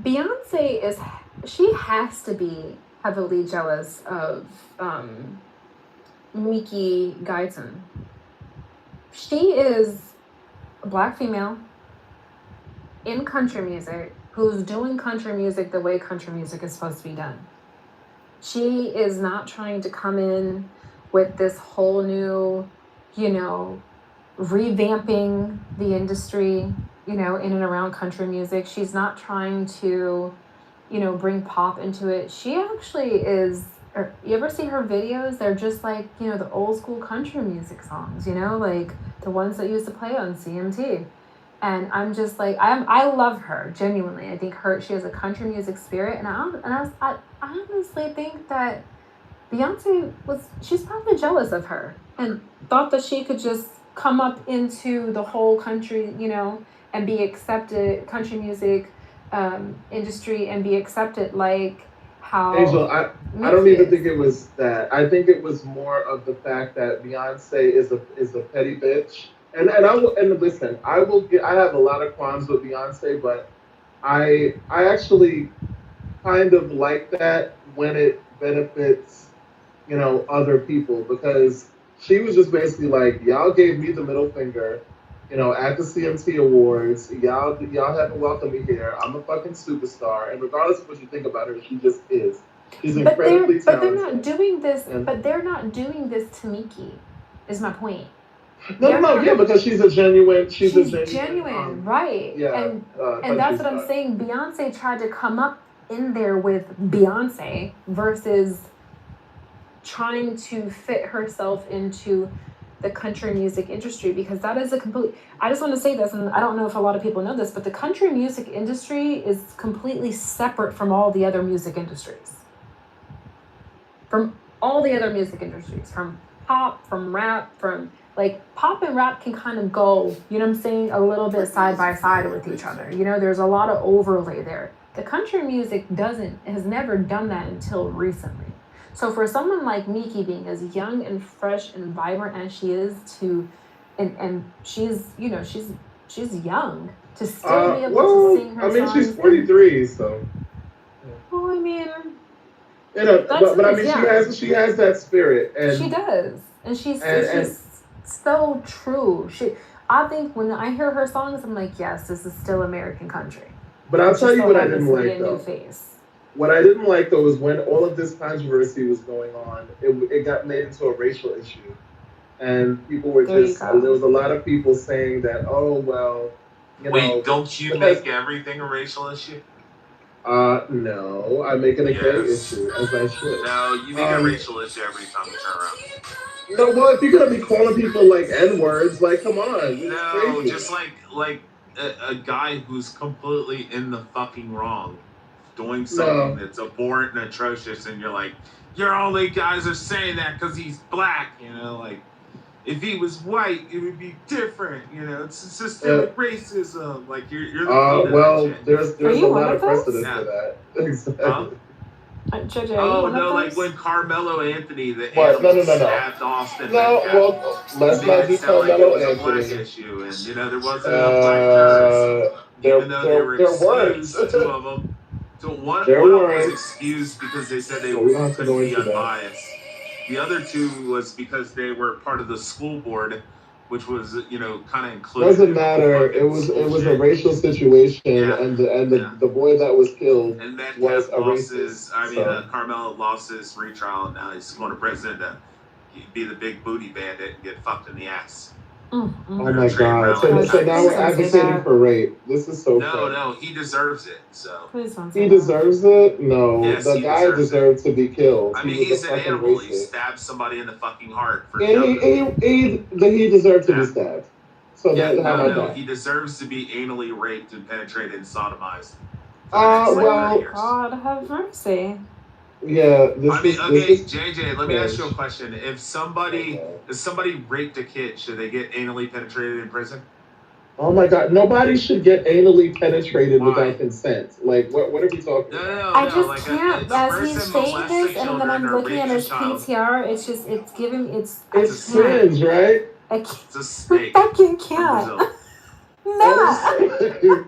[SPEAKER 5] Beyonce she has to be heavily jealous of Miki Guyton. She is a black female in country music who's doing country music the way country music is supposed to be done. She is not trying to come in with this whole new, revamping the industry, in and around country music. She's not trying to, bring pop into it. She actually is. You ever see her videos? They're just like, the old school country music songs, like the ones that used to play on CMT. And I'm just like, I love her genuinely. I think she has a country music spirit, and I honestly think that Beyonce she's probably jealous of her and thought that she could just come up into the whole country, and be accepted, country music industry, and be accepted like how
[SPEAKER 18] Angel, I don't even think it was that. I think it was more of the fact that Beyonce is a petty bitch. And listen, I have a lot of qualms with Beyonce, but I actually kind of like that when it benefits, other people, because she was just basically like, y'all gave me the middle finger, at the CMT Awards. Y'all haven't welcomed me here. I'm a fucking superstar, and regardless of what you think about her, she just is. She's incredibly talented.
[SPEAKER 5] But they're not doing this. But they're not doing this to Miki. Is my point.
[SPEAKER 18] Yeah, because she's a genuine. She's
[SPEAKER 5] genuine, right?
[SPEAKER 18] Yeah,
[SPEAKER 5] and that's what I'm saying. Beyonce tried to come up in there with Beyonce versus trying to fit herself into the country music industry, because that is a complete. I just want to say this, and I don't know if a lot of people know this, but the country music industry is completely separate from all the other music industries. From all the other music industries, from pop, from rap, from like pop and rap can kind of go, you know what I'm saying, a little bit side by side with each other. There's a lot of overlay there. The country music has never done that until recently. So for someone like Miki, being as young and fresh and vibrant as she is, and she's she's young to still be able to sing her songs.
[SPEAKER 18] She's 43, so.
[SPEAKER 5] Well, I mean.
[SPEAKER 18] But I mean, she has that spirit, and
[SPEAKER 5] she does, and she's so true. I think when I hear her songs, I'm like, yes, this is still American country.
[SPEAKER 18] But I'll tell you what I didn't like though. What I didn't like though is when all of this controversy was going on, it got made into a racial issue, and people were there was a lot of people saying that, oh well,
[SPEAKER 16] Wait, don't you make everything a racial issue?
[SPEAKER 18] No, I make it a gay issue, as I should.
[SPEAKER 16] No, you make a racial issue every time you turn around.
[SPEAKER 18] No, well, if you're gonna be calling people like N-words, like, come on.
[SPEAKER 16] No, just like a guy who's completely in the fucking wrong, doing something that's abhorrent and atrocious, and you're like, your only guys are saying that because he's black, like. If he was white, it would be different. It's systemic racism. Like you're the
[SPEAKER 18] well, there's a lot of precedent for that. Exactly.
[SPEAKER 16] Oh no! Like when Carmelo Anthony, the animal stabbed Austin.
[SPEAKER 18] Let's not do Carmelo Anthony.
[SPEAKER 16] Issue, and there wasn't enough black jurors. Even though they were excused, two of them. So one of them was excused because they said they couldn't be unbiased. The other two was because they were part of the school board, which was kind of included.
[SPEAKER 18] Doesn't matter. It was a racial situation, and the boy that was killed was a racist.
[SPEAKER 16] Carmelo lost his retrial, and now he's going to prison to be the big booty bandit and get fucked in the ass.
[SPEAKER 18] Oh my god! So now we're advocating for rape. This is so.
[SPEAKER 16] No, he deserves it. So
[SPEAKER 18] he deserves it. No,
[SPEAKER 16] yes,
[SPEAKER 18] the guy deserves to be killed.
[SPEAKER 16] I mean, he's an animal. He stabbed somebody in the fucking heart for.
[SPEAKER 18] He deserved to be stabbed. So how about that?
[SPEAKER 16] He deserves to be anally raped and penetrated and sodomized.
[SPEAKER 5] God have mercy.
[SPEAKER 18] Yeah,
[SPEAKER 16] JJ, let me ask you a question. If somebody raped a kid, should they get anally penetrated in prison?
[SPEAKER 18] Oh my god, nobody should get anally penetrated without consent. Like, what are we talking about?
[SPEAKER 5] I just can't. As he's saying this, and then I'm looking at his PTR, it's giving, it's
[SPEAKER 18] cringe, right?
[SPEAKER 16] It's a snake.
[SPEAKER 5] I can't. No.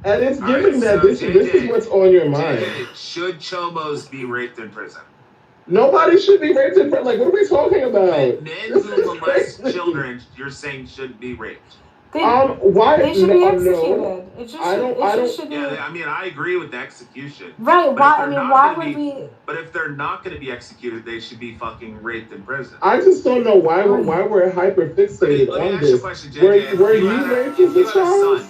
[SPEAKER 18] And it's giving that this is what's on your mind.
[SPEAKER 16] Should chomos be raped in prison?
[SPEAKER 18] Nobody should be raped in prison. Like, what are we talking about?
[SPEAKER 16] Men who molest children, you're saying shouldn't be raped.
[SPEAKER 18] Why?
[SPEAKER 5] They should be executed.
[SPEAKER 18] No.
[SPEAKER 5] I don't.
[SPEAKER 16] Yeah, I mean, I agree with the execution.
[SPEAKER 5] Right? Why would we?
[SPEAKER 16] But if they're not going to be executed, they should be fucking raped in prison.
[SPEAKER 18] I just don't know why we're hyper fixated on this.
[SPEAKER 16] Let me ask you a question, JJ.
[SPEAKER 18] Were you raped as a child?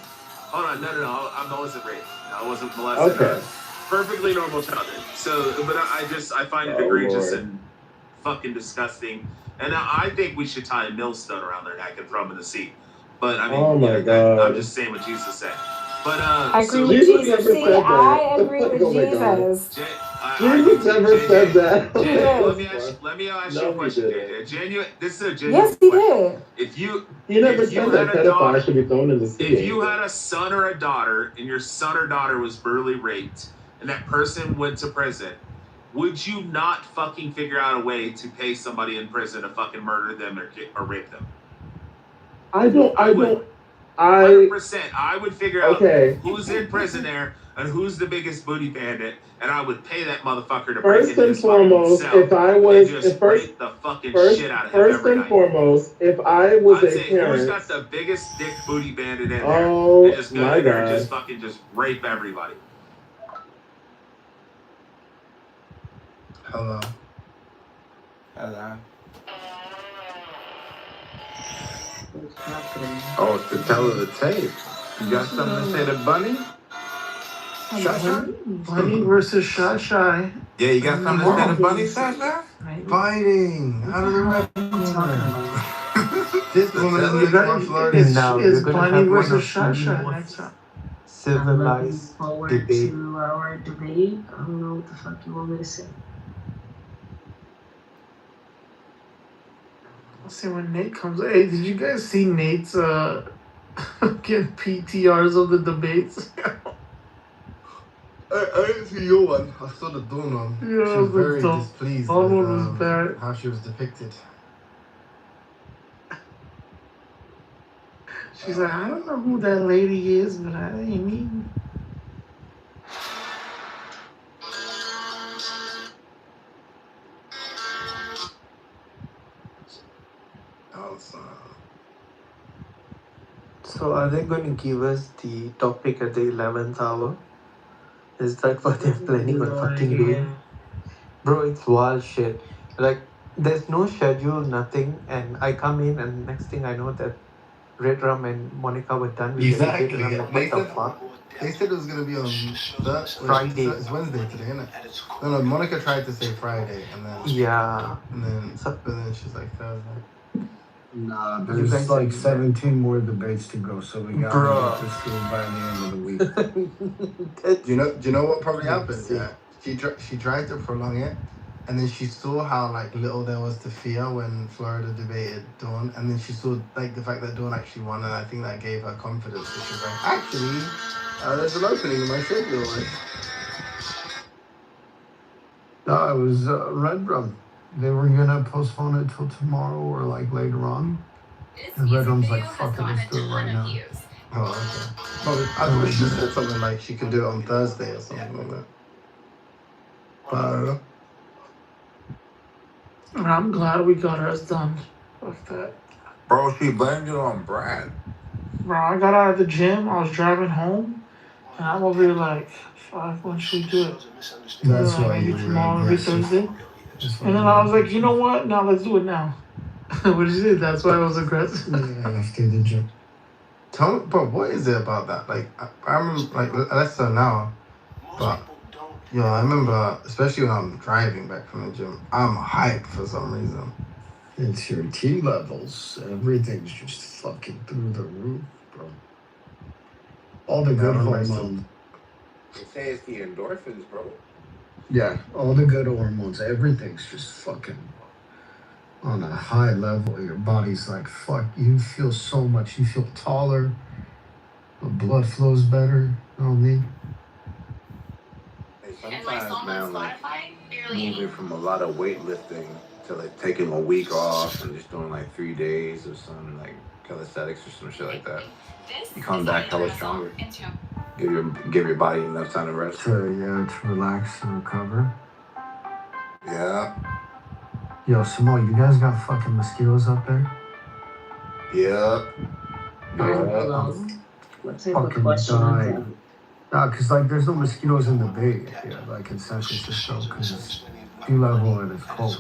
[SPEAKER 16] Hold on, no. I wasn't raped. I wasn't molested.
[SPEAKER 18] Okay.
[SPEAKER 16] Perfectly normal childhood. So, but I find it egregious and fucking disgusting. And I think we should tie a millstone around their neck and throw them in the sea. But I mean,
[SPEAKER 18] Oh my
[SPEAKER 16] I'm
[SPEAKER 18] god.
[SPEAKER 16] just saying what Jesus said. But
[SPEAKER 5] I agree
[SPEAKER 16] so
[SPEAKER 5] with
[SPEAKER 18] Jesus
[SPEAKER 5] Jesus.
[SPEAKER 18] never
[SPEAKER 5] See,
[SPEAKER 18] said
[SPEAKER 5] I
[SPEAKER 18] that.
[SPEAKER 5] agree with
[SPEAKER 18] Oh my god.
[SPEAKER 5] Jesus.
[SPEAKER 16] I do
[SPEAKER 18] Jesus
[SPEAKER 16] too.
[SPEAKER 18] never said that.
[SPEAKER 5] He did.
[SPEAKER 16] Let me ask you
[SPEAKER 18] No,
[SPEAKER 16] a
[SPEAKER 18] he
[SPEAKER 16] question,
[SPEAKER 18] didn't.
[SPEAKER 16] JJ. This is a
[SPEAKER 5] Yes,
[SPEAKER 16] genuine
[SPEAKER 5] he
[SPEAKER 16] question.
[SPEAKER 5] did.
[SPEAKER 16] If you
[SPEAKER 18] He never
[SPEAKER 16] if you
[SPEAKER 18] said
[SPEAKER 16] had
[SPEAKER 18] that
[SPEAKER 16] a daughter,
[SPEAKER 18] pedophiles should be thrown in the sea.
[SPEAKER 16] if you had a son or a daughter, and your son or daughter was brutally raped, and that person went to prison, would you not fucking figure out a way to pay somebody in prison to fucking murder them or rape them?
[SPEAKER 18] I don't.
[SPEAKER 16] 100%. I would figure out
[SPEAKER 18] Okay.
[SPEAKER 16] who's in prison there and who's the biggest booty bandit, and I would pay that motherfucker to break
[SPEAKER 18] First
[SPEAKER 16] into
[SPEAKER 18] and
[SPEAKER 16] his fucking
[SPEAKER 18] foremost,
[SPEAKER 16] cell
[SPEAKER 18] if I
[SPEAKER 16] and
[SPEAKER 18] was
[SPEAKER 16] just
[SPEAKER 18] first,
[SPEAKER 16] rape the fucking
[SPEAKER 18] first,
[SPEAKER 16] shit out of him
[SPEAKER 18] first
[SPEAKER 16] every
[SPEAKER 18] and
[SPEAKER 16] night.
[SPEAKER 18] foremost, if I was
[SPEAKER 16] I'd
[SPEAKER 18] a
[SPEAKER 16] say who's
[SPEAKER 18] parent.
[SPEAKER 16] got the biggest dick booty bandit in there,
[SPEAKER 18] Oh
[SPEAKER 16] and just go
[SPEAKER 18] my
[SPEAKER 16] in there and
[SPEAKER 18] god.
[SPEAKER 16] just fucking just rape everybody.
[SPEAKER 10] Hello. Hello.
[SPEAKER 9] Oh, it's the tell of the tape. You got something to say to Bunny? Shasha?
[SPEAKER 11] Bunny versus Shasha.
[SPEAKER 9] Yeah, you got something to say to Bunny, Shasha?
[SPEAKER 10] Fighting out of the red. This woman is living on Florida.
[SPEAKER 11] It's
[SPEAKER 10] We're gonna
[SPEAKER 11] Bunny
[SPEAKER 10] have one
[SPEAKER 11] versus
[SPEAKER 10] of
[SPEAKER 11] Shasha next time.
[SPEAKER 10] civilized debate.
[SPEAKER 21] To our debate. I don't know what the fuck you want me to say.
[SPEAKER 11] I'll say when Nate comes. Hey, did you guys see Nate's get PTRs of the debates?
[SPEAKER 10] I didn't see your one. I saw the Dawn one.
[SPEAKER 11] Yeah,
[SPEAKER 10] She was
[SPEAKER 11] the
[SPEAKER 10] very
[SPEAKER 11] Dawn
[SPEAKER 10] displeased
[SPEAKER 11] one
[SPEAKER 10] with
[SPEAKER 11] was bad.
[SPEAKER 10] how she was depicted.
[SPEAKER 11] She's like, I don't know who that lady is, but I ain't mean.
[SPEAKER 22] So are they going to give us the topic at the 11th hour? Is that what they're planning on fucking doing? Bro, it's wild shit. Like, there's no schedule, nothing, and I come in and next thing I know that Red Rum and Monica were done with the debate and I'm like, what the fuck?
[SPEAKER 10] They said it was gonna be on
[SPEAKER 22] Friday.
[SPEAKER 10] It's Wednesday today, isn't it? No, Monica tried to say Friday, and then
[SPEAKER 22] Yeah.
[SPEAKER 10] but then she's like Thursday.
[SPEAKER 23] Nah,
[SPEAKER 10] You guys
[SPEAKER 23] there's like
[SPEAKER 10] said-
[SPEAKER 23] 17 more debates to go, so we gotta
[SPEAKER 10] Bruh.
[SPEAKER 23] get this through by the end of the week.
[SPEAKER 10] Do you know what probably happened? Yeah, she tried to prolong it, and then she saw how like little there was to fear when Florida debated Dawn, and then she saw like the fact that Dawn actually won, and I think that gave her confidence. So she was like, actually, there's an opening in my schedule.
[SPEAKER 23] No, it was Red Rum. They were gonna postpone it till tomorrow or like later on. And Red Rum's like, fuck it, let's do it right now.
[SPEAKER 10] Oh, okay. Probably, I thought she said something like she can do it on Thursday or something like that. But I don't know.
[SPEAKER 11] And I'm glad we got ours done. Fuck that.
[SPEAKER 9] Bro, she blamed it on Brad.
[SPEAKER 11] Bro, I got out of the gym, I was driving home, and I'm over here like, fuck, when should we do it?
[SPEAKER 23] That's
[SPEAKER 11] Like,
[SPEAKER 23] why
[SPEAKER 11] maybe
[SPEAKER 23] you were
[SPEAKER 11] tomorrow, maybe
[SPEAKER 23] aggressive.
[SPEAKER 11] Thursday. And then I was like, you know what? Now let's do it now. What did you say? That's why I was aggressive.
[SPEAKER 23] Yeah, after the gym.
[SPEAKER 10] Tell me, bro, what is it about that? Like, I remember, like, less so now, but, yo, I remember, especially when I'm driving back from the gym, I'm hyped for some reason.
[SPEAKER 23] It's your T levels. Everything's just fucking through the roof, bro. All the good hormones.
[SPEAKER 9] They say it's the endorphins, bro.
[SPEAKER 23] Yeah, all the good hormones. Everything's just fucking on a high level. Your body's like, fuck, you feel so much. You feel taller. The blood flows better. You know what I mean?
[SPEAKER 9] Hey, sometimes, man, like moving from a lot of weightlifting to like taking a week off and just doing like 3 days of some like calisthenics or some shit like that. You come back hella stronger. Give your body enough time to rest.
[SPEAKER 23] To relax and recover.
[SPEAKER 9] Yeah.
[SPEAKER 23] Yo, Samo, you guys got fucking mosquitoes up there?
[SPEAKER 9] Yeah.
[SPEAKER 21] What type of
[SPEAKER 23] Fucking
[SPEAKER 21] question is
[SPEAKER 23] dying.
[SPEAKER 21] that?
[SPEAKER 23] Nah, cause like there's no mosquitoes in the Bay, yeah, like in San Francisco, cause it's sea level and it's cold.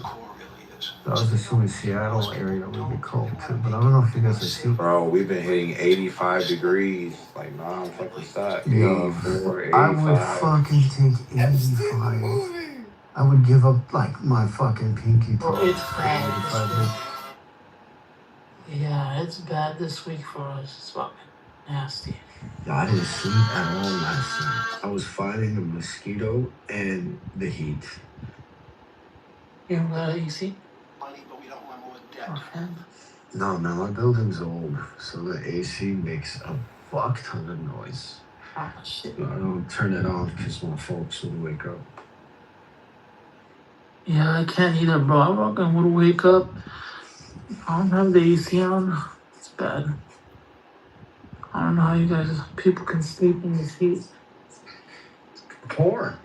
[SPEAKER 23] So I was assuming Seattle area would be cold too, but I don't know if you guys are seeing.
[SPEAKER 9] Bro, we've been hitting 85 degrees. Like, nah, I'm fucking stuck.
[SPEAKER 23] Yo,
[SPEAKER 9] 84, 85.
[SPEAKER 23] I would fucking take 85. I would give up like my fucking pinky toe.
[SPEAKER 21] It's
[SPEAKER 23] for 85.
[SPEAKER 11] Yeah, it's bad this week for us. It's fucking nasty.
[SPEAKER 23] I didn't sleep at all last night. I was fighting a mosquito and the heat.
[SPEAKER 11] You don't got AC?
[SPEAKER 23] No, man, my building's old, so the AC makes a fuck ton of noise.
[SPEAKER 11] Oh, shit.
[SPEAKER 23] I don't turn it on because my folks would wake up.
[SPEAKER 11] Yeah, I can't either, bro. I fucking would wake up. I don't have the AC on. It's bad. I don't know how you guys, people can sleep in this heat.
[SPEAKER 23] Poor.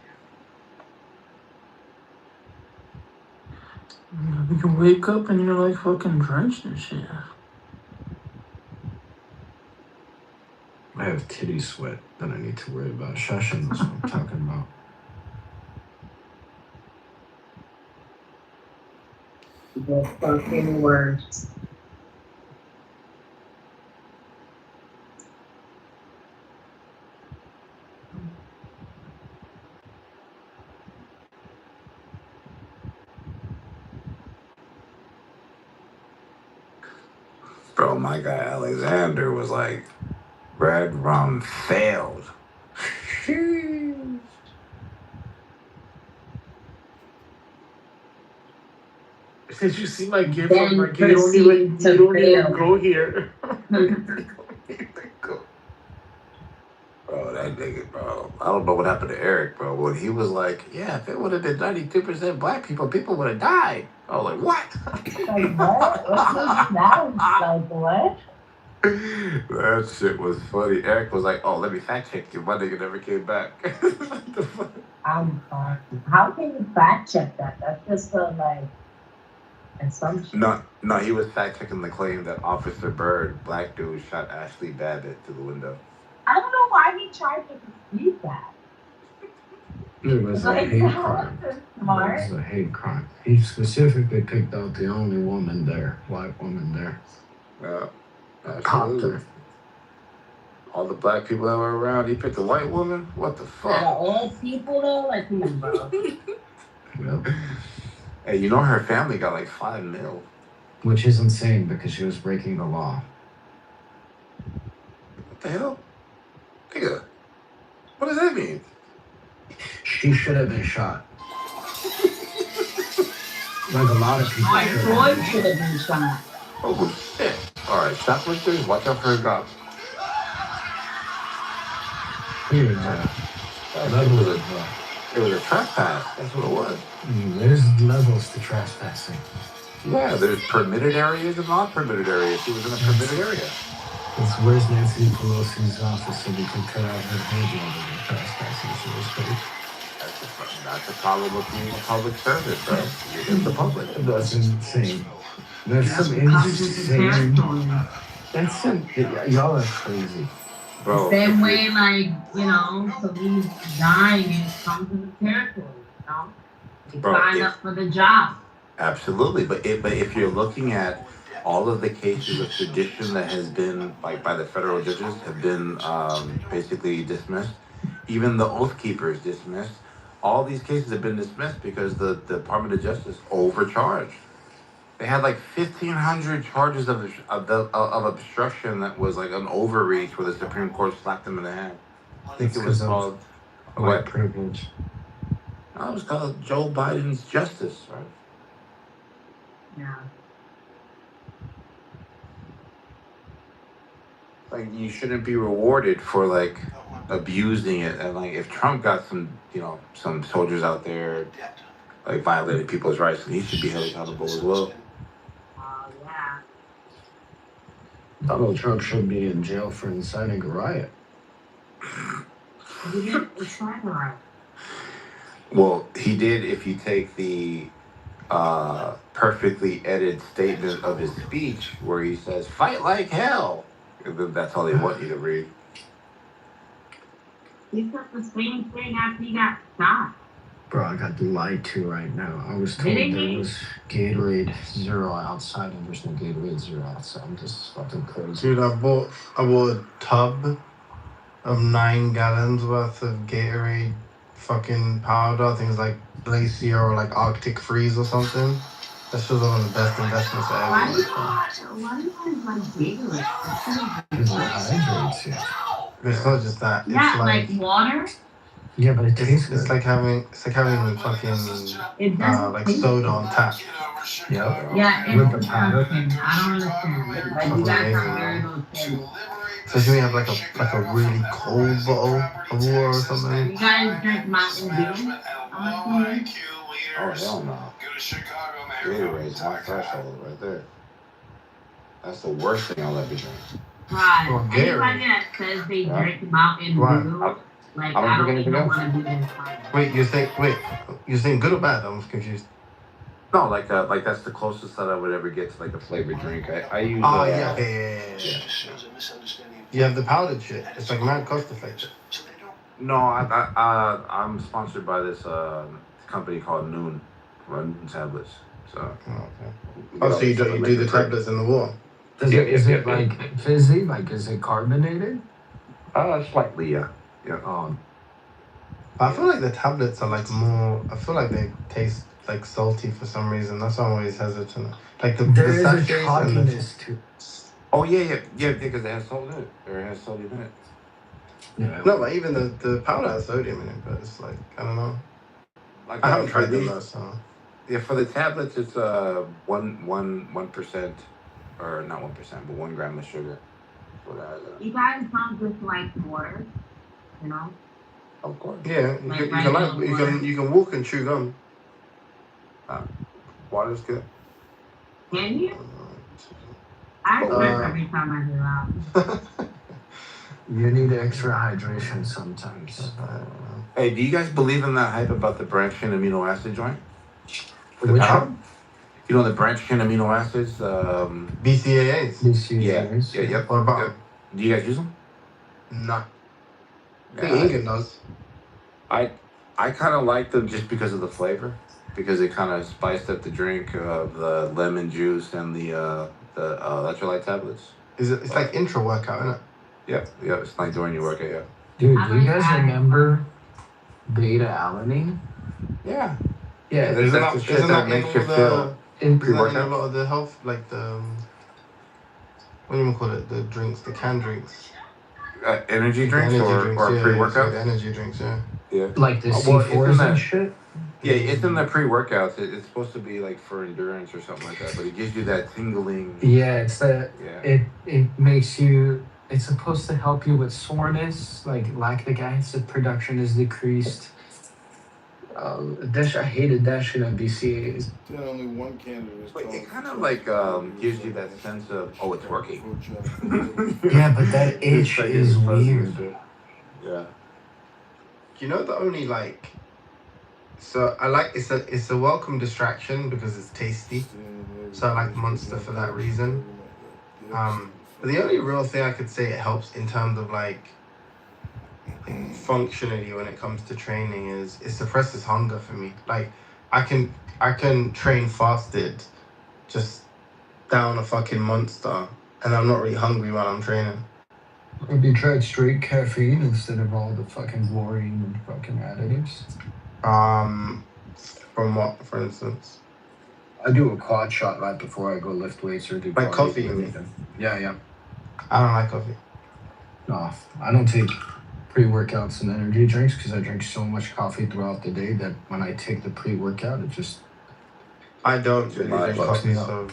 [SPEAKER 11] You can wake up and you're like fucking drenched and shit.
[SPEAKER 23] I have titty sweat that I need to worry about. Shasha knows what I'm talking about.
[SPEAKER 21] The fucking worst.
[SPEAKER 9] Bro, my guy Alexander was like, red rum failed.
[SPEAKER 11] Did you see my gift of like, you don't even go here.
[SPEAKER 9] Bro, that nigga, bro. I don't know what happened to Eric, bro. When he was like, yeah, if it would have been 92% black people, people would have died. I was like, what?
[SPEAKER 21] Like what? What's that? Like what?
[SPEAKER 9] That shit was funny. Eric was like, oh, let me fact check you. My nigga never came back. What the fuck?
[SPEAKER 21] I'm sorry. How can you fact check that? That's just a like assumption.
[SPEAKER 9] No, he was fact checking the claim that Officer Bird, black dude, shot Ashley Babbitt through the window.
[SPEAKER 21] I don't know why he tried to dispute that.
[SPEAKER 23] It was a hate crime. It was a hate crime. He specifically picked out the only woman there, white woman there.
[SPEAKER 9] Yeah.
[SPEAKER 23] Popped her.
[SPEAKER 9] All the black people that were around, he picked a white woman? What the fuck?
[SPEAKER 21] Out of all people though, like come on, bro.
[SPEAKER 23] Yep.
[SPEAKER 9] Hey, you know her family got like $5 million.
[SPEAKER 23] Which is insane because she was breaking the law.
[SPEAKER 9] What the hell? Nigga, what does that mean?
[SPEAKER 23] She should have been shot. Like a lot of people.
[SPEAKER 21] Like Floyd should have been shot.
[SPEAKER 9] Oh shit. Alright, shoplifters, watch out for a cop.
[SPEAKER 23] Here's
[SPEAKER 9] It was a trespass. That's what it was.
[SPEAKER 23] There's levels to trespassing.
[SPEAKER 9] Yeah, there's permitted areas and not permitted areas. She was in a permitted area.
[SPEAKER 23] It's where's Nancy Pelosi's office so we can cut out her head over the trespassing. She was fake.
[SPEAKER 9] That's the problem with being a public servant, bro. You're in the public.
[SPEAKER 23] That's insane. That's some insane. That's some. Y'all are crazy.
[SPEAKER 9] Bro.
[SPEAKER 21] Same way, like, you know, police dying and come to the territory, you know? You sign up for the job.
[SPEAKER 9] Absolutely, but if you're looking at all of the cases of sedition that has been, like, by the federal judges have been basically dismissed, even the Oath Keepers dismissed, all these cases have been dismissed because the Department of Justice overcharged. They had like 1,500 charges of obstruction that was like an overreach where the Supreme Court slapped them in the hand. I think it was called
[SPEAKER 23] white privilege.
[SPEAKER 9] No, it was called Joe Biden's justice, right?
[SPEAKER 21] Yeah.
[SPEAKER 9] Like you shouldn't be rewarded for like abusing it, and like if Trump got some, you know, some soldiers out there like violating people's rights, and he should be held accountable as well.
[SPEAKER 21] Yeah.
[SPEAKER 23] Donald Trump should be in jail for inciting a riot.
[SPEAKER 21] He didn't incite a riot.
[SPEAKER 9] Well, he did if you take the perfectly edited statement of his speech where he says, "Fight like hell." That's all they want you to read.
[SPEAKER 21] He said the same thing after he got shot.
[SPEAKER 23] Bro, I got lied to right now. I was told there was Gatorade Zero outside and there's no Gatorade Zero outside. I'm just fucking crazy.
[SPEAKER 10] Dude, I bought a tub of 9 gallons worth of Gatorade fucking powder. Things like Glacier or like Arctic Freeze or something. That's just one of the best investments I
[SPEAKER 21] Why
[SPEAKER 10] ever
[SPEAKER 21] do
[SPEAKER 10] made.
[SPEAKER 21] you guys like Gatorade?
[SPEAKER 23] Because it hydrates you.
[SPEAKER 10] It's not just that. It's
[SPEAKER 21] Yeah,
[SPEAKER 10] like
[SPEAKER 21] like water.
[SPEAKER 23] Yeah, but it tastes
[SPEAKER 10] it's
[SPEAKER 23] good.
[SPEAKER 10] like having fucking
[SPEAKER 21] It doesn't
[SPEAKER 10] like
[SPEAKER 21] taste
[SPEAKER 10] soda
[SPEAKER 21] good.
[SPEAKER 10] on tap.
[SPEAKER 23] Yep.
[SPEAKER 21] Yeah,
[SPEAKER 23] With
[SPEAKER 21] it's
[SPEAKER 23] the powder.
[SPEAKER 21] disgusting. I don't understand. Like you
[SPEAKER 10] Fucking
[SPEAKER 21] guys are
[SPEAKER 10] amazing,
[SPEAKER 21] very
[SPEAKER 10] man.
[SPEAKER 21] low kid.
[SPEAKER 10] Especially when you have like a really cold bottle of water or something.
[SPEAKER 21] You guys drink Mountain Dew? I'm assuming.
[SPEAKER 9] Oh hell no! Gatorade's my threshold right there. That's the worst thing I'll ever drink.
[SPEAKER 21] Right.
[SPEAKER 10] Oh,
[SPEAKER 21] Anybody
[SPEAKER 10] Gatorade.
[SPEAKER 21] that says they
[SPEAKER 9] Yeah.
[SPEAKER 21] drink Mountain
[SPEAKER 10] Why?
[SPEAKER 21] Dew, like
[SPEAKER 9] I don't
[SPEAKER 21] I
[SPEAKER 9] drink
[SPEAKER 21] don't
[SPEAKER 9] anything
[SPEAKER 21] even
[SPEAKER 9] else.
[SPEAKER 21] want to be their friend.
[SPEAKER 10] You think good or bad? I'm confused.
[SPEAKER 9] No, like that's the closest that I would ever get to like a flavored drink. I use.
[SPEAKER 10] Oh yeah, okay. You have the powdered shit. It's like mad cost effective.
[SPEAKER 9] No, I'm sponsored by this company called Noon tablets. So.
[SPEAKER 10] Oh, so you do the tablets in the water?
[SPEAKER 23] Is it like fizzy? Like, is it carbonated?
[SPEAKER 9] Slightly, yeah. Yeah.
[SPEAKER 10] I feel like the tablets are like more. I feel like they taste like salty for some reason. That's why I'm always hesitant. Like
[SPEAKER 23] There is a
[SPEAKER 10] sachets and the.
[SPEAKER 23] chalkiness to.
[SPEAKER 9] Oh yeah, because it has salt in it, or it has sodium in it.
[SPEAKER 23] Yeah.
[SPEAKER 10] No, but even the powder has sodium in it, but it's like I don't know.
[SPEAKER 9] Like,
[SPEAKER 10] I haven't tried them
[SPEAKER 9] these.
[SPEAKER 10] though, so.
[SPEAKER 9] Yeah, for the tablets, it's 1%, or not 1%, but 1 gram of sugar.
[SPEAKER 21] You guys don't just like water, you know?
[SPEAKER 9] Of course.
[SPEAKER 10] Yeah, you can walk and chew gum.
[SPEAKER 9] Water's good.
[SPEAKER 21] Can you? I burp every time I get out.
[SPEAKER 23] You need extra hydration sometimes.
[SPEAKER 9] Hey, do you guys believe in that hype about the branched chain amino acid joint?
[SPEAKER 23] Which one?
[SPEAKER 9] You know the branched chain amino acids?
[SPEAKER 10] BCAAs.
[SPEAKER 23] BCAAs.
[SPEAKER 9] Yeah.
[SPEAKER 10] What about them?
[SPEAKER 9] Do you guys use them?
[SPEAKER 10] Nah. I think England does.
[SPEAKER 9] I kind of like them just because of the flavor, because it kind of spiced up the drink of the lemon juice and the electrolyte tablets.
[SPEAKER 10] It's like intra workout, isn't it?
[SPEAKER 9] Yeah. It's like during your workout, yeah.
[SPEAKER 23] Dude, do you guys remember beta alanine?
[SPEAKER 9] Yeah.
[SPEAKER 23] Yeah,
[SPEAKER 10] Isn't that
[SPEAKER 9] makes
[SPEAKER 10] in
[SPEAKER 9] you feel
[SPEAKER 23] in
[SPEAKER 10] pre-workout? A lot of the health, like the what do you call it? The drinks, the canned drinks.
[SPEAKER 9] Energy drinks or pre-workouts?
[SPEAKER 10] The energy drinks, yeah.
[SPEAKER 9] Yeah.
[SPEAKER 23] Like the C4s and shit?
[SPEAKER 9] Yeah, it's in the pre-workouts. It's supposed to be like for endurance or something like that, but it gives you that tingling.
[SPEAKER 23] Yeah, it's that.
[SPEAKER 9] Yeah.
[SPEAKER 23] It makes you. It's supposed to help you with soreness, like lactic acid production is decreased. I hated that shit on BCAAs.
[SPEAKER 12] Only one candidate is
[SPEAKER 9] But it kind of like gives you that sense of, oh, it's working.
[SPEAKER 23] Yeah, but that itch is weird.
[SPEAKER 9] Yeah.
[SPEAKER 10] You know the only like. So I like it's a welcome distraction because it's tasty. So I like Monster for that reason. But the only real thing I could say it helps in terms of like functionally when it comes to training is it suppresses hunger for me. Like I can train fasted, just down a fucking Monster, and I'm not really hungry while I'm training.
[SPEAKER 23] Have you tried straight caffeine instead of all the fucking chlorine and fucking additives?
[SPEAKER 10] From what, for instance?
[SPEAKER 23] I do a quad shot right before I go lift weights or do
[SPEAKER 10] like
[SPEAKER 23] cardio
[SPEAKER 10] coffee.
[SPEAKER 23] or anything. Yeah.
[SPEAKER 10] I don't like coffee.
[SPEAKER 23] No, I don't take pre-workouts and energy drinks because I drink so much coffee throughout the day that when I take the pre-workout, it just.
[SPEAKER 10] I don't really drink coffee, so.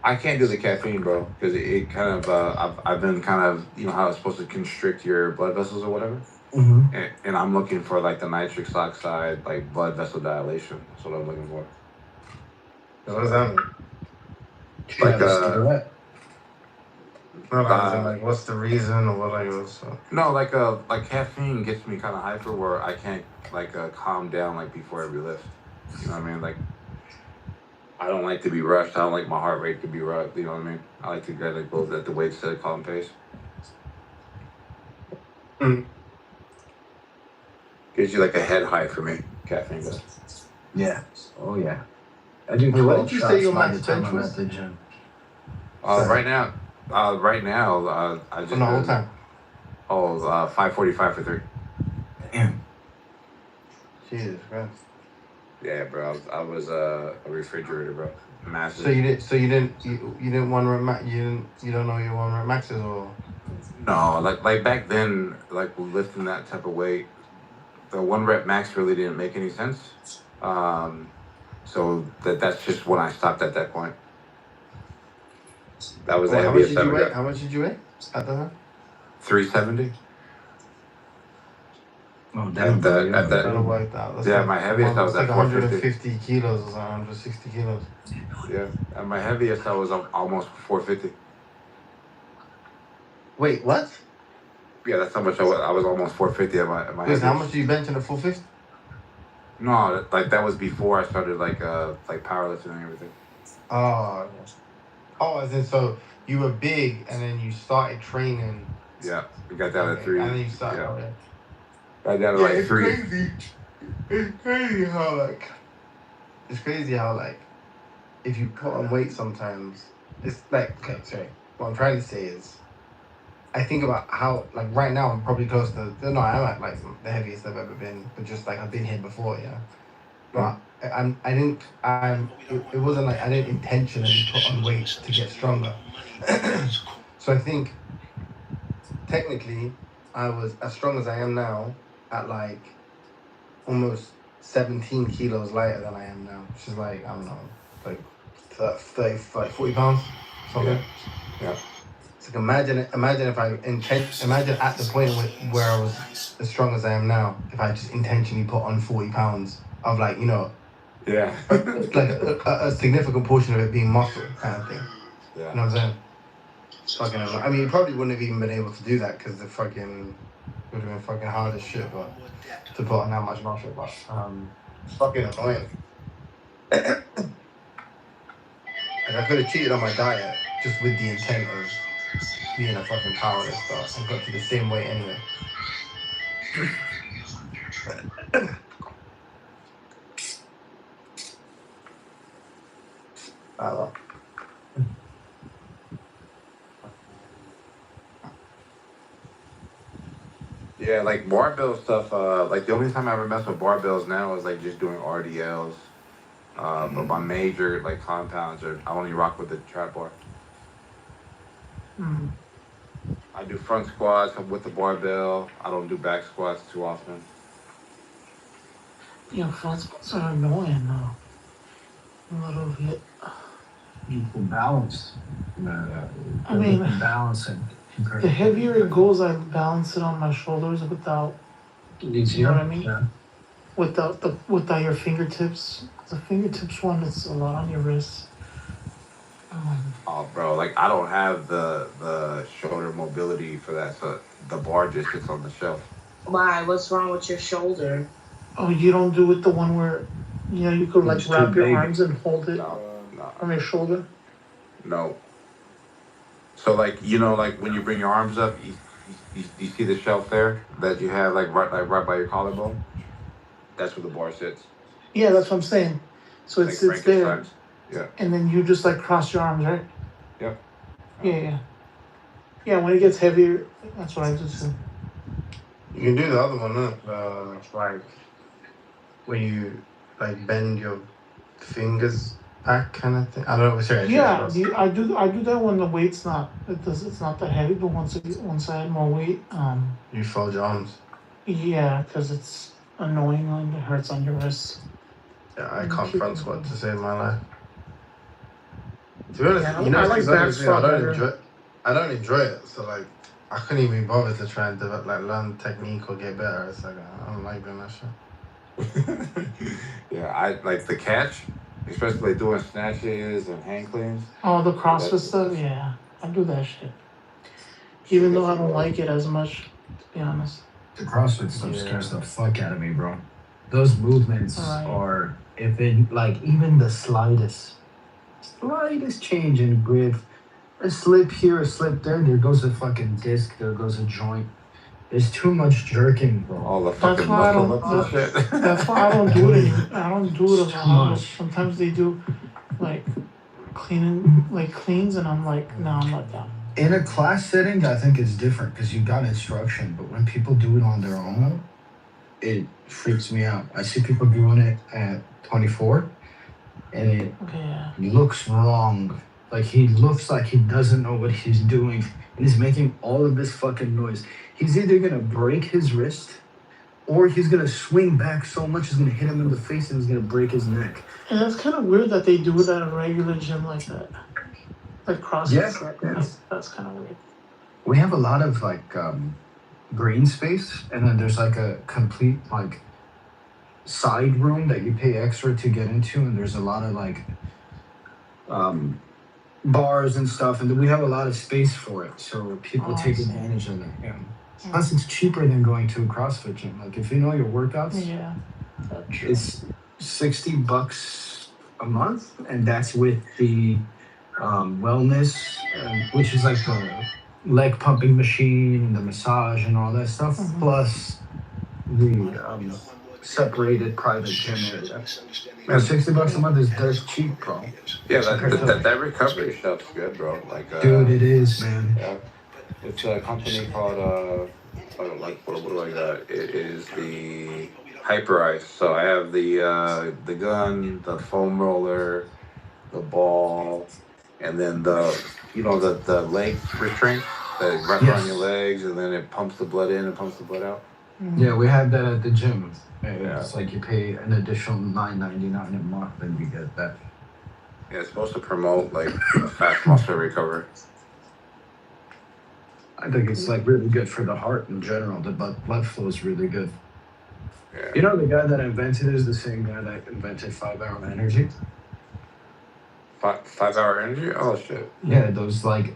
[SPEAKER 9] I can't do the caffeine, bro, because it kind of I've been kind of, you know how it's supposed to constrict your blood vessels or whatever.
[SPEAKER 23] Mm-hmm.
[SPEAKER 9] And I'm looking for like the nitrous oxide, like blood vessel dilation. That's what I'm looking for.
[SPEAKER 10] What does that mean?
[SPEAKER 23] Like
[SPEAKER 10] like what's the reason or what I was?
[SPEAKER 9] No, like caffeine gets me kind of hyper where I can't like calm down like before every lift. You know what I mean? Like I don't like to be rushed. I don't like my heart rate to be rushed. You know what I mean? I like to get like both at the weights at a calm pace. Gives you like a head high for me. Caffeine does.
[SPEAKER 23] Yeah. Oh yeah. I do
[SPEAKER 10] 12
[SPEAKER 23] what
[SPEAKER 10] did you say your
[SPEAKER 23] by the
[SPEAKER 10] max
[SPEAKER 23] time
[SPEAKER 10] bench
[SPEAKER 23] I'm
[SPEAKER 10] was?
[SPEAKER 23] at the gym.
[SPEAKER 9] Right now, I just.
[SPEAKER 10] The whole time.
[SPEAKER 9] 545 for 3.
[SPEAKER 23] Damn.
[SPEAKER 10] Jesus Christ.
[SPEAKER 9] Yeah, bro. I was a refrigerator, bro. Massive.
[SPEAKER 10] So you didn't one rep you don't know your 1 rep maxes or?
[SPEAKER 9] No, like back then, like lifting that type of weight, the 1 rep max really didn't make any sense. So that's just when I stopped at that point. That was the
[SPEAKER 10] How much
[SPEAKER 9] heaviest
[SPEAKER 10] did you
[SPEAKER 9] I
[SPEAKER 10] weigh?
[SPEAKER 9] got.
[SPEAKER 10] How much did you weigh at the time?
[SPEAKER 9] 370.
[SPEAKER 23] Oh, damn, bro.
[SPEAKER 9] At that.
[SPEAKER 10] Trying to work that. That's
[SPEAKER 9] Yeah,
[SPEAKER 10] like,
[SPEAKER 9] my heaviest I was
[SPEAKER 10] it's like
[SPEAKER 9] at 450.
[SPEAKER 10] 150 kilos or something, 160 kilos.
[SPEAKER 9] Yeah, at my heaviest I was almost 450.
[SPEAKER 10] Wait, what?
[SPEAKER 9] Yeah, that's how much I was. I was almost 450 at my
[SPEAKER 10] Wait,
[SPEAKER 9] heaviest.
[SPEAKER 10] how much do you bench in a 450?
[SPEAKER 9] No, like that was before I started like powerlifting and everything.
[SPEAKER 10] As in, so you were big and then you started training.
[SPEAKER 9] Yeah, we got down to 3.
[SPEAKER 10] And then you started.
[SPEAKER 9] Yeah.
[SPEAKER 10] Okay.
[SPEAKER 9] Got down to like 3.
[SPEAKER 10] Crazy. It's crazy how like if you put on weight sometimes it's like what I'm trying to say is I think about how like right now I'm probably close to I'm at like the heaviest I've ever been, but just like I've been here before, yeah. But it wasn't like I didn't intentionally put on weight to get stronger. So I think technically I was as strong as I am now at like almost 17 kilos lighter than I am now, which is like, I don't know, like 30, like 40 pounds, something.
[SPEAKER 9] Yeah.
[SPEAKER 10] It's like imagine if imagine at the point where I was as strong as I am now, if I just intentionally put on 40 pounds of like,
[SPEAKER 9] Yeah.
[SPEAKER 10] like a significant portion of it being muscle kind of thing.
[SPEAKER 9] Yeah.
[SPEAKER 10] You know what I'm saying? I mean, you probably wouldn't have even been able to do that because it would have been fucking hard as shit, but to put on that much muscle, but it's fucking annoying. Like I could have cheated on my diet just with the intent of being a fucking powerlifter and got to the same weight anyway.
[SPEAKER 9] Yeah, like barbell stuff. Like the only time I ever mess with barbells now is like just doing RDLs. But my major like compounds I only rock with the trap bar.
[SPEAKER 11] Mm.
[SPEAKER 9] I do front squats with the barbell. I don't do back squats too often.
[SPEAKER 11] Yeah, front squats are annoying though. A little bit.
[SPEAKER 23] Equal balance.
[SPEAKER 11] I mean,
[SPEAKER 23] balancing.
[SPEAKER 11] The heavier it goes, I balance it on my shoulders without. You know what I mean?
[SPEAKER 23] Yeah.
[SPEAKER 11] Without your fingertips. The fingertips one, it's a lot on your wrists.
[SPEAKER 9] Oh, bro, like I don't have the shoulder mobility for that, so the bar just sits on the shelf.
[SPEAKER 21] Why? What's wrong with your shoulder?
[SPEAKER 11] Oh, you don't do it the one where, you could like
[SPEAKER 23] It's
[SPEAKER 11] wrap
[SPEAKER 23] too
[SPEAKER 11] your
[SPEAKER 23] big.
[SPEAKER 11] arms and hold it
[SPEAKER 9] No.
[SPEAKER 11] on your shoulder?
[SPEAKER 9] No. So like like when you bring your arms up, you see the shelf there that you have like right by your collarbone. That's where the bar sits.
[SPEAKER 11] Yeah, that's what I'm saying. So it
[SPEAKER 9] Like
[SPEAKER 11] sits there,
[SPEAKER 9] Frankenstein's. Yeah.
[SPEAKER 11] and then you just like cross your arms, right?
[SPEAKER 9] Yep.
[SPEAKER 11] Yeah. Yeah, when it gets heavier, that's what I do too.
[SPEAKER 10] You can do the other one, like when you like bend your fingers back, kind of thing. I don't know what's your
[SPEAKER 11] Yeah, I do that when the weight's it's not that heavy, but once I add more weight,
[SPEAKER 10] You fold your arms.
[SPEAKER 11] yeah, because it's annoying and it hurts on your wrists.
[SPEAKER 10] Yeah, I can't front squat to save my life. To be honest,
[SPEAKER 11] Yeah,
[SPEAKER 10] I
[SPEAKER 11] like back squat better.
[SPEAKER 10] I don't enjoy it. So like, I couldn't even bother to try and develop, like, learn technique or get better. It's like I don't like doing that shit.
[SPEAKER 9] Yeah, I like the catch, especially doing snatches and hang cleans.
[SPEAKER 11] Oh, the CrossFit stuff, yeah, I do that shit. Even though I don't like it as much, to be honest.
[SPEAKER 23] The CrossFit stuff scares the fuck out of me, bro. Those movements are, if it, like, even the slightest change in grip, a slip here, a slip there goes a fucking disc, there goes a joint. There's too much jerking, bro.
[SPEAKER 9] All the fucking muscle ups and shit.
[SPEAKER 11] That's why I don't do it anymore. I don't do it a lot. Sometimes they do, like, cleans, and I'm like, no, I'm not down.
[SPEAKER 23] In a class setting, I think it's different because you got instruction. But when people do it on their own, it freaks me out. I see people doing it at 24, and it
[SPEAKER 11] Yeah.
[SPEAKER 23] looks wrong. Like he looks like he doesn't know what he's doing, and he's making all of this fucking noise. He's either gonna break his wrist, or he's gonna swing back so much it's gonna hit him in the face and he's gonna break his neck.
[SPEAKER 11] And that's kind of weird that they do it at a regular gym like that. Like CrossFit.
[SPEAKER 23] Yeah.
[SPEAKER 11] That's kind of weird.
[SPEAKER 23] We have a lot of like green space, and then there's like a complete like side room that you pay extra to get into, and there's a lot of like bars and stuff, and we have a lot of space for it, so people take advantage of it. Yeah. Plus, it's cheaper than going to a CrossFit gym. Like if you know your workouts,
[SPEAKER 11] Yeah. That's true.
[SPEAKER 23] it's $60 a month, and that's with the wellness, which is like the leg pumping machine and the massage and all that stuff, plus the separated private gym area. Yeah, $60 a month is cheap, bro.
[SPEAKER 9] Yeah, that recovery stuff's good, bro. Like,
[SPEAKER 23] dude, it is, man.
[SPEAKER 9] Yeah, it's a company called like what do I got? It is the Hyper Ice. So I have the gun, the foam roller, the ball, and then the leg restraint that wraps around your legs, and then it pumps the blood in and pumps the blood out.
[SPEAKER 23] Yeah, we have that at the gym. It's like you pay an additional $9.99 a month, and you get that.
[SPEAKER 9] Yeah, it's supposed to promote like fast muscle recovery.
[SPEAKER 23] I think it's like really good for the heart in general. The blood flow is really good.
[SPEAKER 9] Yeah.
[SPEAKER 23] You know, the guy that invented it is the same guy that invented 5-hour energy.
[SPEAKER 9] 5-hour energy? Oh shit.
[SPEAKER 23] Yeah, those like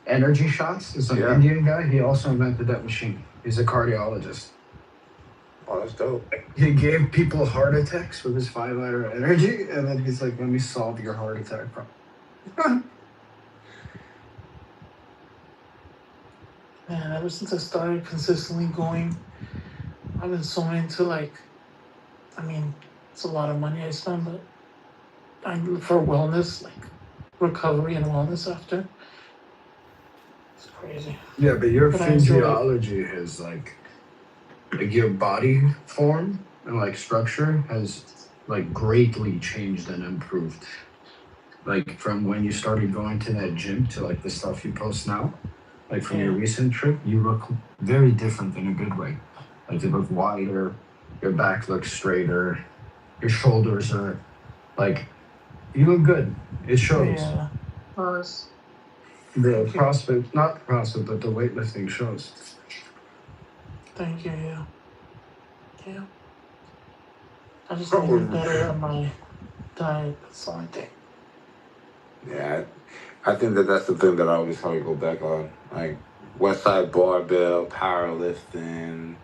[SPEAKER 23] energy shots. It's an Indian guy. He also invented that machine. He's a cardiologist.
[SPEAKER 9] Oh, that's dope.
[SPEAKER 23] He gave people heart attacks with his 5-hour energy, and then he's like, "Let me solve your heart attack problem."
[SPEAKER 11] Man, ever since I started consistently going, I've been so into like, I mean, it's a lot of money I spend, but for wellness, like recovery and wellness after. It's crazy.
[SPEAKER 23] Yeah, but your
[SPEAKER 11] But I enjoy it.
[SPEAKER 23] physiology has like your body form and like structure has like greatly changed and improved. Like from when you started going to that gym to like the stuff you post now, like from your recent trip, you look very different in a good way. Like you look wider, your back looks straighter, your shoulders are like, you look good. It shows.
[SPEAKER 11] Yeah.
[SPEAKER 23] The CrossFit, not CrossFit, but the weightlifting shows.
[SPEAKER 11] Thank you, yeah. Yeah. I just need to get better at my diet, that's the only thing.
[SPEAKER 9] Yeah, I think that's the thing that I always probably go back on. Like West Side barbell, powerlifting,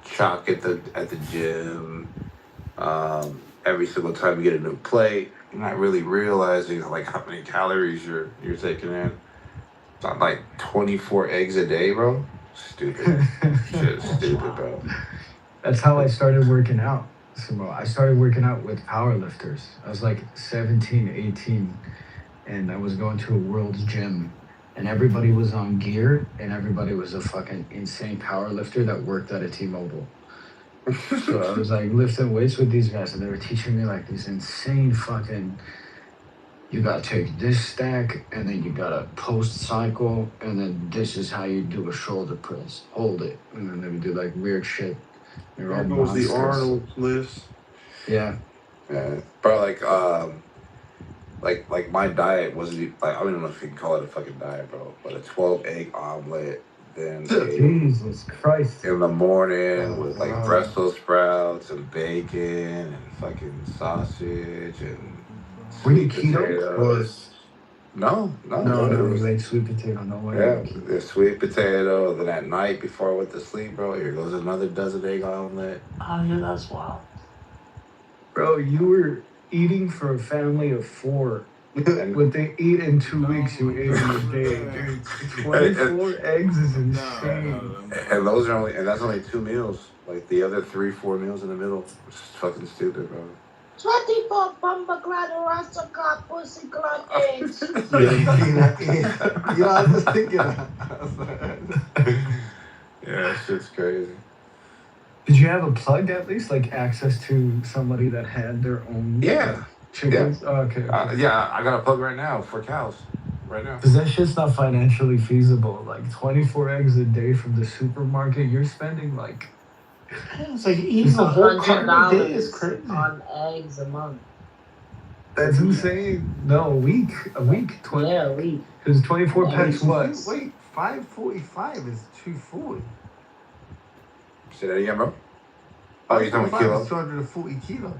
[SPEAKER 9] chalk at the gym. Every single time you get a new plate, you're not really realizing like how many calories you're taking in. It's not like 24 eggs a day, bro. Stupid. Shit is stupid, bro.
[SPEAKER 23] That's how I started working out. So I started working out with powerlifters. I was like 17, 18, and I was going to a world's gym, and everybody was on gear, and everybody was a fucking insane powerlifter that worked at a T-Mobile. So I was like lifting weights with these guys, and they were teaching me like these insane fucking, you gotta take this stack, and then you gotta post cycle, and then this is how you do a shoulder press. Hold it. And then they would do like weird shit. They're all
[SPEAKER 9] There goes the
[SPEAKER 23] monsters.
[SPEAKER 9] Arnold list.
[SPEAKER 23] Yeah.
[SPEAKER 9] Yeah, bro. Like my diet wasn't like, I don't even know if you can call it a fucking diet, bro. But a 12-egg omelet, then
[SPEAKER 23] Jesus Christ.
[SPEAKER 9] in the morning with like Brussels sprouts and bacon and fucking sausage and
[SPEAKER 23] Were you
[SPEAKER 9] sweet
[SPEAKER 23] keto?
[SPEAKER 9] potatoes. No,
[SPEAKER 23] No,
[SPEAKER 9] it
[SPEAKER 23] we
[SPEAKER 9] was-
[SPEAKER 23] made sweet potato. No way.
[SPEAKER 9] Yeah, the sweet potato. Then at night before I went to sleep, bro, here goes another dozen egg omelet.
[SPEAKER 11] Oh, yeah, that's wild.
[SPEAKER 23] Bro, you were eating for a family of 4. What they eat in 2 weeks, you ate in a day, dude. 24 eggs is insane.
[SPEAKER 9] And that's only 2 meals. Like the other 3-4 meals in the middle, which is fucking stupid, bro.
[SPEAKER 21] 24 pomegranate rasta car pussy clock eggs.
[SPEAKER 23] Yeah, I was thinking that.
[SPEAKER 9] Yeah, that shit's crazy.
[SPEAKER 23] Did you have a plug at least, like access to somebody that had their own chickens? Oh, okay.
[SPEAKER 9] Yeah, I got a plug right now for cows. Right now.
[SPEAKER 23] Because that shit's not financially feasible. Like 24 eggs a day from the supermarket, you're spending like.
[SPEAKER 11] It's like eating a whole carton a day is crazy.
[SPEAKER 21] On eggs a month.
[SPEAKER 23] That's insane. No, a week. 20.
[SPEAKER 21] Yeah, a week.
[SPEAKER 23] Because 24 packs what?
[SPEAKER 10] Wait, 545 is 240.
[SPEAKER 9] Say that again, bro. Oh, you're talking kilos?
[SPEAKER 10] 240 kilos.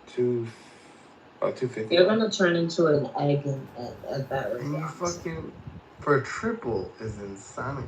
[SPEAKER 9] 250.
[SPEAKER 21] You're gonna turn into an egg at that rate.
[SPEAKER 10] And you fucking for a triple is insanity.